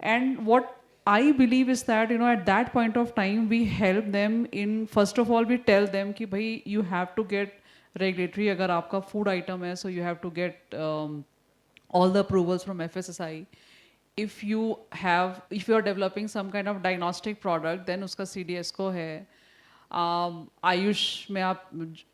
And what I believe is that, at that point of time, we help them in, first of all, we tell them कि भाई, you have to get regulatory, अगर आपका food item है, so you have to get all the approvals from FSSI. If you are developing some kind of diagnostic product, then उसका CDS को है. Ayush में आप,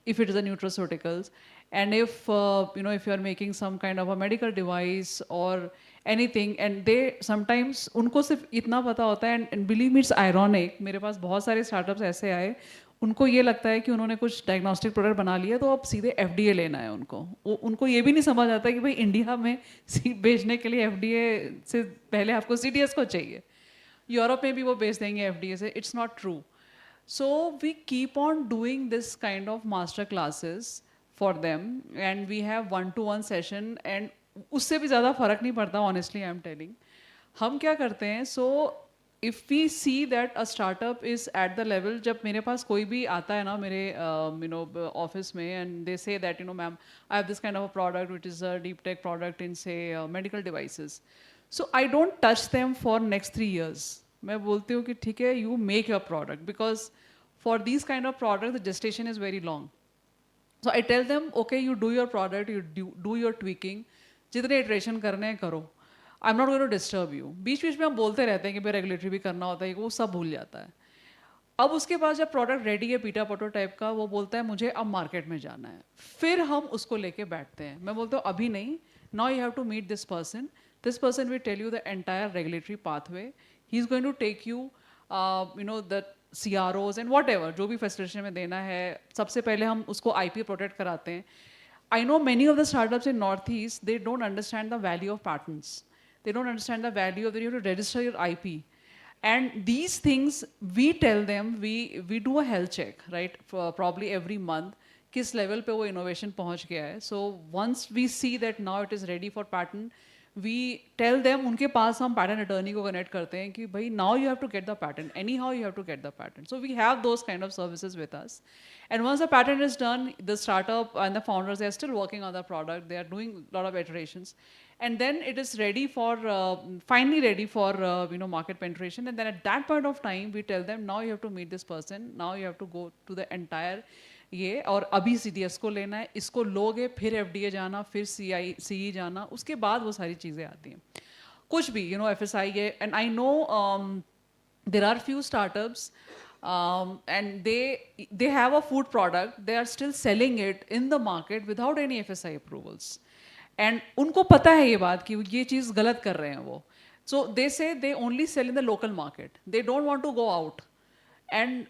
if it is a nutraceuticals, and if if you are making some kind of a medical device or anything, and they sometimes उनको सिर्फ इतना पता होता है, and believe me, it's ironic, मेरे पास बहुत सारे startups ऐसे आए, उनको ये लगता है कि उन्होंने कुछ डायग्नोस्टिक प्रोडक्ट बना लिया तो अब सीधे FDA लेना है उनको ये भी नहीं समझ आता कि भाई इंडिया में बेचने के लिए FDA से पहले आपको CDS को चाहिए. यूरोप में भी वो बेच देंगे FDA से. It's not true. So we keep on doing this kind of master classes for them, and we have one-to-one session, and उससे भी ज़्यादा फर्क नहीं पड़ता, honestly I'm telling. हम क्या करते हैं, so if we see that a startup is at the level, जब मेरे पास कोई भी आता है ना मेरे office में, and they say that ma'am, I have this kind of a product which is a deep tech product in say medical devices. So I don't touch them for next 3 years. मैं बोलती हूँ कि ठीक है, you make your product, because for these kind of products the gestation is very long. So I tell them, okay, you do your product, you do your tweaking, जितने iteration करने हैं करो. I'm not going to disturb you. बीच बीच में हम बोलते रहते हैं कि भाई रेगुलेटरी भी करना होता है, वो सब भूल जाता है. अब उसके बाद जब प्रोडक्ट रेडी है बीटा प्रोटोटाइप का, वो बोलता है मुझे अब मार्केट में जाना है, फिर हम उसको लेके बैठते हैं. मैं बोलता हूँ अभी नहीं, now you have to meet this person. This person will tell you the entire regulatory pathway. He's going to take you, the CROs and whatever, जो भी facilitation में देना है. सबसे पहले हम उसको IP प्रोटेक्ट कराते हैं. I know many of the startups in Northeast, they don't understand the value of patents. They don't understand the value of that you have to register your IP. And these things, we tell them, we do a health check, right, for probably every month, किस level पे वो innovation पहुँच गया है. So once we see that now it is ready for patent, we tell them, उनके पास हम patent attorney को connect करते हैं कि भाई now you have to get the patent. Anyhow you have to get the patent. So we have those kind of services with us. And once the patent is done, the startup and the founders, they are still working on the product. They are doing a lot of iterations. And then it is ready for, finally ready for, market penetration. And then at that point of time, we tell them, now you have to meet this person. Now you have to go to the entire ये, और अभी CDS को लेना है, इसको लोगे, फिर FDA जाना, फिर CE जाना, उसके बाद वो सारी चीज़ें आती हैं. कुछ भी, FSI है, and I know there are few startups, and they have a food product, they are still selling it in the market without any FSI approvals. And उनको पता है ये बात कि ये चीज़ गलत कर रहे हैं वो. So they say they only sell in the local market. They don't want to go out. And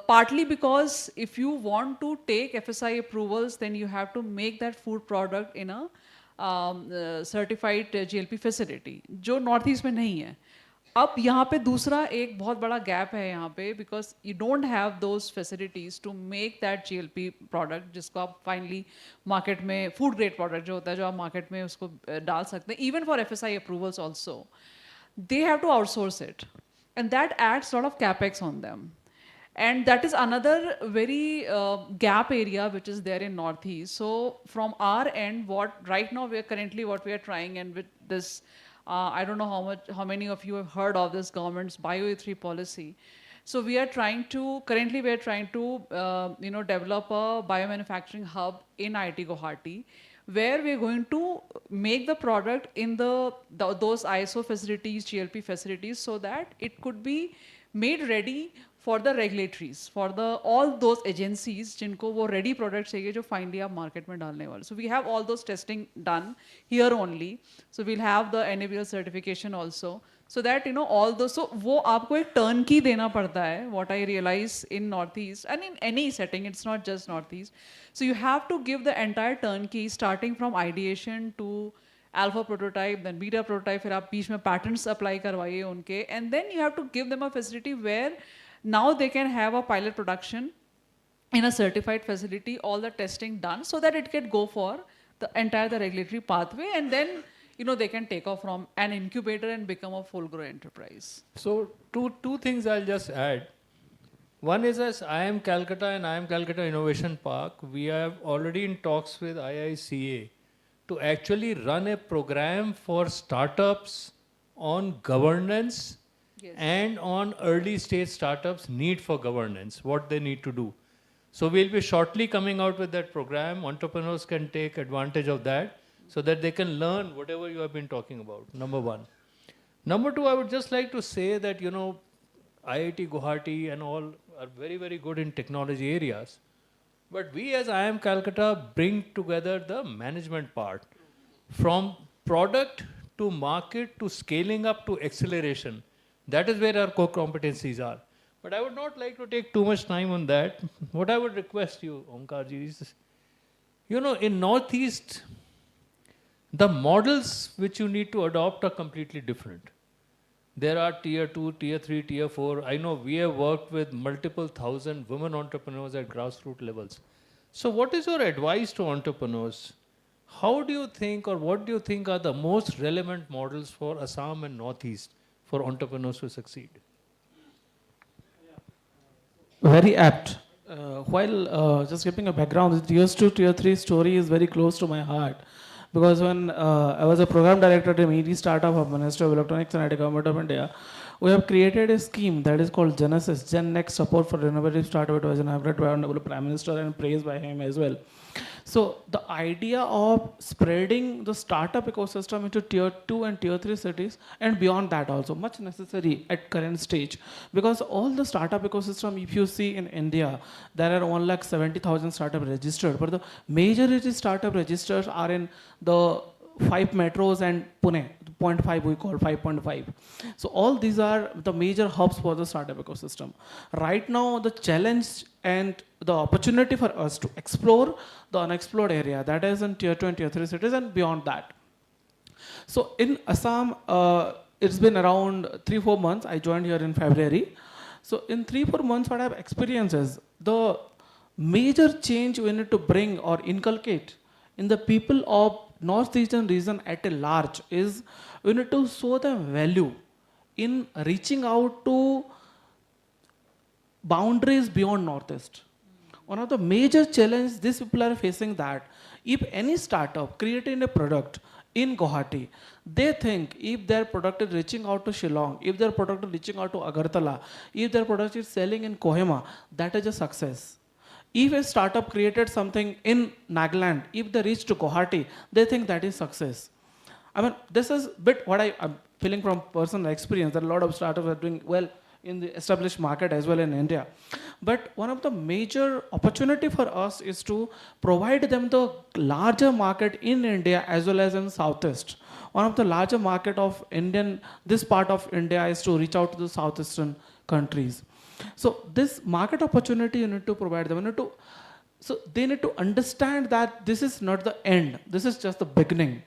partly because if you want to take FSI approvals, then you have to make that food product in a certified GLP facility, जो Northeast में नहीं है. अब यहाँ पे दूसरा एक बहुत बड़ा gap है यहाँ पे, because you don't have those facilities to make that GLP product, जिसको आप finally market में food grade product जो होता है, जो आप market में उसको डाल सकते हैं, even for FSI approvals also, they have to outsource it, and that adds a lot of capex on them. And that is another very gap area which is there in Northeast. So from our end, right now we are trying, and with this, I don't know how many of you have heard of this government's Bio-E3 policy. So currently we are trying to develop a biomanufacturing hub in IIT Guwahati, where we're going to make the product in those ISO facilities, GLP facilities, so that it could be made ready for the regulatories, for all those agencies जिनको वो ready products चाहिए जो finally आप market में डालने वाले. So we have all those testing done here only. So we'll have the NABL certification also. So that all those, so वो आपको एक turnkey देना पड़ता है. What I realize in Northeast and in any setting, it's not just Northeast. So you have to give the entire turnkey, starting from ideation to alpha prototype, then beta prototype, फिर आप बीच में patents apply करवाइए उनके, and then you have to give them a facility where now they can have a pilot production in a certified facility, all the testing done, so that it can go for the regulatory pathway, and then they can take off from an incubator and become a full-grown enterprise. So two things I'll just add. One is, as IIM Calcutta and IIM Calcutta Innovation Park, we are already in talks with IICA to actually run a program for startups on governance. Yes. And on early stage startups' need for governance, what they need to do. So we'll be shortly coming out with that program. Entrepreneurs can take advantage of that so that they can learn whatever you have been talking about, number one. Number two, I would just like to say that, IIT Guwahati and all are very, very good in technology areas. But we as IIM Calcutta bring together the management part. From product to market to scaling up to acceleration. That is where our core competencies are. But I would not like to take too much time on that. What I would request you, Omkarji, is, in Northeast, the models which you need to adopt are completely different. There are tier 2, tier 3, tier 4. I know we have worked with multiple thousand women entrepreneurs at grassroots levels. So what is your advice to entrepreneurs? How do you think, or what do you think are the most relevant models for Assam and Northeast for entrepreneurs to succeed? Very apt. While just giving a background, the tier 2, tier 3 story is very close to my heart. Because when I was a program director at a meaty startup of Ministry of Electronics and IT Government of India, we have created a scheme that is called Genesis, Gen Next Support for Innovative Startup. It was inaugurated by Honorable Prime Minister and praised by him as well. So the idea of spreading the startup ecosystem into tier 2 and tier 3 cities and beyond that also, much necessary at current stage. Because all the startup ecosystem, if you see in India, there are 170,000 startups registered, but the majority startup registers are in the 5 metros and Pune, 0.5 we call 5.5. So all these are the major hubs for the startup ecosystem. Right now, the challenge and the opportunity for us to explore the unexplored area, that is in tier 2 and tier 3 cities and beyond that. So in Assam, it's been around 3-4 months. I joined here in February. So in 3-4 months, what I have experienced is the major change we need to bring or inculcate in the people of Northeastern region at a large is we need to show them value in reaching out to boundaries beyond Northeast. One of the major challenges these people are facing that if any startup creating a product in Guwahati, they think if their product is reaching out to Shillong, if their product is reaching out to Agartala, if their product is selling in Kohima, that is a success. If a startup created something in Nagaland, if they reach to Guwahati, they think that is success. I mean, this is a bit what I'm feeling from personal experience, that a lot of startups are doing well in the established market as well in India. But one of the major opportunity for us is to provide them the larger market in India as well as in Southeast. One of the larger market of this part of India is to reach out to the Southeastern countries. So this market opportunity you need to provide them. So they need to understand that this is not the end. This is just the beginning.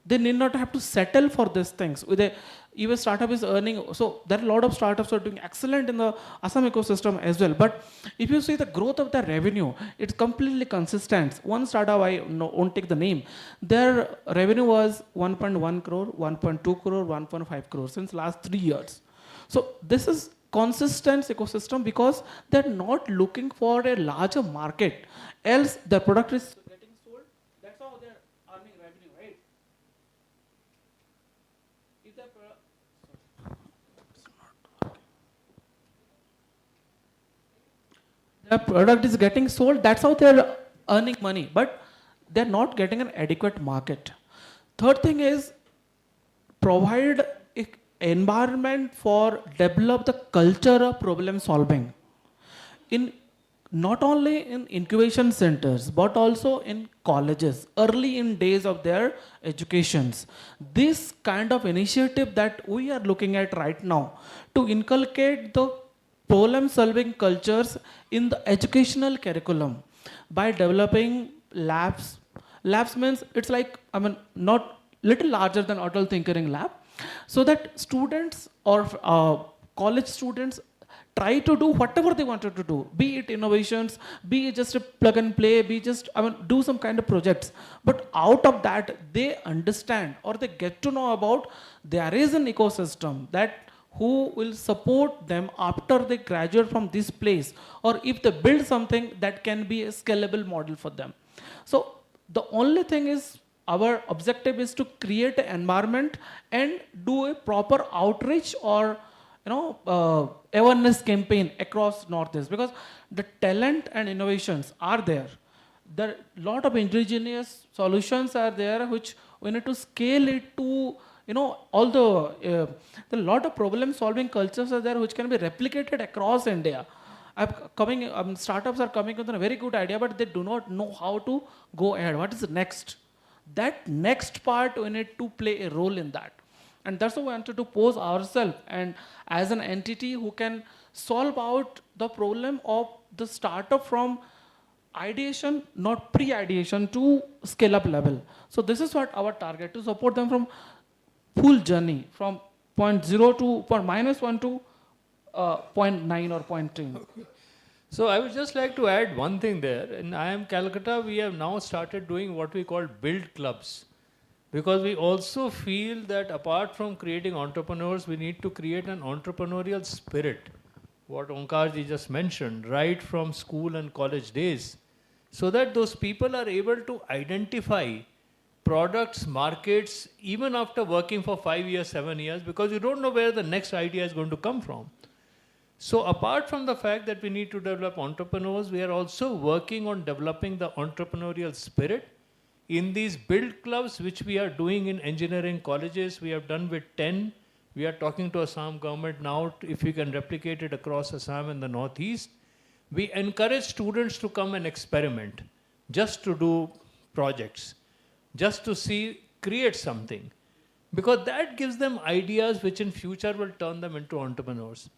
They need not have to settle for these things. If a startup is earning, so there are a lot of startups who are doing excellent in the Assam ecosystem as well. But if you see the growth of their revenue, it's completely consistent. One startup, I won't take the name, their revenue was 1.1 crore, 1.2 crore, 1.5 crore since last 3 years. So this is consistent ecosystem because they're not looking for a larger market. Else the product is getting sold. That's how they're earning revenue, right? If the product is getting sold, that's how they're earning money, but they're not getting an adequate market. Third thing is provide an environment for develop the culture of problem solving. In not only in incubation centers, but also in colleges, early in days of their educations. This kind of initiative that we are looking at right now to inculcate the problem solving cultures in the educational curriculum by developing labs. Labs means it's like, I mean, not little larger than adult tinkering lab, so that students or college students try to do whatever they wanted to do, be it innovations, be it just a plug and play, be just, I mean, do some kind of projects. But out of that, they understand or they get to know about there is an ecosystem that who will support them after they graduate from this place, or if they build something that can be a scalable model for them. So the only thing is, our objective is to create an environment and do a proper outreach or awareness campaign across Northeast, because the talent and innovations are there. There are a lot of indigenous solutions are there which we need to scale it to, all the lot of problem solving cultures are there which can be replicated across India. Startups are coming with a very good idea, but they do not know how to go ahead. What is the next? That next part, we need to play a role in that. And that's why we wanted to pose ourselves and as an entity who can solve out the problem of the startup from ideation, not pre-ideation, to scale-up level. So this is what our target, to support them from full journey, from point 0 to -1 to 0.9 or 0.10. Okay. So I would just like to add one thing there. In IIM Calcutta, we have now started doing what we call build clubs, because we also feel that apart from creating entrepreneurs, we need to create an entrepreneurial spirit, what Omkarji just mentioned, right from school and college days, so that those people are able to identify products, markets, even after working for 5 years, 7 years, because you don't know where the next idea is going to come from. So apart from the fact that we need to develop entrepreneurs, we are also working on developing the entrepreneurial spirit. In these build clubs, which we are doing in engineering colleges, we have done with 10. We are talking to Assam government now if we can replicate it across Assam and the Northeast. We encourage students to come and experiment, just to do projects, just to see, create something. Because that gives them ideas which in future will turn them into entrepreneurs.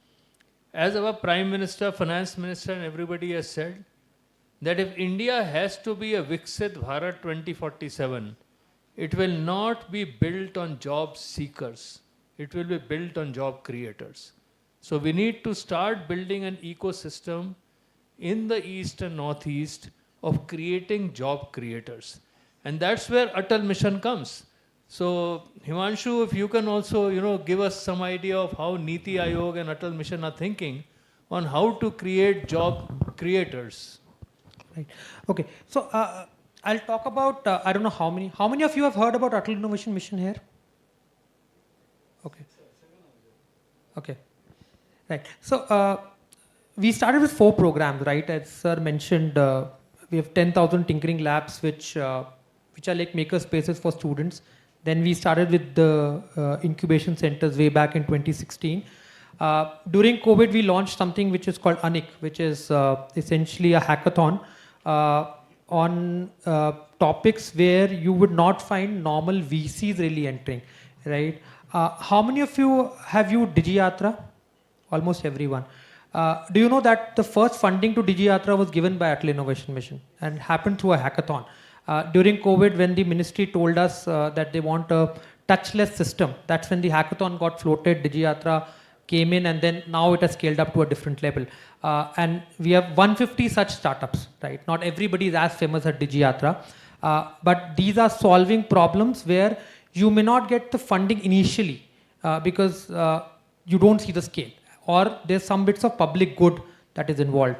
As our Prime Minister, Finance Minister and everybody has said, that if India has to be a Viksit Bharat 2047, it will not be built on job seekers. It will be built on job creators. So we need to start building an ecosystem in the East and Northeast of creating job creators. And that's where Atal Mission comes. So Himanshu, if you can also, give us some idea of how Niti Aayog and Atal Mission are thinking on how to create job creators. Right. Okay. So I'll talk about, I don't know how many of you have heard about Atal Innovation Mission here? Okay. Okay. Right. So we started with 4 programs, right? As sir mentioned, we have 10,000 tinkering labs, which are like maker spaces for students. Then we started with the incubation centers way back in 2016. During COVID, we launched something which is called ANIC, which is essentially a hackathon on topics where you would not find normal VCs really entering, right? How many of you have used DigiYatra? Almost everyone. Do you know that the first funding to DigiYatra was given by Atal Innovation Mission and happened through a hackathon? During COVID, when the ministry told us that they want a touchless system, that's when the hackathon got floated, DigiYatra came in, and then now it has scaled up to a different level. And we have 150 such startups, right? Not everybody is as famous as DigiYatra, but these are solving problems where you may not get the funding initially because you don't see the scale. or there's some bits of public good that is involved.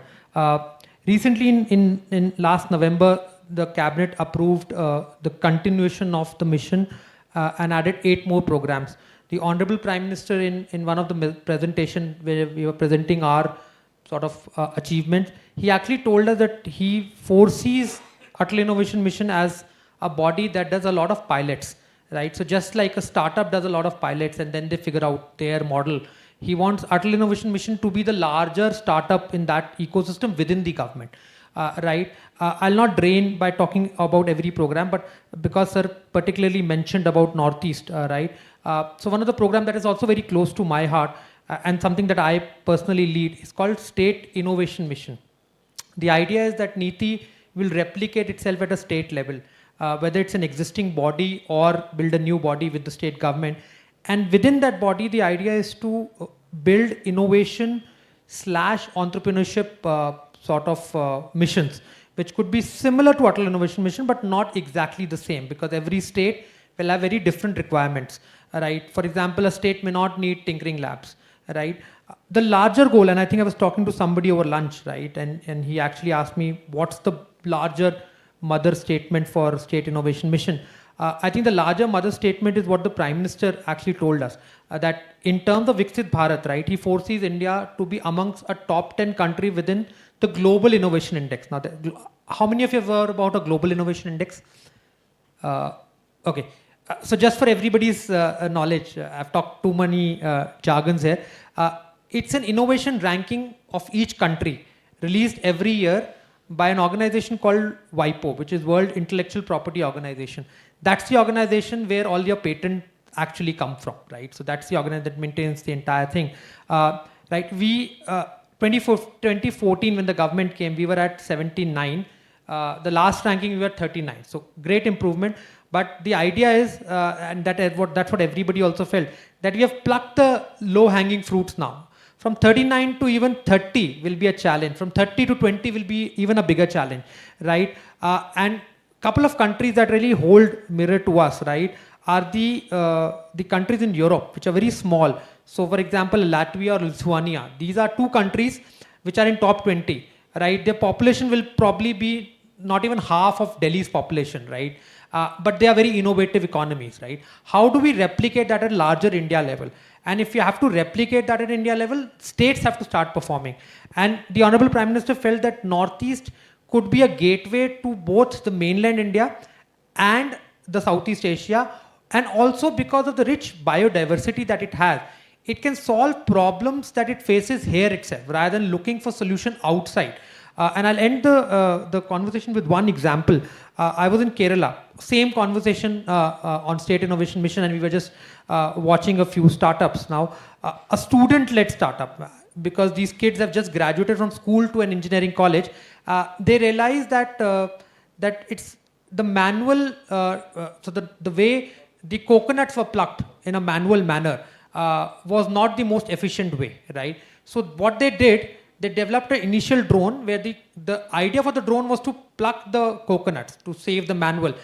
Recently, in last November, the cabinet approved the continuation of the mission and added 8 more programs. The Honorable Prime Minister, in one of the presentation where we were presenting our sort of achievements, he actually told us that he foresees Atal Innovation Mission as a body that does a lot of pilots, right? So just like a startup does a lot of pilots and then they figure out their model, he wants Atal Innovation Mission to be the larger startup in that ecosystem within the government, right? I'll not drain by talking about every program, but because sir particularly mentioned about Northeast, right? So one of the programs that is also very close to my heart and something that I personally lead is called State Innovation Mission. The idea is that NITI will replicate itself at a state level, whether it's an existing body or build a new body with the state government. And within that body, the idea is to build innovation / entrepreneurship sort of missions, which could be similar to Atal Innovation Mission, but not exactly the same, because every state will have very different requirements, right? For example, a state may not need tinkering labs, right? The larger goal, and I think I was talking to somebody over lunch, right? And he actually asked me, what's the larger mother statement for State Innovation Mission? I think the larger mother statement is what the Prime Minister actually told us, that in terms of Viksit Bharat, right, he foresees India to be amongst a top 10 country within the Global Innovation Index. Now, how many of you have heard about a Global Innovation Index? Okay. So just for everybody's knowledge, I've talked too many jargons here. It's an innovation ranking of each country released every year by an organization called WIPO, which is World Intellectual Property Organization. That's the organization where all your patents actually come from, right? So that's the organization that maintains the entire thing. Right? We, 2014, when the government came, we were at 79. The last ranking, we were 39. So great improvement. But the idea is, and that's what everybody also felt, that we have plucked the low-hanging fruits now. From 39 to even 30 will be a challenge. From 30 to 20 will be even a bigger challenge, right? And couple of countries that really hold mirror to us, right, are the countries in Europe, which are very small. So, for example, Latvia or Lithuania. These are 2 countries which are in top 20, right? Their population will probably be not even half of Delhi's population, right? But they are very innovative economies, right? How do we replicate that at a larger India level? And if you have to replicate that at India level, states have to start performing. And the Honorable Prime Minister felt that Northeast could be a gateway to both the mainland India and the Southeast Asia. And also because of the rich biodiversity that it has, it can solve problems that it faces here itself, rather than looking for solution outside. And I'll end the conversation with one example. I was in Kerala, same conversation on State Innovation Mission, and we were just watching a few startups now. A student-led startup, because these kids have just graduated from school to an engineering college. They realized that that it's the manual, so the way the coconuts were plucked in a manual manner was not the most efficient way, right? So what they did, they developed an initial drone where the idea for the drone was to pluck the coconuts to save the manual.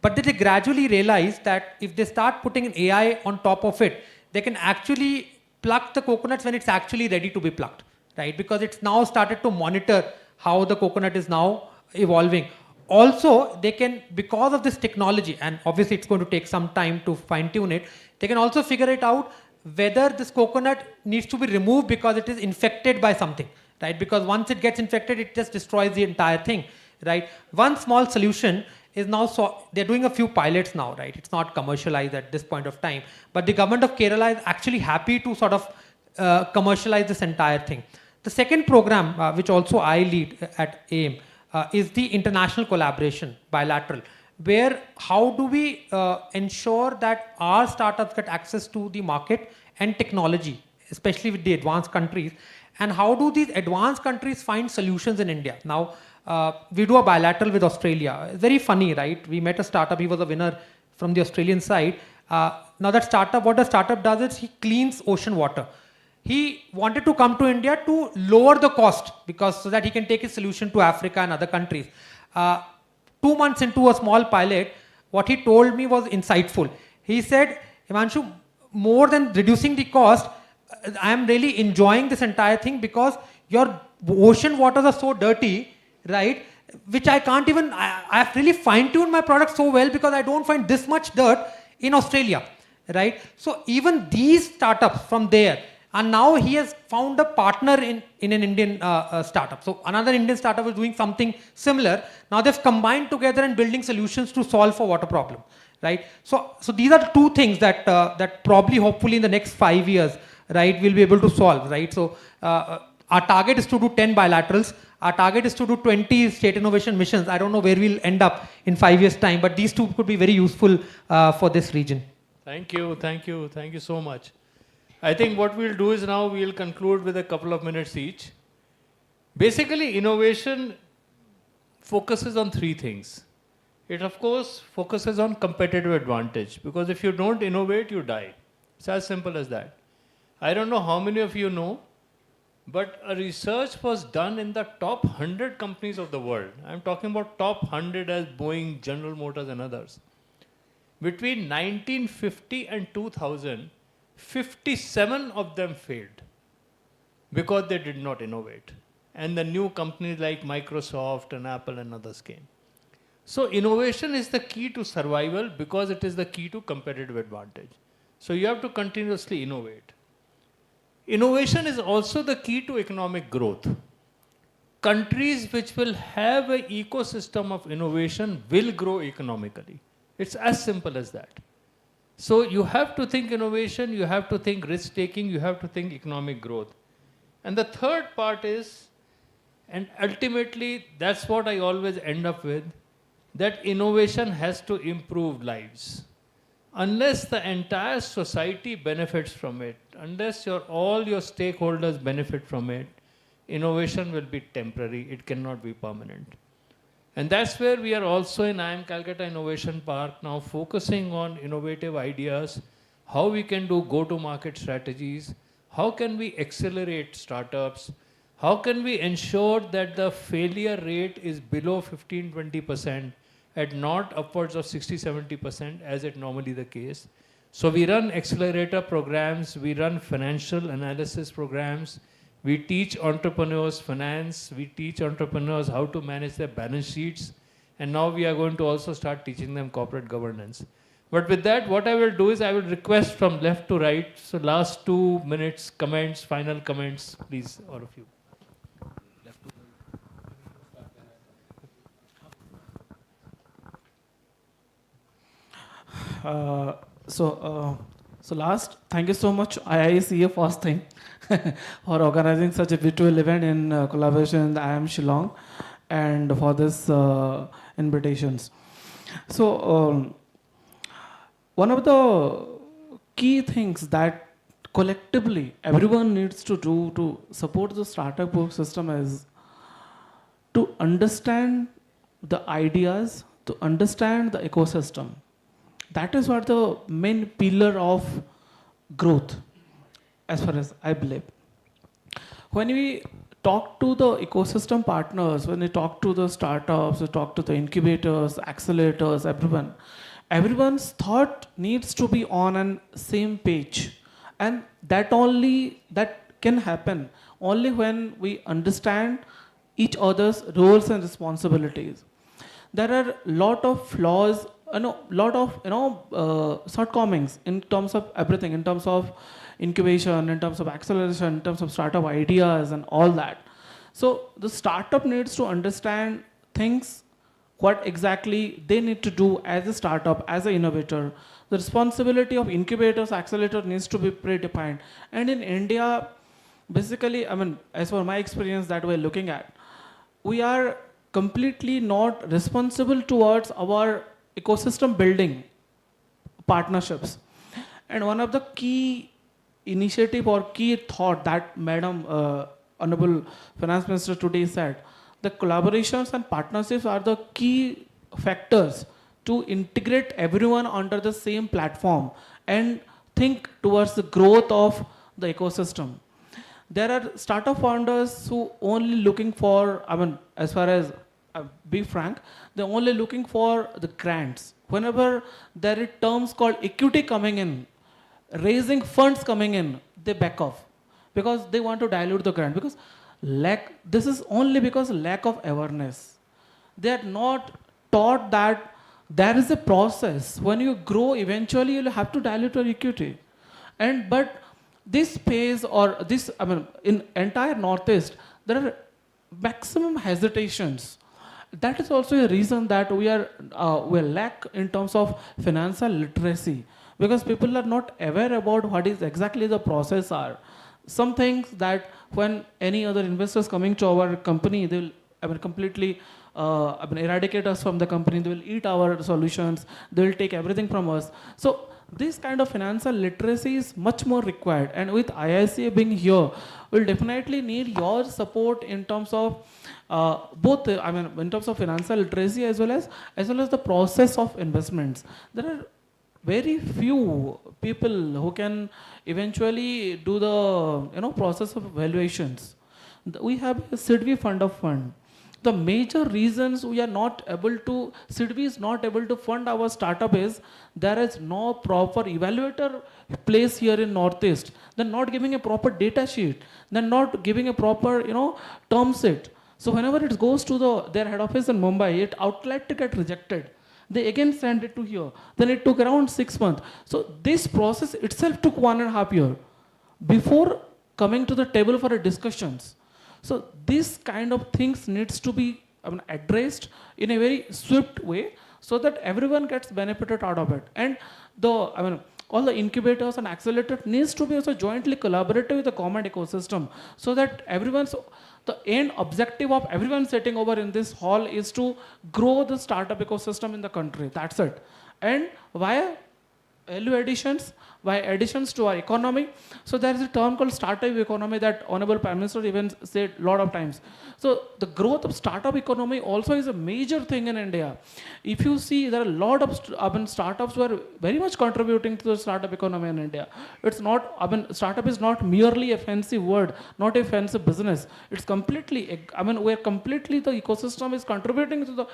But then they gradually realized that if they start putting an AI on top of it, they can actually pluck the coconuts when it's actually ready to be plucked, right? Because it's now started to monitor how the coconut is now evolving. Also, they can, because of this technology, and obviously it's going to take some time to fine tune it, they can also figure it out whether this coconut needs to be removed because it is infected by something, right? Because once it gets infected, it just destroys the entire thing, right? One small solution is now, they're doing a few pilots now, right? It's not commercialized at this point of time, but the government of Kerala is actually happy to sort of commercialize this entire thing. The second program, which also I lead at AIM, is the international collaboration, bilateral, where how do we ensure that our startups get access to the market and technology, especially with the advanced countries, and how do these advanced countries find solutions in India? Now, we do a bilateral with Australia. It's very funny, right? We met a startup, he was a winner from the Australian side. Now that startup, what the startup does is he cleans ocean water. He wanted to come to India to lower the cost because so that he can take his solution to Africa and other countries. 2 months into a small pilot, what he told me was insightful. He said, Himanshu, more than reducing the cost, I am really enjoying this entire thing because your ocean waters are so dirty, right? Which I can't even, I've really fine-tuned my product so well because I don't find this much dirt in Australia, right? So even these startups from there, and now he has found a partner in an Indian startup. So another Indian startup is doing something similar. Now they've combined together and building solutions to solve for water problem, right? So these are the two things that, that probably hopefully in the next 5 years, right, we'll be able to solve, right? So our target is to do 10 bilaterals. Our target is to do 20 state innovation missions. I don't know where we'll end up in 5 years' time, but these two could be very useful for this region. Thank you, thank you, thank you so much. I think what we'll do is now we'll conclude with a couple of minutes each. Basically, innovation focuses on three things. It, of course, focuses on competitive advantage, because if you don't innovate, you die. It's as simple as that. I don't know how many of you know, but a research was done in the top 100 companies of the world. I'm talking about top 100 as Boeing, General Motors, and others. Between 1950 and 2000, 57 of them failed because they did not innovate. And the new companies like Microsoft and Apple and others came. So innovation is the key to survival because it is the key to competitive advantage. So you have to continuously innovate. Innovation is also the key to economic growth. Countries which will have an ecosystem of innovation will grow economically. It's as simple as that. So you have to think innovation, you have to think risk-taking, you have to think economic growth. And the third part is, and ultimately that's what I always end up with, that innovation has to improve lives. Unless the entire society benefits from it, unless all your stakeholders benefit from it, innovation will be temporary, it cannot be permanent. And that's where we are also in IIM Calcutta Innovation Park now focusing on innovative ideas, how we can do go-to-market strategies, how can we accelerate startups, how can we ensure that the failure rate is below 15-20% at not upwards of 60-70% as it normally the case. So we run accelerator programs, we run financial analysis programs, we teach entrepreneurs finance, we teach entrepreneurs how to manage their balance sheets, and now we are going to also start teaching them corporate governance. But with that, what I will do is I will request from left to right, so last 2 minutes, comments, final comments, please, all of you. So last, thank you so much IICA first thing for organizing such a virtual event in collaboration with IIM Shillong and for this invitations. So one of the key things that collectively everyone needs to do to support the startup ecosystem is to understand the ideas, to understand the ecosystem. That is what the main pillar of growth, as far as I believe. When we talk to the ecosystem partners, when we talk to the startups, we talk to the incubators, accelerators, everyone's thought needs to be on an same page. And that can happen only when we understand each other's roles and responsibilities. There are a lot of flaws, shortcomings in terms of everything, in terms of incubation, in terms of acceleration, in terms of startup ideas and all that. So the startup needs to understand things, what exactly they need to do as a startup, as an innovator. The responsibility of incubators, accelerators needs to be predefined. And in India, basically, as for my experience that we're looking at, we are completely not responsible towards our ecosystem building partnerships. And one of the key initiative or key thought that Madam Honorable Finance Minister today said, the collaborations and partnerships are the key factors to integrate everyone under the same platform and think towards the growth of the ecosystem. There are startup founders who only looking for, as far as, be frank, they're only looking for the grants. Whenever there are terms called equity coming in, raising funds coming in, they back off because they want to dilute the grant. Because this is only because lack of awareness. They are not taught that there is a process. When you grow, eventually you'll have to dilute your equity. But this space or this, I mean, in entire Northeast, there are maximum hesitations. That is also a reason that we lack in terms of financial literacy, because people are not aware about what is exactly the process are. Some things that when any other investors coming to our company, they will, I mean, completely eradicate us from the company. They will eat our solutions. They will take everything from us. So this kind of financial literacy is much more required. And with IICA being here, we'll definitely need your support in terms of both, in terms of financial literacy as well as the process of investments. There are very few people who can eventually do the process of valuations. We have a SIDBI fund of fund. The major reasons we are not able to, SIDBI is not able to fund our startup is there is no proper evaluator place here in Northeast. They're not giving a proper data sheet. They're not giving a proper, term sheet. So whenever it goes to their head office in Mumbai, it outright to get rejected. They again send it to here. Then it took around 6 months. So this process itself took 1.5 years before coming to the table for a discussions. So this kind of things needs to be addressed in a very swift way so that everyone gets benefited out of it. And all the incubators and accelerators needs to be also jointly collaborative with the common ecosystem so that the end objective of everyone sitting over in this hall is to grow the startup ecosystem in the country. That's it. And via value additions, by additions to our economy. So there is a term called startup economy that Honorable Prime Minister even said a lot of times. So the growth of startup economy also is a major thing in India. If you see, there are a lot of startups who are very much contributing to the startup economy in India. It's not, startup is not merely a fancy word, not a fancy business. It's completely, where completely the ecosystem is contributing to the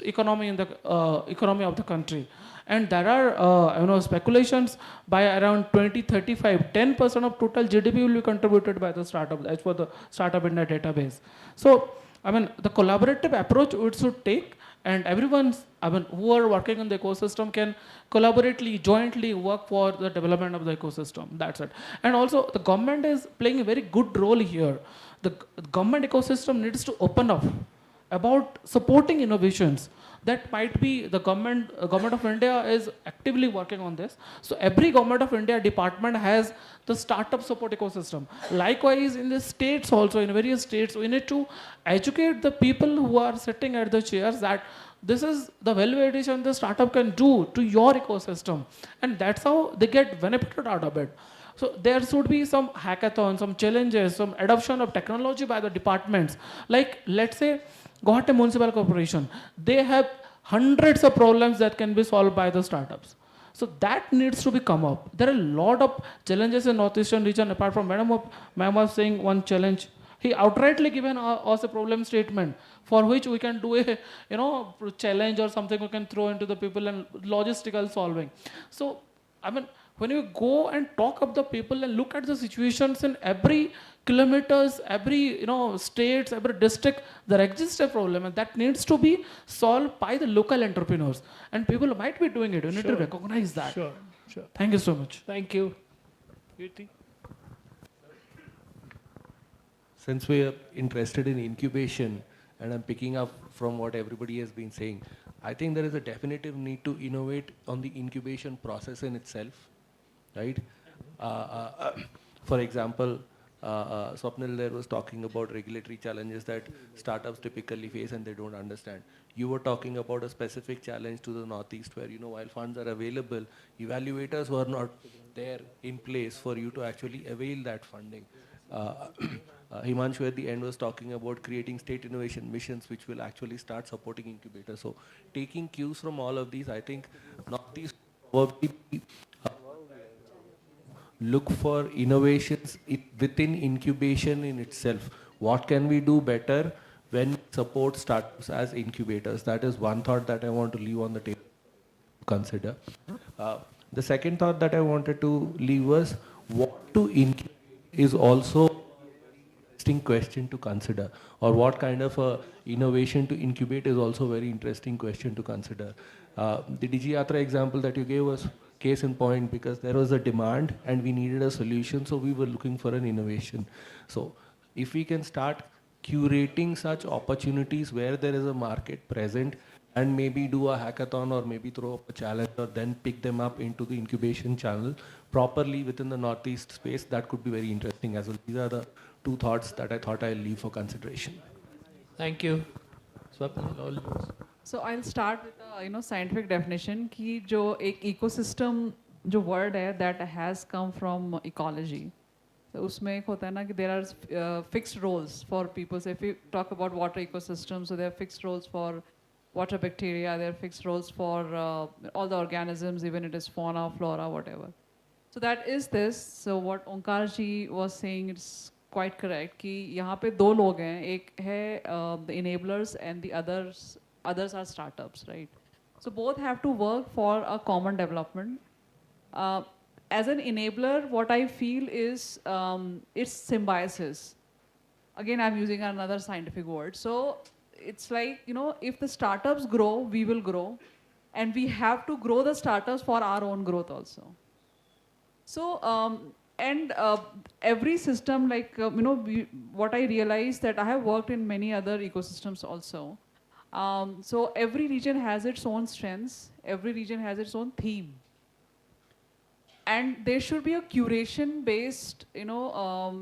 economy in the economy of the country. And there are speculations by around 2035, 10% of total GDP will be contributed by the startup, as per the Startup India database. So, the collaborative approach it should take, and everyone, who are working on the ecosystem can collaboratively, jointly work for the development of the ecosystem. That's it. And also, the government is playing a very good role here. The government ecosystem needs to open up about supporting innovations. That might be the government of India is actively working on this. So every government of India department has the startup support ecosystem. Likewise, in the states also, in various states, we need to educate the people who are sitting at the chairs that this is the value addition the startup can do to your ecosystem. And that's how they get benefited out of it. So there should be some hackathons, some challenges, some adoption of technology by the departments. Like, let's say, Guwahati Municipal Corporation, they have hundreds of problems that can be solved by the startups. So that needs to be come up. There are a lot of challenges in Northeastern region, apart from Madam was saying one challenge. He outrightly given us a problem statement for which we can do a challenge or something we can throw into the people and logistical solving. So, when you go and talk of the people and look at the situations in every kilometers, every states, every district, there exists a problem, and that needs to be solved by the local entrepreneurs. And people might be doing it. You need to recognize that. Sure. Thank you so much. Thank you. Yuti? Since we are interested in incubation, and I'm picking up from what everybody has been saying, I think there is a definitive need to innovate on the incubation process in itself, right? For example, Swapnil there was talking about regulatory challenges that startups typically face and they don't understand. You were talking about a specific challenge to the Northeast where, while funds are available, evaluators were not there in place for you to actually avail that funding. Himanshu at the end was talking about creating state innovation missions which will actually start supporting incubators. So taking cues from all of these, I think Northeast probably look for innovations within incubation in itself. What can we do better when we support startups as incubators? That is one thought that I want to leave on the table to consider. The second thought that I wanted to leave was what to incubate is also interesting question to consider, or what kind of innovation to incubate is also a very interesting question to consider. The DigiYatra example that you gave was case in point, because there was a demand and we needed a solution, so we were looking for an innovation. So if we can start curating such opportunities where there is a market present, and maybe do a hackathon or maybe throw up a challenge or then pick them up into the incubation channel properly within the Northeast space, that could be very interesting as well. These are the two thoughts that I thought I'll leave for consideration. Thank you. Swapnil, all yours. So I'll start with a scientific definition कि जो एक ecosystem जो word है that has come from ecology. So उसमें एक होता है ना कि there are fixed roles for people. So if we talk about water ecosystems, so there are fixed roles for water bacteria, there are fixed roles for all the organisms, even it is fauna, flora, whatever. So that is this. So what Onkar ji was saying is quite correct कि यहाँ पे दो लोग हैं, एक है the enablers and the others are startups, right? So both have to work for a common development. As an enabler, what I feel is it's symbiosis. Again, I'm using another scientific word. So it's like, if the startups grow, we will grow. And we have to grow the startups for our own growth also. So, every system, like, what I realized that I have worked in many other ecosystems also. So every region has its own strengths. Every region has its own theme. And there should be a curation-based,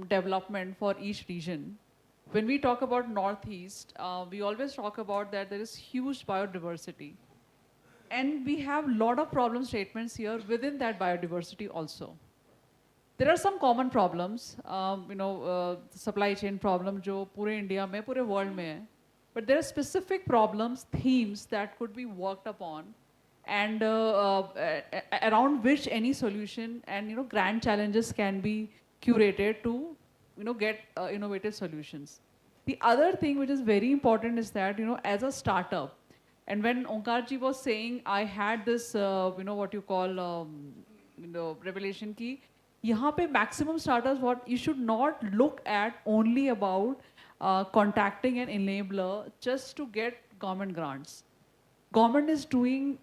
development for each region. When we talk about Northeast, we always talk about that there is huge biodiversity. And we have a lot of problem statements here within that biodiversity also. There are some common problems, supply chain problem, जो पूरे India में, पूरे world में है. But there are specific problems, themes that could be worked upon, and around which any solution and grand challenges can be curated to get innovative solutions. The other thing which is very important is that as a startup, and when Onkar ji was saying, I had this what you call revelation ki यहाँ पे maximum startups, what you should not look at only about contacting an enabler just to get government grants. Government is doing,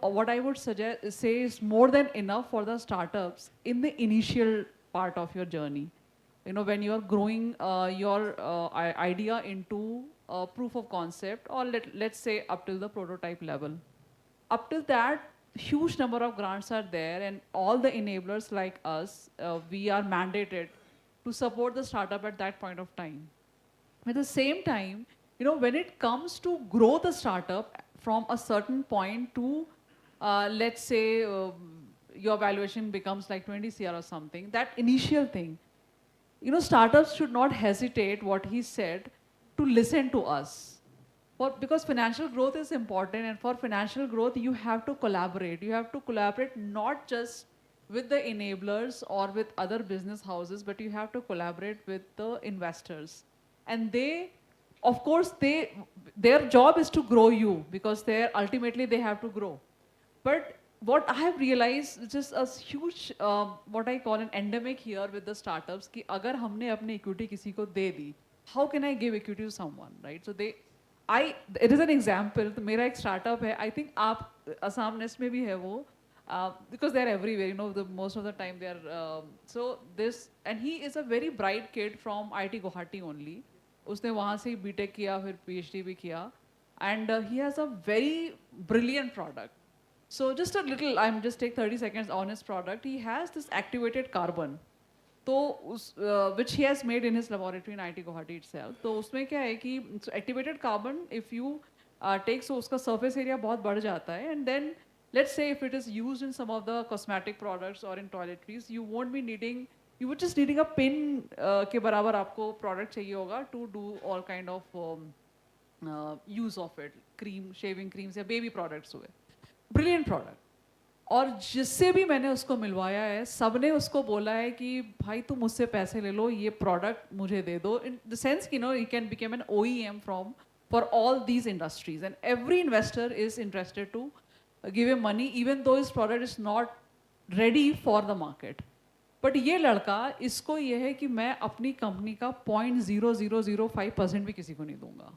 what I would say is more than enough for the startups in the initial part of your journey. When you are growing your idea into a proof of concept, or let's say up till the prototype level. Up till that, huge number of grants are there, and all the enablers like us, we are mandated to support the startup at that point of time. At the same time, when it comes to grow the startup from a certain point to, let's say, your valuation becomes like 20 CR or something, that initial thing, startups should not hesitate, what he said, to listen to us. Because financial growth is important, and for financial growth, you have to collaborate. You have to collaborate not just with the enablers or with other business houses, but you have to collaborate with the investors. And they, of course, their job is to grow you, because ultimately they have to grow. But what I have realized, which is a huge, what I call an endemic here with the startups, कि अगर हमने अपनी equity किसी को दे दी, how can I give equity to someone, right? So it is an example. तो मेरा एक startup है. I think आप Assam Nest में भी है वो, because they are everywhere. Most of the time they are. And he is a very bright kid from IIT Guwahati only. उसने वहाँ से BTech किया, फिर PhD भी किया, and he has a very brilliant product. So just a little, I'm just take 30 seconds on his product. He has this activated carbon, which he has made in his laboratory in IIT Guwahati itself. तो उसमें क्या है कि activated carbon, if you take, so उसका surface area बहुत बढ़ जाता है, and then let's say if it is used in some of the cosmetic products or in toiletries, you would just needing a pin के बराबर आपको product चाहिए होगा to do all kind of use of it, shaving creams या baby products हुए. Brilliant product. और जिससे भी मैंने उसको मिलवाया है, सबने उसको बोला है कि भाई तुम मुझसे पैसे ले लो, ये product मुझे दे दो. In the sense, he can become an OEM for all these industries, and every investor is interested to give him money, even though his product is not ready for the market. But ये लड़का इसको ये है कि मैं अपनी company का 0.0005% भी किसी को नहीं दूंगा.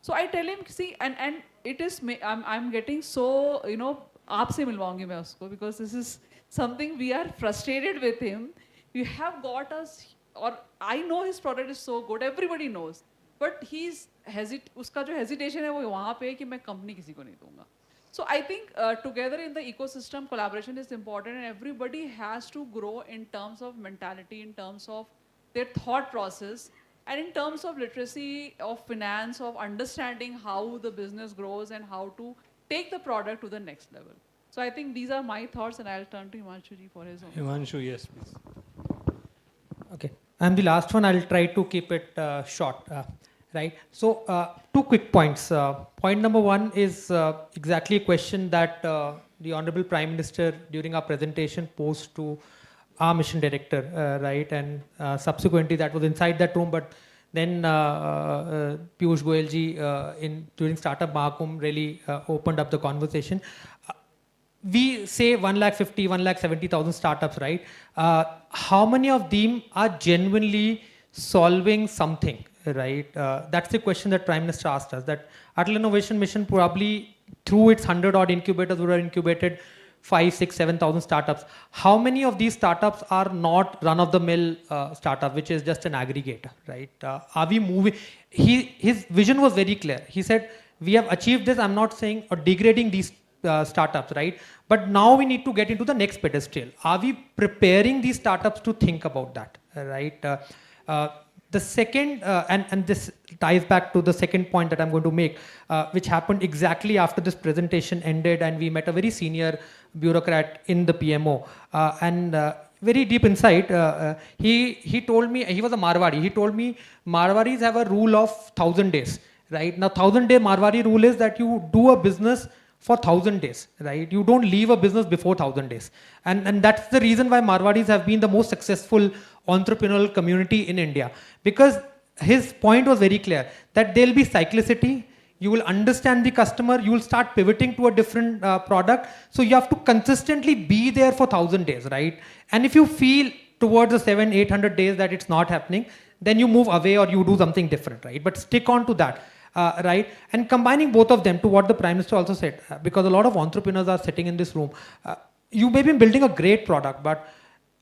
So I tell him, see, and it is I'm getting so, you know, आपसे मिलवाऊंगी मैं उसको, because this is something we are frustrated with him. You have got us, or I know his product is so good, everybody knows, but उसका जो hesitation है वो वहाँ पे है कि मैं कंपनी किसी को नहीं दूंगा. So I think together in the ecosystem, collaboration is important, and everybody has to grow in terms of mentality, in terms of their thought process, and in terms of literacy, of finance, of understanding how the business grows and how to take the product to the next level. So I think these are my thoughts, and I'll turn to Himanshu ji for his own. Himanshu, yes, please. Okay, I'm the last one. I'll try to keep it short. Right. So, two quick points. Point number one is exactly a question that the Honorable Prime Minister during our presentation posed to our mission director, right? And subsequently that was inside that room, but then Piyush Goyal ji during Startup Mahakumbh really opened up the conversation. We say 150,000, 170,000 startups, right? How many of them are genuinely solving something? Right, that's the question that Prime Minister asked us. That Atal Innovation Mission probably through its 100 odd incubators would have incubated 5, 6, 7,000 startups. How many of these startups are not run-of-the-mill startup, which is just an aggregator, right? Are we moving? His vision was very clear. He said, we have achieved this. I'm not saying or degrading these startups, right? But now we need to get into the next pedestal. Are we preparing these startups to think about that, right? The second, and this ties back to the second point that I'm going to make, which happened exactly after this presentation ended, and we met a very senior bureaucrat in the PMO, and very deep insight, he told me, he was a Marwari, he told me Marwaris have a rule of 1,000 days, right? Now 1,000-day Marwari rule is that you do a business for 1,000 days, right? You don't leave a business before 1,000 days. And that's the reason why Marwadis have been the most successful entrepreneurial community in India. Because his point was very clear, that there'll be cyclicity, you will understand the customer, you will start pivoting to a different product. So you have to consistently be there for 1,000 days, right? And if you feel towards the 700-800 days that it's not happening, then you move away or you do something different, right? But stick on to that. Right? And combining both of them to what the Prime Minister also said, because a lot of entrepreneurs are sitting in this room, you may be building a great product, but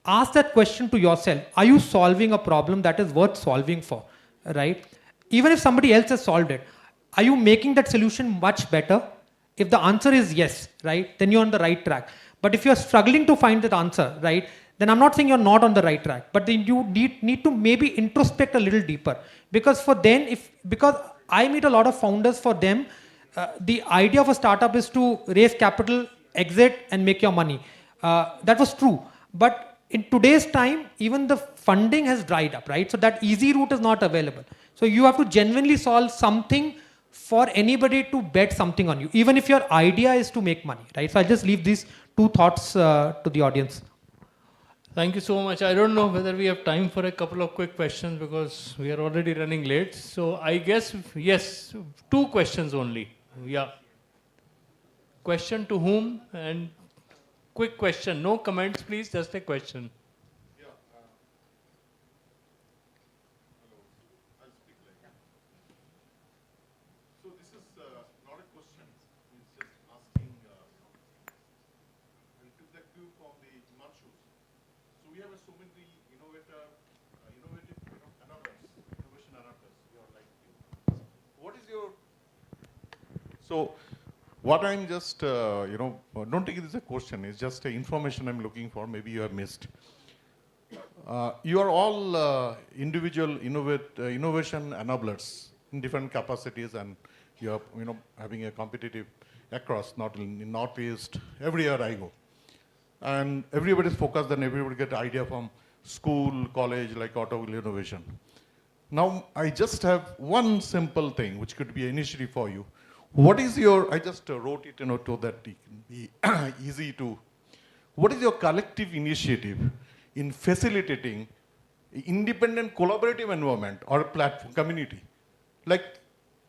ask that question to yourself, are you solving a problem that is worth solving for, right? Even if somebody else has solved it, are you making that solution much better? If the answer is yes, right, then you're on the right track. But if you're struggling to find that answer, right, then I'm not saying you're not on the right track, but then you need to maybe introspect a little deeper. Because for then, because I meet a lot of founders, for them, the idea of a startup is to raise capital, exit, and make your money. That was true. But in today's time, even the funding has dried up, right? So that easy route is not available. So you have to genuinely solve something for anybody to bet something on you, even if your idea is to make money, right? So I'll just leave these two thoughts to the audience. Thank you so much. I don't know whether we have time for a couple of quick questions because we are already running late. So I guess, yes, 2 questions only. Yeah. Question to whom? And quick question. No comments, please. Just a question. So what I'm just, don't take it as a question, it's just information I'm looking for, maybe you have missed. You are all individual innovation enablers in different capacities, and you are having a competitive across, not in Northeast, every year I go. And everybody's focused and everybody get idea from school, college, like automobile innovation. Now, I just have one simple thing, which could be an initiative for you. What is your, I just wrote it, so that it can be easy to, what is your collective initiative in facilitating independent collaborative environment or platform community? Like,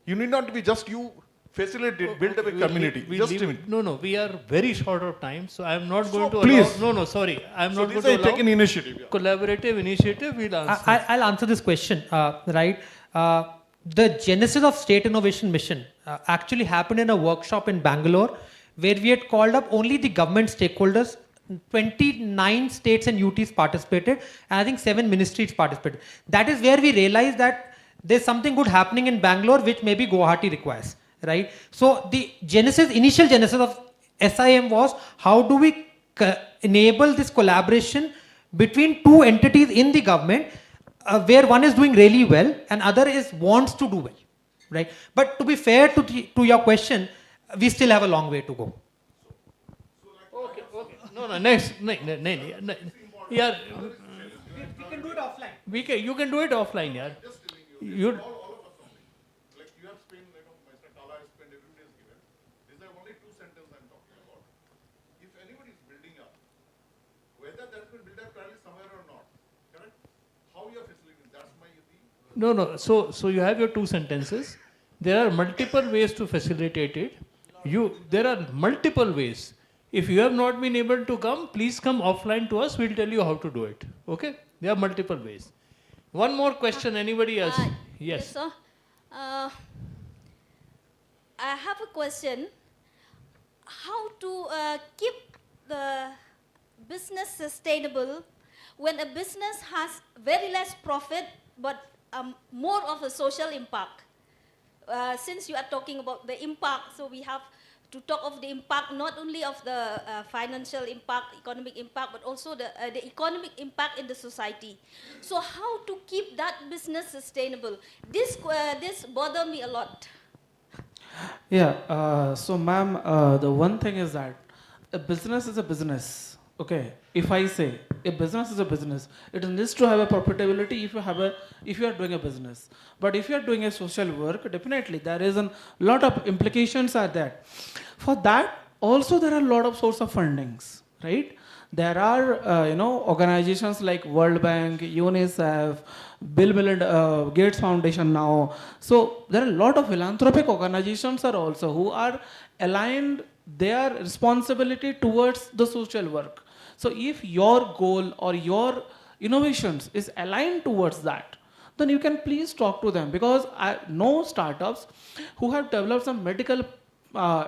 you need not be just you facilitate, build up a community. We Just leave- a minute. No, we are very short of time, so I am not going to please. allow. No, sorry, I am So not this going to I take allow. an initiative. Yeah. Collaborative initiative, we'll answer. I'll answer this question, right? The genesis of State Innovation Mission actually happened in a workshop in Bangalore where we had called up only the government stakeholders. 29 states and UTs participated, and I think 7 ministries participated. That is where we realized that there's something good happening in Bangalore which maybe Guwahati requires, right? So the initial genesis of SIM was how do we enable this collaboration between two entities in the government where one is doing really well and other is wants to do well, right? But to be fair to your question, we still have a long way to go. Okay. No, next. Yeah. We can do it offline. You can do it offline, yeah. You. Like you have spent, Mr. Kala has spent, everybody has given. These are only 2 sentences I'm talking about. If anybody is building up, whether that's been built up parallel somewhere or not, correct? How you are facilitating, that's my thing. No. So you have your 2 sentences. There are multiple ways to facilitate it. There are multiple ways. If you have not been able to come, please come offline to us. We'll tell you how to do it. Okay? There are multiple ways. One more question. Anybody else? Yes. Sir. I have a question. How to keep the business sustainable when a business has very less profit but more of a social impact? Since you are talking about the impact, so we have to talk of the impact not only of the financial impact, economic impact, but also the economic impact in the society. So how to keep that business sustainable? This bother me a lot. Yeah, so ma'am, the one thing is that a business is a business. Okay, if I say a business is a business, it needs to have a profitability if you are doing a business. But if you are doing a social work, definitely there is a lot of implications are there. For that, also there are a lot of source of fundings, right? There are organizations like World Bank, UNICEF, Bill Melinda Gates Foundation now. So there are a lot of philanthropic organizations are also who are aligned their responsibility towards the social work. So if your goal or your innovations is aligned towards that, then you can please talk to them, because I know startups who have developed some medical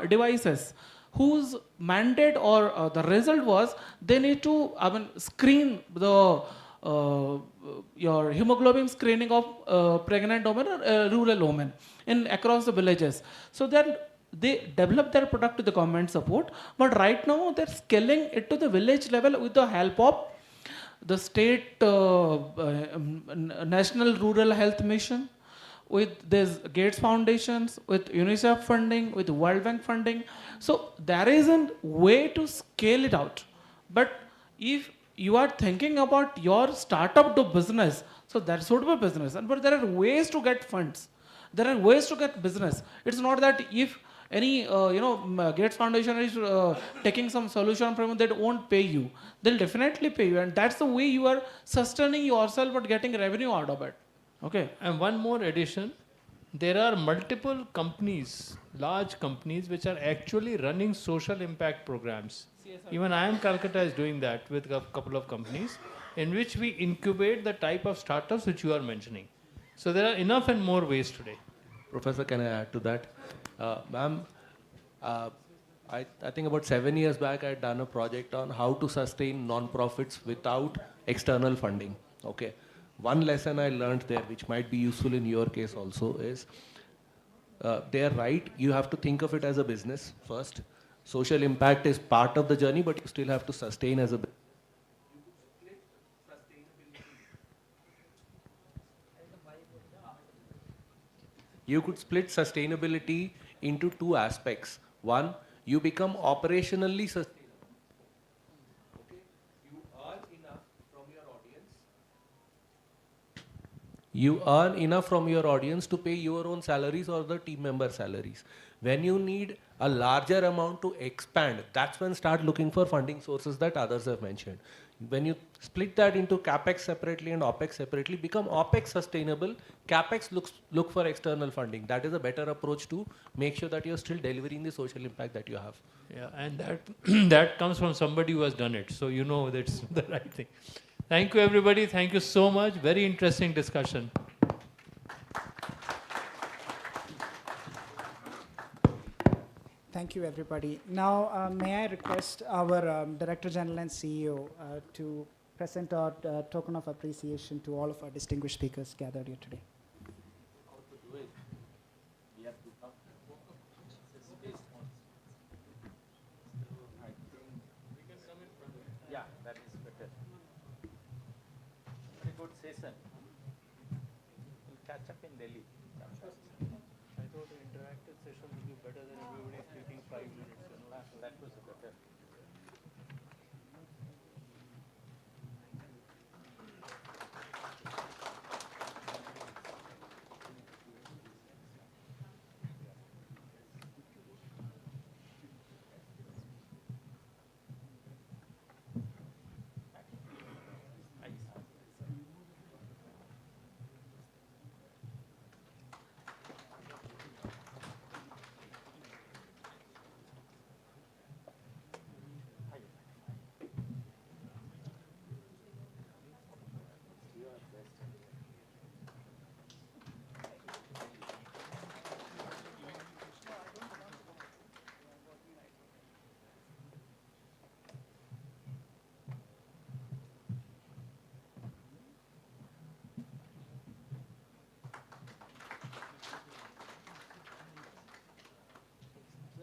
devices whose mandate or the result was they need to screen the your hemoglobin screening of pregnant women or rural women across the villages. So then they develop their product with the government support, but right now they're scaling it to the village level with the help of the state National Rural Health Mission, with this Gates Foundations, with UNICEF funding, with World Bank funding. So there is a way to scale it out. But if you are thinking about your startup to business, so that should be business. But there are ways to get funds. There are ways to get business. It's not that if any Gates Foundation is taking some solution from you, they won't pay you. They'll definitely pay you, and that's the way you are sustaining yourself but getting revenue out of it. Okay. And one more addition. There are multiple companies, large companies, which are actually running social impact programs. Even IIM Calcutta is doing that with a couple of companies, in which we incubate the type of startups which you are mentioning. So there are enough and more ways today. Professor, can I add to that? Ma'am, I think about 7 years back I had done a project on how to sustain non-profits without external funding. Okay. One lesson I learned there, which might be useful in your case also, is they're right. You have to think of it as a business first. Social impact is part of the journey, but you still have to sustain as a business. You could split sustainability into 2 aspects. One, you become operationally sustainable. Okay? You earn enough from your audience. You earn enough from your audience to pay your own salaries or the team member salaries. When you need a larger amount to expand, that's when start looking for funding sources that others have mentioned. When you split that into capex separately and opex separately, become opex sustainable, capex look for external funding. That is a better approach to make sure that you're still delivering the social impact that you have. Yeah, and that that comes from somebody who has done it, so you know that's the right thing. Thank you, everybody. Thank you so much. Very interesting discussion. Thank you, everybody. Now, may I request our Director General and CEO to present our token of appreciation to all of our distinguished speakers gathered here today. Yeah, that is better. Very good session. We'll catch up in Delhi. I thought an interactive session would be better than everybody speaking 5 minutes. That was better.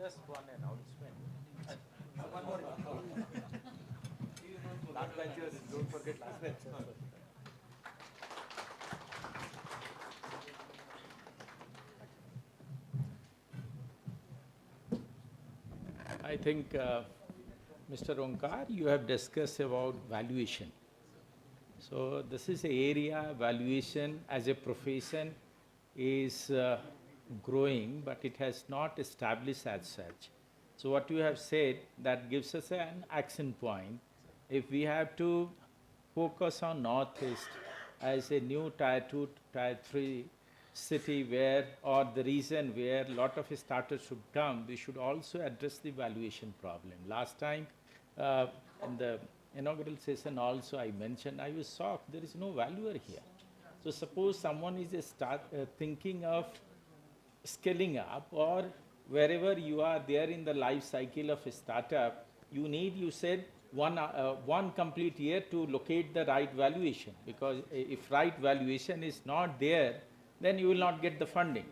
Just one announcement. One more. Last benchers, don't forget last benchers. I think, Mr. Onkar, you have discussed about valuation. So this is an area, valuation as a profession is growing, but it has not established as such. So what you have said, that gives us an action point. If we have to focus on Northeast as a new Tier 2, Tier 3 city where, or the region where lot of starters should come, we should also address the valuation problem. Last time, in the inaugural session also I mentioned, I was shocked, there is no valuer here. So suppose someone is thinking of scaling up, or wherever you are there in the life cycle of a startup, you need, you said, one complete year to locate the right valuation, because if right valuation is not there, then you will not get the funding.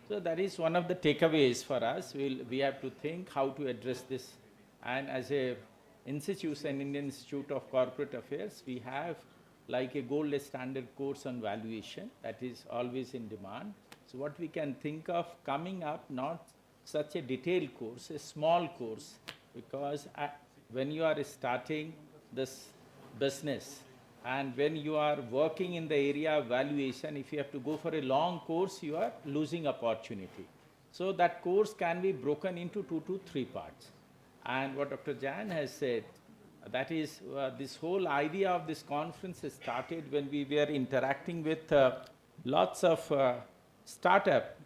So that is one of the takeaways for us. We have to think how to address this. And as a institution, Indian Institute of Corporate Affairs, we have like a gold standard course on valuation that is always in demand. So what we can think of coming up, not such a detailed course, a small course, because when you are starting this business and when you are working in the area of valuation, if you have to go for a long course, you are losing opportunity. So that course can be broken into 2 to 3 parts. And what Dr. Jan has said, that is this whole idea of this conference has started when we were interacting with lots of startup.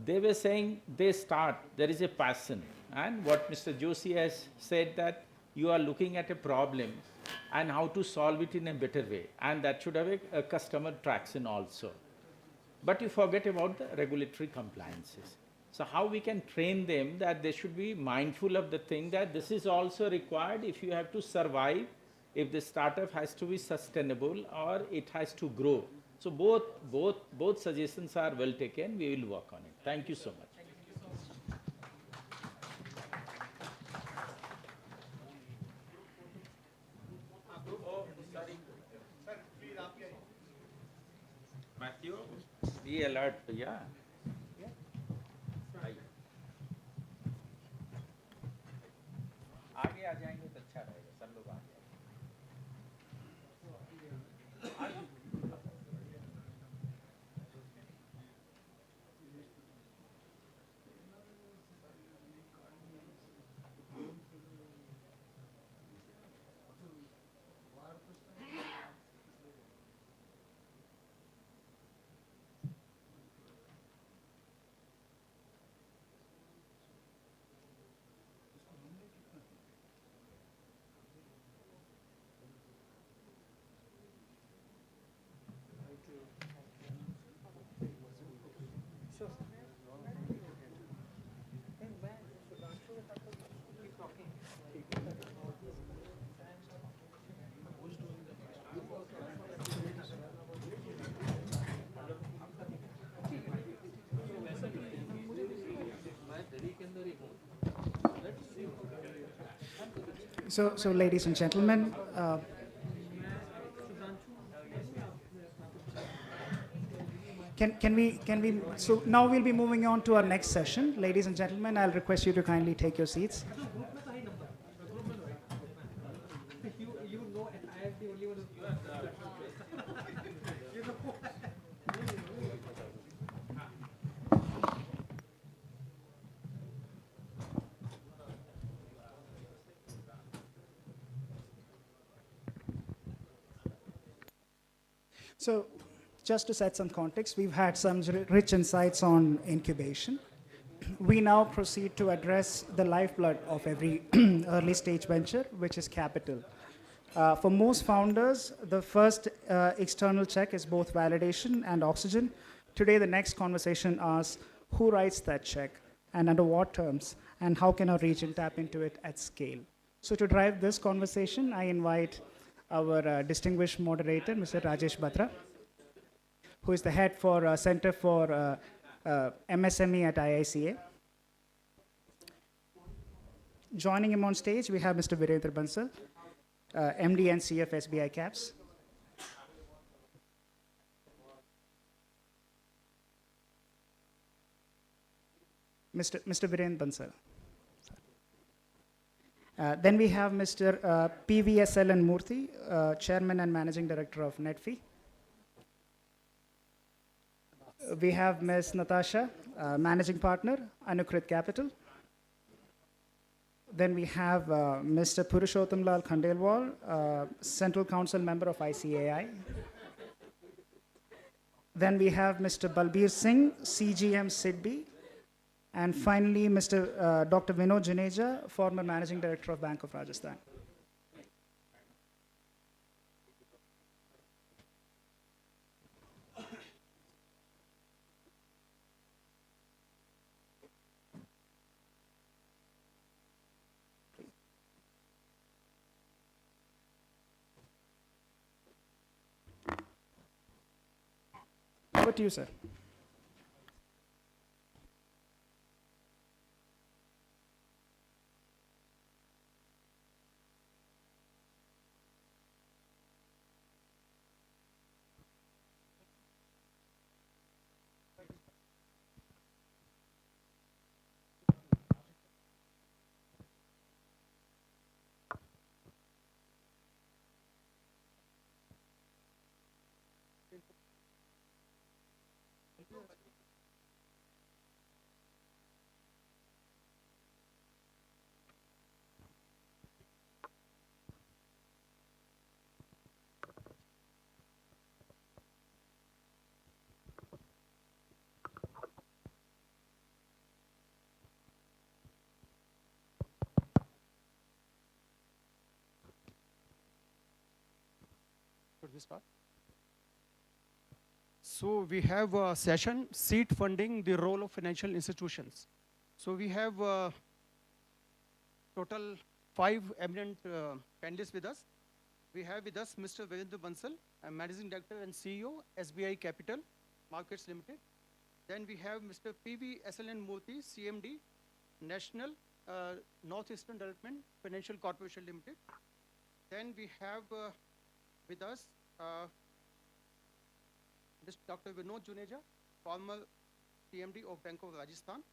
They were saying they start, there is a passion. And what Mr. Joshi has said, that you are looking at a problem and how to solve it in a better way. And that should have a customer traction also. But you forget about the regulatory compliances. So how we can train them that they should be mindful of the thing that this is also required if you have to survive, if the startup has to be sustainable or it has to grow. So both suggestions are well taken. We will work on it. Thank you so much. Matthew, be alert, yeah. आगे आ जाएंगे तो अच्छा रहेगा, सब लोग आ जाएंगे। So ladies and gentlemen, so now we'll be moving on to our next session. Ladies and gentlemen, I'll request you to kindly take your seats. So just to set some context, we've had some rich insights on incubation. We now proceed to address the lifeblood of every early stage venture, which is capital. For most founders, the first external check is both validation and oxygen. Today, the next conversation asks, who writes that check and under what terms, and how can our region tap into it at scale? So to drive this conversation, I invite our distinguished moderator, Mr. Rajesh Batra, who is the head for Center for MSME at IICA. Joining him on stage, we have Mr. Virendra Bansal, MD and CF SBI Caps. Mr. Virendra Bansal. Then we have Mr. PVSLN Murthy, Chairman and Managing Director of Netfee. We have Ms. Natasha, Managing Partner, Anukrit Capital. Then we have Mr. Purushottam Lal Khandelwal, Central Council Member of ICAI. Then we have Mr. Balbir Singh, CGM SIDBI. And finally, Mr. Dr. Vinod Juneja, former Managing Director of Bank of Rajasthan. Over to you, sir. Should we start? So we have a session, seed funding, the role of financial institutions. So we have total 5 eminent panelists with us. We have with us Mr. Virendra Bansal, Managing Director and CEO, SBI Capital Markets Limited. Then we have Mr. PVSLN Murthy, CMD, National Northeastern Development Financial Corporation Limited. Then we have with us Mr. Dr. Vinod Juneja, former CMD of Bank of Rajasthan.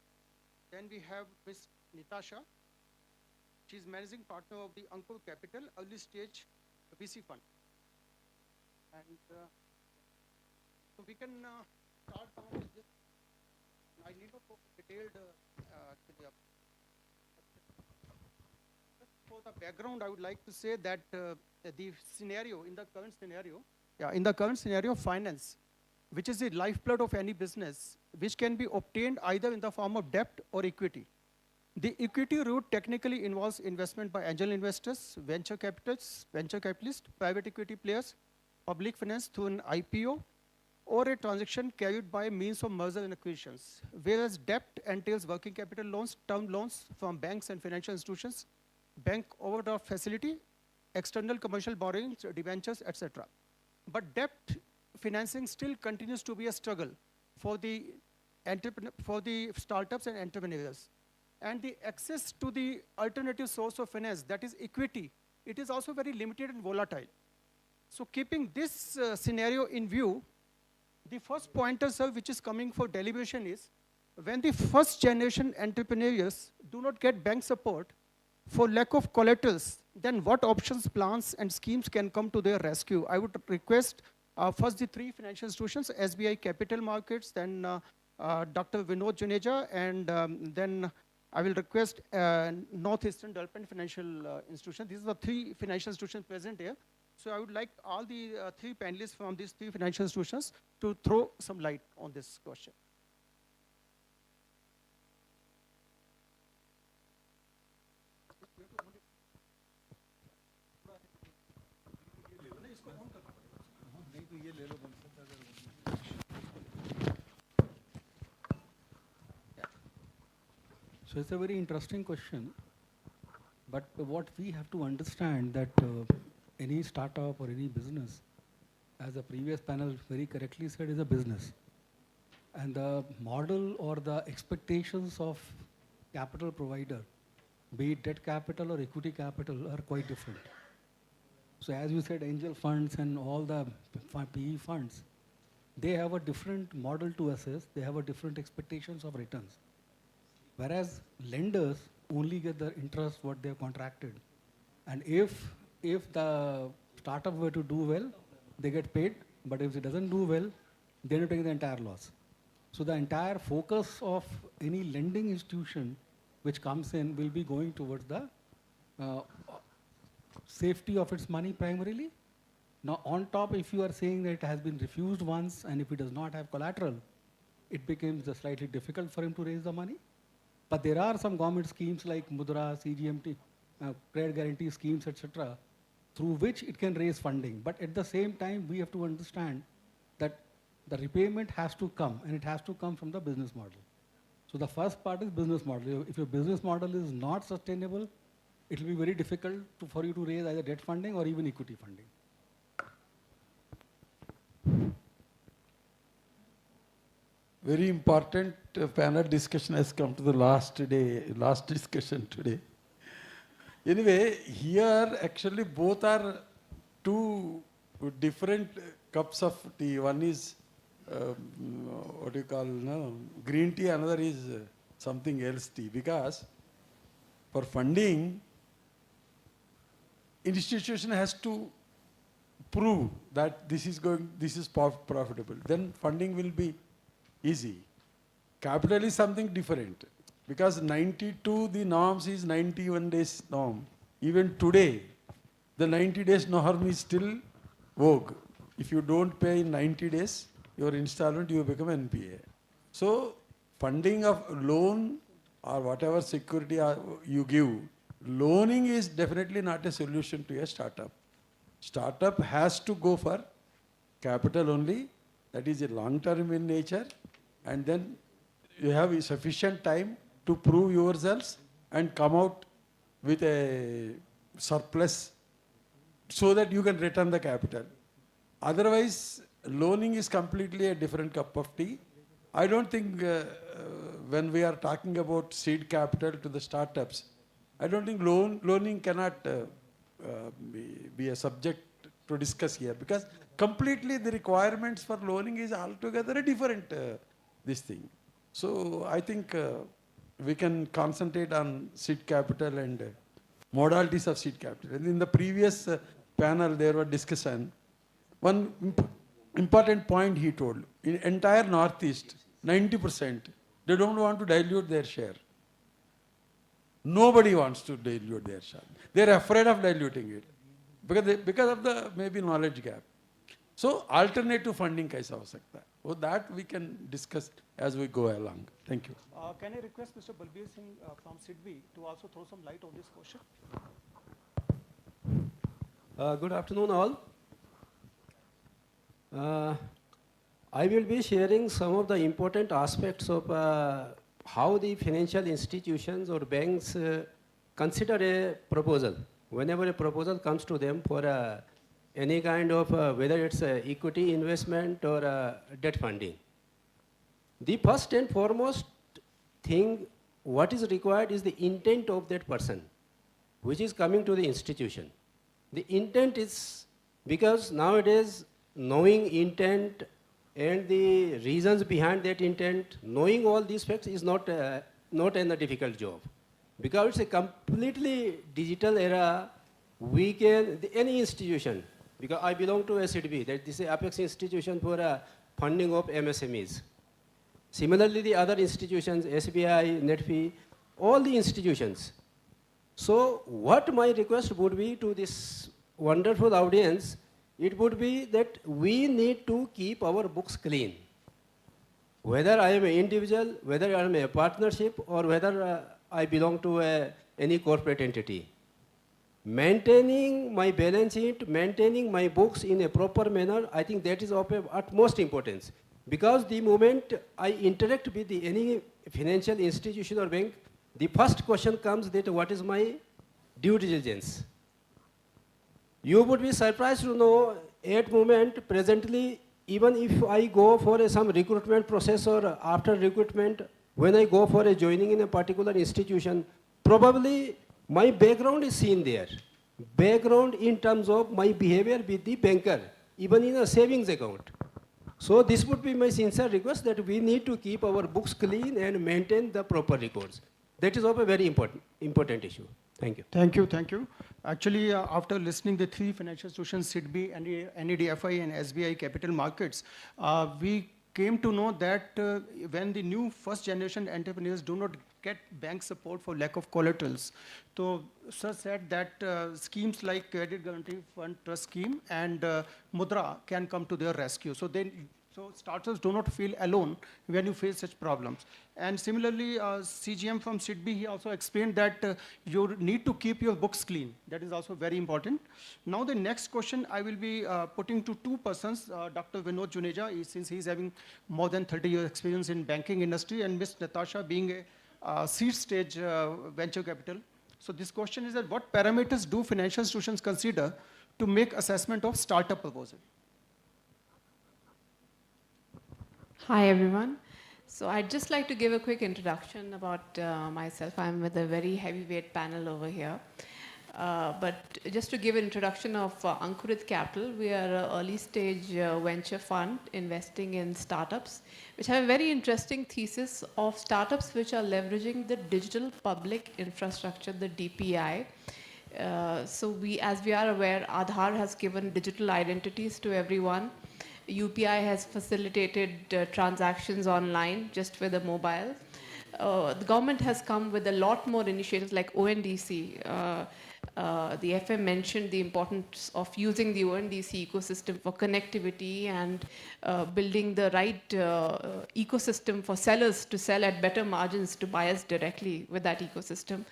Then we have Ms. Natasha. She is Managing Partner of the Ankur Capital Early Stage VC Fund. And so we can start now with this. I need a detailed for the background, I would like to say that the scenario, in the current scenario, finance, which is the lifeblood of any business, which can be obtained either in the form of debt or equity. The equity route technically involves investment by angel investors, venture capitalists, private equity players, public finance through an IPO, or a transaction carried by means of merger and acquisitions. Whereas debt entails working capital loans, term loans from banks and financial institutions, bank overdraft facility, external commercial borrowings, debentures, etc. But debt financing still continues to be a struggle for the startups and entrepreneurs. and the access to the alternative source of finance, that is equity, it is also very limited and volatile. So keeping this scenario in view, the first pointer, sir, which is coming for deliberation is, when the first generation entrepreneurs do not get bank support for lack of collaterals, then what options, plans, and schemes can come to their rescue? I would request first the three financial institutions, SBI Capital Markets, then Dr. Vinod Juneja, and then I will request Northeastern Development Financial Institution. These are the three financial institutions present here. So I would like all the three panelists from these three financial institutions to throw some light on this question. So it's a very interesting question, but what we have to understand that any startup or any business, as the previous panel very correctly said, is a business. And the model or the expectations of capital provider, be it debt capital or equity capital, are quite different. So as you said, angel funds and all the PE funds, they have a different model to assess, they have a different expectations of returns. Whereas lenders only get the interest what they have contracted. And if the startup were to do well, they get paid, but if it doesn't do well, they are taking the entire loss. So the entire focus of any lending institution which comes in will be going towards the safety of its money primarily. Now on top, if you are saying that it has been refused once and if it does not have collateral, it becomes slightly difficult for him to raise the money. But there are some government schemes like Mudra, CGMT, credit guarantee schemes, etc., through which it can raise funding. But at the same time, we have to understand that the repayment has to come, and it has to come from the business model. So the first part is business model. If your business model is not sustainable, it will be very difficult for you to raise either debt funding or even equity funding. Very important panel discussion has come to the last discussion today. Anyway, here actually both are two different cups of tea. One is what do you call green tea, another is something else tea. Because for funding, institution has to prove that this is profitable. Then funding will be easy. Capital is something different. Because 92, the norms is 91 days norm. Even today, the 90 days norm is still vogue. If you don't pay in 90 days, your installment, you become NPA. So, funding of loan or whatever security you give, loaning is definitely not a solution to a startup. Startup has to go for capital only. That is a long term in nature. And then you have sufficient time to prove yourselves and come out with a surplus so that you can return the capital. Otherwise, loaning is completely a different cup of tea. I don't think when we are talking about seed capital to the startups, I don't think loaning cannot be a subject to discuss here, because completely the requirements for loaning is altogether a different this thing. So I think we can concentrate on seed capital and modalities of seed capital. And in the previous panel there was discussion. One important point he told, in entire Northeast, 90%, they don't want to dilute their share. Nobody wants to dilute their share. They're afraid of diluting it because of the maybe knowledge gap. So alternative funding kaisa ho sakta hai? Well, that we can discuss as we go along. Thank you. Can I request Mr. Balbir Singh from SIDBI to also throw some light on this question? Good afternoon all. I will be sharing some of the important aspects of how the financial institutions or banks consider a proposal. Whenever a proposal comes to them for any kind of, whether it's equity investment or debt funding. The first and foremost thing what is required is the intent of that person, which is coming to the institution. The intent is, because nowadays knowing intent and the reasons behind that intent, knowing all these facts is not a difficult job. Because it's a completely digital era, we can, any institution, because I belong to SIDB, that this is Apex institution for funding of MSMEs. Similarly, the other institutions, SBI, NetFee, all the institutions. So what my request would be to this wonderful audience, it would be that we need to keep our books clean. Whether I am an individual, whether I am a partnership, or whether I belong to any corporate entity. Maintaining my balance sheet, maintaining my books in a proper manner, I think that is of utmost importance. Because the moment I interact with any financial institution or bank, the first question comes that what is my due diligence? You would be surprised to know at moment presently, even if I go for some recruitment process or after recruitment, when I go for joining in a particular institution, probably my background is seen there. Background in terms of my behavior with the banker, even in a savings account. So this would be my sincere request that we need to keep our books clean and maintain the proper records. That is of a very important issue. Thank you. Thank you, thank you. Actually, after listening the three financial institutions, SIDB, NEDFI, and SBI Capital Markets, we came to know that when the new first generation entrepreneurs do not get bank support for lack of collaterals. So, sir said that schemes like Credit Guarantee Fund Trust Scheme and Mudra can come to their rescue. So startups do not feel alone when you face such problems. And similarly, CGM from SIDB, he also explained that you need to keep your books clean. That is also very important. Now the next question I will be putting to two persons, Dr. Vinod Juneja, since he's having more than 30 years experience in banking industry, and Ms. Natasha being a seed stage venture capital. So this question is that what parameters do financial institutions consider to make assessment of startup proposal? Hi, everyone. So I'd just like to give a quick introduction about myself. I'm with a very heavyweight panel over here. But just to give an introduction of Ankurit Capital, we are an early stage venture fund investing in startups, which have a very interesting thesis of startups which are leveraging the digital public infrastructure, the DPI. So as we are aware, Aadhaar has given digital identities to everyone. UPI has facilitated transactions online just with a mobile. The government has come with a lot more initiatives like ONDC. The FM mentioned the importance of using the ONDC ecosystem for connectivity and building the right ecosystem for sellers to sell at better margins to buyers directly with that ecosystem.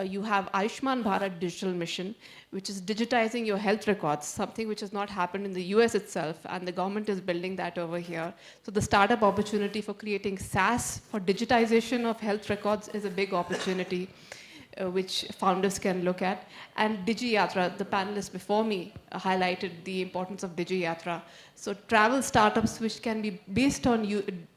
You have Ayushman Bharat Digital Mission, which is digitizing your health records, something which has not happened in the US itself, and the government is building that over here. So the startup opportunity for creating SaaS for digitization of health records is a big opportunity which founders can look at. And DigiYatra, the panelists before me highlighted the importance of DigiYatra. So travel startups which can be based on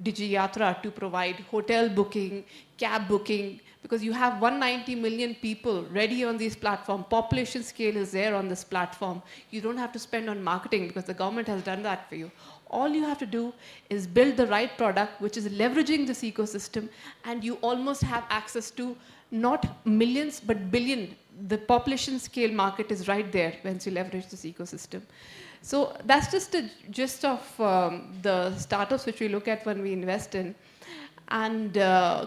DigiYatra to provide hotel booking, cab booking, because you have 190 million people ready on this platform. Population scale is there on this platform. You don't have to spend on marketing because the government has done that for you. All you have to do is build the right product which is leveraging this ecosystem, and you almost have access to not millions but billion. The population scale market is right there once you leverage this ecosystem. So that's just a gist of the startups which we look at when we invest in. And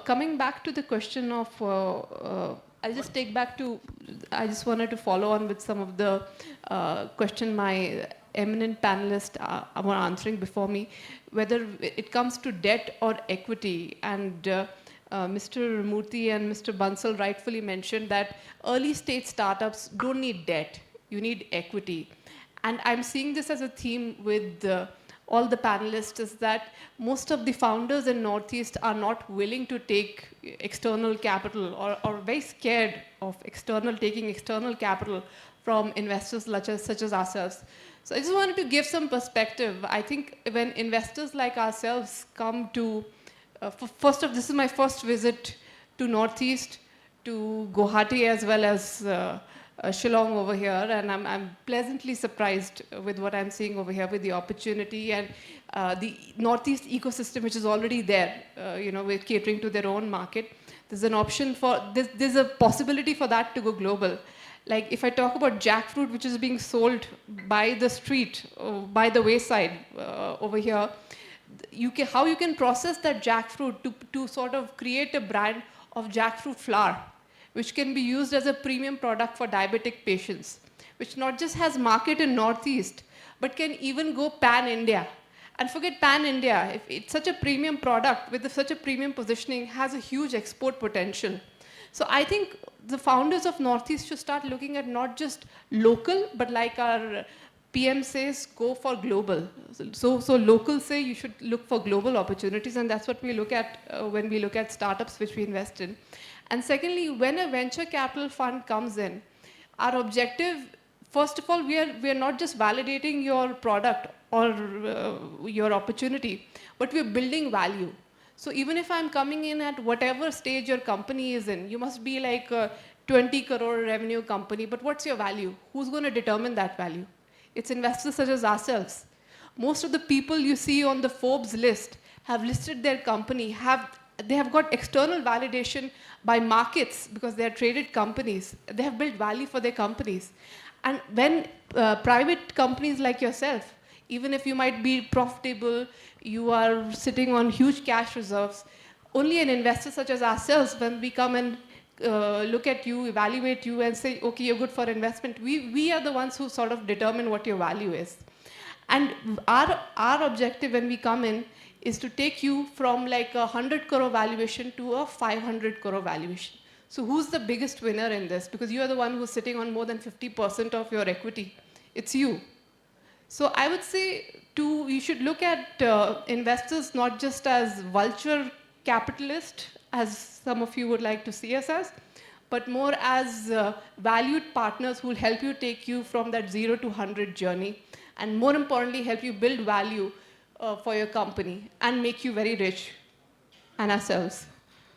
coming back to the question of, I just wanted to follow on with some of the question my eminent panelists were answering before me, whether it comes to debt or equity. And Mr. Murthy and Mr. Bansal rightfully mentioned that early stage startups don't need debt, you need equity. And I'm seeing this as a theme with all the panelists, is that most of the founders in Northeast are not willing to take external capital or very scared of taking external capital from investors such as ourselves. So I just wanted to give some perspective. I think when investors like ourselves come to, this is my first visit to Northeast, to Guwahati as well as Shillong over here, and I'm pleasantly surprised with what I'm seeing over here with the opportunity and the Northeast ecosystem which is already there, with catering to their own market. There's an option for, there's a possibility for that to go global. Like if I talk about jackfruit which is being sold by the street, by the wayside over here, how you can process that jackfruit to sort of create a brand of jackfruit flour, which can be used as a premium product for diabetic patients, which not just has market in Northeast, but can even go pan-India. And forget pan-India, if it's such a premium product with such a premium positioning, has a huge export potential. So I think the founders of Northeast should start looking at not just local, but like our PM says, go for global. So local say you should look for global opportunities, and that's what we look at when we look at startups which we invest in. And secondly, when a venture capital fund comes in, our objective, first of all, we are not just validating your product or your opportunity, but we're building value. So even if I'm coming in at whatever stage your company is in, you must be like a 20 crore revenue company, but what's your value? Who's going to determine that value? It's investors such as ourselves. Most of the people you see on the Forbes list have listed their company, they have got external validation by markets because they are traded companies. They have built value for their companies. And when private companies like yourself, even if you might be profitable, you are sitting on huge cash reserves, only an investor such as ourselves, when we come and look at you, evaluate you and say, okay, you're good for investment, we are the ones who sort of determine what your value is. And our objective when we come in is to take you from like a 100 crore valuation to a 500 crore valuation. So who's the biggest winner in this? Because you are the one who's sitting on more than 50% of your equity. It's you. So I would say you should look at investors not just as vulture capitalists, as some of you would like to see us as, but more as valued partners who will help you take you from that 0 to 100 journey, and more importantly, help you build value for your company and make you very rich, and ourselves.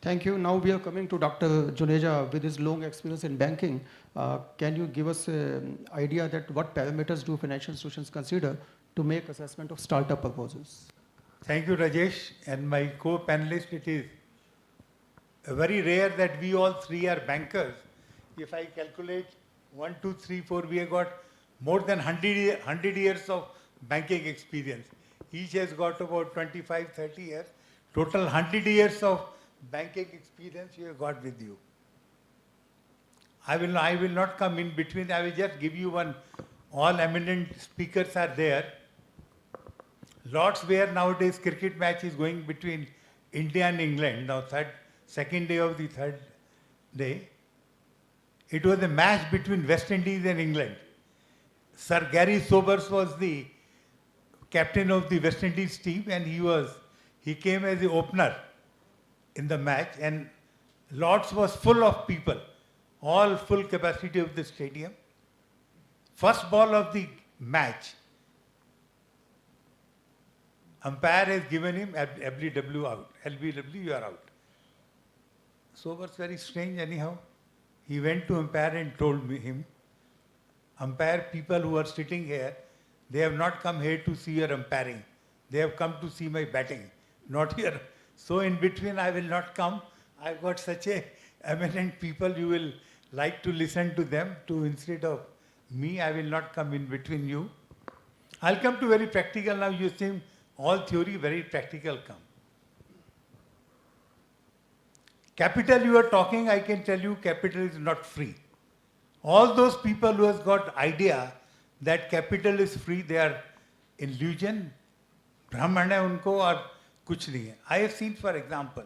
Thank you. Now we are coming to Dr. Juneja with his long experience in banking. Can you give us an idea that what parameters do financial institutions consider to make assessment of startup proposals? Thank you, Rajesh. And my co-panelist, it is very rare that we all three are bankers. If I calculate 1, 2, 3, 4, we have got more than 100 years of banking experience. Each has got about 25, 30 years. Total 100 years of banking experience you have got with you. I will not come in between. I will just give you one. All eminent speakers are there. Lords, where nowadays cricket match is going between India and England. Now second day of the third day. It was a match between West Indies and England. Sir Gary Sobers was the captain of the West Indies team, and he came as the opener in the match, and Lords was full of people, all full capacity of the stadium. First ball of the match, umpire has given him LBW out. LBW, you are out. Sobers very strange anyhow. He went to umpire and told him, umpire, people who are sitting here, they have not come here to see your umpiring. They have come to see my batting, not here. So in between I will not come. I've got such a eminent people, you will like to listen to them. Instead of me, I will not come in between you. I'll come to very practical now. You see all theory, very practical come. Capital you are talking, I can tell you capital is not free. All those people who has got idea that capital is free, they are illusion. Brahman hai unko aur kuch nahi hai. I have seen, for example,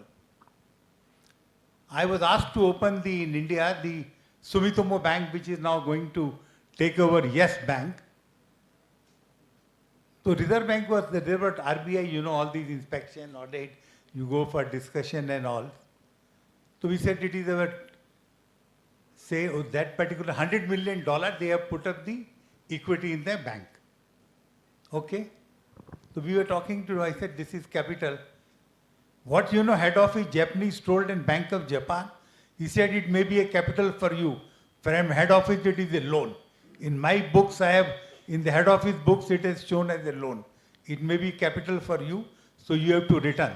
I was asked to open in India the Sumitomo Bank, which is now going to take over Yes Bank. So Reserve Bank was there, but RBI, you know, all these inspection, audit, you go for discussion and all. So we said it is our, say, that particular $100 million, they have put up the equity in their bank. Okay? So we were talking to, I said, this is capital. What head office Japanese told in Bank of Japan? He said it may be a capital for you. From head office it is a loan. In my books in the head office books it is shown as a loan. It may be capital for you, so you have to return.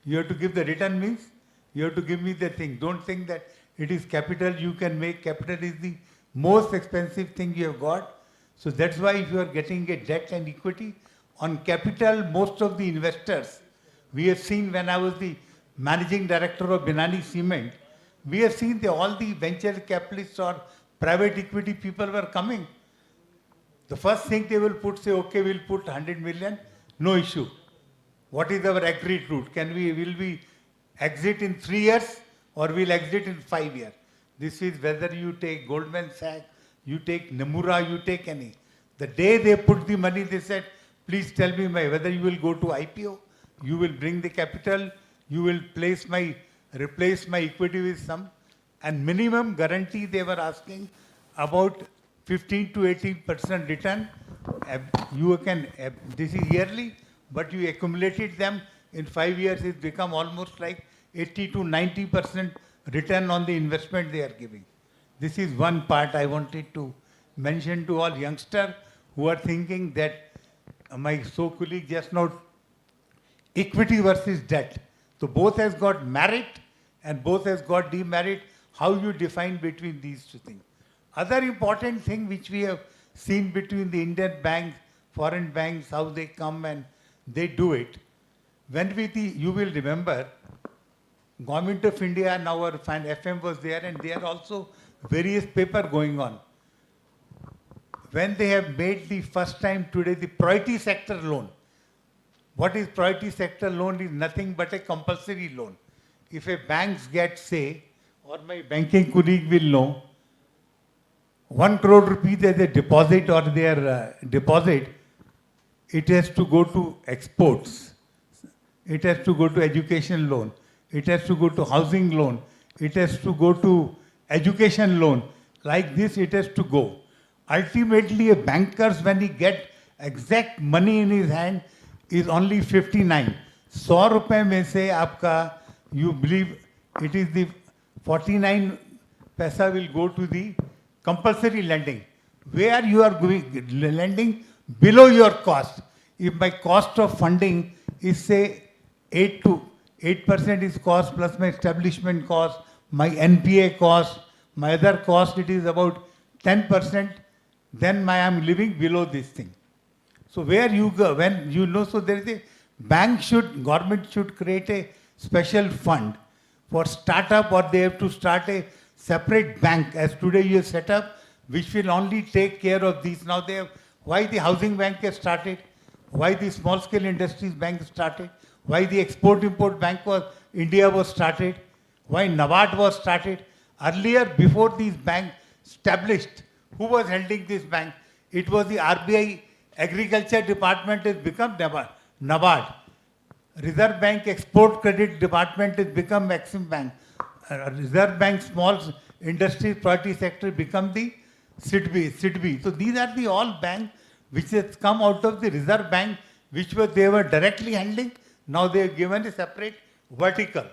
You have to give the return means you have to give me the thing. Don't think that it is capital you can make. Capital is the most expensive thing you have got. So that's why if you are getting a debt and equity on capital, most of the investors, we have seen when I was the managing director of Binani Cement, we have seen all the venture capitalists or private equity people were coming. The first thing they will say, okay, we'll put 100 million, no issue. What is our agreed route? Will we exit in 3 years or we'll exit in 5 years? This is whether you take Goldman Sachs, you take Nomura, you take any. The day they put the money, they said, please tell me whether you will go to IPO, you will bring the capital, you will replace my equity with some, and minimum guarantee they were asking about 15 to 18% return. You can, this is yearly, but you accumulated them in 5 years, it's become almost like 80 to 90% return on the investment they are giving. This is one part I wanted to mention to all youngsters who are thinking that my colleague just now, equity versus debt. So both has got merit and both has got demerit. How you define between these two things. Other important thing which we have seen between the Indian banks, foreign banks, how they come and they do it. When you will remember, Government of India and our FM was there, and there are also various paper going on. When they have made the first time today the priority sector loan. What is priority sector loan is nothing but a compulsory loan. If a bank gets, say, or my banking colleague will know, 1 crore rupees as a deposit or their deposit, it has to go to exports. It has to go to education loan. It has to go to housing loan. It has to go to education loan. Like this, it has to go. Ultimately, a banker, when he gets exact money in his hand, is only 59. 100 रुपए में से आपका, you believe it is the 49 paisa will go to the compulsory lending, where you are lending below your cost. If my cost of funding is say 8% is cost plus my establishment cost, my NPA cost, my other cost, it is about 10%, then I am living below this thing. So where you go, when you know, so there is a government should create a special fund for startup, or they have to start a separate bank as today you have set up, which will only take care of these. Now they have, why the housing bank has started, why the small scale industries bank started, why the export-import bank India was started, why NABARD was started. Earlier, before these banks established, who was handling this bank? It was the RBI Agriculture Department has become NABARD. Reserve Bank Export Credit Department has become Maxim Bank. Reserve Bank Small Industry Priority Sector become the SIDBI. So these are the all banks which has come out of the Reserve Bank, which they were directly handling. Now they have given a separate vertical.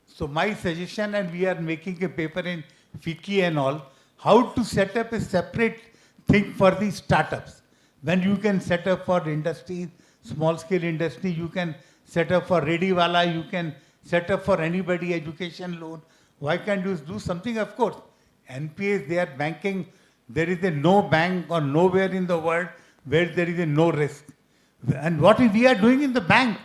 So my suggestion, and we are making a paper in IICA and all, how to set up a separate thing for the startups. When you can set up for industries, small scale industry, you can set up for Rediwala, you can set up for anybody education loan. Why can't you do something? Of course, NPAs, they are banking. There is no bank or nowhere in the world where there is no risk. And what we are doing in the bank,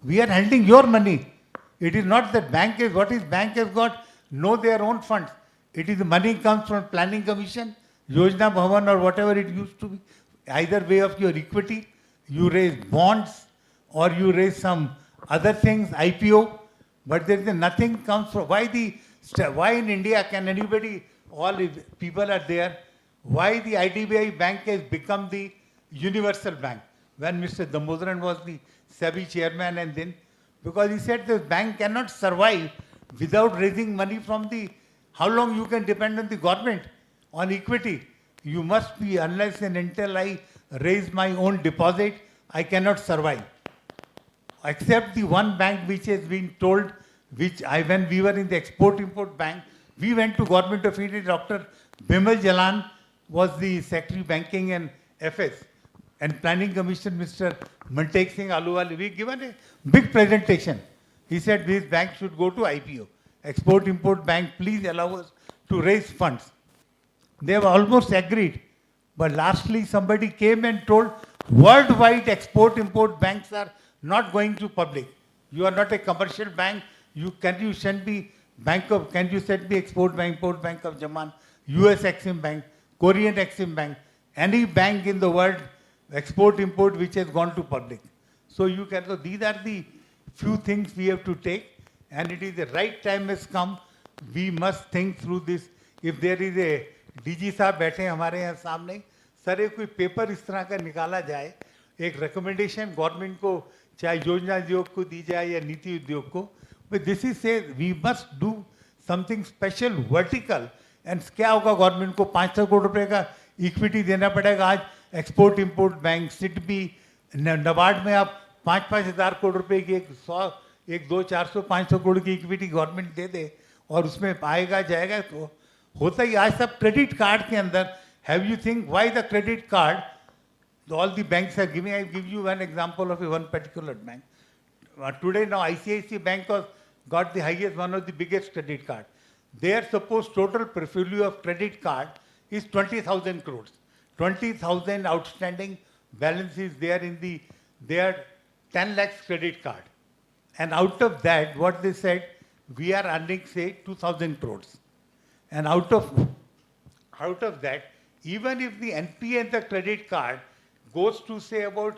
we are handling your money. It is not that bank is, what is bank has got, know their own funds. It is the money comes from planning commission, Yojana Bhavan or whatever it used to be. Either way of your equity, you raise bonds or you raise some other things, IPO, but there is nothing comes from, why in India can anybody, all people are there, why the IDBI bank has become the universal bank? When Mr. Damodaran was the SEBI chairman, and then, because he said the bank cannot survive without raising money from the, how long you can depend on the government, on equity? You must be, unless and until I raise my own deposit, I cannot survive. except the one bank which has been told, when we were in the Export-Import Bank, we went to Government of India, Dr. Bimal Jalan was the Secretary Banking and FS, and Planning Commission, Mr. Mantek Singh Aluwal, we given a big presentation. He said this bank should go to IPO. Export-Import Bank, please allow us to raise funds. They have almost agreed. But lastly, somebody came and told worldwide export-import banks are not going to public. You are not a commercial bank. Can you send me Export Bank, Import Bank of Japan, US Exim Bank, Korean Exim Bank, any bank in the world, export-import which has gone to public. So these are the few things we have to take, and it is the right time has come. We must think through this. If there is a DG साहब बैठे हमारे यहाँ सामने, sir एक कोई paper इस तरह का निकाला जाए, एक रिकमेंडेशन गवर्नमेंट को चाहे योजना उद्योग को दी जाए या नीति उद्योग को, but this is say we must do something special vertical, and क्या होगा गवर्नमेंट को 500 करोड़ रुपए का इक्विटी देना पड़ेगा आज export import bank SIDBI NABARD में आप 5-5 हज़ार करोड़ रुपए की 200-400-500 करोड़ की इक्विटी गवर्नमेंट दे दे और उसमें आएगा जाएगा तो होता ही आज सब क्रेडिट कार्ड के अंदर have you think why the credit card all the banks are giving I give you one example of one particular bank today now ICICA bank got the highest, one of the biggest credit card. Their supposed total portfolio of credit card is 20,000 crores. 20,000 outstanding balance is there in their 10 lakhs credit card. And out of that, what they said, we are earning, say, 2,000 crores. And out of that, even if the NPA in the credit card goes to, say, about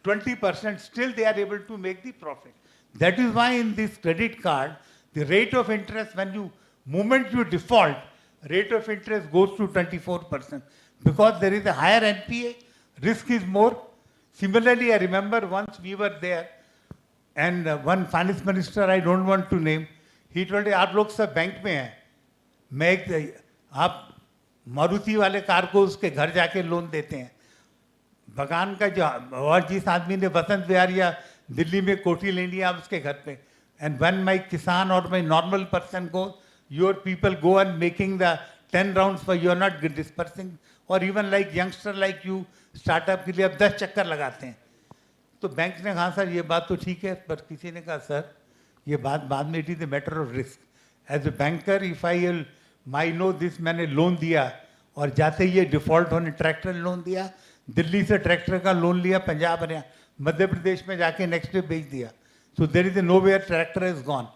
20%, still they are able to make the profit. That is why in this credit card, the rate of interest, moment you default, rate of interest goes to 24%. Because there is a higher NPA, risk is more. Similarly, I remember once we were there, and one finance minister, I don't want to name, he told me, आप लोग सब bank में हैं, आप मारुति वाले car को उसके घर जाके लोन देते हैं, बगान का जो और जिस आदमी ने वसंत विहार या दिल्ली में कोठी लेनी है आप उसके घर पे, and when my kisan or my normal person goes, your people go and making the 10 rounds for you are not dispersing, or even like youngster like you startup के लिए आप 10 चक्कर लगाते हैं. तो बैंक ने कहा सर ये बात तो ठीक है, पर किसी ने कहा सर ये बात बाद में, it is a matter of risk. As a banker, if I know this, मैंने लोन दिया और जाते ही ये डिफॉल्ट होने ट्रैक्टर लोन दिया, दिल्ली से ट्रैक्टर का लोन लिया, पंजाब हरियाणा मध्य प्रदेश में जाके नेक्स्ट डे बेच दिया. So there is no where tractor is gone.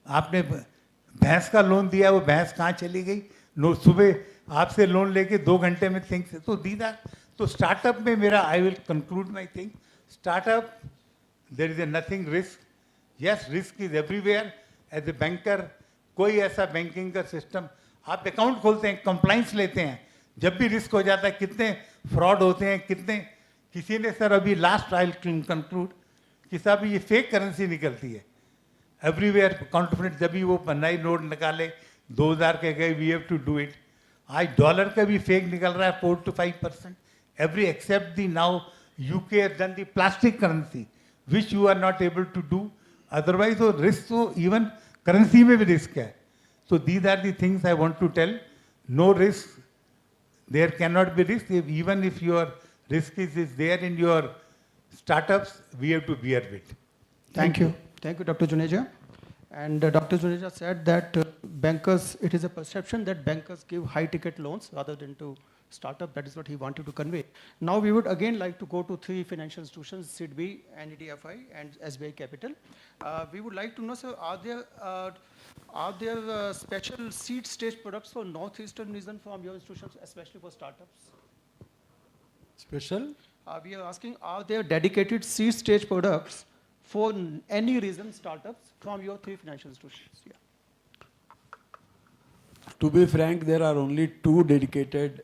आपने भैंस का लोन दिया, वो भैंस कहाँ चली गई, सुबह आपसे लोन लेके 2 घंटे में थिंग्स. तो दीज आर, तो स्टार्टअप में मेरा, I will conclude my thing, startup there is nothing risk. Yes, risk is everywhere. As a banker कोई ऐसा बैंकिंग का सिस्टम, आप अकाउंट खोलते हैं, कंप्लाइंस लेते हैं, जब भी रिस्क हो जाता है, कितने फ्रॉड होते हैं, कितने. किसी ने सर अभी लास्ट आई कंक्लूड कि साहब ये फेक करेंसी निकलती है एवरीवेयर, काउंटरफेट, जब भी वो नए नोट निकाले 2000 के गए, we have to do it. आज डॉलर का भी फेक निकल रहा है 4 to 5%. Every except the now UK has done the plastic currency, which you are not able to do. Otherwise, so risk, so even currency में भी risk है. So these are the things I want to tell. No risk. There cannot be risk. Even if your risk is there in your startups, we have to bear with. Thank you. Thank you, Dr. Juneja. And Dr. Juneja said that bankers, it is a perception that bankers give high ticket loans rather than to startup. That is what he wanted to convey. Now we would again like to go to 3 financial institutions, SIDBI, NEDFI, and SBI Capital. We would like to know, sir, are there special seed stage products for Northeastern region from your institutions, especially for startups? Special? We are asking, are there dedicated seed stage products for any region startups from your 3 financial institutions? Yeah. To be frank, there are only 2 dedicated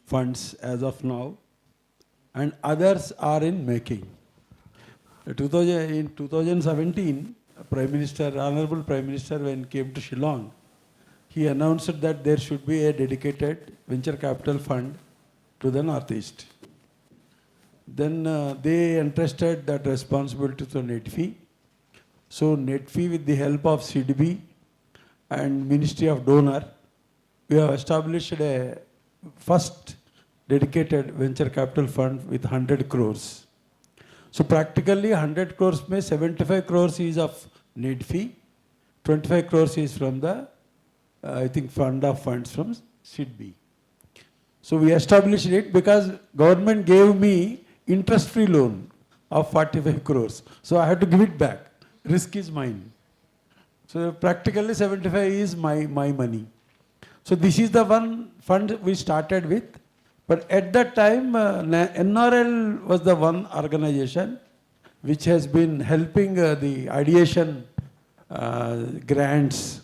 funds as of now, and others are in making. In 2017, Honorable Prime Minister, when came to Shillong, he announced that there should be a dedicated venture capital fund to the Northeast. Then they entrusted that responsibility to NETFI. So NETFI, with the help of CDB and Ministry of Donor, we have established a first dedicated venture capital fund with 100 crores. So practically 100 crores mein 75 crores is of NETFI, 25 crores is from the, I think, fund of funds from CDB. So we established it because government gave me interest-free loan of 45 crores. So I had to give it back. Risk is mine. So practically 75 is my money. So this is the one fund we started with. But at that time, NRL was the one organization which has been helping the ideation grants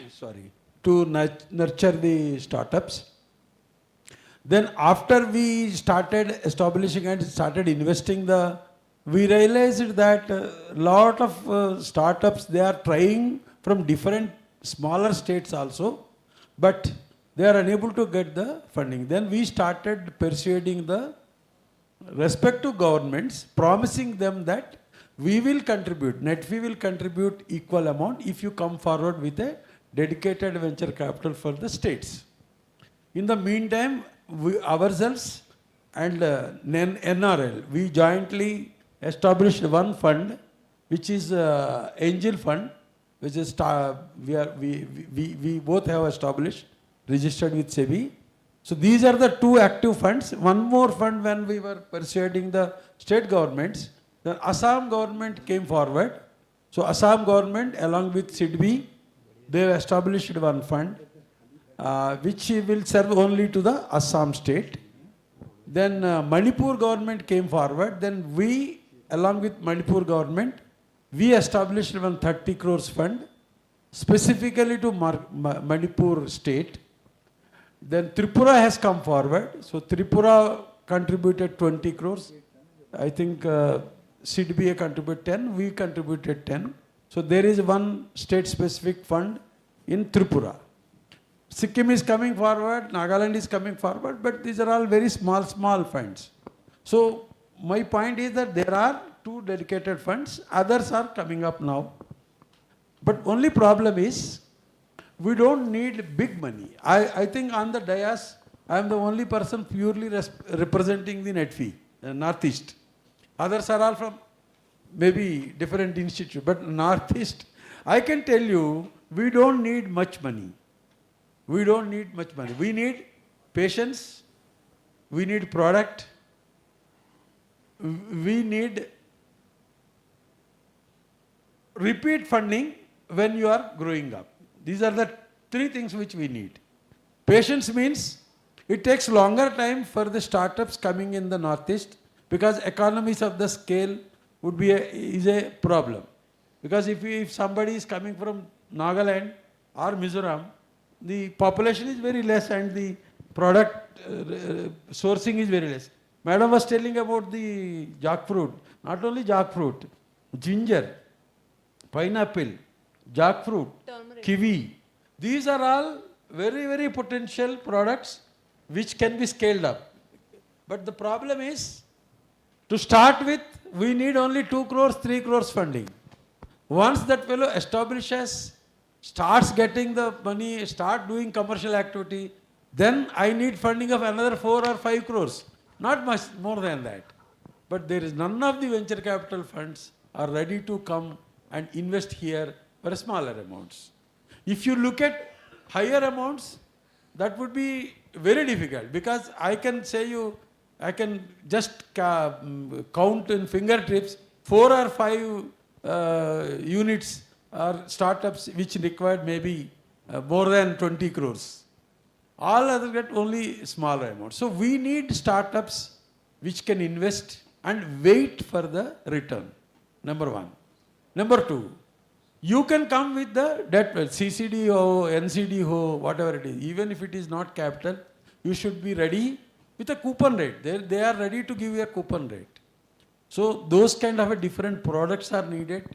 sorry, to nurture the startups. Then after we started establishing and started investing, we realized that a lot of startups, they are trying from different smaller states also, but they are unable to get the funding. Then we started persuading the respective governments, promising them that we will contribute, NETFI will contribute equal amount if you come forward with a dedicated venture capital for the states. In the meantime, we ourselves and NRL, we jointly established one fund, which is Angel Fund, which is we both have established, registered with SEBI. So these are the two active funds. One more fund when we were persuading the state governments, the Assam government came forward. So Assam government along with SIDBI, they have established one fund which will serve only to the Assam state. Then Manipur government came forward. Then we, along with Manipur government, we established one 30 crores fund specifically to Manipur state. Then Tripura has come forward. So Tripura contributed 20 crores. I think CDBA contributed 10, we contributed 10. So there is one state specific fund in Tripura. Sikkim is coming forward, Nagaland is coming forward, but these are all very small funds. So my point is that there are two dedicated funds, others are coming up now. But only problem is, we don't need big money. I think on the dais, I am the only person purely representing the NETFI, Northeast. Others are all from maybe different institute, but Northeast, I can tell you, we don't need much money. We don't need much money. We need patience, we need product, we need repeat funding when you are growing up. These are the three things which we need. Patience means it takes longer time for the startups coming in the Northeast because economies of the scale would be is a problem. Because if somebody is coming from Nagaland or Mizoram, the population is very less and the product sourcing is very less. Madam was telling about the jackfruit. Not only jackfruit, ginger, pineapple, jackfruit, kiwi. These are all very potential products which can be scaled up. But the problem is, to start with, we need only 2 crores, 3 crores funding. Once that fellow establishes, starts getting the money, start doing commercial activity, then I need funding of another 4 or 5 crores. Not much more than that. But there is none of the venture capital funds are ready to come and invest here for smaller amounts. If you look at higher amounts, that would be very difficult because I can say you, I can just count in fingertips 4 or 5 units or startups which required maybe more than 20 crores. All others get only smaller amounts. So we need startups which can invest and wait for the return. Number one. Number two, you can come with the debt, CCD ho, NCD ho, whatever it is. Even if it is not capital, you should be ready with a coupon rate. They are ready to give you a coupon rate. So those kind of different products are needed.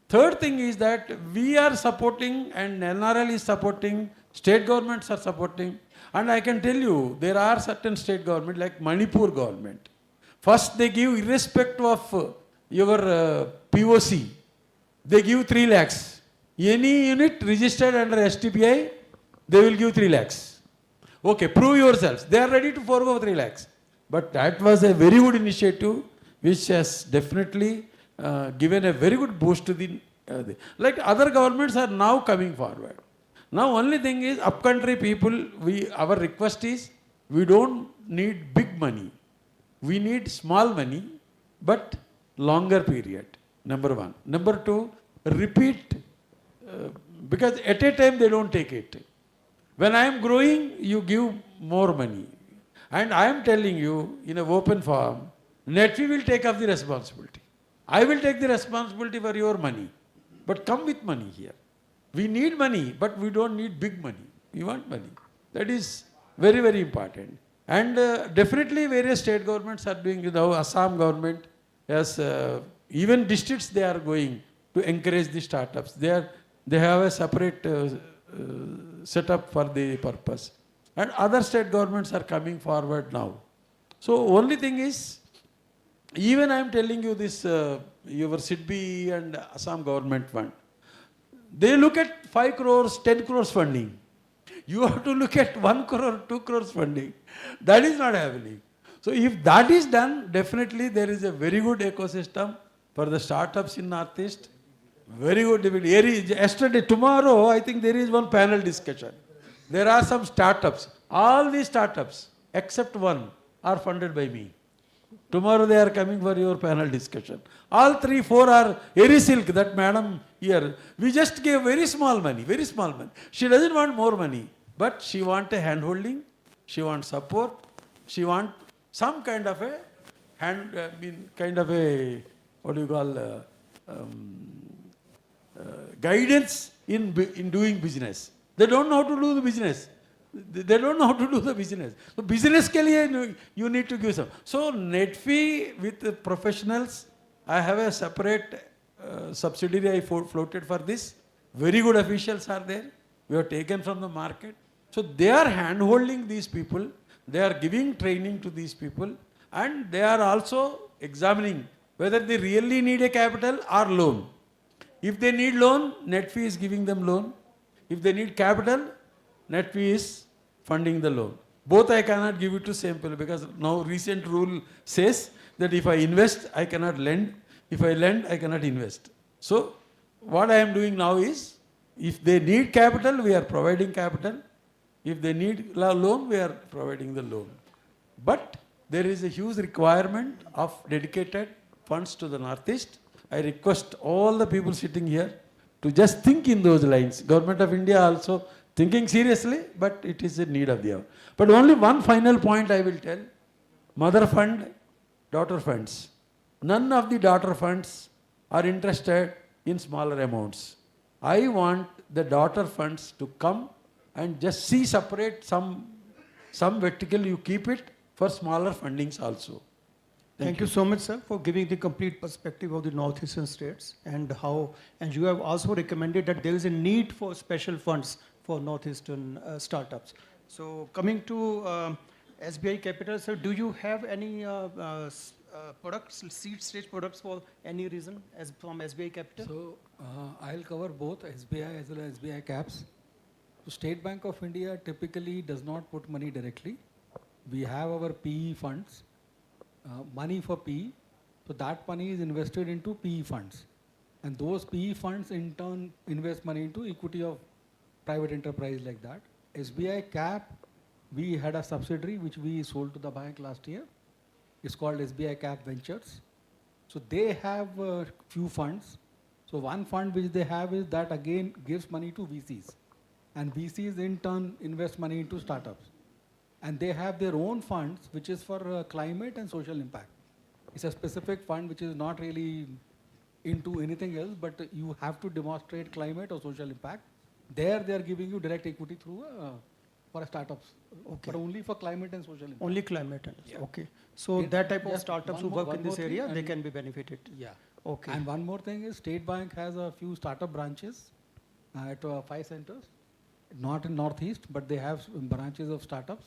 Third thing is that we are supporting and NRL is supporting, state governments are supporting. And I can tell you, there are certain state government like Manipur government. First they give, irrespective of your POC, they give 3 lakhs. Any unit registered under STPI, they will give 3 lakhs. Okay, prove yourselves. They are ready to forego 3 lakhs. But that was a very good initiative which has definitely given a very good boost to the like other governments are now coming forward. Now only thing is upcountry people, our request is we don't need big money. We need small money but longer period, number one. Number two, repeat, because at a time they don't take it. When I am growing, you give more money. And I am telling you in an open forum, NETFI will take up the responsibility. I will take the responsibility for your money. But come with money here. We need money, but we don't need big money. We want money. That is very, very important. And definitely various state governments are doing, Assam government, yes, even districts they are going to encourage the startups. They have a separate setup for the purpose. And other state governments are coming forward now. So only thing is, even I am telling you this, your SIDBI and Assam government fund, they look at 5 crores, 10 crores funding. You have to look at 1 crore, 2 crores funding. That is not happening. So if that is done, definitely there is a very good ecosystem for the startups in Northeast. Very good. Yesterday, tomorrow, I think there is one panel discussion. There are some startups. All these startups, except one, are funded by me. Tomorrow they are coming for your panel discussion. All 3, 4 are Eri Silk, that madam here. We just gave very small money, very small money. She doesn't want more money, but she wants a hand-holding, she wants support, she wants some kind of a guidance in doing business. They don't know how to do the business. They don't know how to do the business. So business ke liye you need to give some. So NETFI with the professionals, I have a separate subsidiary I floated for this. Very good officials are there. We have taken from the market. So they are hand-holding these people. They are giving training to these people. And they are also examining whether they really need a capital or loan. If they need loan, NETFI is giving them loan. If they need capital, NETFI is funding the loan. Both I cannot give it to same people because now recent rule says that if I invest, I cannot lend. If I lend, I cannot invest. So what I am doing now is, if they need capital, we are providing capital. If they need loan, we are providing the loan. But there is a huge requirement of dedicated funds to the Northeast. I request all the people sitting here to just think in those lines. Government of India also thinking seriously, but it is a need of the hour. But only one final point I will tell. Mother fund, daughter funds. None of the daughter funds are interested in smaller amounts. I want the daughter funds to come and just see separate some vertical, you keep it for smaller fundings also. Thank you so much, sir, for giving the complete perspective of the northeastern states and and you have also recommended that there is a need for special funds for northeastern startups. So coming to SBI Capital, sir, do you have any products, seed stage products for any reason from SBI Capital? So I'll cover both SBI as well as SBI caps. So State Bank of India typically does not put money directly. We have our PE funds. Money for PE, so that money is invested into PE funds, and those PE funds in turn invest money into equity of private enterprise like that. SBI Cap, we had a subsidiary which we sold to the bank last year. It's called SBI Cap Ventures. So they have a few funds. So one fund which they have is that again gives money to VCs, and VCs in turn invest money into startups. And they have their own funds, which is for climate and social impact. It's a specific fund which is not really into anything else, but you have to demonstrate climate or social impact. There they are giving you direct equity through for startups, but only for climate and social impact. Only climate and okay. So that type of startups who work in this area, they can be benefited. Yeah. Okay. And one more thing is State Bank has a few startup branches at 5 centers. not in Northeast, but they have branches of startups.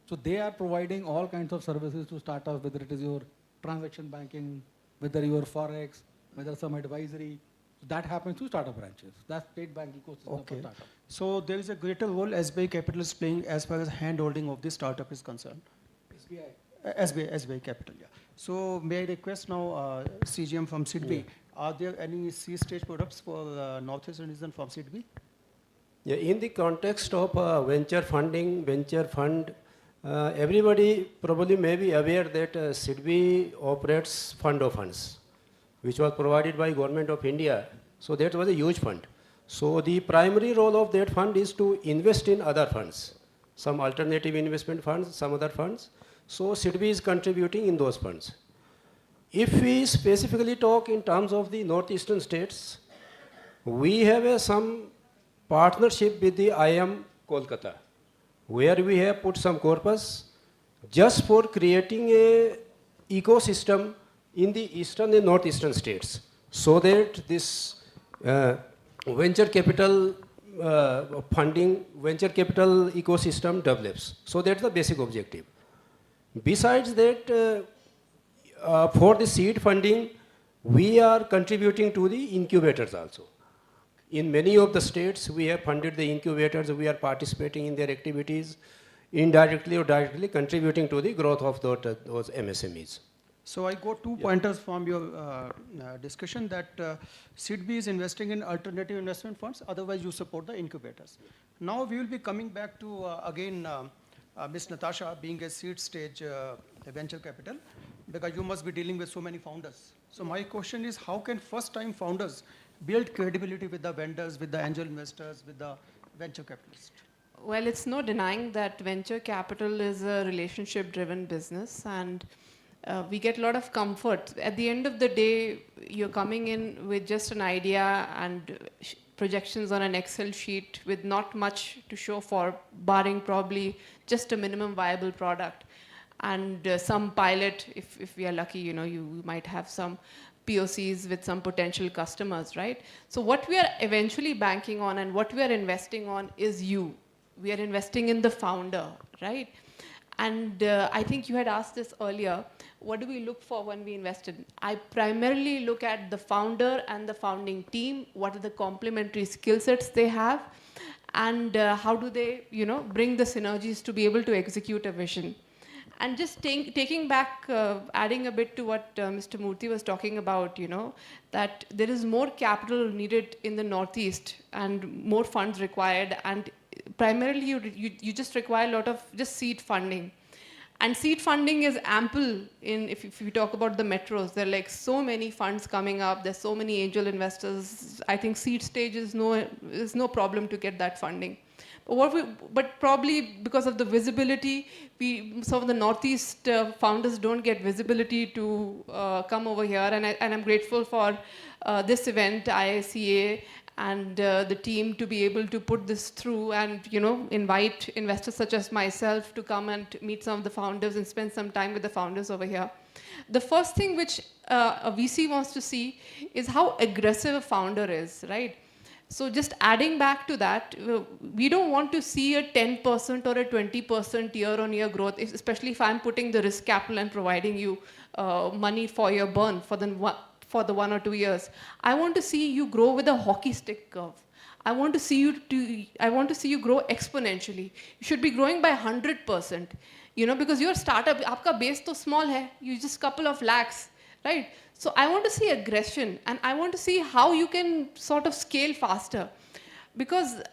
So they are providing all kinds of services to startups, whether it is your transaction banking, whether your forex, whether some advisory. That happens to startup branches. That's state bank ecosystem for startup. So there is a greater role SBI Capital is playing as far as hand-holding of the startup is concerned. SBI Capital, yeah. So may I request now CGM from SIDBI, are there any C-stage products for Northeastern region from SIDBI? Yeah, in the context of venture funding, venture fund, everybody probably may be aware that SIDBI operates fund of funds, which was provided by Government of India. So that was a huge fund. So the primary role of that fund is to invest in other funds, some alternative investment funds, some other funds. So SIDBI is contributing in those funds. If we specifically talk in terms of the northeastern states, we have some partnership with the IIM Kolkata, where we have put some corpus just for creating a ecosystem in the eastern and northeastern states, so that this venture capital funding, venture capital ecosystem develops. So that's the basic objective. Besides that, for the seed funding, we are contributing to the incubators also. In many of the states, we have funded the incubators, we are participating in their activities, indirectly or directly contributing to the growth of those MSMEs. So I got 2 pointers from your discussion that SIDBI is investing in alternative investment funds, otherwise you support the incubators. Now we will be coming back to, again, Ms. Natasha being a seed stage venture capital, because you must be dealing with so many founders. So my question is, how can first-time founders build credibility with the vendors, with the angel investors, with the venture capitalists? Well, it's no denying that venture capital is a relationship-driven business, and we get a lot of comfort. At the end of the day, you're coming in with just an idea and projections on an Excel sheet with not much to show for, barring probably just a minimum viable product. And some pilot, if we are lucky, you might have some POCs with some potential customers, right? So what we are eventually banking on and what we are investing on is you. We are investing in the founder, right? And I think you had asked this earlier, what do we look for when we invest in? I primarily look at the founder and the founding team, what are the complementary skill sets they have, and how do they, bring the synergies to be able to execute a vision. And just taking back, adding a bit to what Mr. Murthy was talking about, that there is more capital needed in the Northeast and more funds required, and primarily you just require a lot of just seed funding. And seed funding is ample if you talk about the metros. There are like so many funds coming up, there's so many angel investors. I think seed stage is no problem to get that funding. But probably because of the visibility, some of the Northeast founders don't get visibility to come over here. And I'm grateful for this event, IICA, and the team to be able to put this through and invite investors such as myself to come and meet some of the founders and spend some time with the founders over here. The first thing which a VC wants to see is how aggressive a founder is, right? So just adding back to that, we don't want to see a 10% or a 20% year-on-year growth, especially if I'm putting the risk capital and providing you money for your burn for the 1 or 2 years. I want to see you grow with a hockey stick curve. I want to see you grow exponentially. You should be growing by 100%. Because your startup, aapka base to small hai, you just couple of lakhs, right? So I want to see aggression, and I want to see how you can sort of scale faster. Because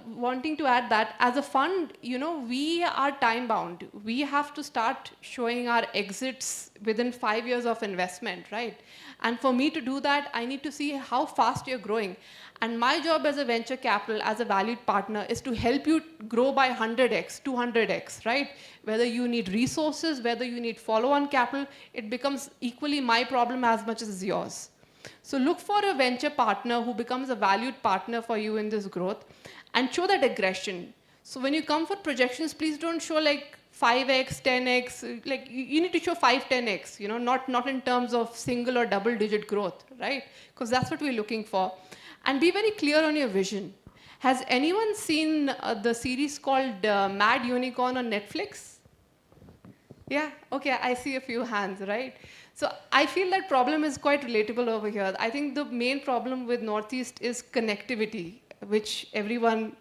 wanting to add that, as a fund, we are time bound. We have to start showing our exits within 5 years of investment, right? And for me to do that, I need to see how fast you're growing. And my job as a venture capital, as a valued partner, is to help you grow by 100x, 200x, right? Whether you need resources, whether you need follow-on capital, it becomes equally my problem as much as yours. So look for a venture partner who becomes a valued partner for you in this growth and show that aggression. So when you come for projections, please don't show like 5x, 10x, like you need to show 5, 10x, not in terms of single or double digit growth, right? Because that's what we're looking for. And be very clear on your vision. Has anyone seen the series called Mad Unicorn on Netflix? Yeah, okay, I see a few hands, right? So I feel that problem is quite relatable over here. I think the main problem with Northeast is connectivity, which everyone,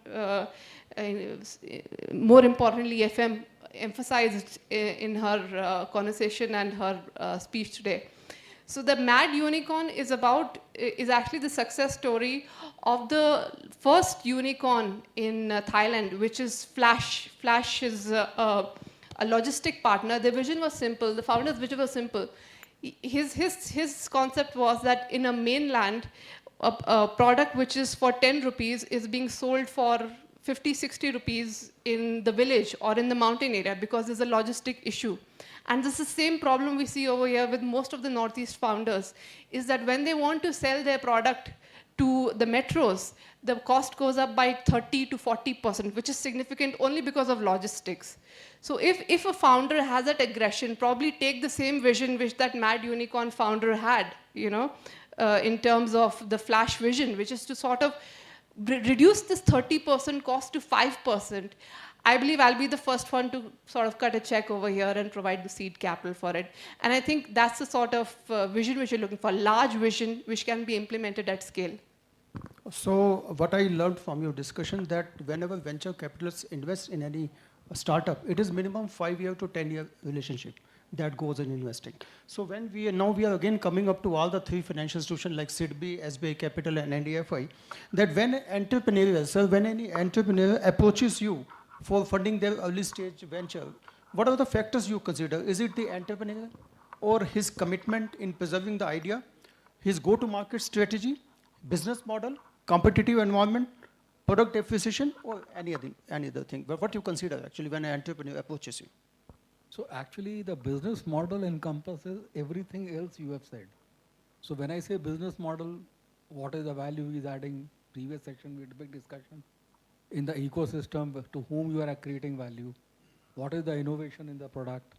more importantly, FM emphasized in her conversation and her speech today. So the Mad Unicorn is actually the success story of the first unicorn in Thailand, which is Flash. Flash is a logistic partner. The vision was simple. The founder's vision was simple. His concept was that in a mainland, a product which is for 10 rupees is being sold for 50, 60 rupees in the village or in the mountain area because there's a logistic issue. And this is the same problem we see over here with most of the Northeast founders, is that when they want to sell their product to the metros, the cost goes up by 30 to 40%, which is significant only because of logistics. So if a founder has that aggression, probably take the same vision which that Mad Unicorn founder had, in terms of the Flash vision, which is to sort of reduce this 30% cost to 5%. I believe I'll be the first one to sort of cut a check over here and provide the seed capital for it. And I think that's the sort of vision which you're looking for, large vision which can be implemented at scale. So what I learned from your discussion that whenever venture capitalists invest in any startup, it is minimum 5-year to 10-year relationship that goes in investing. So when we are again coming up to all the three financial institutions like SIDBI, SBI Capital and NDFI, that when any entrepreneur approaches you for funding their early stage venture, what are the factors you consider? Is it the entrepreneur or his commitment in preserving the idea, his go-to-market strategy, business model, competitive environment, product acquisition, or any other thing? But what you consider actually when an entrepreneur approaches you? So actually the business model encompasses everything else you have said. So when I say business model, what is the value he is adding? Previous section we had a big discussion. In the ecosystem, to whom you are creating value, what is the innovation in the product,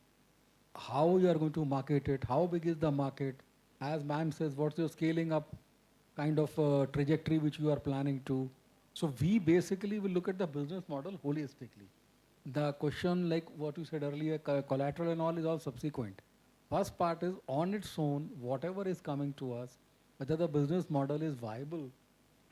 how you are going to market it, how big is the market, as ma'am says, what's your scaling up kind of trajectory which you are planning to. So we basically will look at the business model holistically. The question like what you said earlier, collateral and all is all subsequent. First part is on its own, whatever is coming to us, whether the business model is viable.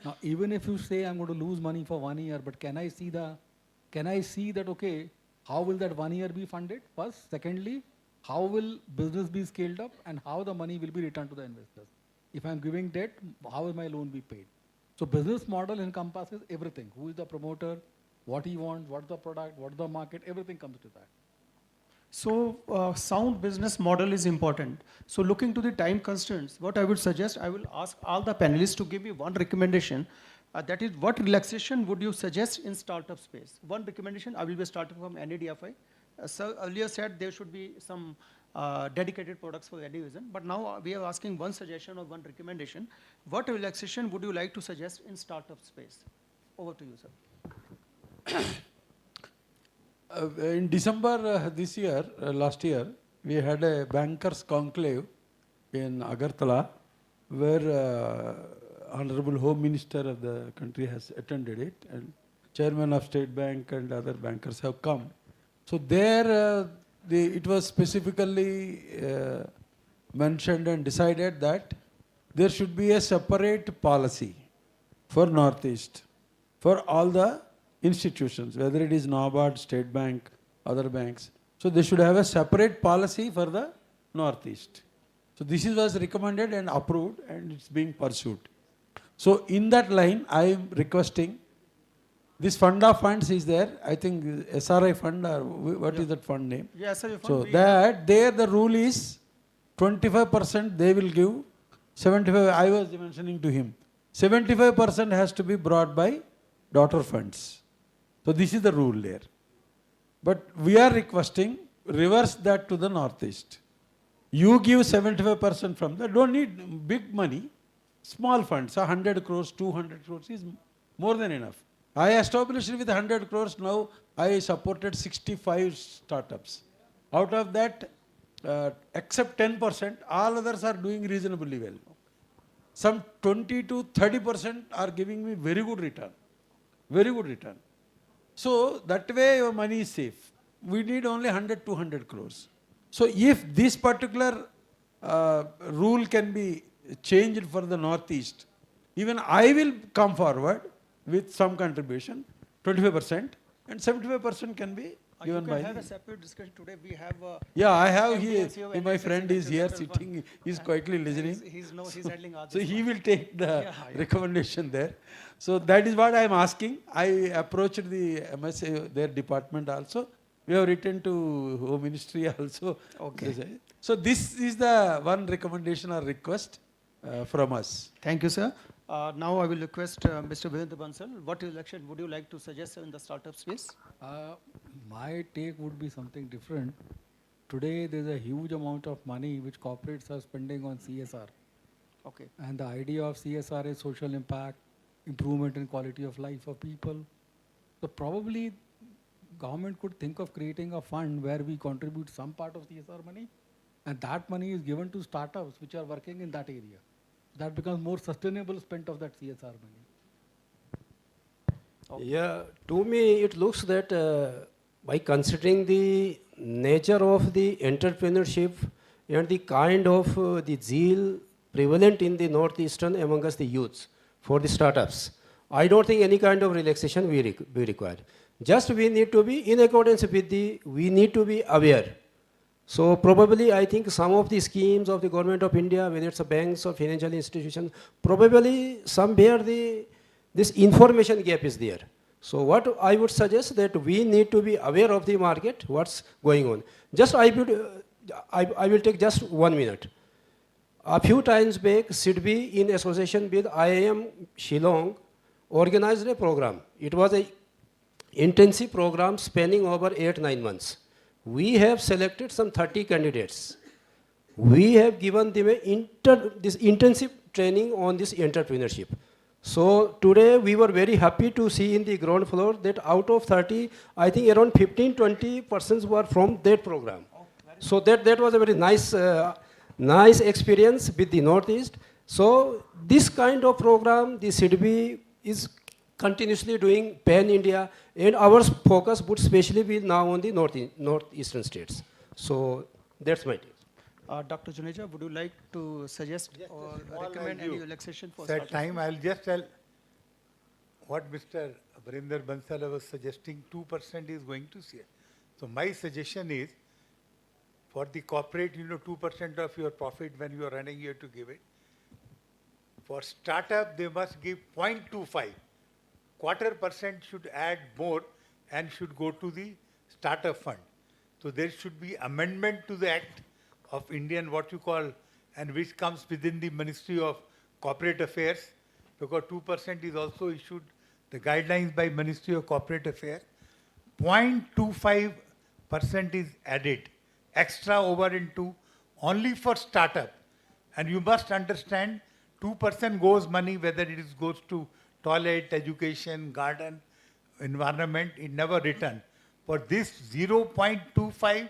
Now, even if you say I'm going to lose money for 1 year, but can I see that, okay, how will that 1 year be funded? First, secondly, how will business be scaled up and how the money will be returned to the investors? If I'm giving debt, how will my loan be paid? So business model encompasses everything. Who is the promoter? What he wants? What's the product? What's the market? Everything comes to that. So sound business model is important. So looking to the time constraints, what I would suggest, I will ask all the panelists to give me one recommendation. That is, what relaxation would you suggest in startup space? One recommendation, I will be starting from NADFI. Sir earlier said there should be some dedicated products for any reason, but now we are asking one suggestion or one recommendation. What relaxation would you like to suggest in startup space? Over to you, sir. In December last year, we had a bankers conclave in Agartala, where Honorable Home Minister of the country has attended it, and Chairman of State Bank and other bankers have come. So there, it was specifically mentioned and decided that there should be a separate policy for Northeast, for all the institutions, whether it is NABARD, State Bank, other banks. So they should have a separate policy for the Northeast. So this was recommended and approved and it's being pursued. So in that line, I am requesting, this fund of funds is there, I think SRI fund or what is that fund name? Yeah, SRI fund. So that there the rule is 25% they will give, 75, I was mentioning to him, 75% has to be brought by daughter funds. So this is the rule there. But we are requesting, reverse that to the Northeast. You give 75% from that, don't need big money, small funds, 100 crores, 200 crores is more than enough. I established with 100 crores, now I supported 65 startups. Out of that, except 10%, all others are doing reasonably well. Some 20 to 30% are giving me very good return. Very good return. So that way your money is safe. We need only 100, 200 crores. So if this particular rule can be changed for the Northeast, even I will come forward with some contribution, 25%, and 75% can be given you by can have the a separate discussion today. We have yeah, I have here. MPNCO and My NSSC friend is here Venture Capital sitting. Fund. He's quietly listening. He's handling all So this he one. will take the Yeah, yeah. recommendation there. So that is what I am asking. I approached the MSA, their department also. We have written to Home Ministry also. Okay. So this is the one recommendation or request from us. Thank you, sir. Now I will request Mr. Virendra Bansal. What election would you like to suggest in the startup space? My take would be something different. Today there is a huge amount of money which corporates are spending on CSR. Okay. And the idea of CSR is social impact, improvement in quality of life of people. So probably government could think of creating a fund where we contribute some part of CSR money, and that money is given to startups which are working in that area. That becomes more sustainable spent of that CSR money. Okay. Yeah, to me it looks that by considering the nature of the entrepreneurship and the kind of the zeal prevalent in the northeastern among us the youths for the startups, I don't think any kind of relaxation we be required. Just we need to be in accordance with we need to be aware. So probably I think some of the schemes of the government of India, whether it's a banks or financial institutions, probably somewhere this information gap is there. So what I would suggest that we need to be aware of the market, what's going on. Just I will take just 1 minute. A few times back, SIDBI in association with IIM Shillong organized a program. It was a intensive program spanning over 8-9 months. We have selected some 30 candidates. We have given them this intensive training on this entrepreneurship. So today we were very happy to see in the ground floor that out of 30, I think around 15-20% were from that program. So that was a very nice experience with the Northeast. So this kind of program, the SIDBI is continuously doing pan-India, and our focus would especially be now on the northeastern states. So that's my take. Dr. Juneja, would you like to suggest or recommend any relaxation for That startups? time I'll just tell what Mr. Virendra Bansal was suggesting, 2% is going to see. So my suggestion is, for the corporate, 2% of your profit when you are running, you have to give it. For startup, they must give 0.25. 0.25% should add more and should go to the startup fund. So there should be amendment to the Act of Indian, what you call, and which comes within the Ministry of Corporate Affairs, because 2% is also issued, the guidelines by Ministry of Corporate Affairs. 0.25% is added, extra over into, only for startup. And you must understand, 2% goes money, whether it goes to toilet, education, garden, environment, it never returned. For this 0.25%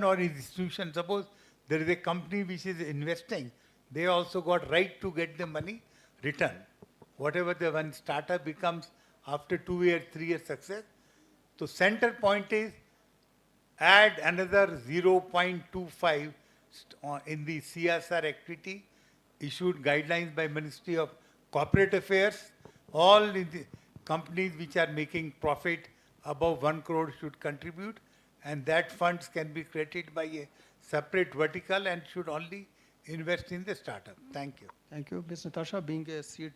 or institution, suppose there is a company which is investing, they also got right to get the money returned. Whatever the one startup becomes after 2 years, 3 years success. So center point is add another 0.25 in the CSR activity, issued guidelines by Ministry of Corporate Affairs. All the companies which are making profit above 1 crore should contribute, and that funds can be created by a separate vertical and should only invest in the startup. Thank you. Thank you. Ms. Natasha, being a seed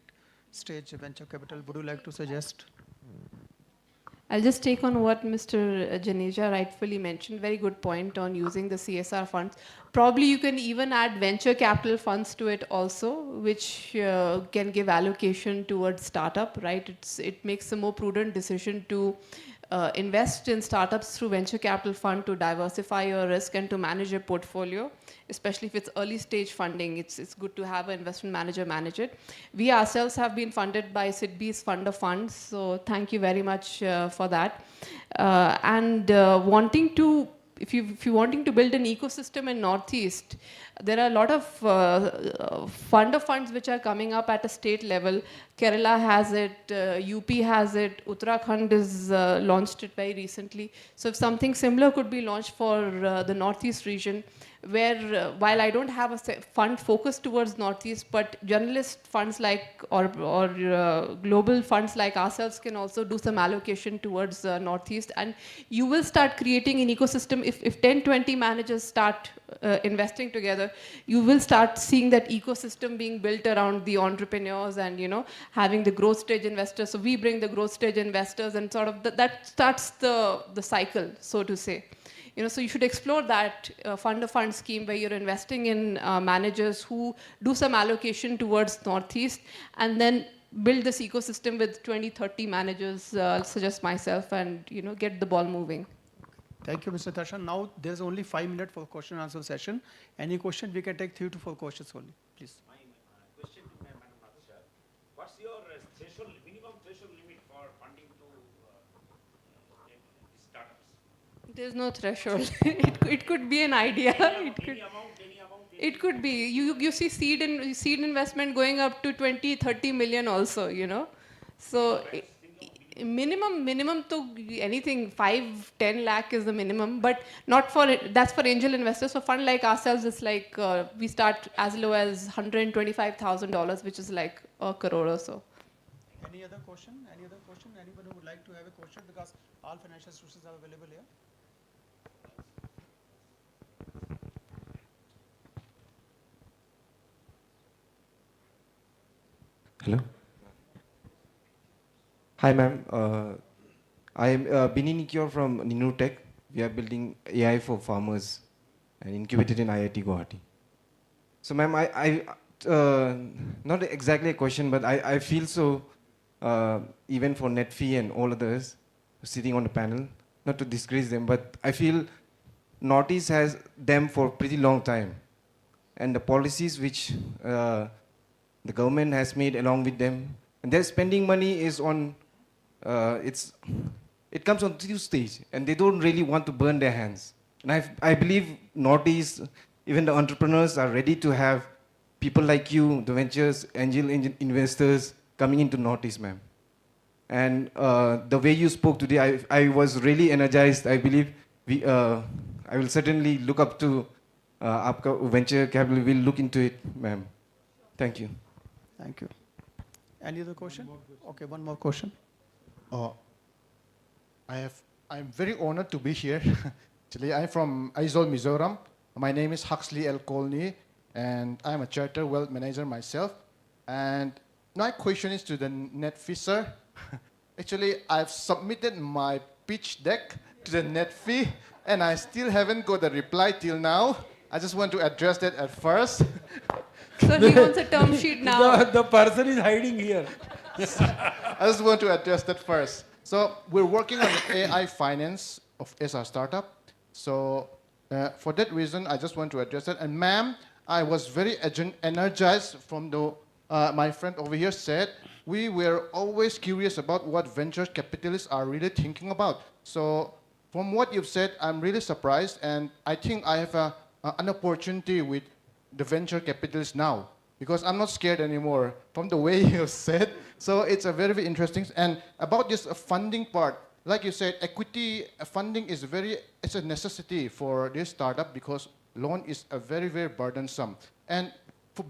stage venture capital, would you like to suggest? I'll just take on what Mr. Janeja rightfully mentioned. Very good point on using the CSR funds. Probably you can even add venture capital funds to it also, which can give allocation towards startup, right? It makes a more prudent decision to invest in startups through venture capital fund to diversify your risk and to manage your portfolio, especially if it's early stage funding. It's good to have an investment manager manage it. We ourselves have been funded by SIDBI's Fund of Funds, so thank you very much for that. Wanting to if you're wanting to build an ecosystem in Northeast, there are a lot of fund of funds which are coming up at a state level. Kerala has it, UP has it, Uttarakhand has launched it very recently. So if something similar could be launched for the Northeast region, where while I don't have a fund focused towards Northeast, but journalist funds like or global funds like ourselves can also do some allocation towards Northeast, and you will start creating an ecosystem. If 10, 20 managers start investing together, you will start seeing that ecosystem being built around the entrepreneurs and, you know, having the growth stage investors. So we bring the growth stage investors, and sort of that starts the cycle, so to say. You know, so you should explore that fund of fund scheme where you're investing in managers who do some allocation towards Northeast, and then build this ecosystem with 20, 30 managers, such as myself, and, you know, get the ball moving. Thank you, Mr. Darshan. Now there's only 5 minutes for question and answer session. Any question, we can take 3 to 4 questions only, please. My question to Madam Natasha, what's your threshold, minimum threshold limit for funding to startups? There's no threshold. it could be an idea. It could be. You see seed investment going up to 20, 30 million also, you know. So minimum to anything 5, 10 lakh is the minimum, but not for that's for angel investors. So fund like ourselves is like we start as low as $125,000, which is like a crore or so. Any other question? Any other question? Anyone who would like to have a question, because all financial institutions are available here. Hello. Hi, ma'am. I am Bini Nikior from Ninu Tech. We are building AI for farmers and incubated in IIT Guwahati. So, ma'am, I not exactly a question, but I feel so, even for NetFee and all others sitting on the panel, not to disgrace them, but I feel Northeast has them for a pretty long time. And the policies which the government has made along with them, and their spending money is on, it comes on 2 stages, and they don't really want to burn their hands. And I believe Northeast, even the entrepreneurs are ready to have people like you, the ventures, angel investors coming into Northeast, ma'am. And the way you spoke today, I was really energized. I believe I will certainly look up to Aapka Venture Capital. Will look into it, ma'am. Thank you. Thank you. Any other question? Okay, one more question. I'm very honored to be here. Actually, I'm from Aizawl, Mizoram. My name is Huxley L. Colney, and I'm a chartered wealth manager myself. And my question is to the NetFee, sir. Actually, I've submitted my pitch deck to the NetFee, and I still haven't got a reply till now. I just want to address that at first. So he wants a term sheet now. The person is hiding here. I just want to address that first. So we're working on the AI finance as our startup. So for that reason, I just want to address that. And ma'am, I was very energized from the, my friend over here said, we were always curious about what venture capitalists are really thinking about. So from what you've said, I'm really surprised, and I think I have an opportunity with the venture capitalists now, because I'm not scared anymore from the way you said. So it's a very, very interesting. And about this funding part, like you said, equity funding is it's a necessity for this startup, because loan is a very, very burdensome. And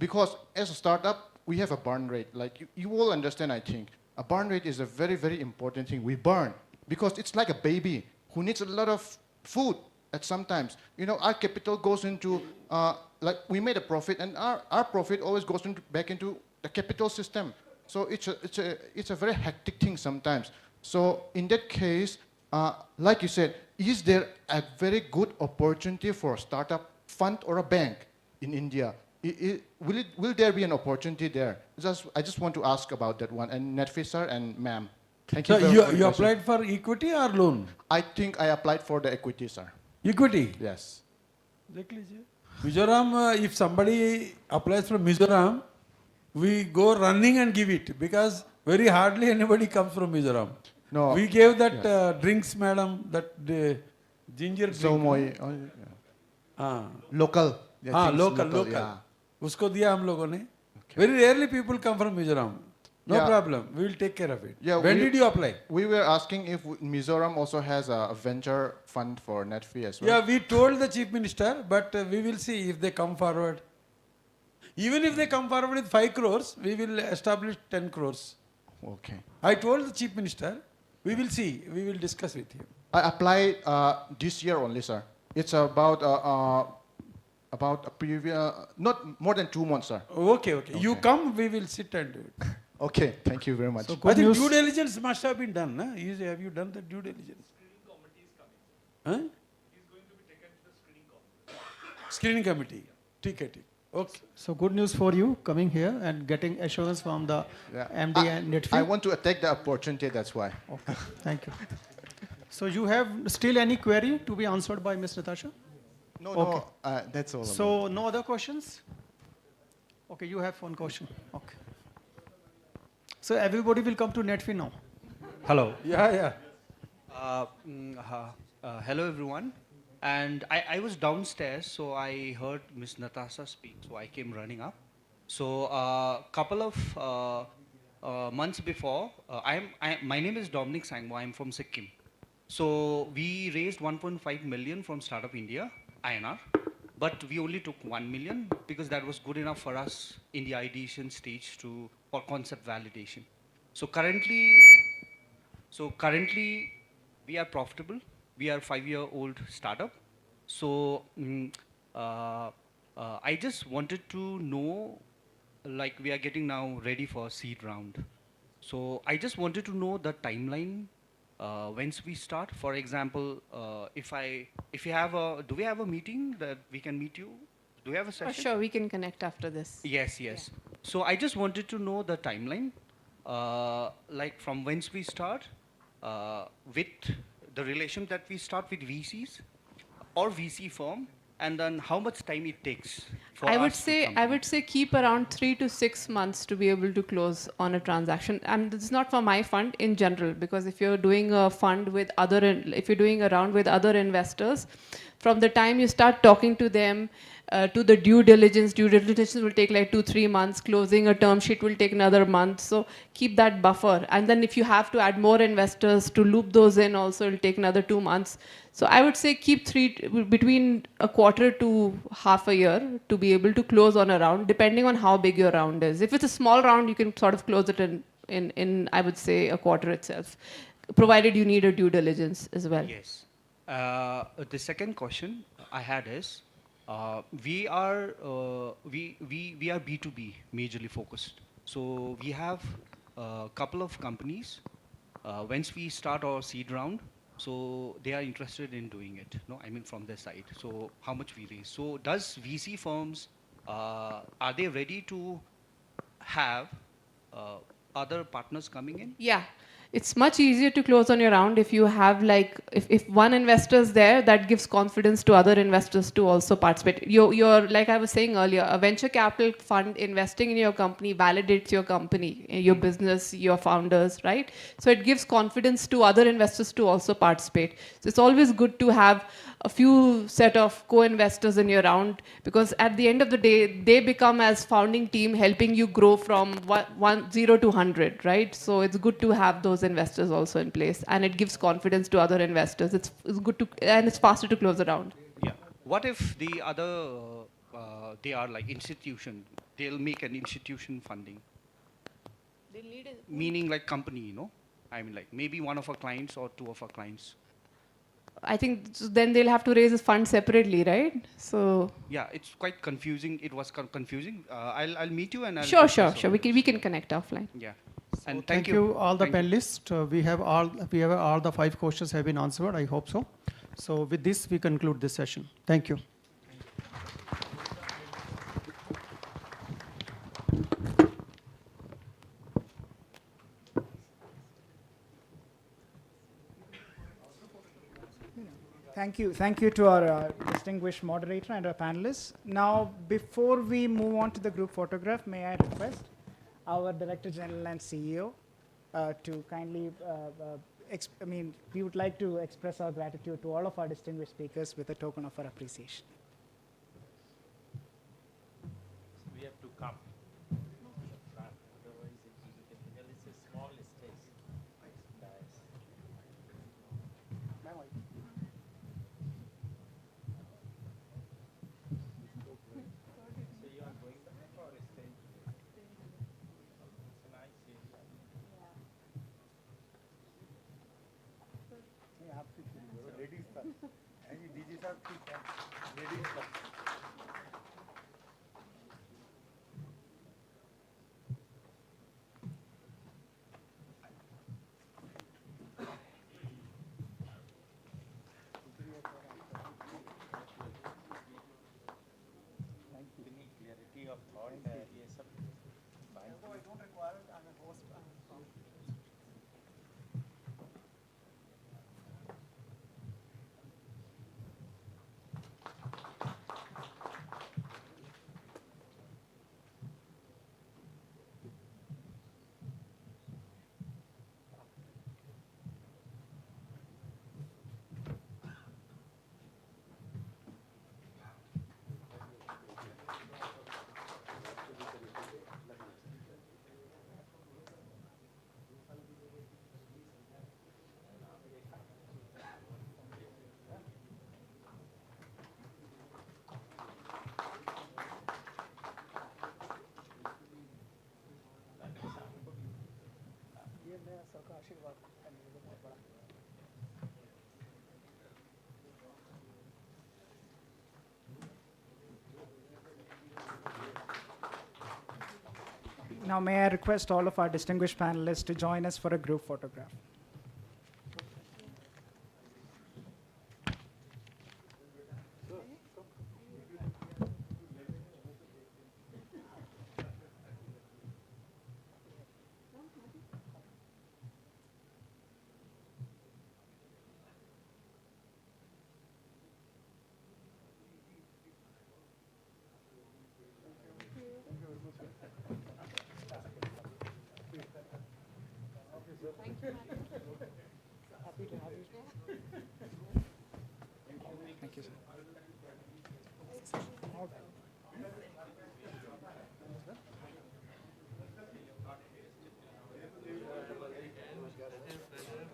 because as a startup, we have a burn rate. Like you all understand, I think. A burn rate is a very, very important thing. We burn because it's like a baby who needs a lot of food at sometimes. You know, our capital goes into, like we made a profit, and our profit always goes back into the capital system. So it's a very hectic thing sometimes. So in that case, like you said, is there a very good opportunity for a startup fund or a bank in India? Will there be an opportunity there? I just want to ask about that one. And NetFee sir and ma'am, thank you. So you applied for equity or loan? I think I applied for the equity, sir. Equity? Yes. Mizoram, if somebody applies from Mizoram, we go running and give it, because very hardly anybody comes from Mizoram. No. We gave that drinks, madam, that Ginger drink. Zomoi. हाँ. Local. हाँ, local. Yeah. उसको दिया हम लोगों ने. Very rarely people come from Mizoram. No Yeah. problem. We will take care of it. Yeah, When did you apply? We were asking if Mizoram also has a venture fund for net fee as well. Yeah, we told the Chief Minister, but we will see if they come forward. Even if they come forward with 5 crores, we will establish 10 crores. Okay. I told the Chief Minister, we will see, we will discuss with him. I applied this year only, sir. It's about a previous, not more than 2 months, sir. Okay. You come, we will sit and do it. Okay, thank you very much. So I think due diligence must have been done. Huh? Have you done the due diligence? Huh? Screening committee. TKT. Okay. So good news for you coming here and getting assurance from the MD and Netfee. I want to take the opportunity, that's why. Okay, thank you. So you have still any query to be answered by Ms. Natasha? No, that's all. So no other questions? Okay, you have one question. Okay. So everybody will come to Netfee now. Hello. Yeah. Hello everyone. And I was downstairs, so I heard Miss Natasha speak, so I came running up. So a couple of months before, my name is Dominic Sangmo, I'm from Sikkim. So we raised 1.5 million from Startup India, INR, but we only took 1 million because that was good enough for us in the ideation stage for concept validation. So currently we are profitable. We are a 5-year-old startup. So I just wanted to know, like we are getting now ready for a seed round. So I just wanted to know the timeline once we start. For example, do we have a meeting that we can meet you? Do we have a session? Oh, sure, we can connect after this. Yes. Yeah. So I just wanted to know the timeline, like from whence we start, with the relation that we start with VCs or VC firm, and then how much time it takes for I us would say keep around 3 to 6 months to be able to close on a transaction. And this is not for my fund in general, because if you're doing a fund with if you're doing a round with other investors, from the time you start talking to them to the due diligence will take like 2-3 months. Closing a term sheet will take another month. So keep that buffer. And then if you have to add more investors to loop those in also, it'll take another 2 months. So I would say keep between a quarter to half a year to be able to close on a round, depending on how big your round is. If it's a small round, you can sort of close it in I would say, a quarter itself, provided you need a due diligence as well. Yes. The second question I had is, we are B2B majorly focused. So we have a couple of companies. Once we start our seed round, so they are interested in doing it. No, I mean from their side. So how much we raise? So does VC firms are they ready to have other partners coming in? Yeah. It's much easier to close on your round if you have if one investor is there, that gives confidence to other investors to also participate. You're like I was saying earlier, a venture capital fund investing in your company validates your company, your business, your founders, right? So it gives confidence to other investors to also participate. So it's always good to have a few set of co-investors in your round, because at the end of the day, they become as founding team helping you grow from 0 to 100, right? So it's good to have those investors also in place, and it gives confidence to other investors. It's good to, and it's faster to close the round. Yeah. What if the other, they are like institution, they'll make an institution funding? They'll need a meaning like company, you know? I mean like maybe one of our clients or 2 of our clients. I think then they'll have to raise a fund separately, right? So yeah, it's quite confusing. It was confusing. I'll meet you and I'll sure. We can connect offline. Yeah. So And thank you all the panelists. We have all the 5 questions have been answered. I hope so. So with this, we conclude this session. Thank you. Thank you to our distinguished moderator and our panelists. Now, before we move on to the group photograph, may I request our Director General and CEO to kindly we would like to express our gratitude to all of our distinguished speakers with a token of our appreciation. We have to come. Otherwise, it will be difficult. It's a small stage. Nice. So you are going back or staying? It's a nice area. Ladies first. And you DG sir, ladies first. Clarity of thought. Yes, sir. Fine. I don't require it. I'm a host. सबका आशीर्वाद है मेरे को बहुत बड़ा। Now may I request all of our distinguished panelists to join us for a group photograph. Thank you, sir.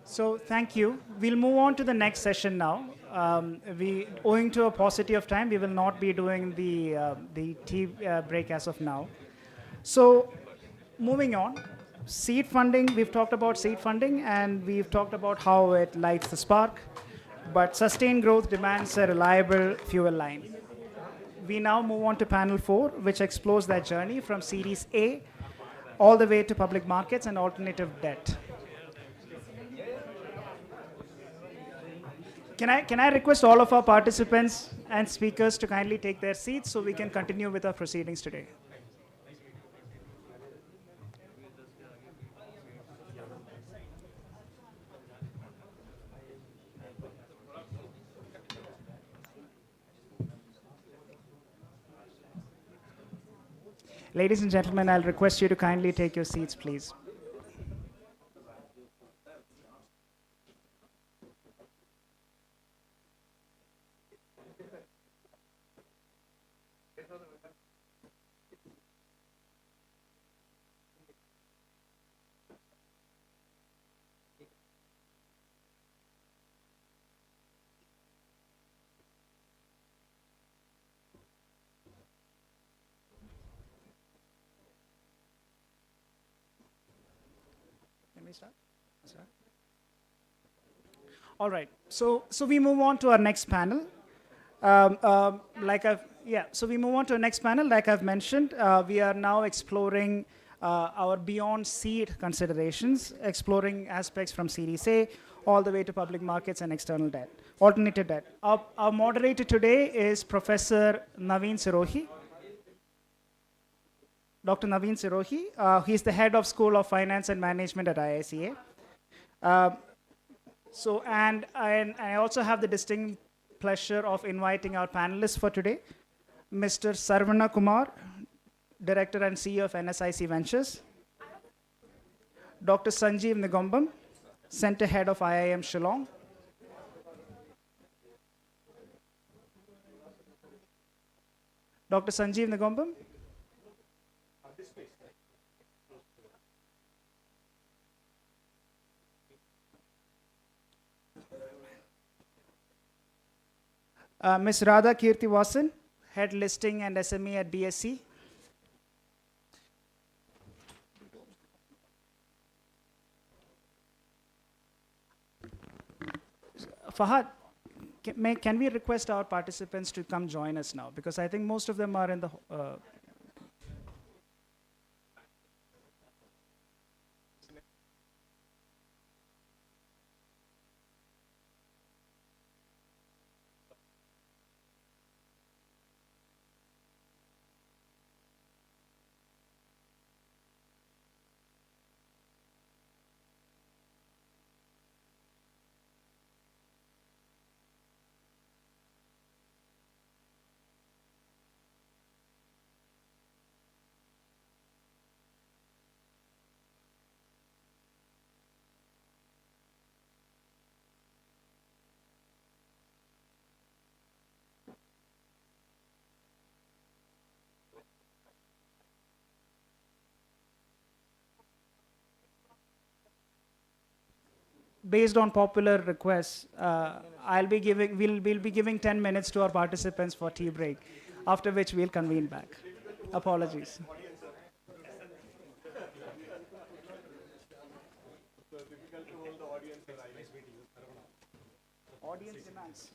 So thank you. We'll move on to the next session now. Owing to a paucity of time, we will not be doing the tea break as of now. So moving on, seed funding, we've talked about seed funding and we've talked about how it lights the spark, but sustained growth demands a reliable fuel line. We now move on to panel 4, which explores that journey from Series A all the way to public markets and alternative debt. Can I request all of our participants and speakers to kindly take their seats so we can continue with our proceedings today? Ladies and gentlemen, I'll request you to kindly take your seats, please. Can we start? All right. So we move on to our next panel. So we move on to our next panel. Like I've mentioned, we are now exploring our beyond seed considerations, exploring aspects from Series A all the way to public markets and external debt, alternative debt. Our moderator today is Professor Naveen Sirohi. Dr. Naveen Sirohi. He's the head of School of Finance and Management at IICA. And I also have the distinct pleasure of inviting our panelists for today, Mr. Sarvana Kumar, Director and CEO of NSIC Ventures, Dr. Sanjeev Nigombam, Center Head of IIM Shillong. Dr. Sanjeev Nagombam. Ms. Radha Kirtivasan, Head Listing and SME at BSc. Fahad, can we request our participants to come join us now? Because I think most of them are in the... Based on popular requests, we'll be giving 10 minutes to our participants for tea break, after which we'll convene back. Apologies. Audience demands.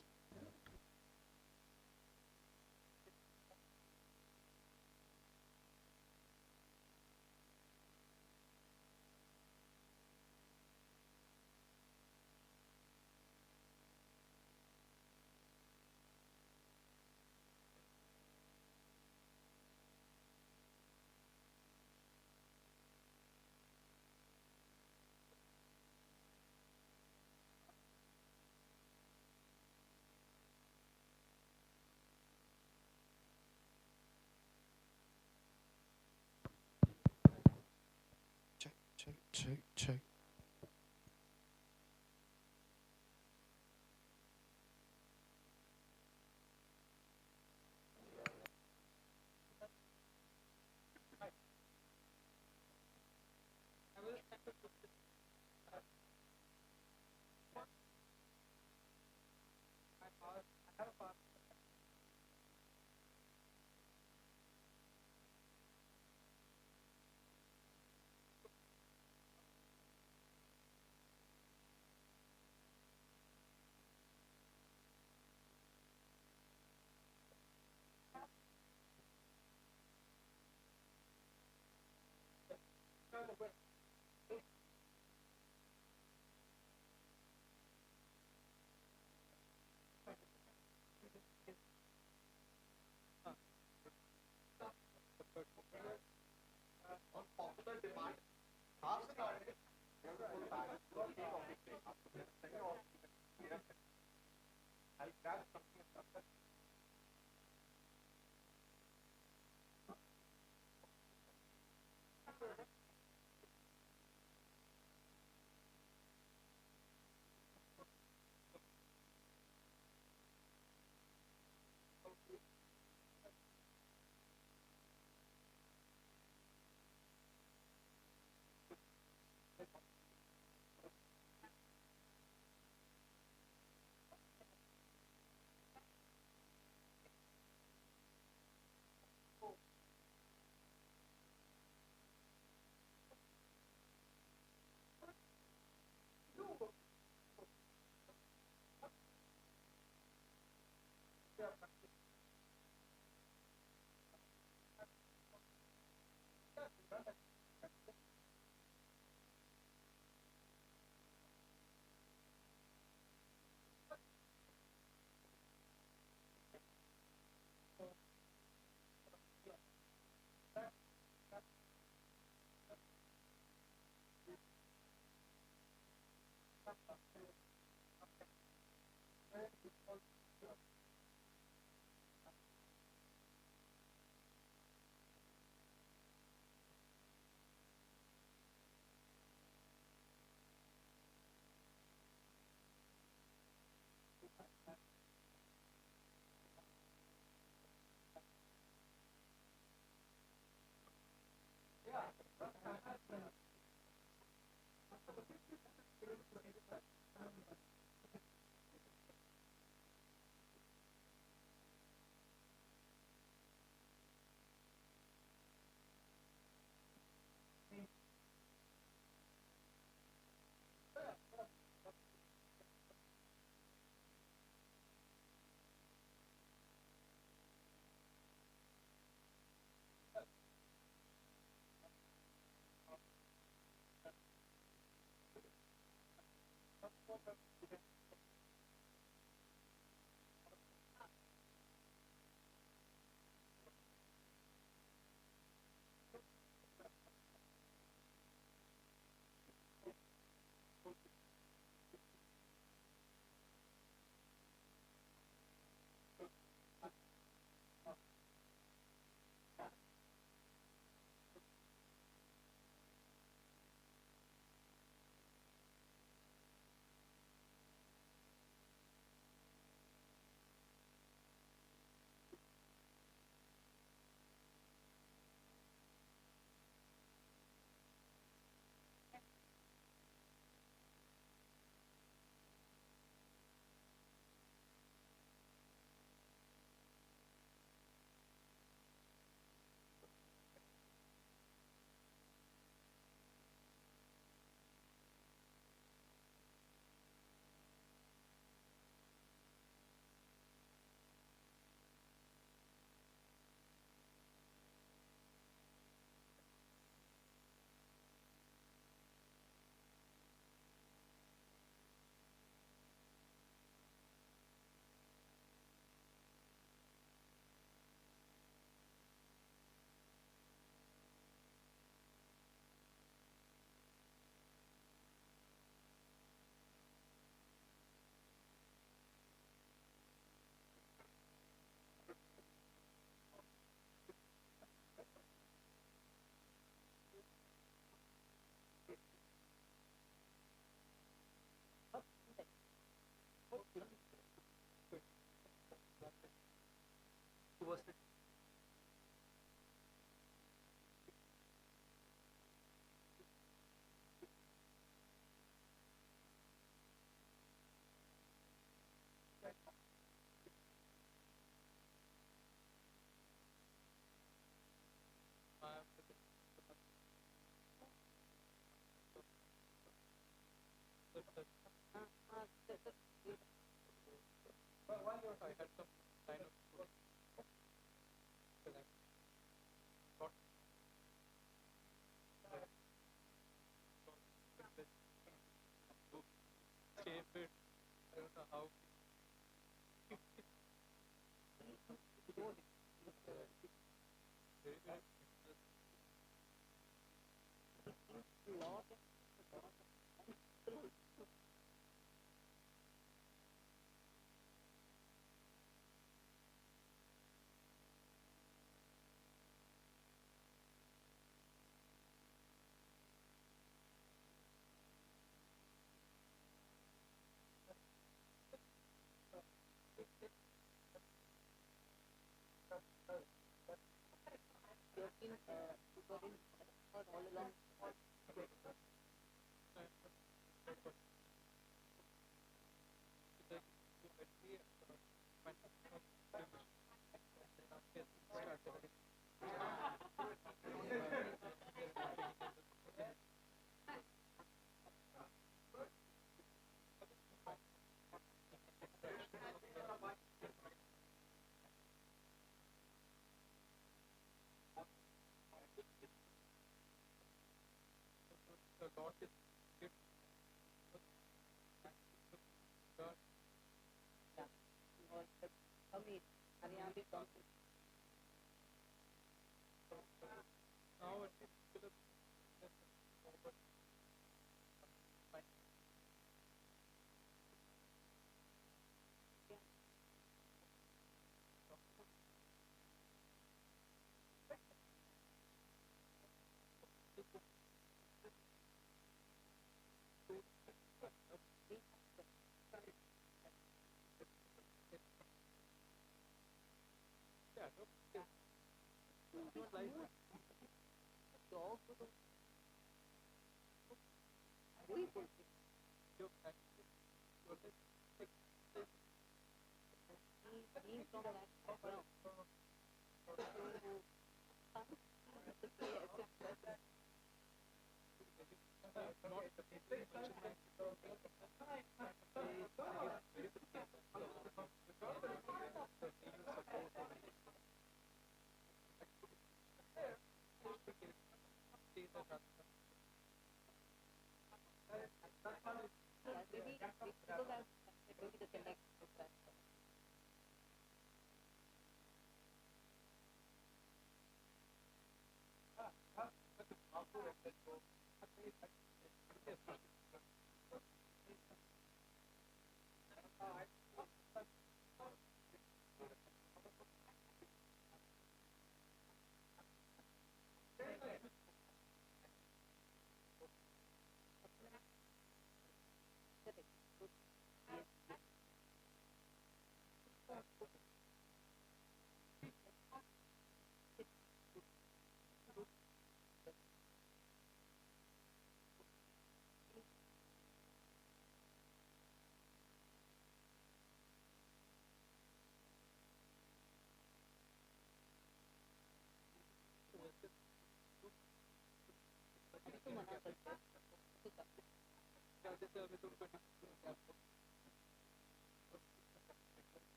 Check.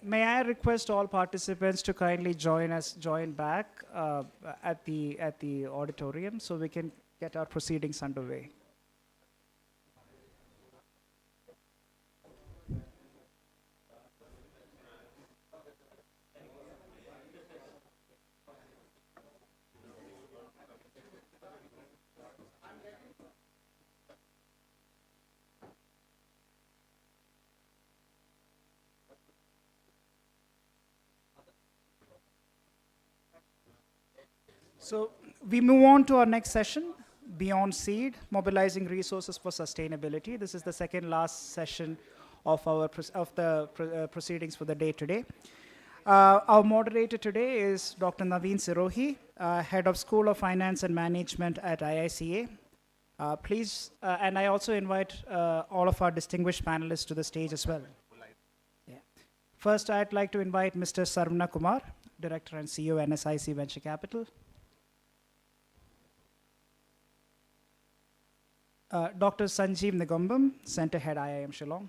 May I request all participants to kindly join back at the auditorium so we can get our proceedings underway. So we move on to our next session, Beyond Seed, Mobilizing Resources for Sustainability. This is the second last session of the proceedings for the day today. Our moderator today is Dr. Naveen Sirohi, Head of School of Finance and Management at IICA. Please, and I also invite all of our distinguished panelists to the stage as well. Yeah. First, I'd like to invite Mr. Sarvana Kumar, Director and CEO, NSIC Venture Capital. Dr. Sanjeev Nigumbam, Center Head, IIM Shillong.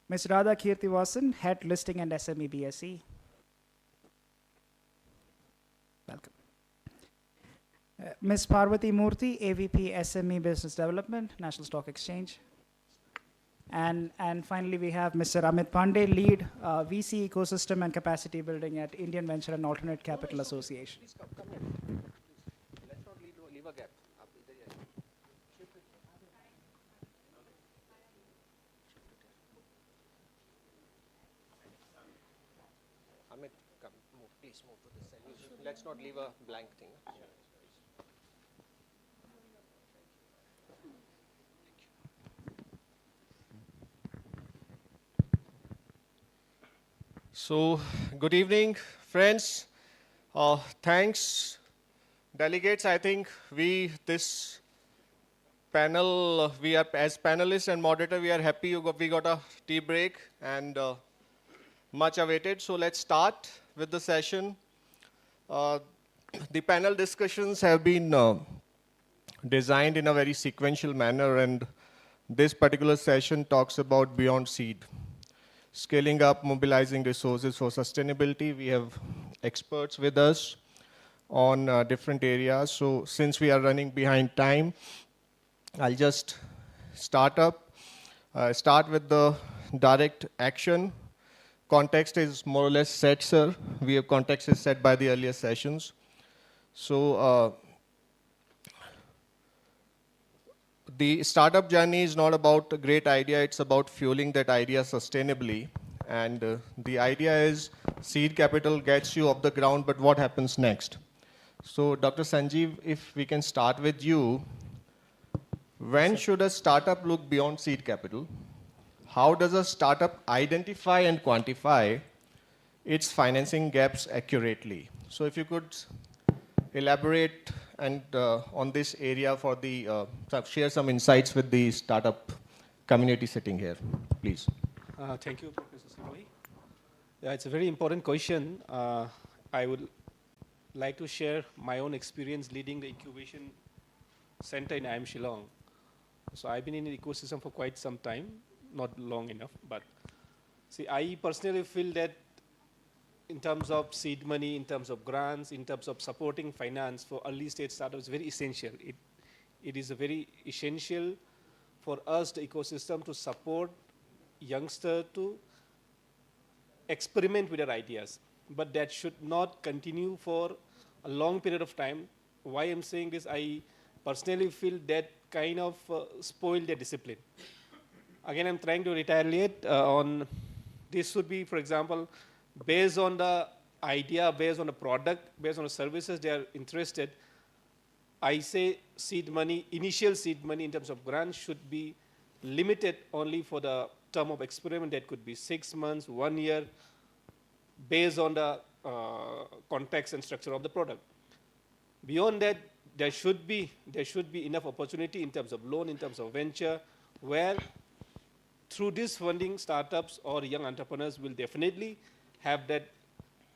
Ms. Radha Kirtivasan, Head Listing and SME BSE. Welcome. Ms. Parvati Murthy, AVP SME Business Development, National Stock Exchange. And finally, we have Mr. Amit Pandey, Lead VC Ecosystem and Capacity Building at Indian Venture and Alternate Capital Association. Let's not leave a gap. Amit, come, please move to this side. Let's not leave a blank thing. So, good evening, friends. Thanks, delegates. I think this panel, we are, as panelists and moderator, we are happy we got a tea break and much awaited. So let's start with the session. The panel discussions have been designed in a very sequential manner, and this particular session talks about beyond seed. Scaling up, mobilizing resources for sustainability. We have experts with us on different areas. So since we are running behind time, I'll just start with the direct action. Context is more or less set, sir. Context is set by the earlier sessions. So the startup journey is not about a great idea, it's about fueling that idea sustainably. And the idea is seed capital gets you off the ground, but what happens next? So Dr. Sanjeev, if we can start with you, when should a startup look beyond seed capital? How does a startup identify and quantify its financing gaps accurately? So if you could elaborate and on this area for the share some insights with the startup community sitting here, please. Thank you, Professor Sirohi. Yeah, it's a very important question. I would like to share my own experience leading the incubation center in IIM Shillong. So I've been in the ecosystem for quite some time, not long enough, but see, I personally feel that in terms of seed money, in terms of grants, in terms of supporting finance for early stage startups, is very essential. It is a very essential for us, the ecosystem, to support youngsters to experiment with their ideas. But that should not continue for a long period of time. Why I'm saying this, I personally feel that kind of spoil their discipline. Again, I'm trying to retaliate on this should be, for example, based on the idea, based on the product, based on the services they are interested. I say seed money, initial seed money in terms of grants should be limited only for the term of experiment. That could be 6 months, 1 year, based on the context and structure of the product. Beyond that, there should be enough opportunity in terms of loan, in terms of venture, where through this funding, startups or young entrepreneurs will definitely have that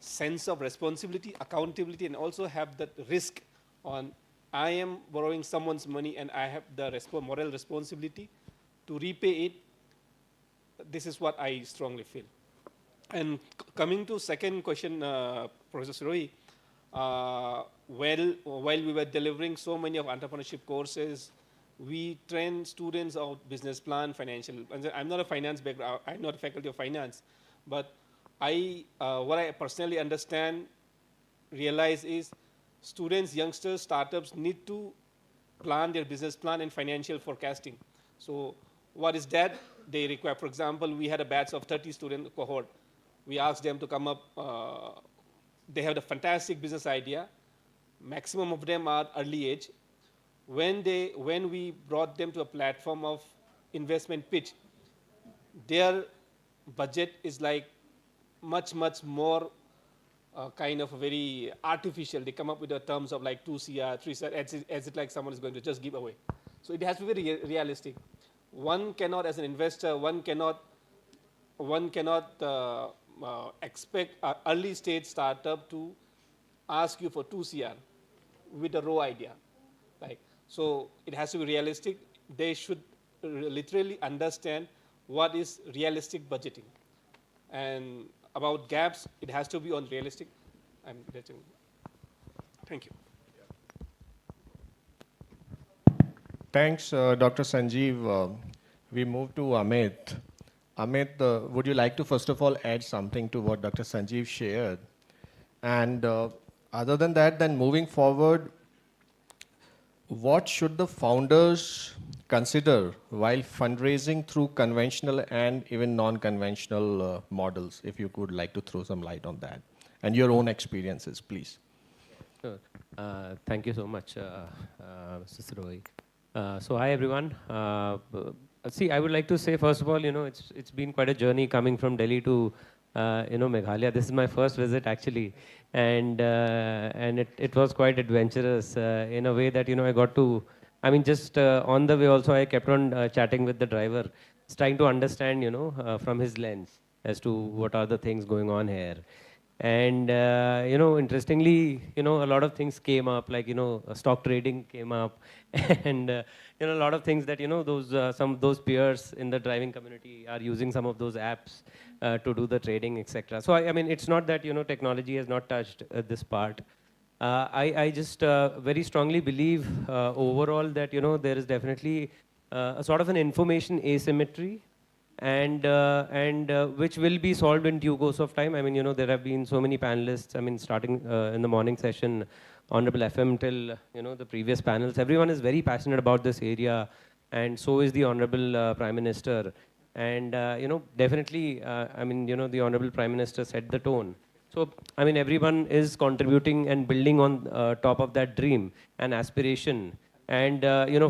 sense of responsibility, accountability, and also have that risk on, I am borrowing someone's money and I have the moral responsibility to repay it. This is what I strongly feel. And coming to second question, Professor Sirohi, while we were delivering so many of entrepreneurship courses, we train students of business plan, financial. I'm not a finance background, I'm not a faculty of finance, but what I personally understand, realize is students, youngsters, startups need to plan their business plan and financial forecasting. So what is that they require? For example, we had a batch of 30 student cohort. We asked them to come up, they have a fantastic business idea. Maximum of them are early age. When we brought them to a platform of investment pitch, their budget is like much more kind of very artificial. They come up with the terms of like 2 CR, 3 CR, as it like someone is going to just give away. So it has to be very realistic. One cannot, as an investor, one cannot expect an early stage startup to ask you for 2 CR with a raw idea. So it has to be realistic. They should literally understand what is realistic budgeting. And about gaps, it has to be on realistic. Thank you. Thanks, Dr. Sanjeev. We move to Amit. Amit, would you like to first of all add something to what Dr. Sanjeev shared? And other than that, then moving forward, what should the founders consider while fundraising through conventional and even non-conventional models, if you could like to throw some light on that, and your own experiences, please? Sure. Thank you so much, Mr. Sirohi. So hi everyone. See, I would like to say first of all, it's been quite a journey coming from Delhi to Meghalaya. This is my first visit actually, and it was quite adventurous in a way that I got to. I mean, just on the way also, I kept on chatting with the driver, trying to understand, from his lens as to what are the things going on here. And, interestingly, a lot of things came up, like, stock trading came up, and, a lot of things that, some of those peers in the driving community are using some of those apps to do the trading, etc. So, I mean, it's not that, technology has not touched this part. I just very strongly believe overall that, there is definitely a sort of an information asymmetry, and which will be solved in due course of time. I mean, there have been so many panelists. I mean, starting in the morning session, Honorable FM till, the previous panels. Everyone is very passionate about this area, and so is the Honorable Prime Minister. And, definitely, I mean, the Honorable Prime Minister set the tone. So, I mean, everyone is contributing and building on top of that dream and aspiration. And,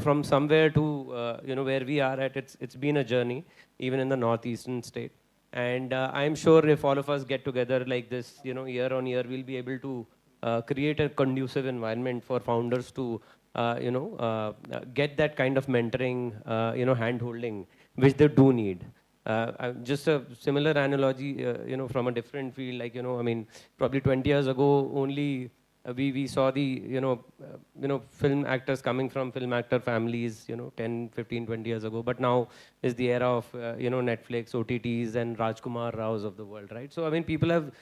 from somewhere to, where we are at, it's been a journey, even in the northeastern state. And I'm sure if all of us get together like this, year on year, we'll be able to create a conducive environment for founders to, get that kind of mentoring, hand-holding, which they do need. Just a similar analogy, from a different field, like, I mean, probably 20 years ago, only we saw the, film actors coming from film actor families, 10, 15, 20 years ago. But now is the era of, Netflix, OTTs, and Rajkumar Raos of the world, right? So, I mean, people have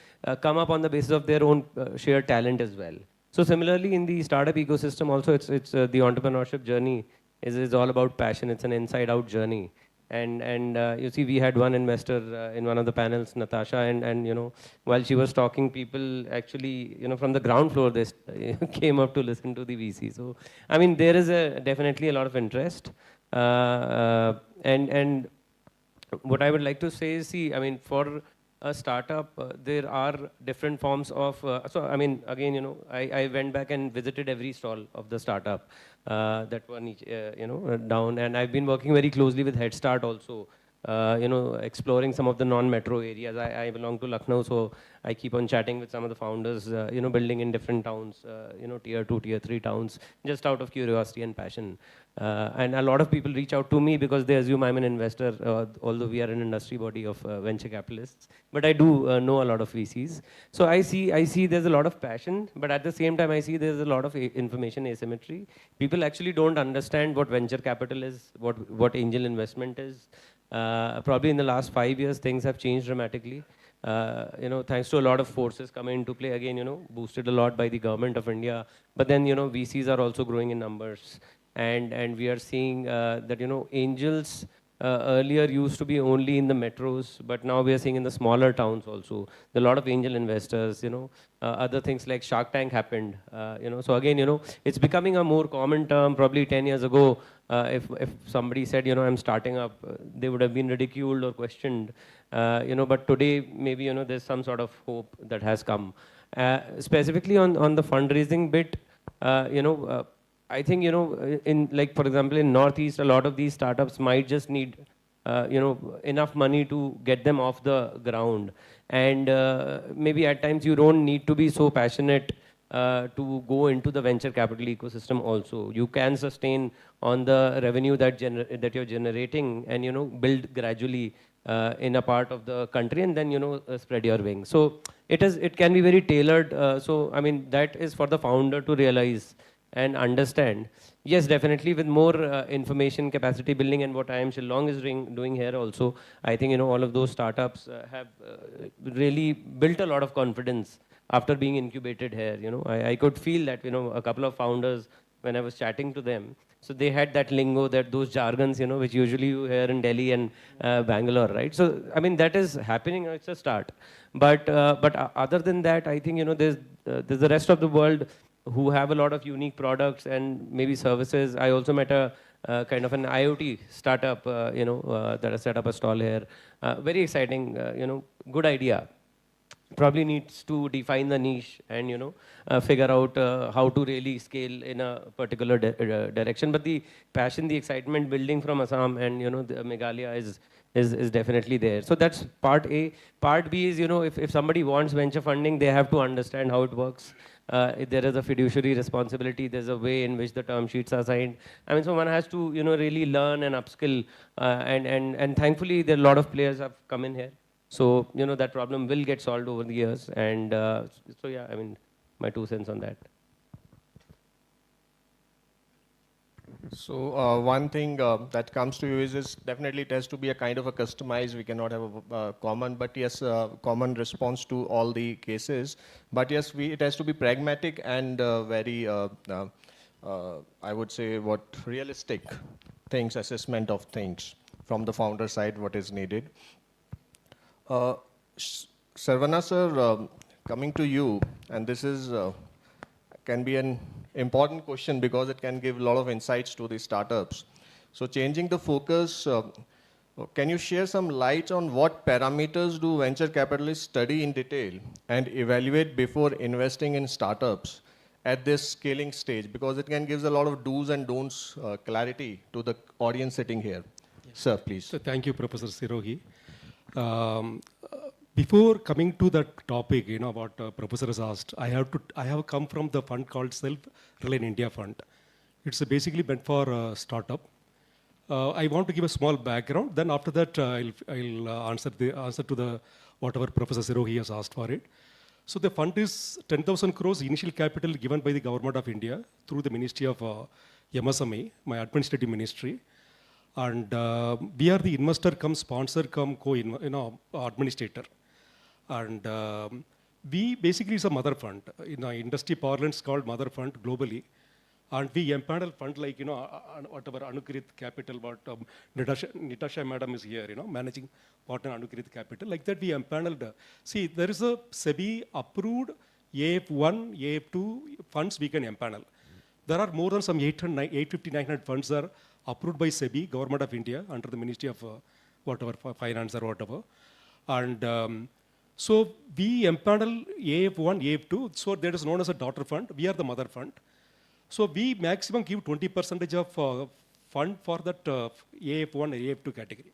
come up on the basis of their own sheer talent as well. So, similarly, in the startup ecosystem also, it's the entrepreneurship journey is all about passion. It's an inside-out journey. And you see, we had one investor in one of the panels, Natasha, and while she was talking, people actually, from the ground floor, they came up to listen to the VC. So, I mean, there is definitely a lot of interest. And what I would like to say is, see, I mean, for a startup, there are different forms of, so I mean, again, I went back and visited every stall of the startup that one, down, and I've been working very closely with Head Start also, exploring some of the non-metro areas. I belong to Lucknow, so I keep on chatting with some of the founders, building in different towns, tier 2, tier 3 towns, just out of curiosity and passion. And a lot of people reach out to me because they assume I'm an investor, although we are an industry body of venture capitalists. But I do know a lot of VCs. So I see there's a lot of passion, but at the same time, I see there's a lot of information asymmetry. People actually don't understand what venture capital is, what angel investment is. Probably in the last 5 years, things have changed dramatically. Thanks to a lot of forces coming into play, again, boosted a lot by the government of India. But then, VCs are also growing in numbers. And we are seeing that, angels earlier used to be only in the metros, but now we are seeing in the smaller towns also. There are a lot of angel investors, other things like Shark Tank happened, So again, it's becoming a more common term. Probably 10 years ago, if somebody said, I'm starting up, they would have been ridiculed or questioned, but today maybe, there's some sort of hope that has come. Specifically on the fundraising bit, I think, in like, for example, in Northeast, a lot of these startups might just need, enough money to get them off the ground. And maybe at times you don't need to be so passionate to go into the venture capital ecosystem also. You can sustain on the revenue that you're generating and, build gradually in a part of the country and then, spread your wings. So it can be very tailored. So, I mean, that is for the founder to realize and understand. Yes, definitely with more information, capacity building, and what I am Shillong is doing here also, I think, you know, all of those startups have really built a lot of confidence after being incubated here. You know, I could feel that, you know, a couple of founders, when I was chatting to them, so they had that lingo, that those jargons, you know, which usually you hear in Delhi and Bangalore, right? So, I mean, that is happening, it's a start. But other than that, I think, you know, there's the rest of the world who have a lot of unique products and maybe services. I also met a kind of an IoT startup, that has set up a stall here. Very exciting, good idea. Probably needs to define the niche and, figure out how to really scale in a particular direction. But the passion, the excitement building from Assam and, the Meghalaya is definitely there. So that's part A. Part B is, if somebody wants venture funding, they have to understand how it works. There is a fiduciary responsibility. There's a way in which the term sheets are signed. I mean, so one has to, really learn and upskill. And thankfully, there are a lot of players have come in here. So, that problem will get solved over the years. And so, yeah, I mean, my 2 cents on that. So one thing that comes to you is definitely it has to be a kind of a customized. We cannot have a common, but yes, common response to all the cases. But yes, it has to be pragmatic and very, I would say, realistic things, assessment of things from the founder side, what is needed. Sarvana sir, coming to you, and this is can be an important question because it can give a lot of insights to the startups. So changing the focus, can you share some light on what parameters do venture capitalists study in detail and evaluate before investing in startups at this scaling stage? Because it can give a lot of do's and don'ts clarity to the audience sitting here. Yes. Sir, please. So thank you, Professor Sirohi. Before coming to that topic, what Professor has asked, I have come from the fund called Self-Reliant India Fund. It's basically meant for startup. I want to give a small background. Then after that, I'll answer to the whatever Professor Sirohi has asked for it. So the fund is 10,000 crores initial capital given by the Government of India through the Ministry of MSME, my administrative ministry. And we are the investor come sponsor come administrator. And we basically is a mother fund. In our industry parlance called mother fund globally. And we empanel fund like, whatever Anukrit Capital, what Nitasha madam is here, managing partner Anukrit Capital. Like that we empaneled. See, there is a SEBI approved AF1, AF2 funds we can empanel. There are more than some 850, 900 funds are approved by SEBI, Government of India, under the Ministry of whatever, Finance or whatever. And so we empanel AF1, AF2, so that is known as a daughter fund. We are the mother fund. So we maximum give 20% of fund for that AF1 and AF2 category.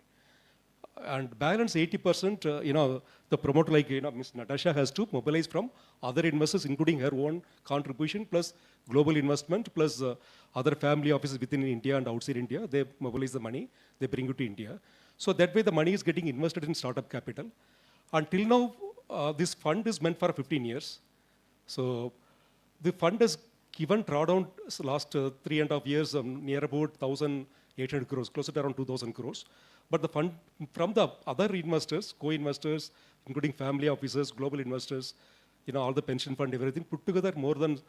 And balance 80%, the promoter like, Ms. Natasha has to mobilize from other investors, including her own contribution, plus global investment, plus other family offices within India and outside India. They mobilize the money, they bring it to India. So that way the money is getting invested in startup capital. Until now, this fund is meant for 15 years. So the fund has given drawdown last 3.5 years, near about 1,800 crores, closer to around 2,000 crores. But the fund from the other investors, co-investors, including family offices, global investors, all the pension fund, everything, put together more than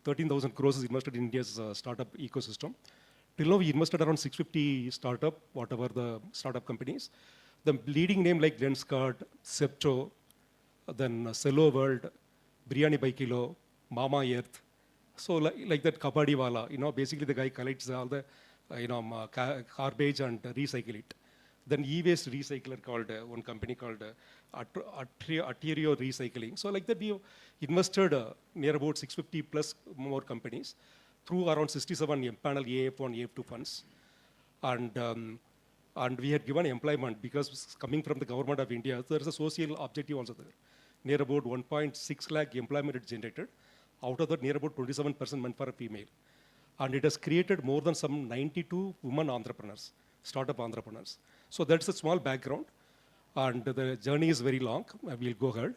13,000 crores is invested in India's startup ecosystem. Till now, we invested around 650 startup, whatever the startup companies. The leading name like Lenskart, Septo, then Cello World, Biryani by Kilo, Mama Earth. So like that Kabaddi Wala, basically the guy collects all the, garbage and recycle it. Then e-waste recycler called, one company called Arterio Recycling. So like that we invested near about 650 plus more companies through around 67 empanel AF1, AF2 funds. And we had given employment because coming from the Government of India, there is a social objective also there. Near about 1.6 lakh employment it generated. Out of that, near about 27% meant for a female. And it has created more than some 92 women entrepreneurs, startup entrepreneurs. So that's a small background. And the journey is very long. We'll go ahead.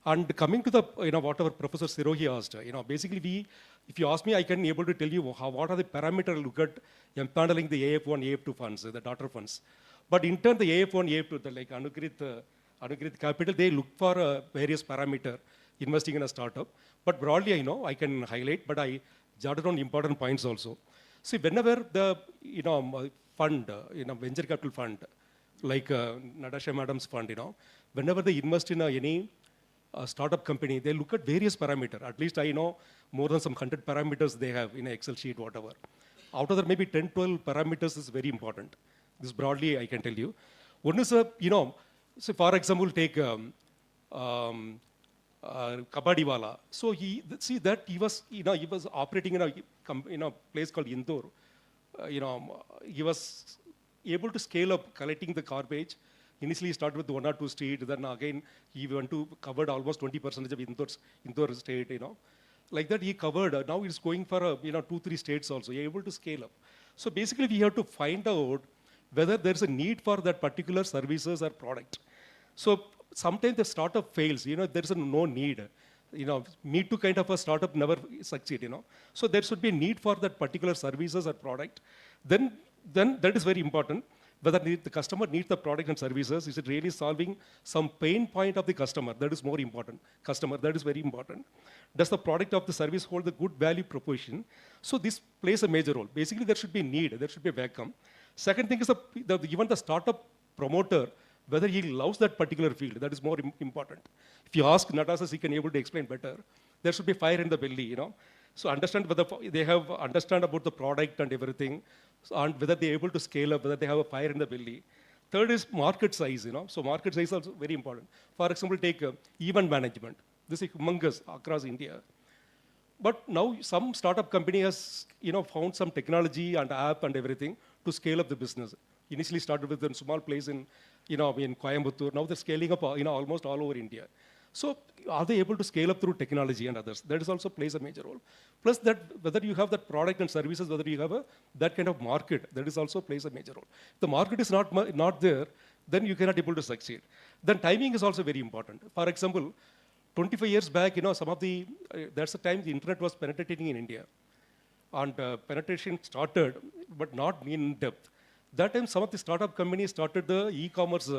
And coming to the, whatever Professor Sirohi asked, basically If you ask me, I can able to tell you what are the parameters look at empaneling the AF1, AF2 funds, the daughter funds. But in turn, the AF1, AF2, the like Anugrit Capital, they look for various parameter investing in a startup. But broadly, I know I can highlight, but I jotted down important points also. See, whenever the fund, venture capital fund, like Natasha Madam's fund, whenever they invest in any startup company, they look at various parameters. At least I know more than some 100 parameters they have in an Excel sheet, whatever. Out of that, maybe 10, 12 parameters is very important. This broadly I can tell you. One is, so for example, take Kabadiwala. So he was operating in a place called Indore. He was able to scale up collecting the garbage. Initially, he started with 1 or 2 streets. Then again, he went to covered almost 20% of Indore state. Like that, he covered. Now he's going for 2, 3 states also. He's able to scale up. So basically, we have to find out whether there's a need for that particular services or product. So sometimes the startup fails. There's no need. Me too kind of a startup never succeed. So there should be a need for that particular services or product. Then that is very important. Whether the customer needs the product and services, is it really solving some pain point of the customer? That is more important. Customer, that is very important. Does the product of the service hold the good value proposition? So this plays a major role. Basically, there should be need, there should be a vacuum. Second thing is even the startup promoter, whether he loves that particular field, that is more important. If you ask Natasha, he can able to explain better. There should be fire in the belly, So understand whether they have understand about the product and everything, and whether they're able to scale up, whether they have a fire in the belly. Third is market size, So market size is also very important. For example, take event management. This is humongous across India. But now some startup company has, found some technology and app and everything to scale up the business. Initially started with a small place in Coimbatore. Now they're scaling up, almost all over India. So are they able to scale up through technology and others? That is also plays a major role. Plus that whether you have that product and services, whether you have that kind of market, that is also plays a major role. If the market is not there, then you cannot able to succeed. Then timing is also very important. For example, 25 years back, that's the time the internet was penetrating in India. And penetration started, but not in depth. That time, some of the startup companies started the e-commerce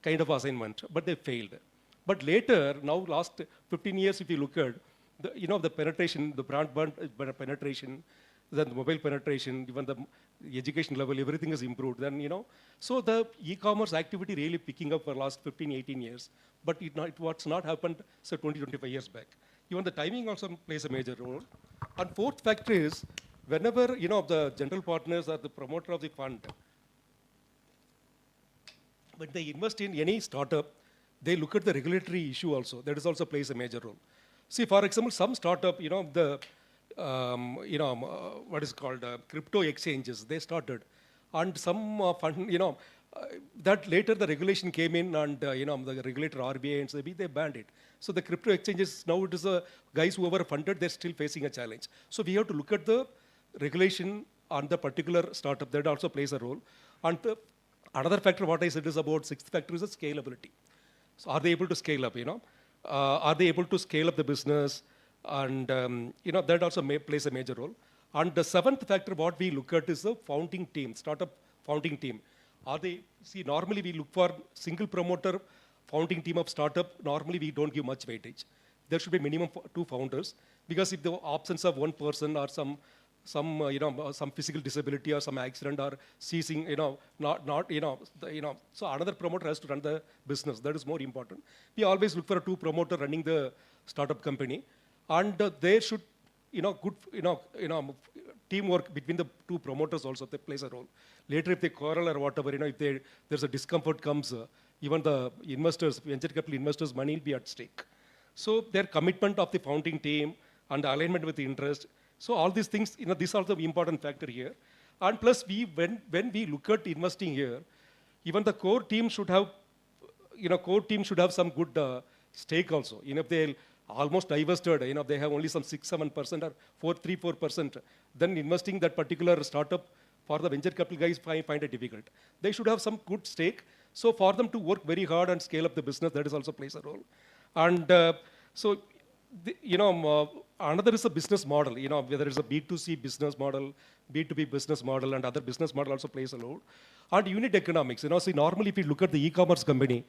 kind of assignment, but they failed. But later, now last 15 years, if you look at, the penetration, the broadband penetration, then the mobile penetration, even the education level, everything has improved. Then, so the e-commerce activity really picking up for the last 15, 18 years. But what's not happened, 20, 25 years back. Even the timing also plays a major role. And fourth factor is, whenever, the general partners or the promoter of the fund, when they invest in any startup, they look at the regulatory issue also. That is also plays a major role. See, for example, some startup, what is called crypto exchanges, they started. And some fund, that later the regulation came in and, the regulator RBI and SEBI, they banned it. So the crypto exchanges, now it is guys who were funded, they're still facing a challenge. So we have to look at the regulation on the particular startup. That also plays a role. And another factor, what I said is about sixth factor is the scalability. So are they able to scale up, Are they able to scale up the business? And, that also plays a major role. And the seventh factor, what we look at is the founding team, startup founding team. Normally we look for single promoter founding team of startup. Normally we don't give much weightage. There should be minimum 2 founders, because if the absence of one person or some physical disability or some accident or ceasing, so another promoter has to run the business. That is more important. We always look for a 2 promoter running the startup company, and there should, good, teamwork between the 2 promoters also, they plays a role. Later, if they quarrel or whatever, if there's a discomfort comes, even the investors, venture capital investors' money will be at stake. So their commitment of the founding team and the alignment with the interest. So all these things, these are the important factor here. And plus, when we look at investing here, even the core team should have, some good stake also. If they almost divested, they have only some 6-7% or 3-4%, then investing that particular startup for the venture capital guys find it difficult. They should have some good stake. So for them to work very hard and scale up the business, that is also plays a role. And so another is a business model, whether it's a B2C business model, B2B business model, and other business model also plays a role. And unit economics, see, normally if you look at the e-commerce company,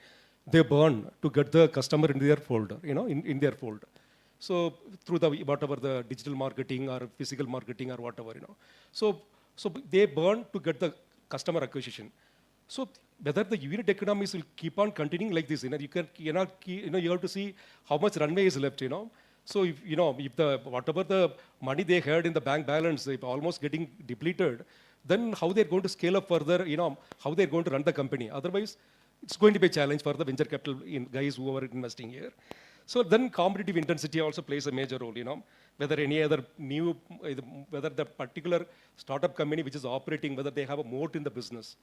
they burn to get the customer in their fold, in their fold. So through the whatever the digital marketing or physical marketing or whatever, So they burn to get the customer acquisition. So whether the unit economics will keep on continuing like this, you have to see how much runway is left, So if the whatever the money they had in the bank balance, if almost getting depleted, then how they're going to scale up further, how they're going to run the company. Otherwise, it's going to be a challenge for the venture capital guys who are investing here. So then competitive intensity also plays a major role, whether any other whether the particular startup company which is operating, whether they have a moat in the business.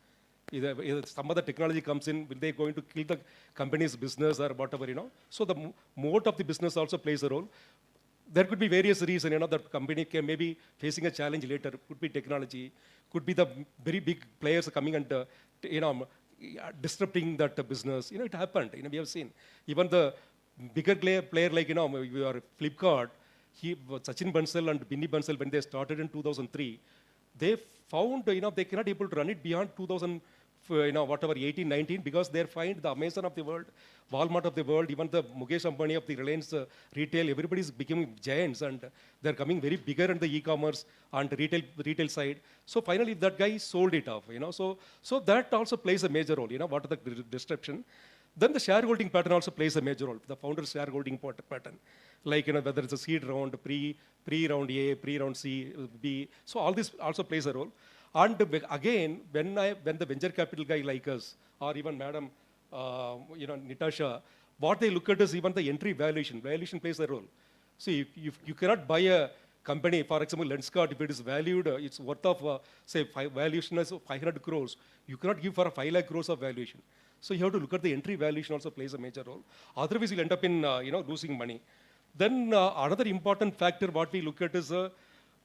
Either some other technology comes in, will they going to kill the company's business or whatever, So the moat of the business also plays a role. There could be various reasons, that company can maybe facing a challenge later. Could be technology, could be the very big players coming and, disrupting that business. It happened, we have seen. Even the bigger player like, your Flipkart, Sachin Bansal and Binny Bansal, when they started in 2003, they found, they cannot able to run it beyond 2000, whatever, 18, 19, because they find the Amazon of the world, Walmart of the world, even the Mukesh Ambani of the Reliance retail, everybody is becoming giants and they're coming very bigger in the e-commerce and retail side. So finally that guy sold it off, So that also plays a major role, what are the disruption. Then the shareholding pattern also plays a major role, the founder's shareholding pattern. Like, whether it's a seed round, pre-round A, pre-round C, B. So all this also plays a role. And again, when the venture capital guy like us, or even Madam, Natasha, what they look at is even the entry valuation. Valuation plays a role. See, you cannot buy a company, for example, Lenskart, if it is valued, it's worth of, valuation is 500 crores. You cannot give for a 5 lakh crores of valuation. So you have to look at the entry valuation also plays a major role. Otherwise, you'll end up in, losing money. Then another important factor what we look at is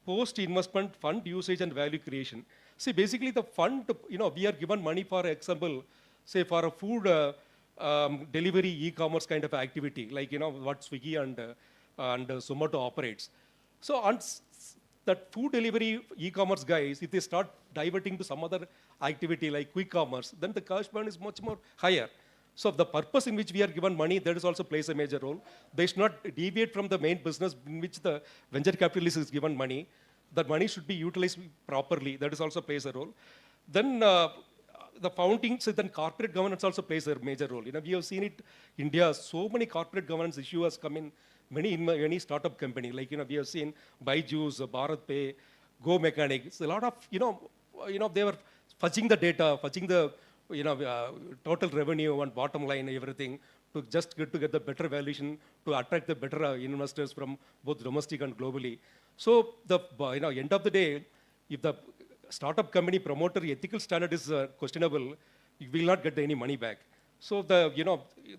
post-investment fund usage and value creation. See, basically the fund, we are given money, for example, say for a food delivery e-commerce kind of activity, like, what Swiggy and Zomato operates. So on that food delivery e-commerce guys, if they start diverting to some other activity like quick commerce, then the cash burn is much more higher. So the purpose in which we are given money, that is also plays a major role. They should not deviate from the main business in which the venture capitalist is given money. That money should be utilized properly. That is also plays a role. Then the founding, so then corporate governance also plays a major role. We have seen it in India, so many corporate governance issues come in many startup company. Like, we have seen Byju's, BharatPay, Go Mechanics. A lot of, they were fudging the data, fudging the, total revenue and bottom line, everything, to just get the better valuation, to attract the better investors from both domestic and globally. So the end of the day, if the startup company promoter ethical standard is questionable, you will not get any money back. So the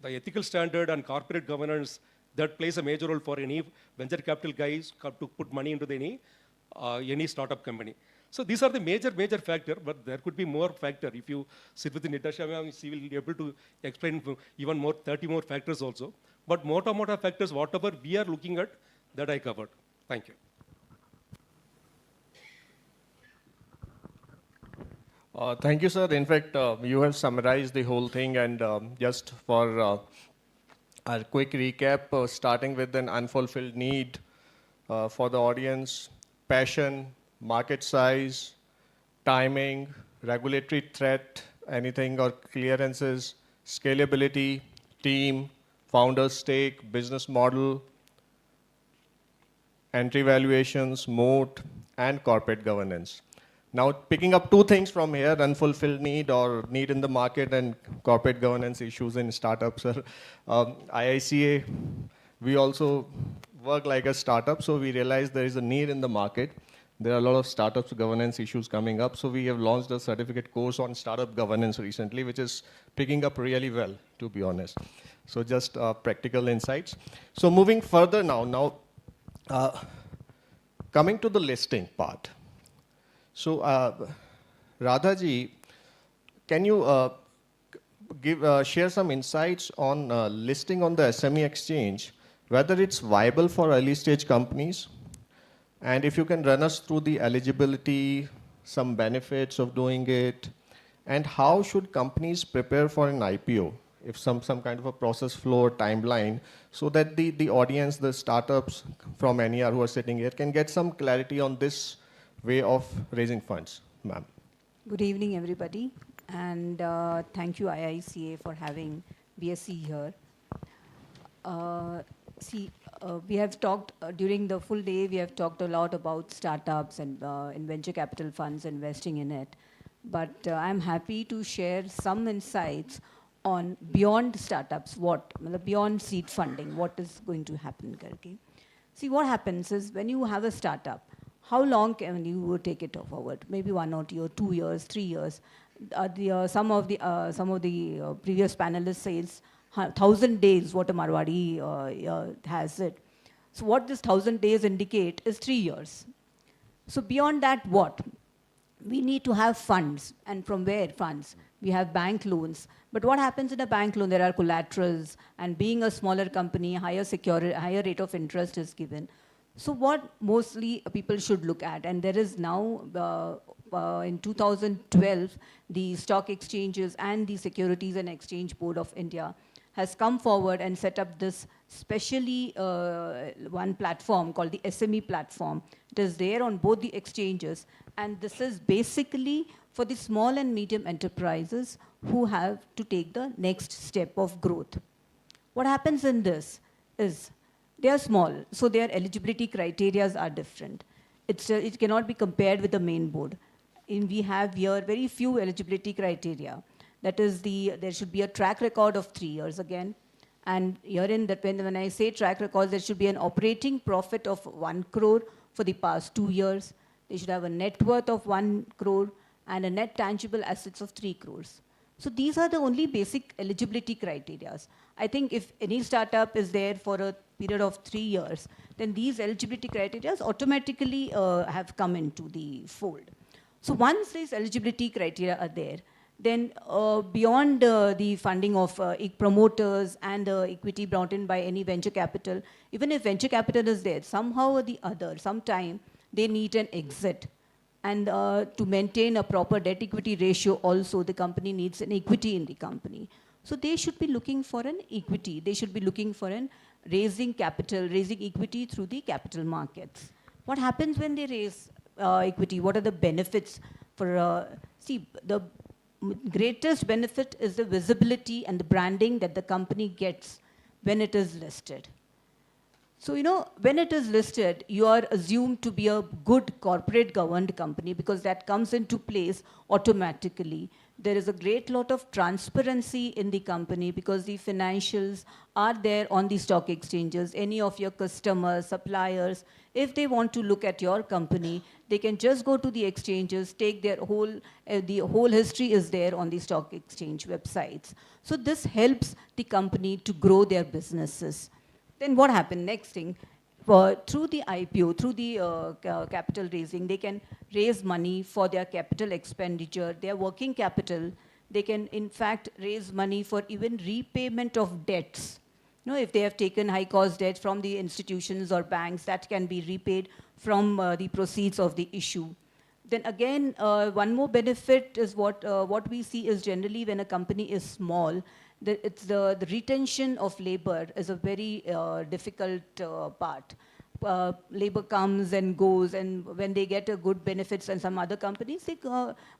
ethical standard and corporate governance, that plays a major role for any venture capital guys to put money into any startup company. So these are the major factor, but there could be more factor. If you sit with Natasha, she will be able to explain even more, 30 more factors also. But mota factors, whatever we are looking at, that I covered. Thank you. Thank you, sir. In fact, you have summarized the whole thing, and just for a quick recap, starting with an unfulfilled need for the audience, passion, market size, timing, regulatory threat, anything or clearances, scalability, team, founder stake, business model, entry valuations, moat, and corporate governance. Now, picking up two things from here, unfulfilled need or need in the market and corporate governance issues in startups. IICA, we also work like a startup, so we realize there is a need in the market. There are a lot of startups governance issues coming up, so we have launched a certificate course on startup governance recently, which is picking up really well, to be honest. So just practical insights. So moving further now, coming to the listing part. So Radhaji, can you share some insights on listing on the SME exchange? whether it's viable for early stage companies, and if you can run us through the eligibility, some benefits of doing it, and how should companies prepare for an IPO, if some kind of a process flow or timeline, so that the audience, the startups from NER who are sitting here can get some clarity on this way of raising funds, ma'am. Good evening, everybody, and thank you IICA for having BSc here. We have talked during the full day, we have talked a lot about startups and in venture capital funds investing in it. But I'm happy to share some insights on beyond startups, beyond seed funding, what is going to happen. Okay? See, what happens is when you have a startup, how long can you take it forward? Maybe 1 or 2 years, 3 years. Some of the previous panelists says 1,000 days, what a Marwadi has it. So what this 1,000 days indicate is 3 years. So beyond that, what? We need to have funds. And from where funds? We have bank loans. But what happens in a bank loan? There are collaterals. And being a smaller company, higher rate of interest is given. So what mostly people should look at, and there is now, in 2012, the stock exchanges and the Securities and Exchange Board of India has come forward and set up this specially one platform called the SME platform. It is there on both the exchanges, and this is basically for the small and medium enterprises who have to take the next step of growth. What happens in this is they are small, so their eligibility criteria are different. It cannot be compared with the main board. We have here very few eligibility criteria. That is, there should be a track record of 3 years again. And herein, that when I say track record, there should be an operating profit of 1 crore for the past 2 years. They should have a net worth of 1 crore and a net tangible assets of 3 crores. So these are the only basic eligibility criteria. I think if any startup is there for a period of 3 years, then these eligibility criteria automatically have come into the fold. So once these eligibility criteria are there, then beyond the funding of promoters and equity brought in by any venture capital, even if venture capital is there, somehow or the other, sometime they need an exit. And to maintain a proper debt equity ratio also, the company needs an equity in the company. So they should be looking for an equity. They should be looking for an raising capital, raising equity through the capital markets. What happens when they raise equity? What are the benefits for, the greatest benefit is the visibility and the branding that the company gets when it is listed. So, when it is listed, you are assumed to be a good corporate governed company because that comes into place automatically. There is a great lot of transparency in the company because the financials are there on the stock exchanges. Any of your customers, suppliers, if they want to look at your company, they can just go to the exchanges, take their the whole history is there on the stock exchange websites. So this helps the company to grow their businesses. Then what happened? Next thing, through the IPO, through the capital raising, they can raise money for their capital expenditure, their working capital. They can, in fact, raise money for even repayment of debts. If they have taken high-cost debt from the institutions or banks, that can be repaid from the proceeds of the issue. Then again, one more benefit is what we see is generally when a company is small, the retention of labor is a very difficult part. Labor comes and goes, and when they get a good benefits and some other companies, they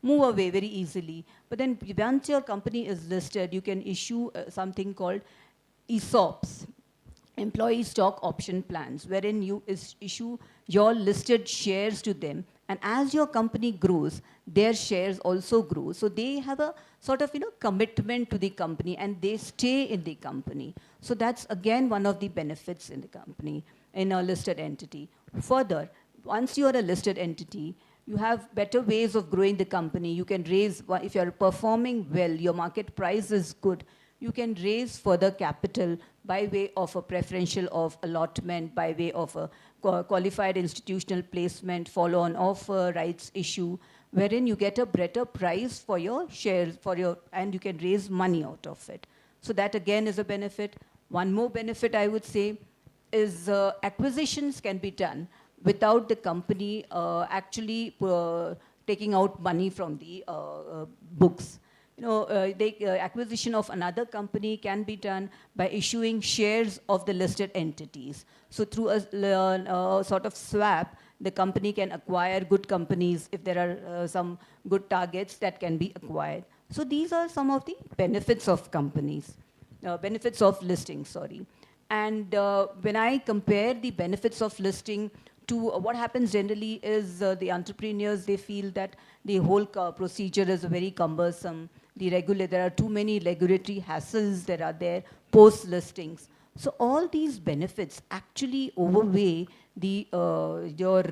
move away very easily. But then once your company is listed, you can issue something called ESOPs, employee stock option plans, wherein you issue your listed shares to them. And as your company grows, their shares also grow. So they have a sort of commitment to the company and they stay in the company. So that's again one of the benefits in the company, in a listed entity. Further, once you are a listed entity, you have better ways of growing the company. You can raise, if you're performing well, your market price is good, you can raise further capital by way of a preferential of allotment, by way of a qualified institutional placement, follow-on offer, rights issue, wherein you get a better price for your shares, and you can raise money out of it. So that again is a benefit. One more benefit I would say, is acquisitions can be done without the company actually taking out money from the books. The acquisition of another company can be done by issuing shares of the listed entities. So through a sort of swap, the company can acquire good companies if there are some good targets that can be acquired. So these are some of the benefits of companies, benefits of listing, sorry. And when I compare the benefits of listing to what happens generally is the entrepreneurs, they feel that the whole procedure is very cumbersome. There are too many regulatory hassles that are there post listings. So all these benefits actually overweigh the your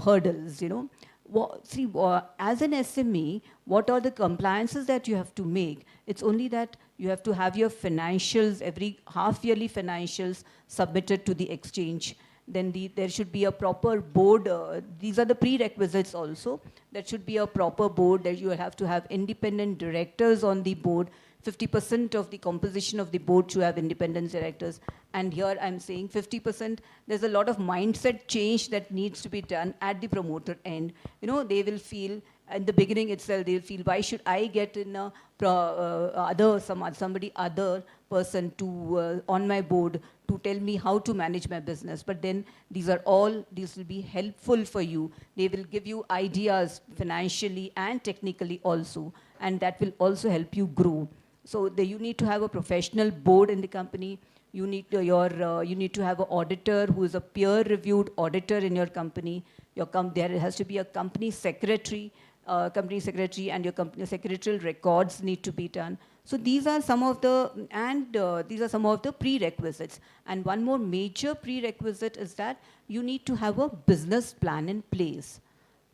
hurdles. As an SME, what are the compliances that you have to make? It's only that you have to have your financials, every half-yearly financials submitted to the exchange. Then there should be a proper board. These are the prerequisites also. There should be a proper board. That you have to have independent directors on the board. 50% of the composition of the board should have independent directors. And here I'm saying 50%, there's a lot of mindset change that needs to be done at the promoter end. They will feel, in the beginning itself, they'll feel, why should I get in somebody other person to on my board to tell me how to manage my business? But then these will be helpful for you. They will give you ideas financially and technically also, and that will also help you grow. So you need to have a professional board in the company. You need to have an auditor who is a peer-reviewed auditor in your company. There has to be a company secretary, and your company secretarial records need to be done. So these are some of the prerequisites. And one more major prerequisite is that you need to have a business plan in place.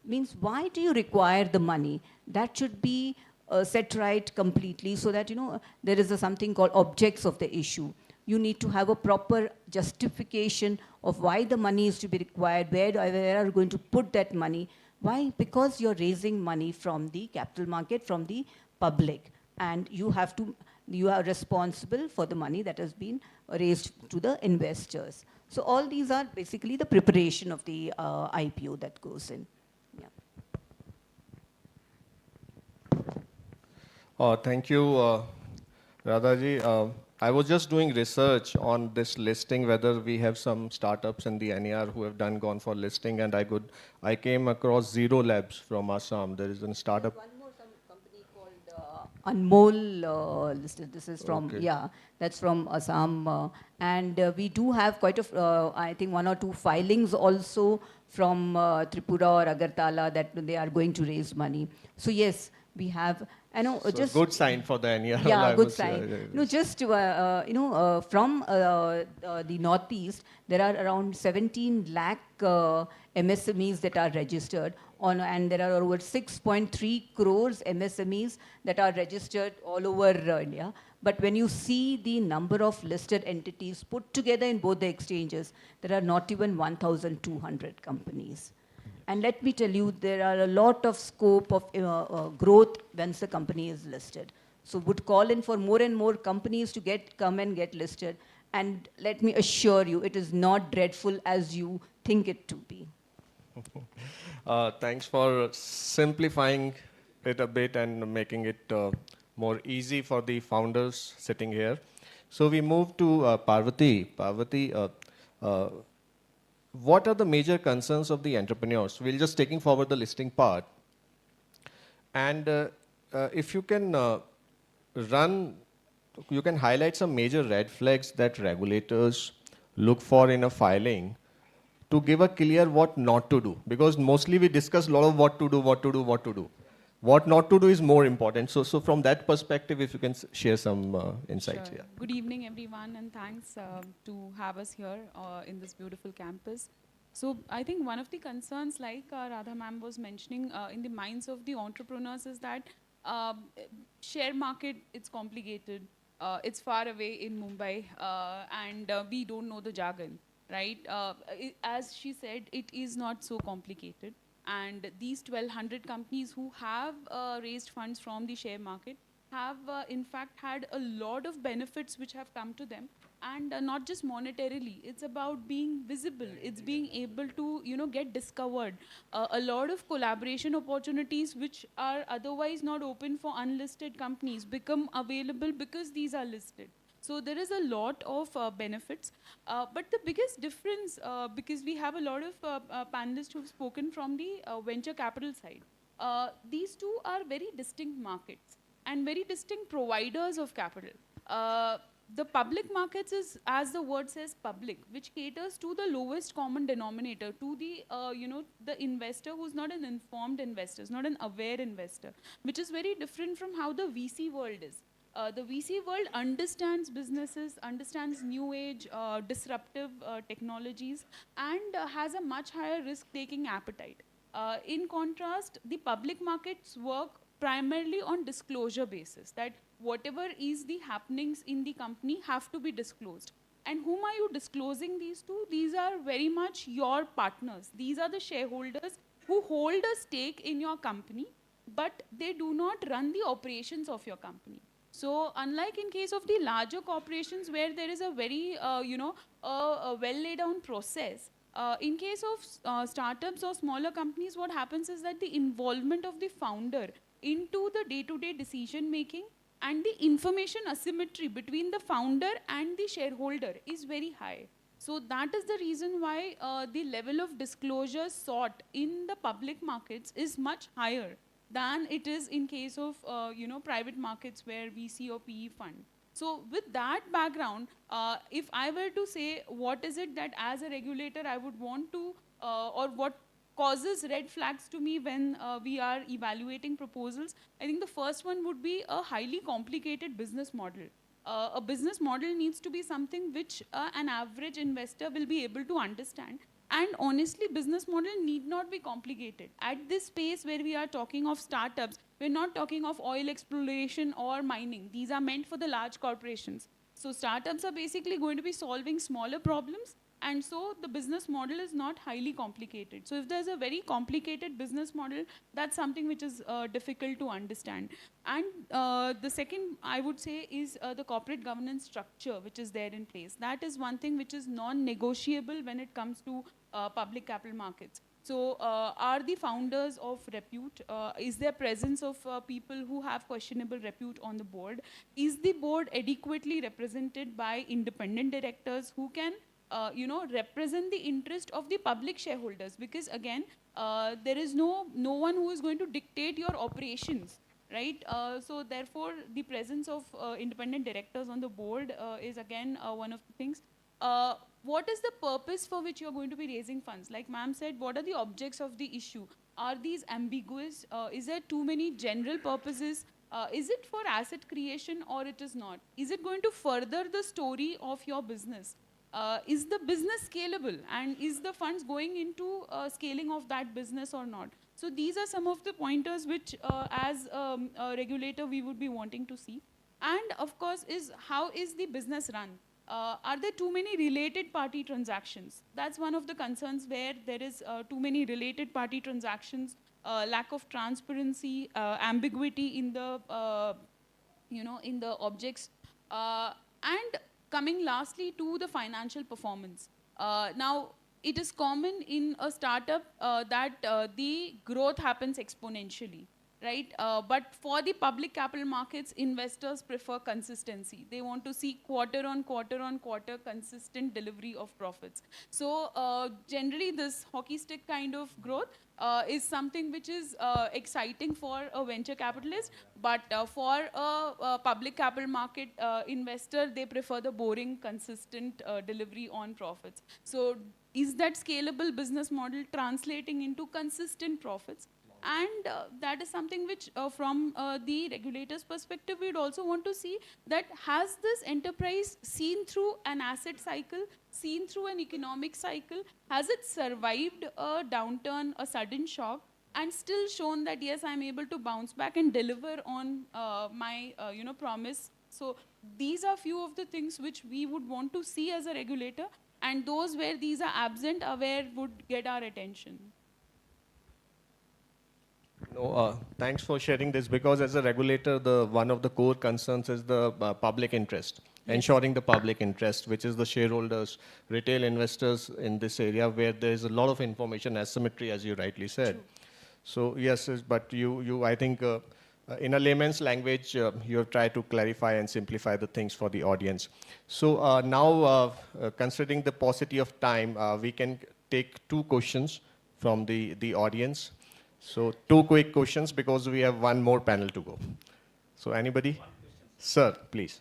Means, why do you require the money? That should be set right completely, so that there is something called objects of the issue. You need to have a proper justification of why the money is to be required, where are you going to put that money. Why? Because you're raising money from the capital market, from the public, and you are responsible for the money that has been raised to the investors. So all these are basically the preparation of the IPO that goes in. Thank you, Radhaji. I was just doing research on this listing, whether we have some startups in the NER who have gone for listing, and I came across Zero Labs from Assam. There is a startup. One more company called Anmol listed. This is from, that's from Assam. And we do have quite I think 1 or 2 filings also from Tripura or Agartala that they are going to raise money. So yes, we have. I know, so just good sign for the NER. Yeah, good sign. Just from the Northeast, there are around 17 lakh MSMEs that are registered and there are over 6.3 crores MSMEs that are registered all over India. But when you see the number of listed entities put together in both the exchanges, there are not even 1,200 companies. And let me tell you, there are a lot of scope of growth once the company is listed. So would call in for more and more companies to come and get listed. And let me assure you, it is not dreadful as you think it to be. Thanks for simplifying it a bit and making it more easy for the founders sitting here. So we move to Parvati. Parvati, what are the major concerns of the entrepreneurs? We're just taking forward the listing part. And if you can you can highlight some major red flags that regulators look for in a filing to give a clear what not to do. Because mostly we discuss a lot of what to do, what to do, what to do. What not to do is more important. So from that perspective, if you can share some insights. Sure. Yeah. Good evening, everyone, and thanks to have us here in this beautiful campus. So I think one of the concerns, like Radha ma'am was mentioning, in the minds of the entrepreneurs is that share market, it's complicated. It's far away in Mumbai, and we don't know the jargon, right? As she said, it is not so complicated. And these 1,200 companies who have raised funds from the share market have in fact had a lot of benefits which have come to them and not just monetarily. It's about being visible. It's being able to, get discovered. A lot of collaboration opportunities which are otherwise not open for unlisted companies become available because these are listed. So there is a lot of benefits. But the biggest difference, because we have a lot of panelists who've spoken from the venture capital side, these two are very distinct markets and very distinct providers of capital. The public markets is, as the word says, public, which caters to the lowest common denominator, to the, the investor who's not an informed investor, is not an aware investor, which is very different from how the VC world is. The VC world understands businesses, understands new age, disruptive technologies, and has a much higher risk-taking appetite. In contrast, the public markets work primarily on disclosure basis, that whatever is the happenings in the company have to be disclosed. And whom are you disclosing these to? These are very much your partners. These are the shareholders who hold a stake in your company, but they do not run the operations of your company. So unlike in case of the larger corporations where there is a very, a well laid down process, in case of startups or smaller companies, what happens is that the involvement of the founder into the day-to-day decision making and the information asymmetry between the founder and the shareholder is very high. So that is the reason why the level of disclosure sought in the public markets is much higher than it is in case of private markets where VC or PE fund. So with that background, if I were to say what is it that as a regulator I would want to, or what causes red flags to me when we are evaluating proposals, I think the first one would be a highly complicated business model. A business model needs to be something which an average investor will be able to understand. And honestly, business model need not be complicated. At this space where we are talking of startups, we're not talking of oil exploration or mining. These are meant for the large corporations. So startups are basically going to be solving smaller problems, and so the business model is not highly complicated. So if there's a very complicated business model, that's something which is difficult to understand. And the second, I would say, is the corporate governance structure which is there in place. That is one thing which is non-negotiable when it comes to public capital markets. So are the founders of repute? Is there presence of people who have questionable repute on the board? Is the board adequately represented by independent directors who can represent the interest of the public shareholders? Because again, there is no one who is going to dictate your operations, right? So therefore, the presence of independent directors on the board is again one of the things. What is the purpose for which you're going to be raising funds? Like ma'am said, what are the objects of the issue? Are these ambiguous? Is there too many general purposes? Is it for asset creation or it is not? Is it going to further the story of your business? Is the business scalable, and is the funds going into scaling of that business or not? So these are some of the pointers which as a regulator we would be wanting to see. And of course is how is the business run? Are there too many related party transactions? That's one of the concerns where there is too many related party transactions, lack of transparency, ambiguity in the in the objects, and coming lastly to the financial performance. Now, it is common in a startup that the growth happens exponentially, right? But for the public capital markets, investors prefer consistency. They want to see quarter on quarter consistent delivery of profits. So generally this hockey stick kind of growth is something which is exciting for a venture capitalist, but for a public capital market investor, they prefer the boring, consistent delivery on profits. So is that scalable business model translating into consistent profits? And that is something which from the regulator's perspective, we'd also want to see that has this enterprise seen through an asset cycle, seen through an economic cycle, has it survived a downturn, a sudden shock, and still shown that yes, I'm able to bounce back and deliver on my promise. So these are few of the things which we would want to see as a regulator, and those where these are absent are where would get our attention. No, thanks for sharing this, because as a regulator, one of the core concerns is the public interest. ensuring the public interest, which is the shareholders, retail investors in this area where there is a lot of information asymmetry, as you rightly said. True. So yes, but I think in a layman's language, you have tried to clarify and simplify the things for the audience. So now, considering the paucity of time, we can take 2 questions from the audience. So 2 quick questions because we have 1 more panel to go. So anybody? Sir, please.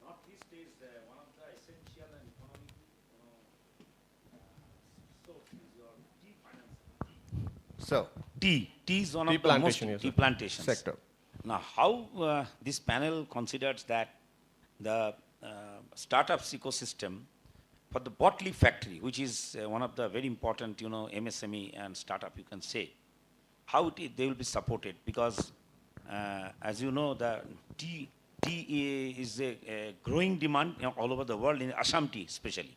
Northeast is one of the essential and economic sources or tea finance. So Tea is one tea of the most plantation, yes, tea sir. plantations. Sector. Now, how this panel considers that the startups ecosystem for the Botley factory, which is one of the very important, MSME and startup, you can say, how they will be supported? Because, as you know, the tea is a growing demand all over the world, in Assam tea especially.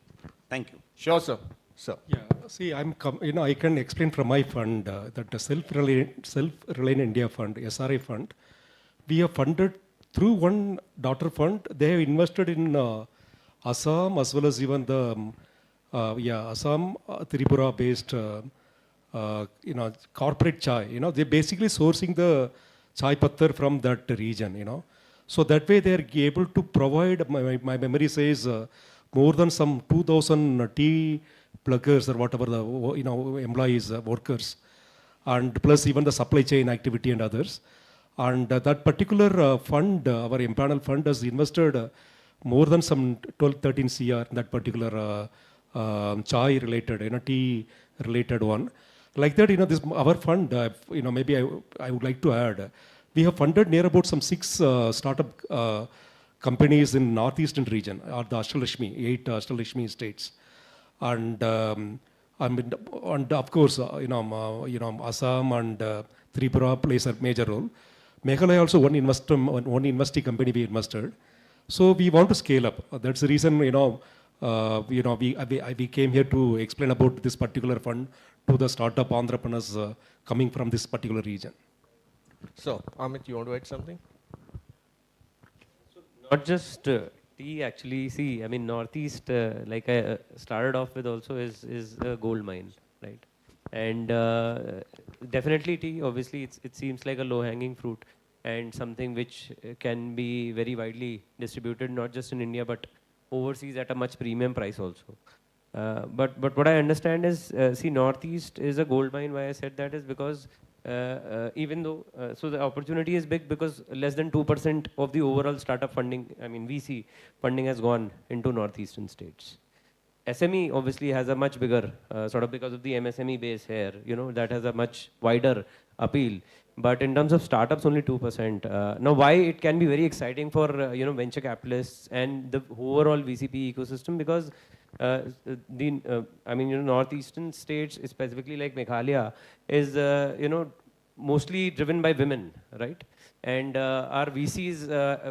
Thank you. Sure, sir. Sir. Yeah, see, I can explain from my fund that the Self-Reliant India Fund, SRA fund, we have funded through one daughter fund. They have invested in Assam as well as even the Assam Tripura-based corporate chai. They're basically sourcing the chai pattar from that region. So that way they are able to provide. My memory says more than some 2,000 tea pluggers or whatever the employees, workers, and plus even the supply chain activity and others. And that particular fund, our empanel fund, has invested more than some 12-13 CR in that particular chai related, tea related one. Like that, this our fund, maybe I would like to add, we have funded near about some 6 startup companies in northeastern region, or the Ashtalakshmi, 8 Ashtalakshmi states. And of course, Assam and Tripura plays a major role. Meghalaya also one investee company we invested. So we want to scale up. That's the reason we came here to explain about this particular fund to the startup entrepreneurs coming from this particular region. So Amit, you want to add something? So not just tea, actually. See, I mean, Northeast, like I started off with, also is a gold mine, right? And definitely tea, obviously, it seems like a low-hanging fruit and something which can be very widely distributed, not just in India, but overseas at a much premium price also. But what I understand is, see, Northeast is a gold mine. Why I said that is because even though, so the opportunity is big because less than 2% of the overall startup funding, I mean VC funding, has gone into Northeastern states. SME obviously has a much bigger, sort of because of the MSME base here, that has a much wider appeal. But in terms of startups, only 2%. Now, why it can be very exciting for venture capitalists and the overall VCP ecosystem, because northeastern states, specifically like Meghalaya, is mostly driven by women, right? And our VCs,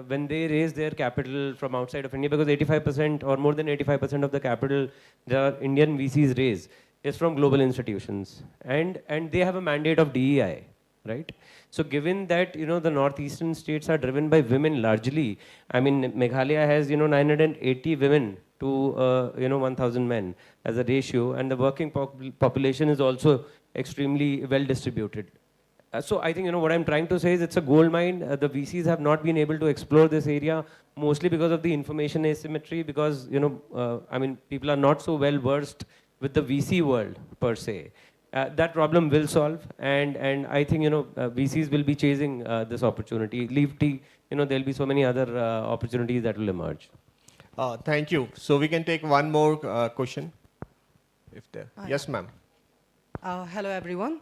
when they raise their capital from outside of India, because 85% or more than 85% of the capital the Indian VCs raise is from global institutions, and they have a mandate of DEI, right? So given that the northeastern states are driven by women largely, I mean Meghalaya has 980 women to 1,000 men as a ratio, and the working population is also extremely well distributed. So I think what I'm trying to say is it's a gold mine. The VCs have not been able to explore this area, mostly because of the information asymmetry, because people are not so well versed with the VC world per se. That problem will solve, and I think VCs will be chasing this opportunity. Leave tea, there'll be so many other opportunities that will emerge. Thank you. So we can take one more question, if there. Yes, ma'am. Hello, everyone.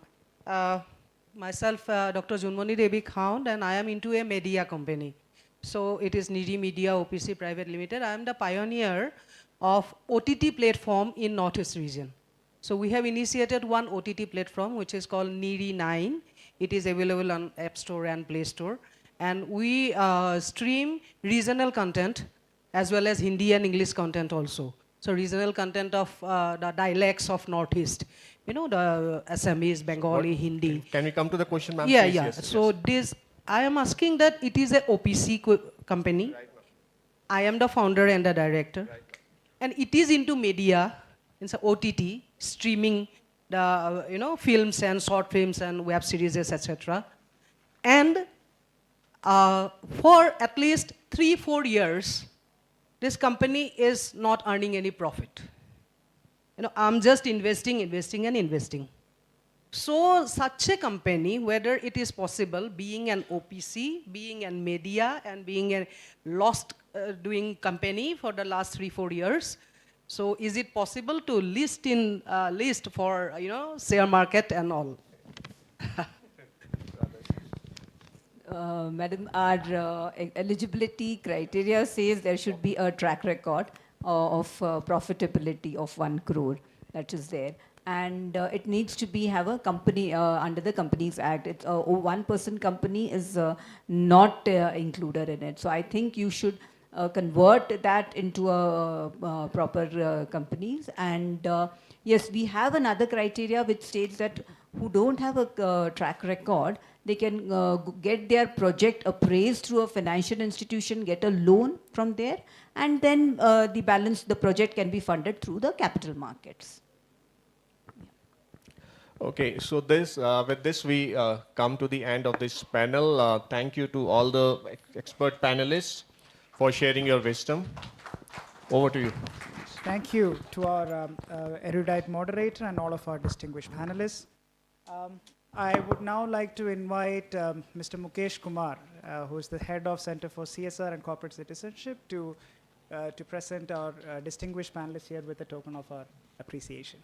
Myself, Dr. Junmoni Devi Khound, and I am into a media company. So it is Niri Media OPC Private Limited. I am the pioneer of OTT platform in Northeast region. So we have initiated one OTT platform which is called Niri 9. It is available on App Store and Play Store. And we stream regional content as well as Hindi and English content also. So regional content of the dialects of Northeast. The Assamese, Bengali, Hindi. Can we come to the question, ma'am? Yeah, please? yeah. Yes, so yes. I am asking that it is a OPC company. I am the founder and the director. And it is into media, it's OTT, streaming the films and short films and web series, etc. And for at least 3-4 years, this company is not earning any profit. I'm just investing, and investing. So such a company, whether it is possible, being an OPC, being an media, and being a lost doing company for the last 3-4 years, so is it possible to list for share market and all? Madam, our eligibility criteria says there should be a track record of profitability of 1 crore. That is there. And it needs to have a company under the Companies Act. It's a one-person company is not included in it. So I think you should convert that into a proper companies. And yes, we have another criteria which states that who don't have a track record, they can get their project appraised through a financial institution, get a loan from there, and then the project can be funded through the capital markets. Okay, so with this we come to the end of this panel. Thank you to all the expert panelists for sharing your wisdom. Over to you. Thank you to our erudite moderator and all of our distinguished panelists. I would now like to invite Mr. Mukesh Kumar, who is the head of Center for CSR and Corporate Citizenship, to present our distinguished panelists here with a token of our appreciation.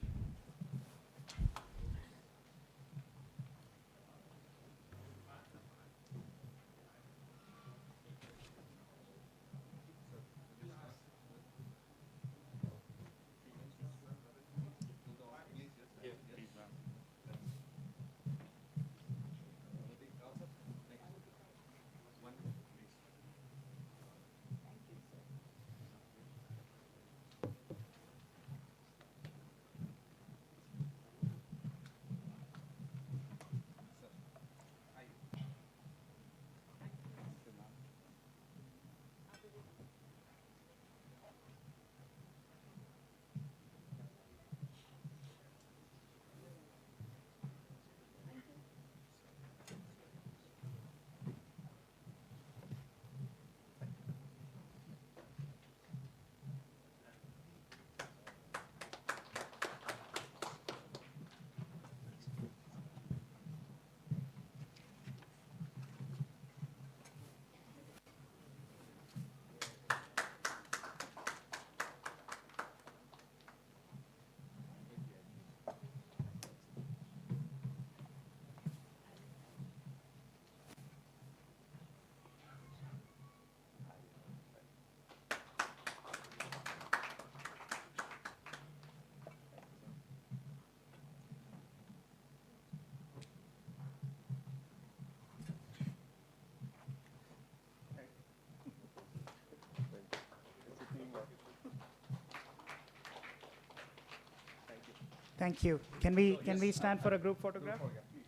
Thank you. Can we stand for a group photograph?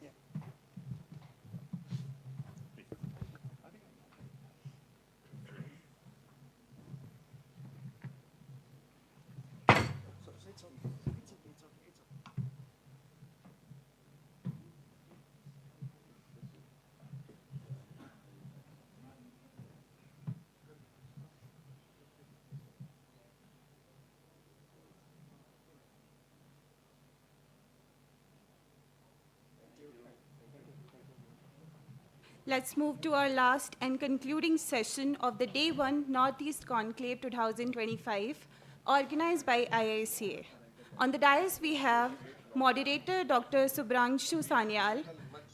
Yeah. Let's move to our last and concluding session of the Day 1 Northeast Conclave 2025, organized by IICA. On the dais, we have moderator Dr. Subrangshu Sanyal,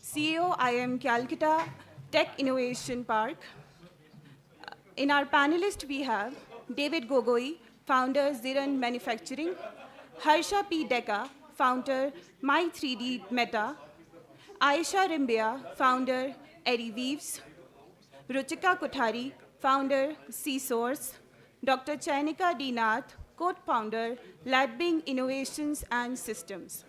CEO IIM Calcutta Tech Innovation Park. In our panelists, we have David Gogoi, founder Ziran Manufacturing, Harsha P. Deka, founder My3D Meta, Aisha Rimbia, founder Eddie Weaves, Ruchika Kothari, founder C-Source, Dr. Chainika D. Nath, co-founder Ladbing Innovations and Systems.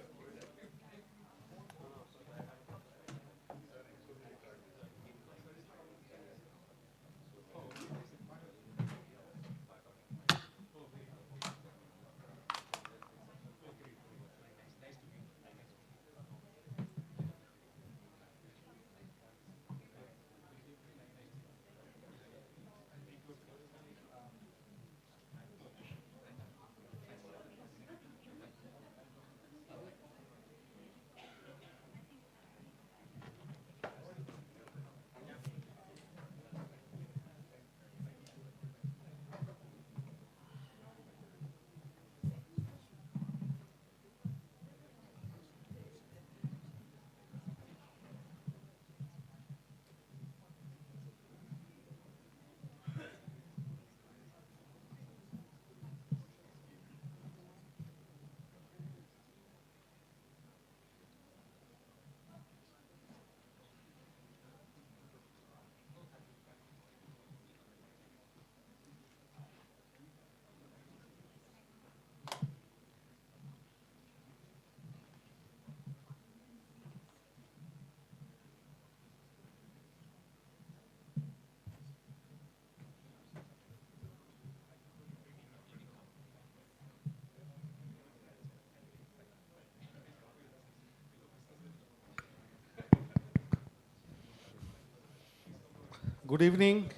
Good evening.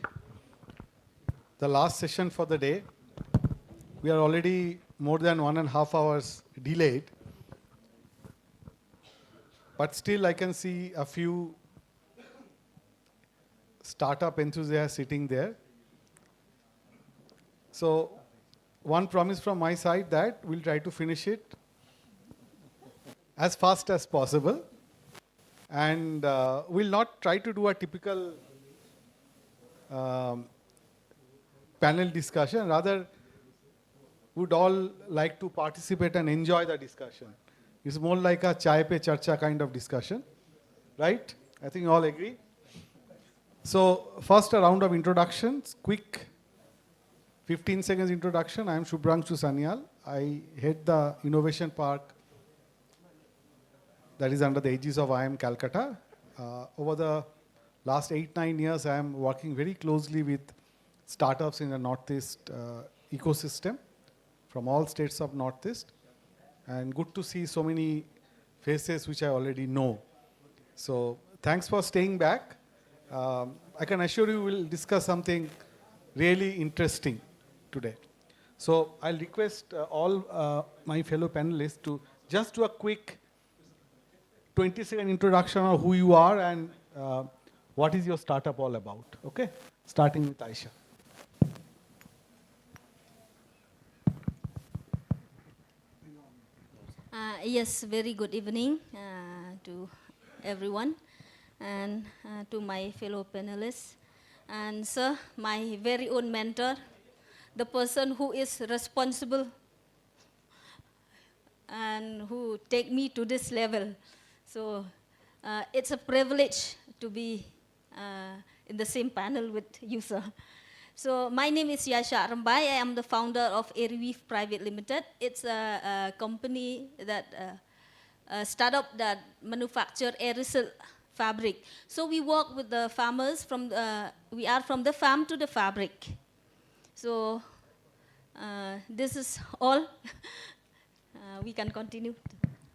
The last session for the day. We are already more than 1.5 hours delayed. But still I can see a few startup enthusiasts sitting there. So one promise from my side that we'll try to finish it as fast as possible. And we'll not try to do a typical panel discussion. Rather, would all like to participate and enjoy the discussion. It's more like a chai pe charcha kind of discussion, right? I think you all agree. So first a round of introductions, quick 15 seconds introduction. I am Shubhrangshu Sanyal. I head the Innovation Park that is under the aegis of IIM Calcutta. Over the last 8-9 years, I am working very closely with startups in the Northeast ecosystem from all states of Northeast. And good to see so many faces which I already know. So thanks for staying back. I can assure you we'll discuss something really interesting today. So I'll request all my fellow panelists to just do a quick 20-second introduction of who you are and what is your startup all about, okay? Starting with Aisha. Yes, very good evening to everyone and to my fellow panelists. And sir, my very own mentor, the person who is responsible and who take me to this level. So it's a privilege to be in the same panel with you, sir. So my name is Yasha Rambai. I am the founder of Airweave Private Limited. It's a company that a startup that manufacture aerosol fabric. So we work with the farmers from we are from the farm to the fabric. So this is all. We can continue.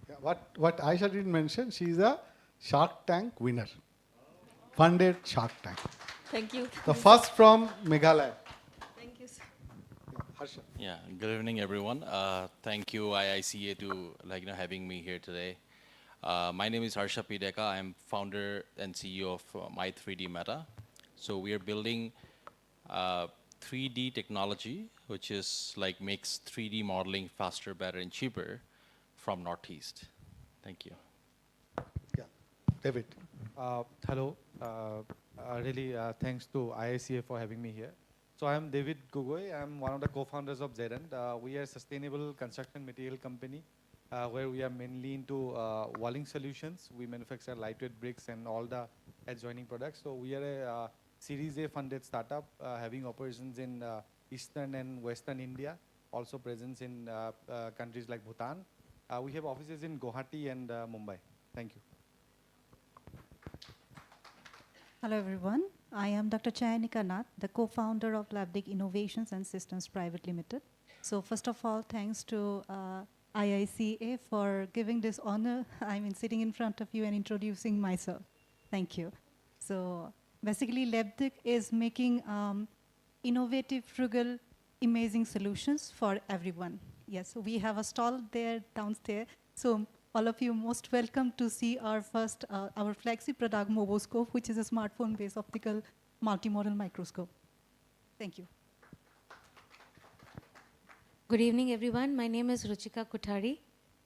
Yeah, what Aisha didn't mention, she is a Shark Tank winner. Funded Shark Tank. Thank you. The first from Meghalaya. Thank you, sir. Harsha. Yeah, good evening, everyone. Thank you, IICA, to having me here today. My name is Harsha Pideka. I am founder and CEO of My3D Meta. So we are building 3D technology, which is makes 3D modeling faster, better, and cheaper from Northeast. Thank you. Yeah, David. Hello. Really, thanks to IICA for having me here. So I am David Gugoi. I am one of the co-founders of Zerand. We are a sustainable construction material company where we are mainly into walling solutions. We manufacture lightweight bricks and all the adjoining products. So we are a Series A funded startup having operations in Eastern and Western India, also presence in countries like Bhutan. We have offices in Guwahati and Mumbai. Thank you. Hello everyone, I am Dr. Chayanika Nath, the co-founder of Labdic Innovations and Systems Private Limited. So first of all, thanks to IICA for giving this honor. I mean, sitting in front of you and introducing myself. Thank you. So basically, Labdic is making innovative, frugal, amazing solutions for everyone. Yes, so we have a stall there downstairs. So all of you most welcome to see our first, our flagship product, MoU Scope, which is a smartphone-based optical multimodal microscope. Thank you. Good evening, everyone. My name is Ruchika Kothari.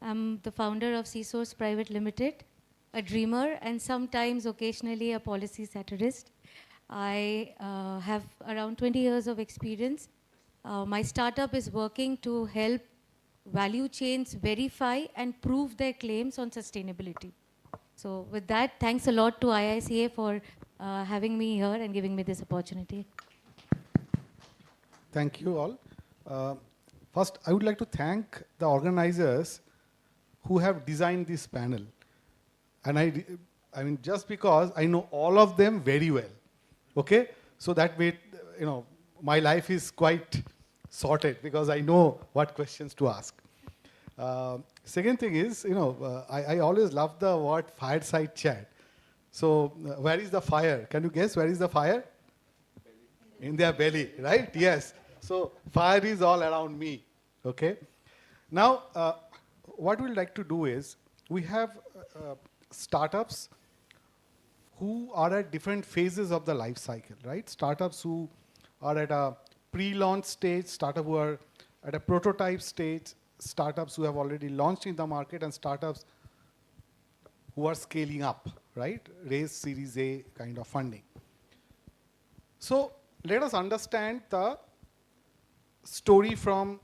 I'm the founder of C-Source Private Limited, a dreamer, and sometimes, occasionally, a policy satirist. I have around 20 years of experience. My startup is working to help value chains verify and prove their claims on sustainability. So with that, thanks a lot to IICA for having me here and giving me this opportunity. Thank you all. First, I would like to thank the organizers who have designed this panel. And I mean, just because I know all of them very well, okay? So that way, my life is quite sorted because I know what questions to ask. Second thing is, I always love the word fireside chat. So where is the fire? Can you guess where is the fire? in their belly, right? Yes. So fire is all around me, okay? Now, what we'd like to do is, we have startups who are at different phases of the life cycle, right? Startups who are at a pre-launch stage, startups who are at a prototype stage, startups who have already launched in the market, and startups who are scaling up, right? Raise Series A kind of funding. So let us understand the story from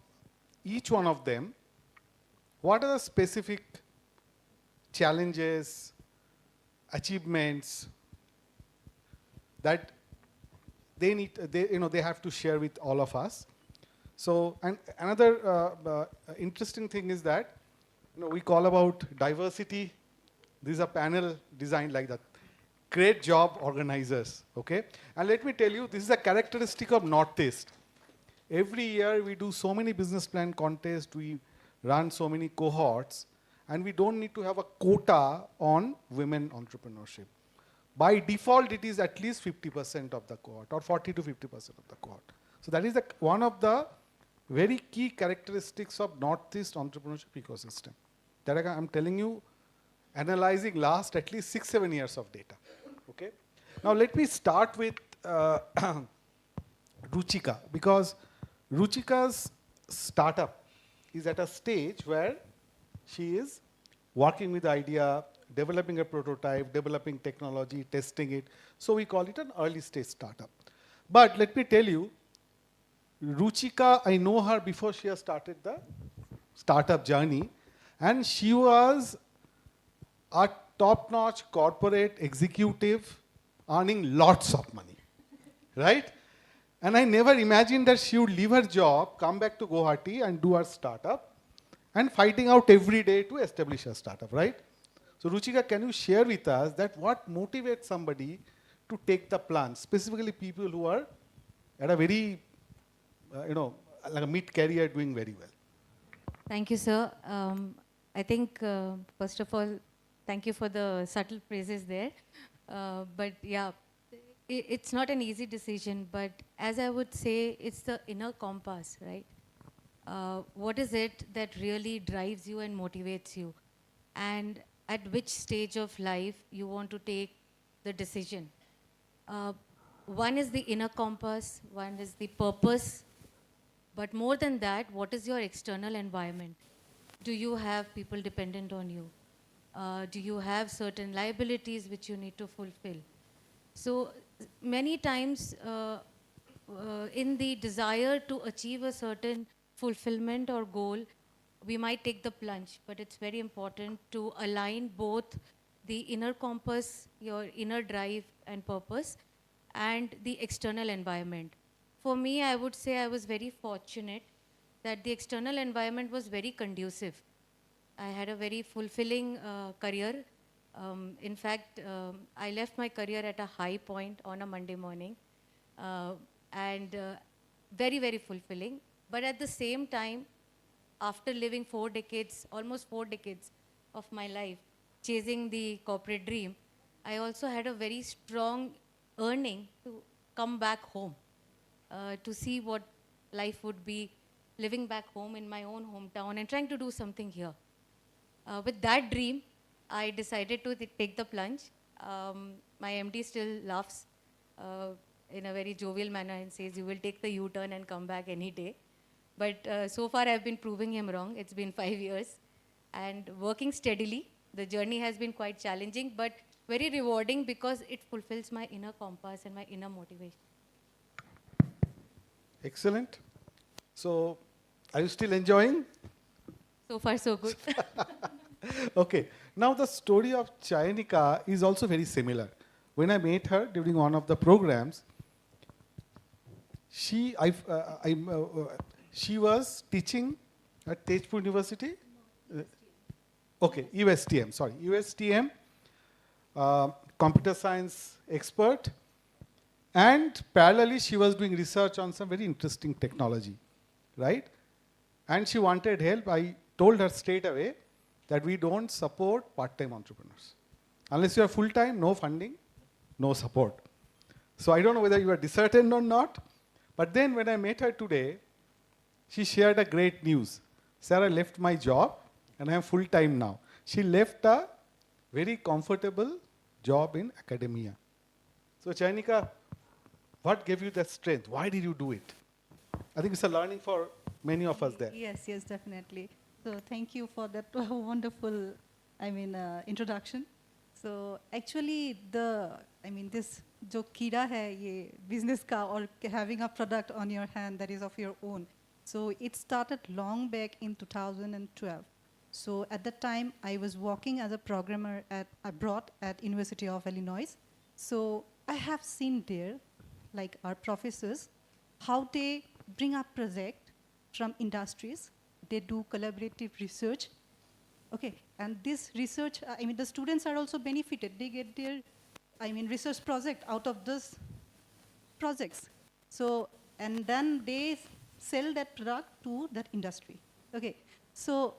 each one of them. What are the specific challenges, achievements that they have to share with all of us? So, and another interesting thing is that, we call about diversity. This is a panel designed like that. Great job, organizers, okay? And let me tell you, this is a characteristic of Northeast. Every year we do so many business plan contests, we run so many cohorts, and we don't need to have a quota on women entrepreneurship. By default, it is at least 50% of the cohort, or 40 to 50% of the cohort. So that is one of the very key characteristics of Northeast entrepreneurship ecosystem. That I'm telling you, analyzing last at least 6-7 years of data. Okay. Now let me start with Ruchika, because Ruchika's startup is at a stage where she is working with the idea, developing a prototype, developing technology, testing it. So we call it an early stage startup. But let me tell you, Ruchika, I know her before she has started the startup journey, and she was a top-notch corporate executive earning lots of money, right? And I never imagined that she would leave her job, come back to Guwahati and do her startup, and fighting out every day to establish a startup, right? So Ruchika, can you share with us that what motivates somebody to take the plunge, specifically people who are at a very, like a mid-career doing very well? Thank you, sir. I think, first of all, thank you for the subtle phrases there. But yeah, it's not an easy decision, but as I would say, it's the inner compass, right? What is it that really drives you and motivates you? And at which stage of life you want to take the decision? One is the inner compass, one is the purpose, but more than that, what is your external environment? Do you have people dependent on you? Do you have certain liabilities which you need to fulfill? So many times in the desire to achieve a certain fulfillment or goal, we might take the plunge, but it's very important to align both the inner compass, your inner drive and purpose, and the external environment. For me, I would say I was very fortunate that the external environment was very conducive. I had a very fulfilling career. In fact, I left my career at a high point on a Monday morning, and very, very fulfilling. But at the same time, after living 4 decades, almost 4 decades of my life, chasing the corporate dream, I also had a very strong yearning to come back home, to see what life would be living back home in my own hometown and trying to do something here. With that dream, I decided to take the plunge. My MD still laughs in a very jovial manner and says, you will take the U-turn and come back any day. But so far, I've been proving him wrong. It's been 5 years. And working steadily, the journey has been quite challenging, but very rewarding because it fulfills my inner compass and my inner motivation. Excellent. So, are you still enjoying? So far, so good. Okay. Now, the story of Chayanika is also very similar. When I met her during one of the programs, she was teaching at Tejpur University. Okay, USTM, sorry. USTM, computer science expert. And parallelly, she was doing research on some very interesting technology, right? And she wanted help. I told her straight away that we don't support part-time entrepreneurs. Unless you are full-time, no funding, no support. So I don't know whether you are disheartened or not, but then when I met her today, she shared a great news. Sarah left my job and I am full-time now. She left a very comfortable job in academia. So Chainika, what gave you that strength? Why did you do it? I think it's a learning for many of us there. Yes, yes, definitely. So thank you for that wonderful, introduction. So actually, this जो कीड़ा है ये business का or having a product on your hand that is of your own. So it started long back in 2012. So at that time, I was working as a programmer abroad at University of Illinois. So I have seen there, like our professors, how they bring up project from industries. They do collaborative research. Okay, and this research, the students are also benefited. They get their, research project out of those projects. So, and then they sell that product to that industry. Okay, so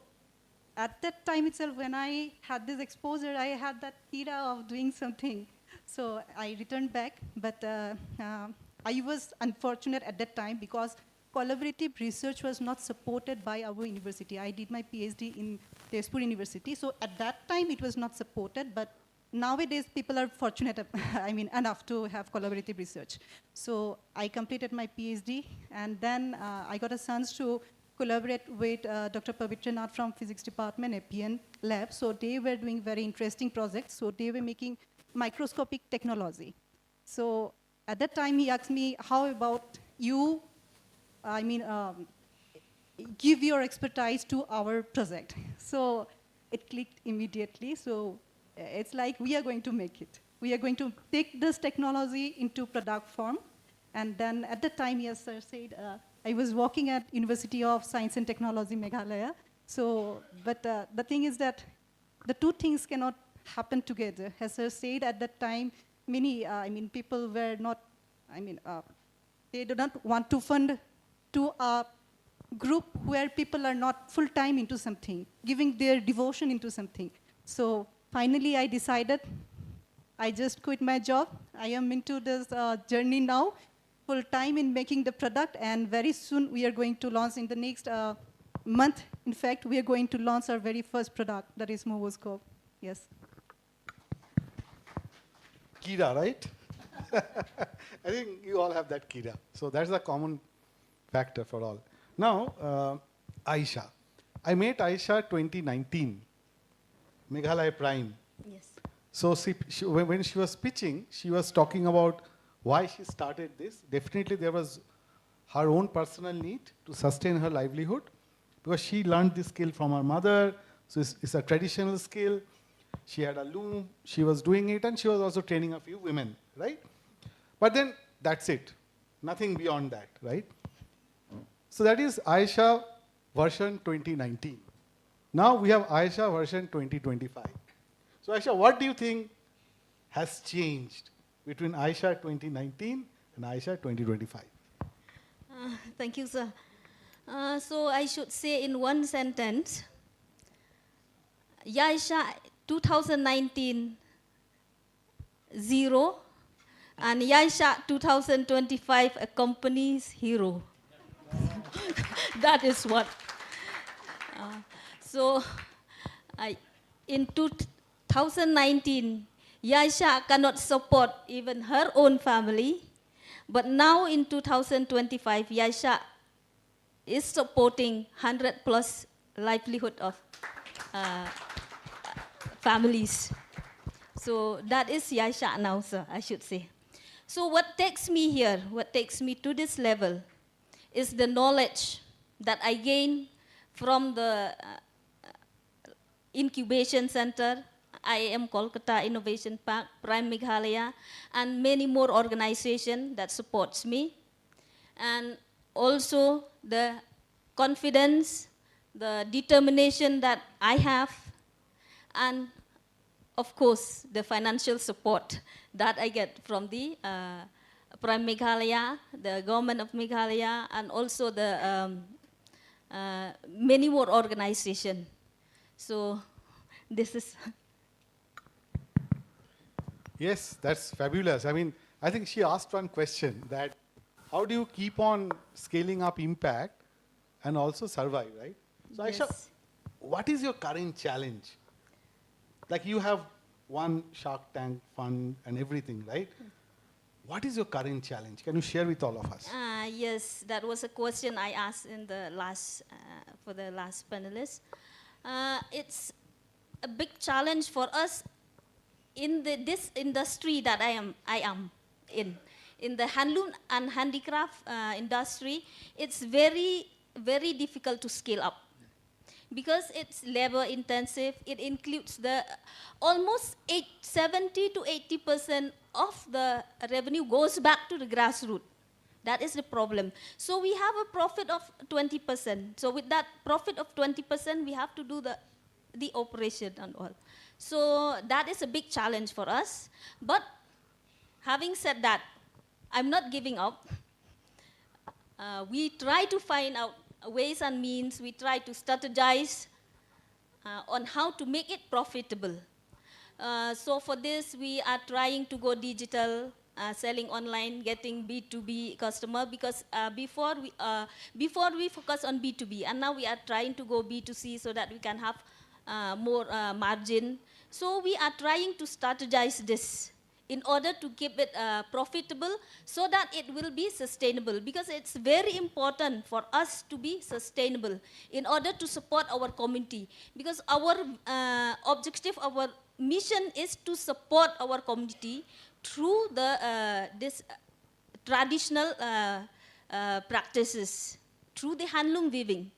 at that time itself, when I had this exposure, I had that era of doing something. So I returned back, but I was unfortunate at that time because collaborative research was not supported by our university. I did my PhD in Tezpur University, so at that time it was not supported, but nowadays people are fortunate, enough to have collaborative research. So I completed my PhD, and then I got a chance to collaborate with Dr. Pavitra Nath from Physics Department, APN lab. So they were doing very interesting projects. So they were making microscopic technology. So at that time, he asked me, how about you, give your expertise to our project. So it clicked immediately. So it's like, we are going to make it. We are going to take this technology into product form. And then at the time, yes, sir said, I was working at University of Science and Technology, Meghalaya. So, but the thing is that the two things cannot happen together. As sir said, at that time, many, people were not, they do not want to fund to a group where people are not full-time into something, giving their devotion into something. So finally, I decided, I just quit my job. I am into this journey now, full-time in making the product, and very soon we are going to launch in the next month. In fact, we are going to launch our very first product, that is MoU Scope. Yes. Kira, right? I think you all have that Kira. So that's a common factor for all. Now, Aisha. I met Aisha 2019, Meghalaya Prime. Yes. So when she was pitching, she was talking about why she started this. Definitely there was her own personal need to sustain her livelihood, because she learned this skill from her mother. So it's a traditional skill. She had a loom, she was doing it, and she was also training a few women, right? But then that's it. Nothing beyond that, right? So that is Aisha version 2019. Now we have Aisha version 2025. So Aisha, what do you think has changed between Aisha 2019 and Aisha 2025? Thank you, sir. So I should say in one sentence, Aisha 2019, 0, and Aisha 2025, a company's hero. That is what. So in 2019, Aisha cannot support even her own family, but now in 2025, Aisha is supporting 100 plus livelihood of families. So that is Aisha now, sir, I should say. So what takes me here, what takes me to this level, is the knowledge that I gain from the incubation center, IIM Kolkata Innovation Park, Prime Meghalaya, and many more organizations that supports me. And also the confidence, the determination that I have, and of course, the financial support that I get from the Prime Meghalaya, the government of Meghalaya, and also the many more organizations. So this is... Yes, that's fabulous. I mean, I think she asked one question that how do you keep on scaling up impact and also survive, right? So Aisha, Yes. what is your current challenge? Like you have one Shark Tank fund and everything, right? What is your current challenge? Can you share with all of us? Yes, that was a question I asked in the last, for the last panelist. It's a big challenge for us in this industry that I am in the handloom and handicraft industry. It's very, very difficult to scale up because it's labor intensive. It includes the almost 70 to 80% of the revenue goes back to the grassroots. That is the problem. So we have a profit of 20%. So with that profit of 20%, we have to do the operation and all. So that is a big challenge for us. But having said that, I'm not giving up. We try to find out ways and means. We try to strategize on how to make it profitable. So for this, we are trying to go digital, selling online, getting B2B customer, because before we focus on B2B, and now we are trying to go B2C so that we can have more margin. So we are trying to strategize this in order to keep it profitable so that it will be sustainable, because it's very important for us to be sustainable in order to support our community, because our objective, our mission is to support our community through this traditional practices, through the handloom weaving.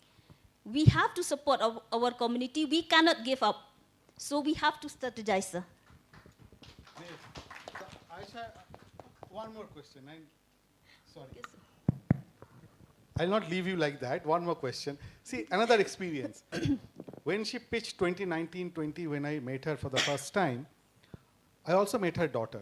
We have to support our community. We cannot give up. So we have to strategize, sir. Aisha, one more question. Sorry. I'll not leave you like that. One more question. See, another experience. When she pitched 2019-20, when I met her for the first time, I also met her daughter.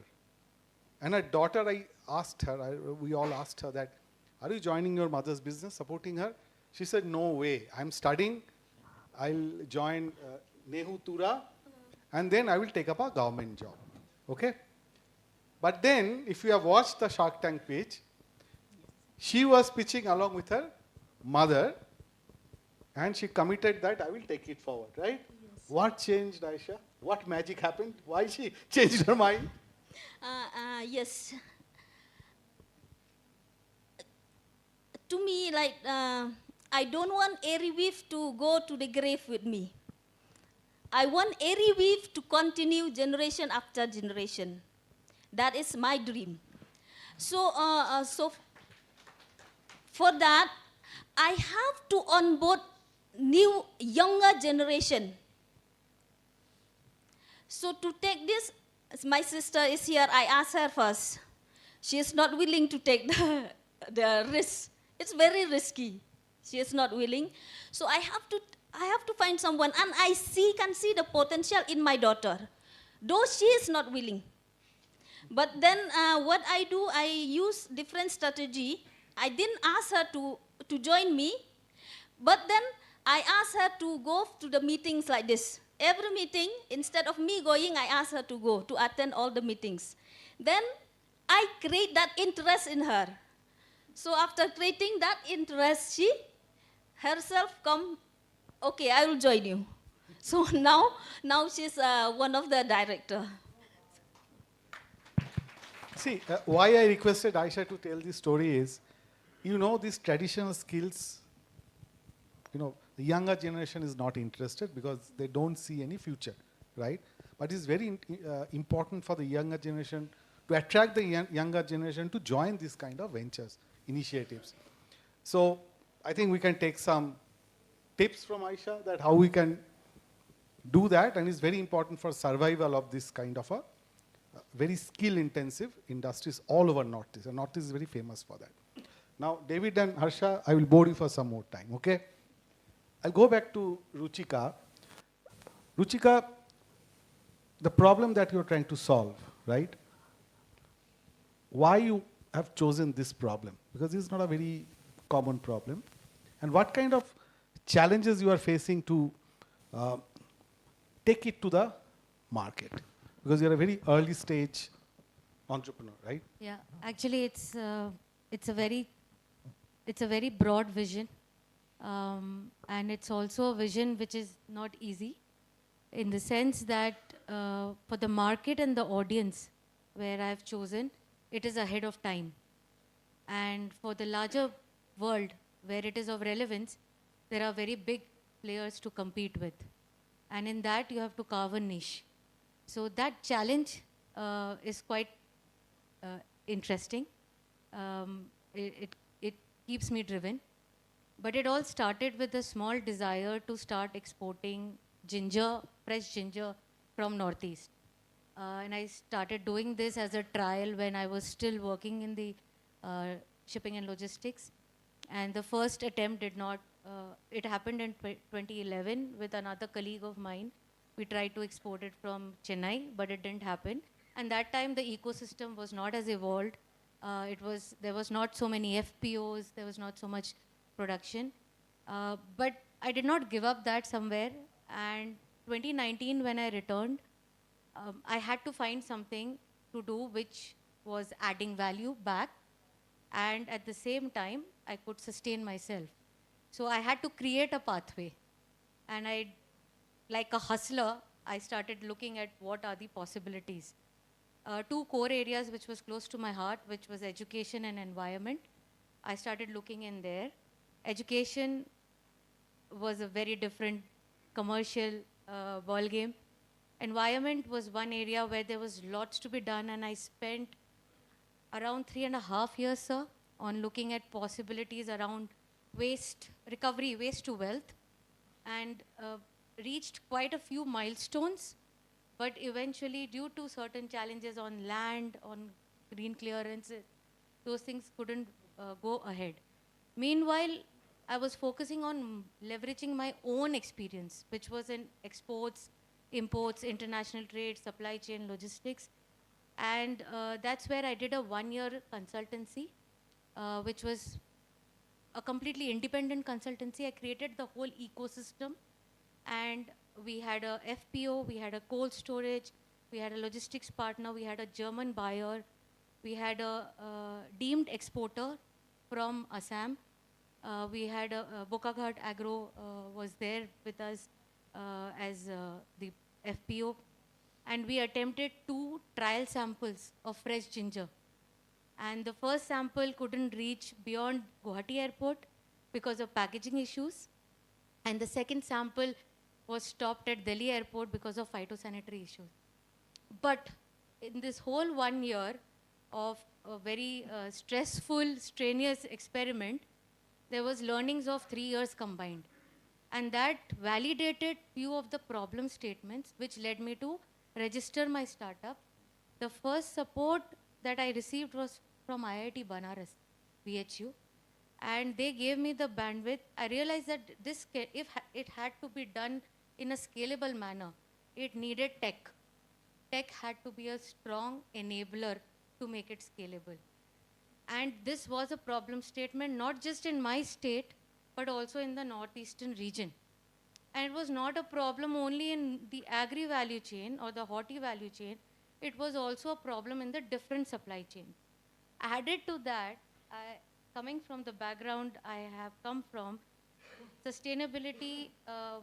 And her daughter, I asked her, we all asked her that, are you joining your mother's business, supporting her? She said, no way. I'm studying. I'll join Nehu Tura, and then I will take up a government job. Okay? But then, if you have watched the Shark Tank pitch, she was pitching along with her mother, and she committed that I will take it forward, right? Yes. What changed, Aisha? What magic happened? Why she changed her mind? Yes. To me, like, I don't want Airy Weave to go to the grave with me. I want Airy Weave to continue generation after generation. That is my dream. So, for that, I have to onboard new, younger generation. So to take this, my sister is here, I asked her first. She is not willing to take the risk. It's very risky. She is not willing. So I have to find someone, and I can see the potential in my daughter, though she is not willing. But then what I do, I use different strategy. I didn't ask her to join me, but then I asked her to go to the meetings like this. Every meeting, instead of me going, I asked her to go, to attend all the meetings. Then I create that interest in her. So after creating that interest, she herself come, okay, I will join you. So now she's one of the director. See, why I requested Aisha to tell this story is, you know, these traditional skills, you know, the younger generation is not interested because they don't see any future, right? But it's very important for the younger generation to attract the younger generation to join this kind of ventures, initiatives. So I think we can take some tips from Aisha that how we can do that, and it's very important for survival of this kind of a very skill-intensive industries all over Northeast. And Northeast is very famous for that. Now, David and Harsha, I will bore you for some more time, okay? I'll go back to Ruchika. Ruchika, the problem that you're trying to solve, right? Why you have chosen this problem? Because this is not a very common problem. And what kind of challenges you are facing to take it to the market? Because you're a very early stage entrepreneur, right? Yeah, actually, it's a very broad vision, and it's also a vision which is not easy, in the sense that for the market and the audience where I've chosen, it is ahead of time, and for the larger world where it is of relevance, there are very big players to compete with, and in that you have to carve a niche. So that challenge is quite interesting. It keeps me driven. But it all started with a small desire to start exporting ginger, fresh ginger from Northeast. And I started doing this as a trial when I was still working in the shipping and logistics. And the first attempt did not, it happened in 2011 with another colleague of mine. We tried to export it from Chennai, but it didn't happen. And that time the ecosystem was not as evolved. There was not so many FPOs, there was not so much production. But I did not give up that somewhere. And 2019, when I returned, I had to find something to do which was adding value back. And at the same time, I could sustain myself. So I had to create a pathway. And like a hustler, I started looking at what are the possibilities. Two core areas which was close to my heart, which was education and environment. I started looking in there. Education was a very different commercial ball game. Environment was one area where there was lots to be done, and I spent around 3.5 years, sir, on looking at possibilities around waste recovery, waste to wealth, and reached quite a few milestones. But eventually, due to certain challenges on land, on green clearances, those things couldn't go ahead. Meanwhile, I was focusing on leveraging my own experience, which was in exports, imports, international trade, supply chain, logistics. And that's where I did a 1-year consultancy, which was a completely independent consultancy. I created the whole ecosystem, and we had a FPO, we had a cold storage, we had a logistics partner, we had a German buyer, we had a deemed exporter from Assam. We had Bokaghat Agro was there with us as the FPO. And we attempted 2 trial samples of fresh ginger. And the first sample couldn't reach beyond Guwahati airport because of packaging issues. And the second sample was stopped at Delhi airport because of phytosanitary issues. But in this whole 1 year of a very stressful, strenuous experiment, there was learnings of 3 years combined. And that validated few of the problem statements, which led me to register my startup. The first support that I received was from IIT Banaras, BHU. And they gave me the bandwidth. I realized that if it had to be done in a scalable manner, it needed tech. Tech had to be a strong enabler to make it scalable. And this was a problem statement, not just in my state, but also in the northeastern region. And it was not a problem only in the agri value chain or the horti value chain, it was also a problem in the different supply chains. Added to that, coming from the background I have come from, sustainability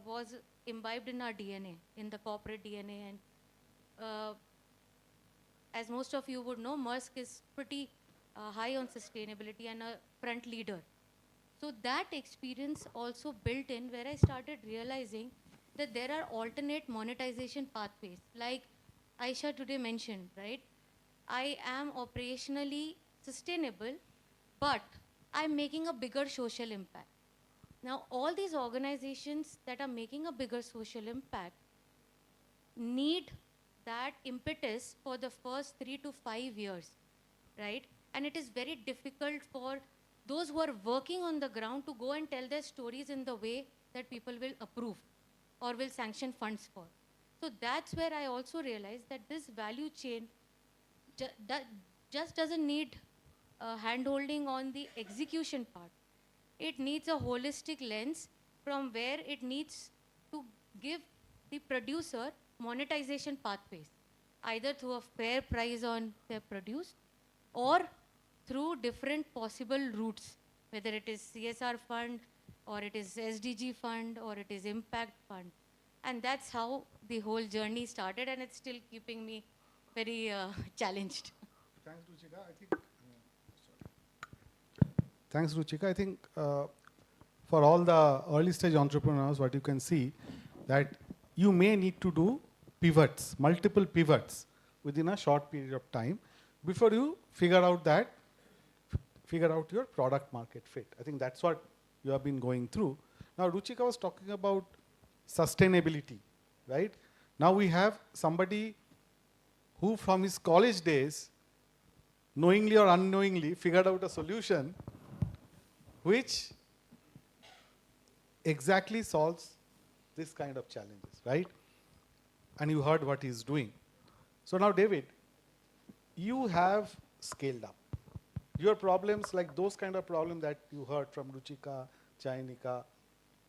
was imbibed in our DNA, in the corporate DNA. And as most of you would know, Maersk is pretty high on sustainability and a front leader. So that experience also built in, where I started realizing that there are alternate monetization pathways. Like Aisha today mentioned, right? I am operationally sustainable, but I'm making a bigger social impact. Now, all these organizations that are making a bigger social impact need that impetus for the first 3 to 5 years, right? And it is very difficult for those who are working on the ground to go and tell their stories in the way that people will approve or will sanction funds for. So that's where I also realized that this value chain just doesn't need hand-holding on the execution part. It needs a holistic lens from where it needs to give the producer monetization pathways. either through a fair price on their produce or through different possible routes, whether it is CSR fund or it is SDG fund or it is impact fund. And that's how the whole journey started, and it's still keeping me very challenged. Thanks, Ruchika. I think for all the early stage entrepreneurs, what you can see that you may need to do pivots, multiple pivots within a short period of time before you figure out your product market fit. I think that's what you have been going through. Now, Ruchika was talking about sustainability, right? Now we have somebody who from his college days, knowingly or unknowingly, figured out a solution which exactly solves this kind of challenges, right? And you heard what he's doing. So now, David, you have scaled up. Your problems, like those kind of problems that you heard from Ruchika, Chainika,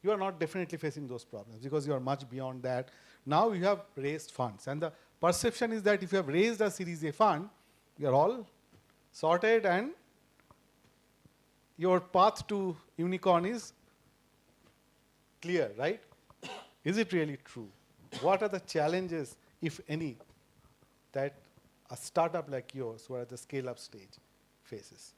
you are not definitely facing those problems because you are much beyond that. Now you have raised funds. And the perception is that if you have raised a Series A fund, you are all sorted and your path to unicorn is clear, right? Is it really true? What are the challenges, if any, that a startup like yours, who are at the scale-up stage, faces?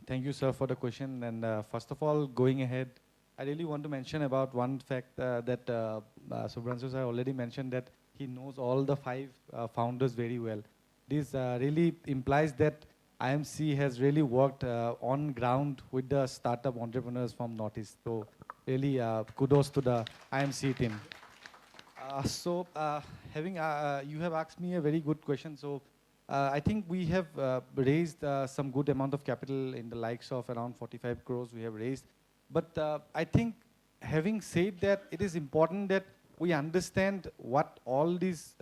Thank you, sir, for the question. And first of all, going ahead, I really want to mention about one fact that Subhranshu sir already mentioned, that he knows all the 5 founders very well. This really implies that IMC has really worked on ground with the startup entrepreneurs from Northeast. So really kudos to the IMC team. You have asked me a very good question. So I think we have raised some good amount of capital in the likes of around 45 crores we have raised. But I think having said that, it is important that we understand what all these,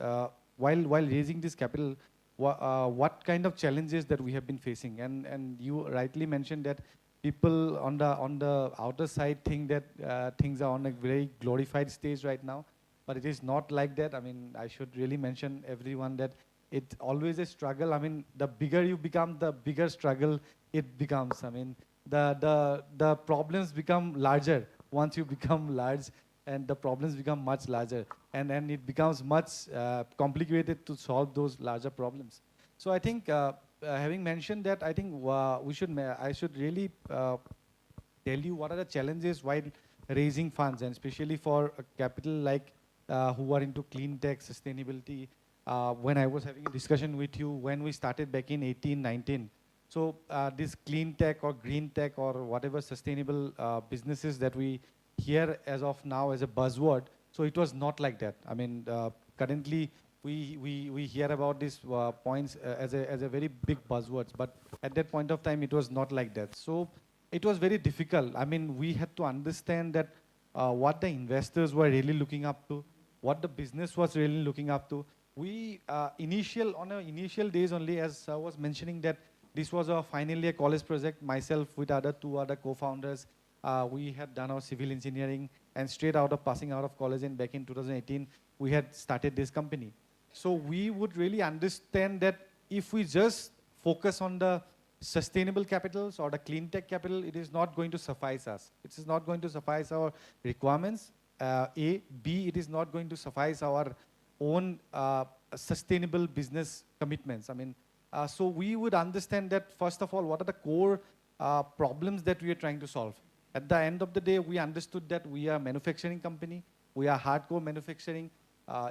while raising this capital, what kind of challenges that we have been facing. And you rightly mentioned that people on the outer side think that things are on a very glorified stage right now. But it is not like that. I mean, I should really mention everyone that it's always a struggle. I mean, the bigger you become, the bigger struggle it becomes. I mean, the problems become larger once you become large, and the problems become much larger. And then it becomes much complicated to solve those larger problems. So I think, having mentioned that, I think I should really tell you what are the challenges while raising funds, and especially for a capital like who are into clean tech, sustainability. When I was having a discussion with you when we started back in 18, 19. So this clean tech or green tech or whatever sustainable businesses that we hear as of now as a buzzword, so it was not like that. I mean, currently we hear about these points as a very big buzzwords, but at that point of time it was not like that. So it was very difficult. I mean, we had to understand that what the investors were really looking up to, what the business was really looking up to. We initial days only, as I was mentioning, that this was finally a college project. Myself with two other co-founders, we had done our civil engineering, and straight out of passing out of college and back in 2018, we had started this company. So we would really understand that if we just focus on the sustainable capitals or the clean tech capital, it is not going to suffice us. It is not going to suffice our requirements. A. B, it is not going to suffice our own sustainable business commitments. I mean, so we would understand that, first of all, what are the core problems that we are trying to solve. At the end of the day, we understood that we are a manufacturing company. We are hardcore manufacturing.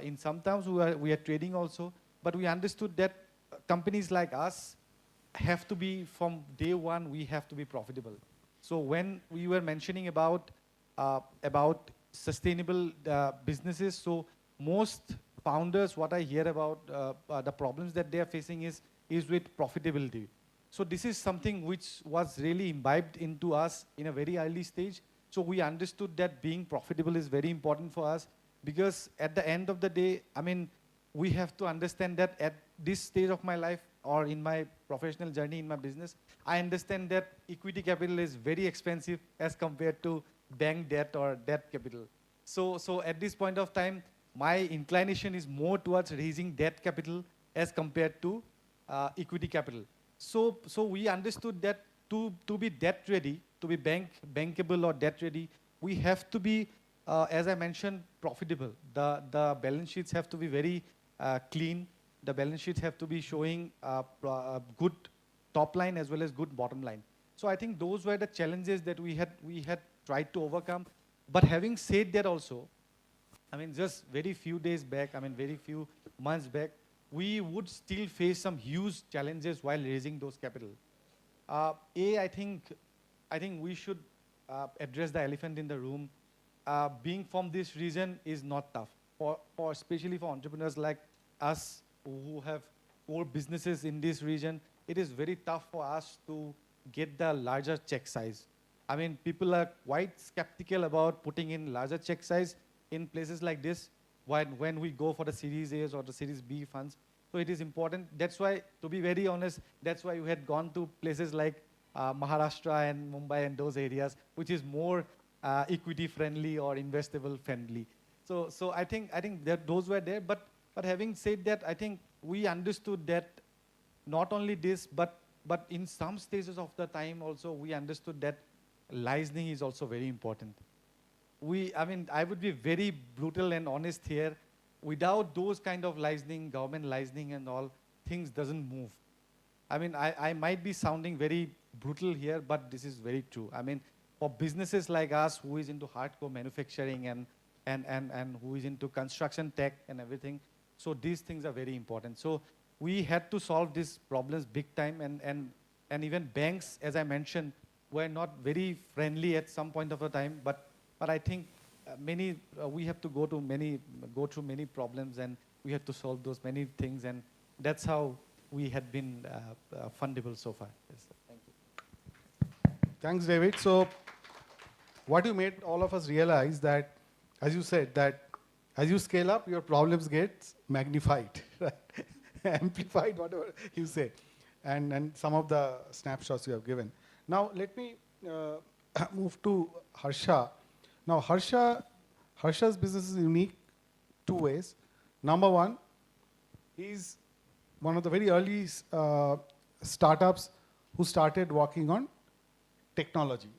In some terms, we are trading also. But we understood that companies like us have to be, from day one, we have to be profitable. So when we were mentioning about sustainable businesses, so most founders, what I hear about the problems that they are facing is with profitability. So this is something which was really imbibed into us in a very early stage. So we understood that being profitable is very important for us, because at the end of the day, I mean, we have to understand that at this stage of my life or in my professional journey in my business, I understand that equity capital is very expensive as compared to bank debt or debt capital. So at this point of time, my inclination is more towards raising debt capital as compared to equity capital. So we understood that to be debt ready, to be bankable or debt ready, we have to be, as I mentioned, profitable. The balance sheets have to be very clean. The balance sheets have to be showing good top line as well as good bottom line. So I think those were the challenges that we had tried to overcome. But having said that also, I mean, just very few days back, I mean, very few months back, we would still face some huge challenges while raising those capital. I think we should address the elephant in the room. Being from this region is not tough, especially for entrepreneurs like us who have core businesses in this region. It is very tough for us to get the larger check size. I mean, people are quite skeptical about putting in larger check size in places like this when we go for the Series A's or the Series B funds. So it is important. That's why, to be very honest, that's why we had gone to places like Maharashtra and Mumbai and those areas, which is more equity friendly or investable friendly. So I think that those were there. But having said that, I think we understood that not only this, but in some stages of the time also, we understood that licensing is also very important. I mean, I would be very brutal and honest here. Without those kind of licensing, government licensing and all, things doesn't move. I mean, I might be sounding very brutal here, but this is very true. I mean, for businesses like us who is into hardcore manufacturing and who is into construction tech and everything, so these things are very important. So we had to solve these problems big time, and even banks, as I mentioned, were not very friendly at some point of a time, but I think we have to go through many problems, and we have to solve those many things, and that's how we had been fundable so far. Yes, thank you. Thanks, David. So what you made all of us realize that, as you said, that as you scale up, your problems get magnified, right? Amplified, whatever you say, and some of the snapshots you have given. Now let me move to Harsha. Now Harsha's business is unique two ways. Number one, he's one of the very early startups who started working on technology.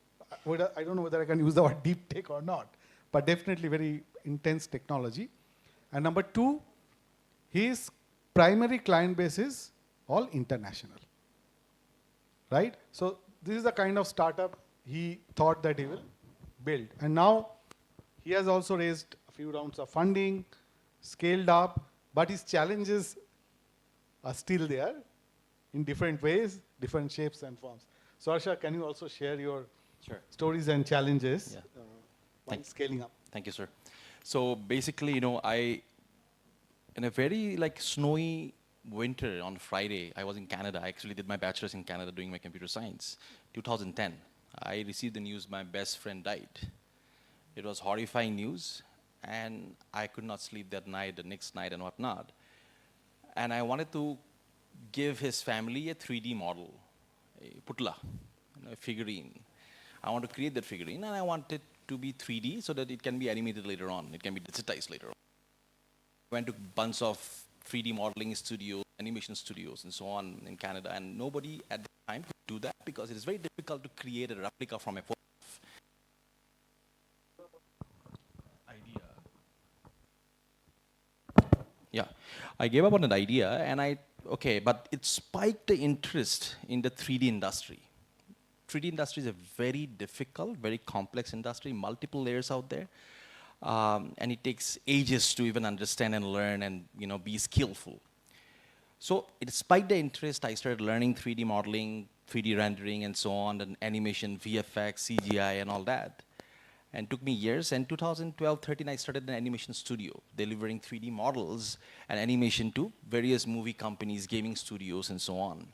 I don't know whether I can use the word deep tech or not, but definitely very intense technology. And number two, his primary client base is all international, right? So this is the kind of startup he thought that he will build. And now he has also raised a few rounds of funding, scaled up, but his challenges are still there in different ways, different shapes and forms. So Harsha, can you also share your stories and challenges while scaling up? Thank you, sir. So basically, in a very snowy winter on Friday, I was in Canada. I actually did my bachelor's in Canada doing my computer science. 2010, I received the news my best friend died. It was horrifying news, and I could not sleep that night, the next night and whatnot. And I wanted to give his family a 3D model, a putla, a figurine. I want to create that figurine, and I want it to be 3D so that it can be animated later on. It can be digitized later on. Went to a bunch of 3D modeling studios, animation studios, and so on in Canada, and nobody at the time could do that because it is very difficult to create a replica from a photograph. Yeah, I gave up on that idea, and but it spiked the interest in the 3D industry. 3D industry is a very difficult, very complex industry, multiple layers out there. And it takes ages to even understand and learn and be skillful. So it spiked the interest. I started learning 3D modeling, 3D rendering, and so on, and animation, VFX, CGI, and all that. And it took me years. And 2012-13, I started an animation studio, delivering 3D models and animation to various movie companies, gaming studios, and so on.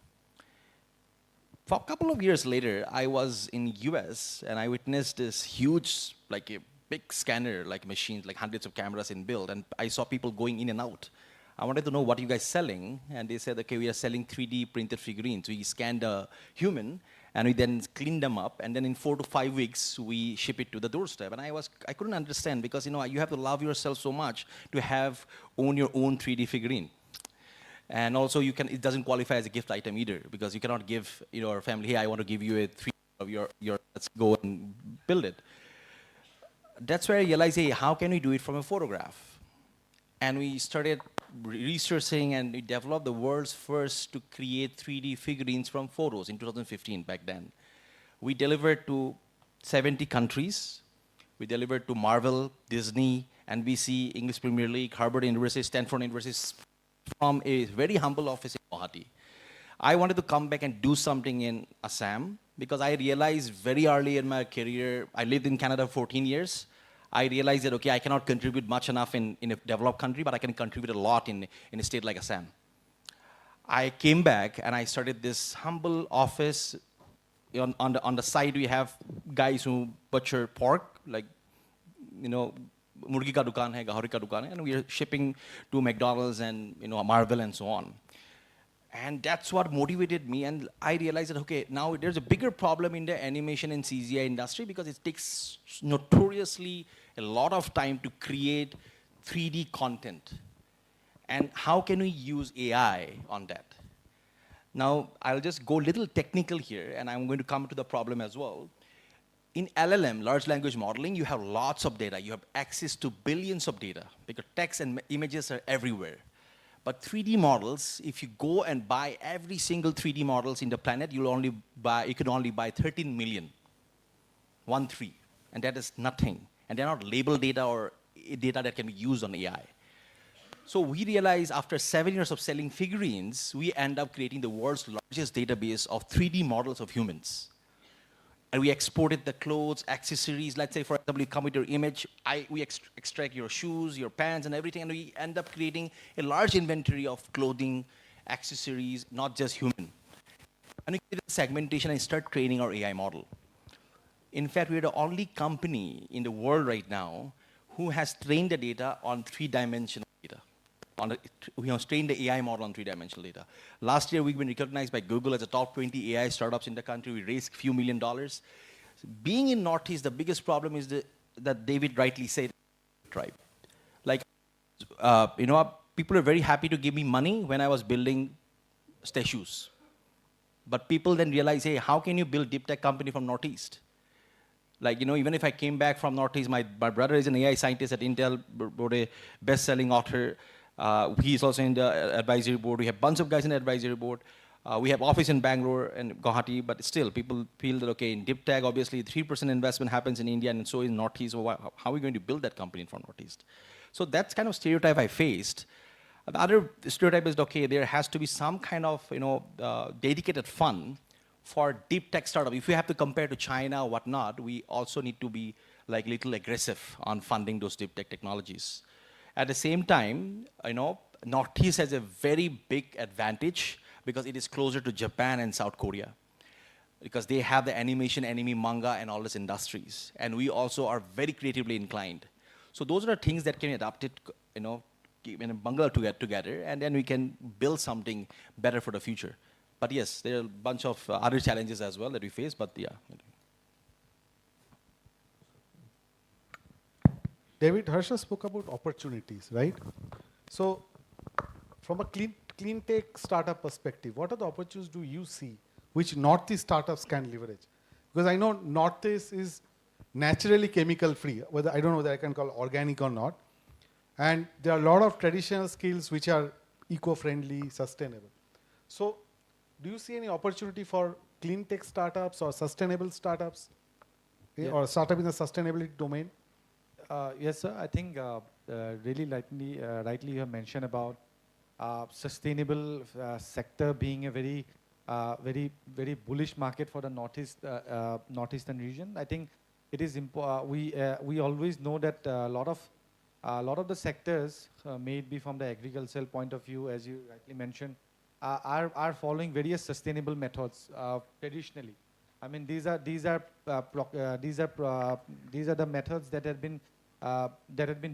For a couple of years later, I was in US, and I witnessed this huge, a big scanner, machines, hundreds of cameras in build, and I saw people going in and out. I wanted to know what you guys selling, and they said, okay, we are selling 3D printed figurines. We scanned a human, and we then clean them up, and then in 4 to 5 weeks, we ship it to the doorstep. And I couldn't understand, because you have to love yourself so much to own your own 3D figurine. And also it doesn't qualify as a gift item either, because you cannot give your family, hey, I want to give you a 3D of your, let's go and build it. That's where I realized, hey, how can we do it from a photograph? And we started researching, and we developed the world's first to create 3D figurines from photos in 2015 back then. We delivered to 70 countries. We delivered to Marvel, Disney, NBC, English Premier League, Harvard University, Stanford University, from a very humble office in Guwahati. I wanted to come back and do something in Assam, because I realized very early in my career, I lived in Canada for 14 years, I realized that, okay, I cannot contribute much enough in a developed country, but I can contribute a lot in a state like Assam. I came back and I started this humble office. On the side, we have guys who butcher pork, like, murgi ka dukaan hai, gahari ka dukaan hai, and we are shipping to McDonald's and Marvel and so on. And that's what motivated me, and I realized that, okay, now there's a bigger problem in the animation and CGI industry, because it takes notoriously a lot of time to create 3D content. And how can we use AI on that? Now, I'll just go a little technical here, and I'm going to come to the problem as well. In LLM, large language modeling, you have lots of data. You have access to billions of data, because text and images are everywhere. But 3D models, if you go and buy every single 3D models in the planet, you can only buy 13 million, 1-3, and that is nothing. And they're not labeled data or data that can be used on AI. So we realized after 7 years of selling figurines, we end up creating the world's largest database of 3D models of humans. And we exported the clothes, accessories. Let's say, for example, you come with your image, we extract your shoes, your pants, and everything, and we end up creating a large inventory of clothing, accessories, not just human. And we did segmentation and start training our AI model. In fact, we're the only company in the world right now who has trained the data on 3-dimensional data. We have trained the AI model on 3-dimensional data. Last year, we've been recognized by Google as a top 20 AI startups in the country. We raised a few $1 million. Being in Northeast, the biggest problem is that David rightly said, tribe. Like, people are very happy to give me money when I was building statues. But people then realize, hey, how can you build deep tech company from Northeast? Like, even if I came back from Northeast, my brother is an AI scientist at Intel, wrote a best-selling author. He's also in the advisory board. We have a bunch of guys in the advisory board. We have office in Bangalore and Guwahati, but still people feel that, okay, in deep tech, obviously 3% investment happens in India and so in Northeast. So how are we going to build that company from Northeast? So that's kind of stereotype I faced. The other stereotype is, okay, there has to be some kind of, dedicated fund for deep tech startup. If we have to compare to China or whatnot, we also need to be like little aggressive on funding those deep tech technologies. At the same time, Northeast has a very big advantage because it is closer to Japan and South Korea, because they have the animation, anime, manga, and all these industries. And we also are very creatively inclined. So those are the things that can be adapted, in a bungalow together, and then we can build something better for the future. But yes, there are a bunch of other challenges as well that we face, but yeah. David, Harsha spoke about opportunities, right? So from a clean tech startup perspective, what are the opportunities do you see which Northeast startups can leverage? Because I know Northeast is naturally chemical free, whether I don't know whether I can call organic or not. And there are a lot of traditional skills which are eco-friendly, sustainable. So do you see any opportunity for clean tech startups or sustainable startups, or startup in the sustainability domain? Yes, sir. I think really rightly you have mentioned about sustainable sector being a very, very bullish market for the northeastern region. I think it is we always know that a lot of the sectors, may it be from the agricultural point of view, as you rightly mentioned, are following various sustainable methods traditionally. I mean, these are the methods that have been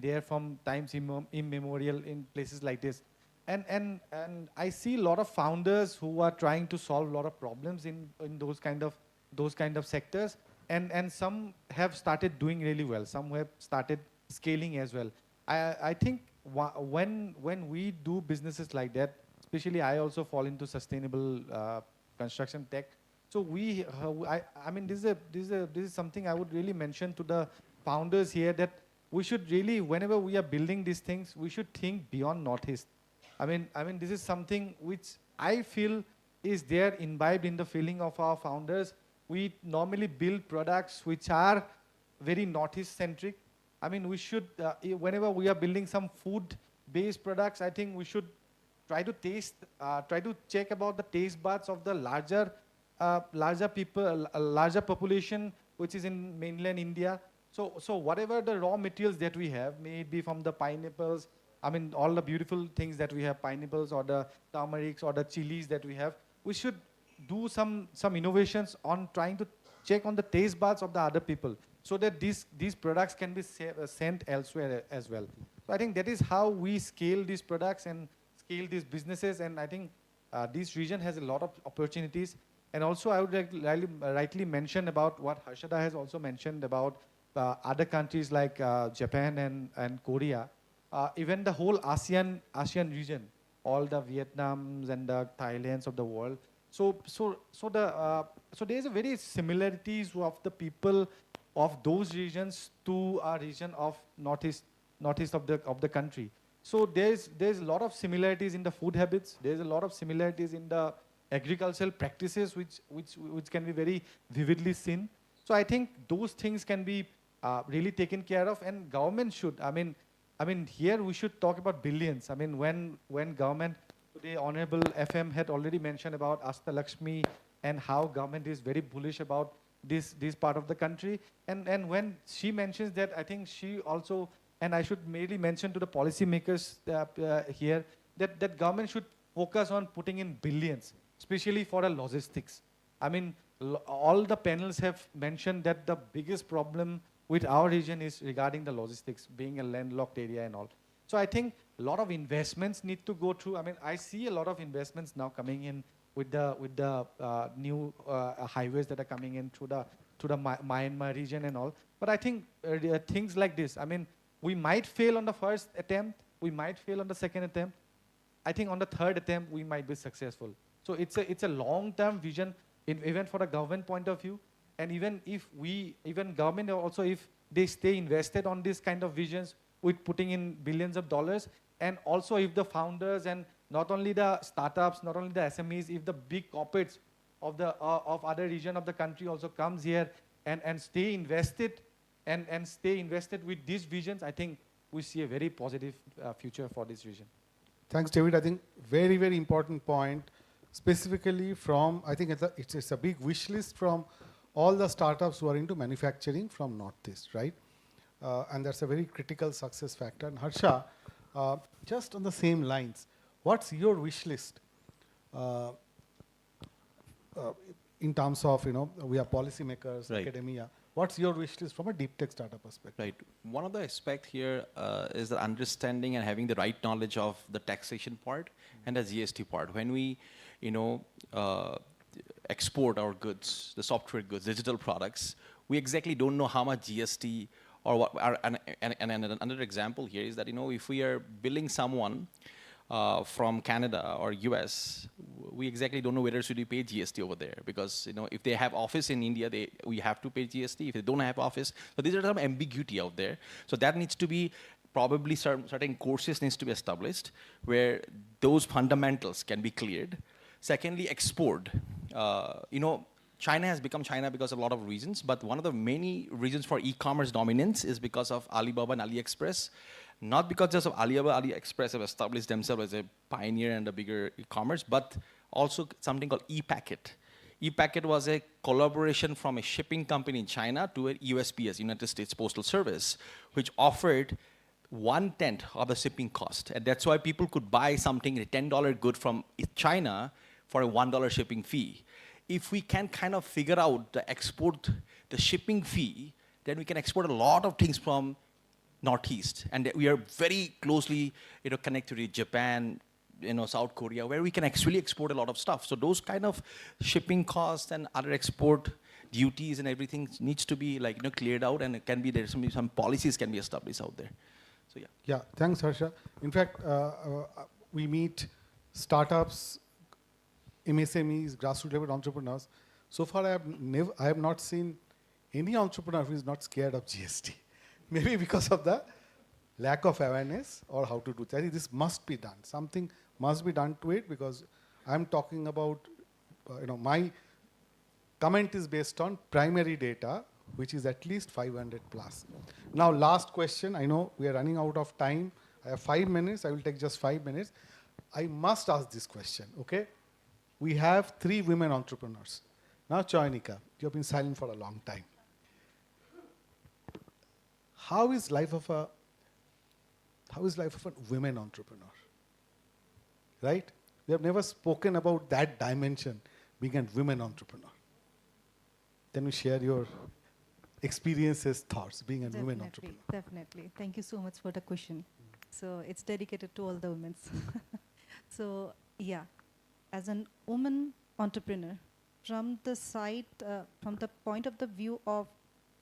there from times immemorial in places like this. And I see a lot of founders who are trying to solve a lot of problems in those kind of those kind of sectors, and some have started doing really well. Some have started scaling as well. I think when we do businesses like that, especially I also fall into sustainable construction tech. So I mean, this is something I would really mention to the founders here, that we should really, whenever we are building these things, we should think beyond Northeast. I mean, this is something which I feel is there imbibed in the feeling of our founders. We normally build products which are very Northeast centric. I mean, we should, whenever we are building some food-based products, I think we should try to try to check about the taste buds of the larger people, larger population, which is in mainland India. So whatever the raw materials that we have, may it be from the pineapples, I mean, all the beautiful things that we have, pineapples or the turmerics or the chilies that we have, we should do some innovations on trying to check on the taste buds of the other people, so that these products can be sent elsewhere as well. So I think that is how we scale these products and scale these businesses, and I think this region has a lot of opportunities. And also I would rightly mention about what Harshada has also mentioned about other countries like Japan and Korea, even the whole ASEAN region, all the Vietnams and the Thailands of the world. So there's a very similarities of the people of those regions to our region of northeast of the country. So there's a lot of similarities in the food habits. There's a lot of similarities in the agricultural practices which can be very vividly seen. So I think those things can be really taken care of, and government should. I mean, here we should talk about billions. I mean, when government, today Honorable FM had already mentioned about Asta Lakshmi and how government is very bullish about this part of the country. And when she mentions that, I think she also, and I should merely mention to the policymakers here, that government should focus on putting in billions, especially for the logistics. I mean, all the panels have mentioned that the biggest problem with our region is regarding the logistics, being a landlocked area and all. So I think a lot of investments need to go through. I mean, I see a lot of investments now coming in with the new highways that are coming in through the Myanmar region and all. But I think things like this, I mean, we might fail on the first attempt, we might fail on the second attempt. I think on the third attempt, we might be successful. So it's a long-term vision, even for the government point of view. And even government also, if they stay invested on this kind of visions with putting in billions of dollars, and also if the founders and not only the startups, not only the SMEs, if the big corporates of other region of the country also comes here and stay invested and stay invested with these visions, I think we see a very positive future for this region. Thanks, David. I think very, very important point, specifically from, I think it's a big wish list from all the startups who are into manufacturing from Northeast, right? And that's a very critical success factor. And Harsha, just on the same lines, what's your wish list in terms of, we are policymakers, Right. academia. What's your wish list from a deep tech startup perspective? Right. One of the aspect here is the understanding and having the right knowledge of the taxation part and the GST part. When we, export our goods, the software goods, digital products, we exactly don't know how much GST or what. And another example here is that if we are billing someone from Canada or US, we exactly don't know whether should we pay GST over there, because if they have office in India, we have to pay GST. If they don't have office, so these are some ambiguity out there. So that needs to be probably certain courses needs to be established where those fundamentals can be cleared. Secondly, export. China has become China because of a lot of reasons, but one of the many reasons for e-commerce dominance is because of Alibaba and AliExpress. Not because just of Alibaba, AliExpress have established themselves as a pioneer and a bigger e-commerce, but also something called ePacket. ePacket was a collaboration from a shipping company in China to a USPS, United States Postal Service, which offered 1/10 of the shipping cost. And that's why people could buy something, a $10 good from China for a $1 shipping fee. If we can kind of figure out the shipping fee, then we can export a lot of things from Northeast. And we are very closely connected with Japan, South Korea, where we can actually export a lot of stuff. So those kind of shipping costs and other export duties and everything needs to be like, cleared out, and it can be, there's some policies can be established out there. So yeah. Yeah, thanks, Harsha. In fact, we meet startups, MSMEs, grassroots level entrepreneurs. So far, I have not seen any entrepreneur who is not scared of GST. Maybe because of the lack of awareness or how to do it. I think this must be done. Something must be done to it, because I'm talking about, my comment is based on primary data, which is at least 500 plus. Now, last question. I know we are running out of time. I have 5 minutes. I will take just 5 minutes. I must ask this question, okay? We have 3 women entrepreneurs. Now, Choyanika, you have been silent for a long time. How is life of a women entrepreneur? Right? We have never spoken about that dimension, being a women entrepreneur. Can you share your experiences, thoughts, being a women entrepreneur? Definitely. Thank you so much for the question. So it's dedicated to all the women. So yeah, as a woman entrepreneur, from the side, from the point of the view of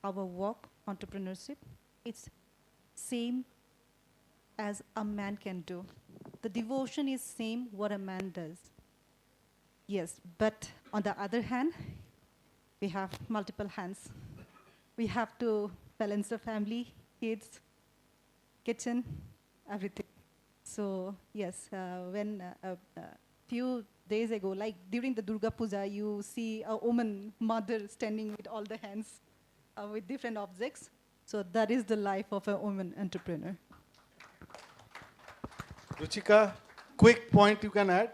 our work, entrepreneurship, it's same as a man can do. The devotion is same what a man does. Yes, but on the other hand, we have multiple hands. We have to balance the family, kids, kitchen, everything. So yes, when a few days ago, like during the Durga Puja, you see a woman, mother standing with all the hands with different objects. So that is the life of a woman entrepreneur. Ruchika, quick point you can add?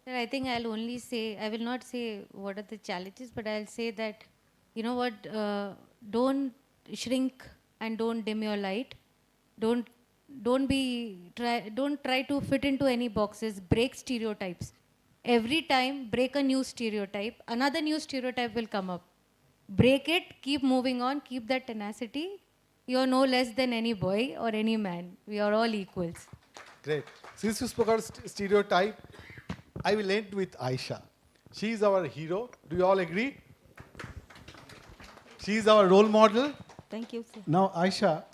Sir, I think I'll only say, I will not say what are the challenges, but I'll say that, you know what, don't shrink and don't dim your light. Don't try to fit into any boxes. Break stereotypes. Every time, break a new stereotype. Another new stereotype will come up. Break it, keep moving on, keep that tenacity. You're no less than any boy or any man. We are all equals. Great. Since you spoke about stereotype, I will end with Aisha. She is our hero. Do you all agree? She is our role model. Thank you, sir. Now, Aisha,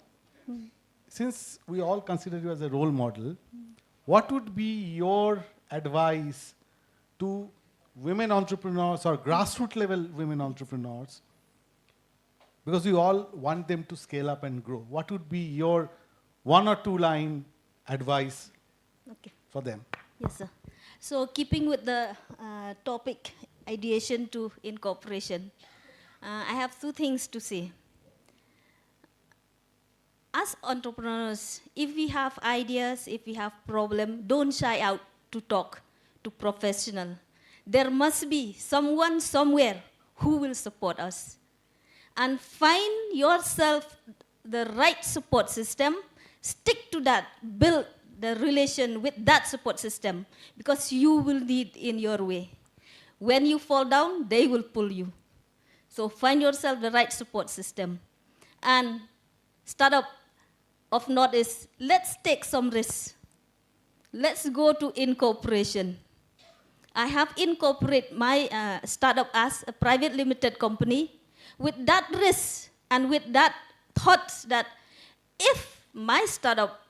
since we all consider you as a role model, what would be your advice to women entrepreneurs or grassroots level women entrepreneurs? Because we all want them to scale up and grow. What would be your 1 or 2 line advice for them? Yes, sir. So keeping with the topic, ideation to incorporation, I have 2 things to say. As entrepreneurs, if we have ideas, if we have problem, don't shy out to talk to professional. There must be someone somewhere who will support us. And find yourself the right support system, stick to that, build the relation with that support system, because you will need in your way. When you fall down, they will pull you. So find yourself the right support system. And startup of Northeast, let's take some risks. Let's go to incorporation. I have incorporated my startup as a private limited company with that risk and with that thought that if my startup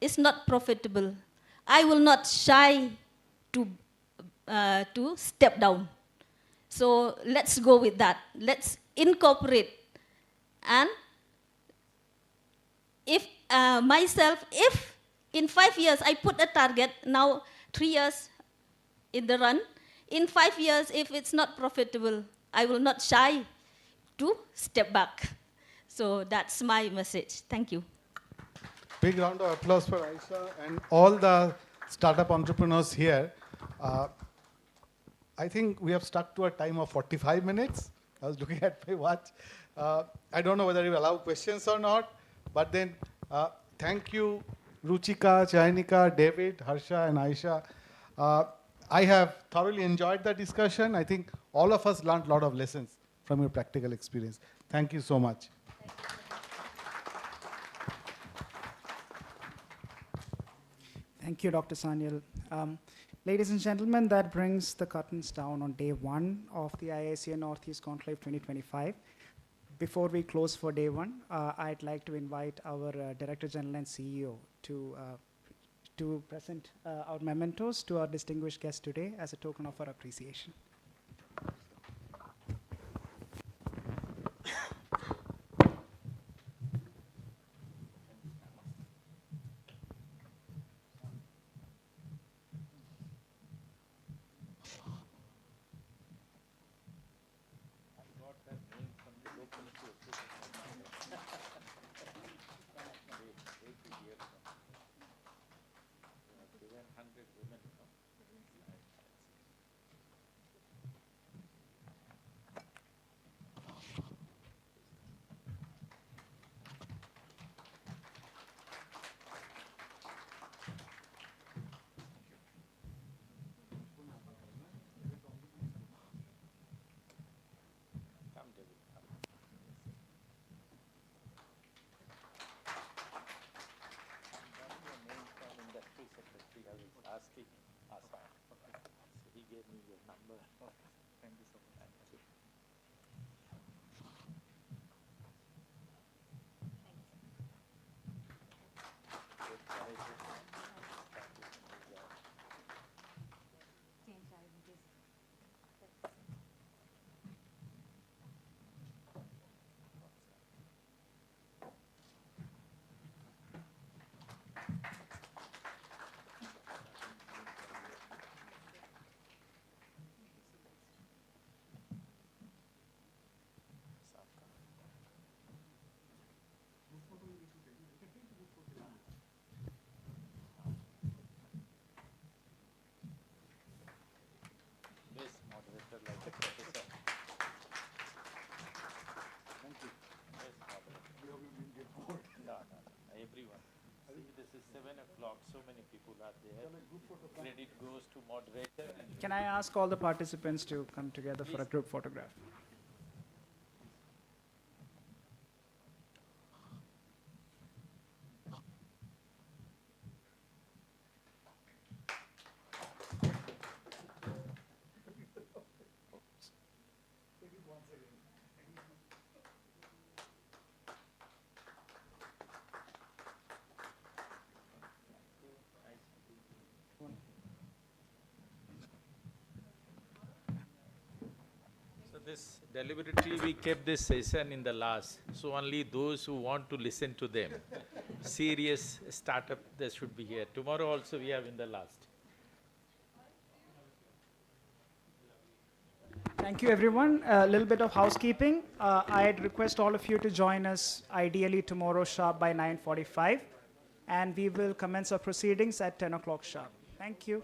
is not profitable, I will not shy to step down. So let's go with that. Let's incorporate. And if if in 5 years I put a target, now 3 years in the run, in 5 years, if it's not profitable, I will not shy to step back. So that's my message. Thank you. Big round of applause for Aisha and all the startup entrepreneurs here. I think we have stuck to a time of 45 minutes. I was looking at my watch. I don't know whether you allow questions or not, but then thank you, Ruchika, Choyanika, David, Harsha, and Aisha. I have thoroughly enjoyed the discussion. I think all of us learned a lot of lessons from your practical experience. Thank you so much. Thank you, Dr. Sanyal. Ladies and gentlemen, that brings the curtains down on day one of the IICA Northeast Conclave 2025. Before we close for day one, I'd like to invite our Director General and CEO to present our mementos to our distinguished guests today as a token of our appreciation. Asking Asa. So he gave me your number. Thank you so much. Thank you. Best moderator like a professor. Thank you. Best moderator. We hope you didn't get bored. No. Everyone. See, this is 7 o'clock. So many people are there. Credit goes to moderator. Can I ask all the participants to come together for a group photograph? This deliberately we kept this session in the last, so only those who want to listen to them, serious startup, they should be here. Tomorrow also we have in the last. Thank you, everyone. A little bit of housekeeping. I'd request all of you to join us ideally tomorrow sharp by 9:45, and we will commence our proceedings at 10 o'clock sharp. Thank you.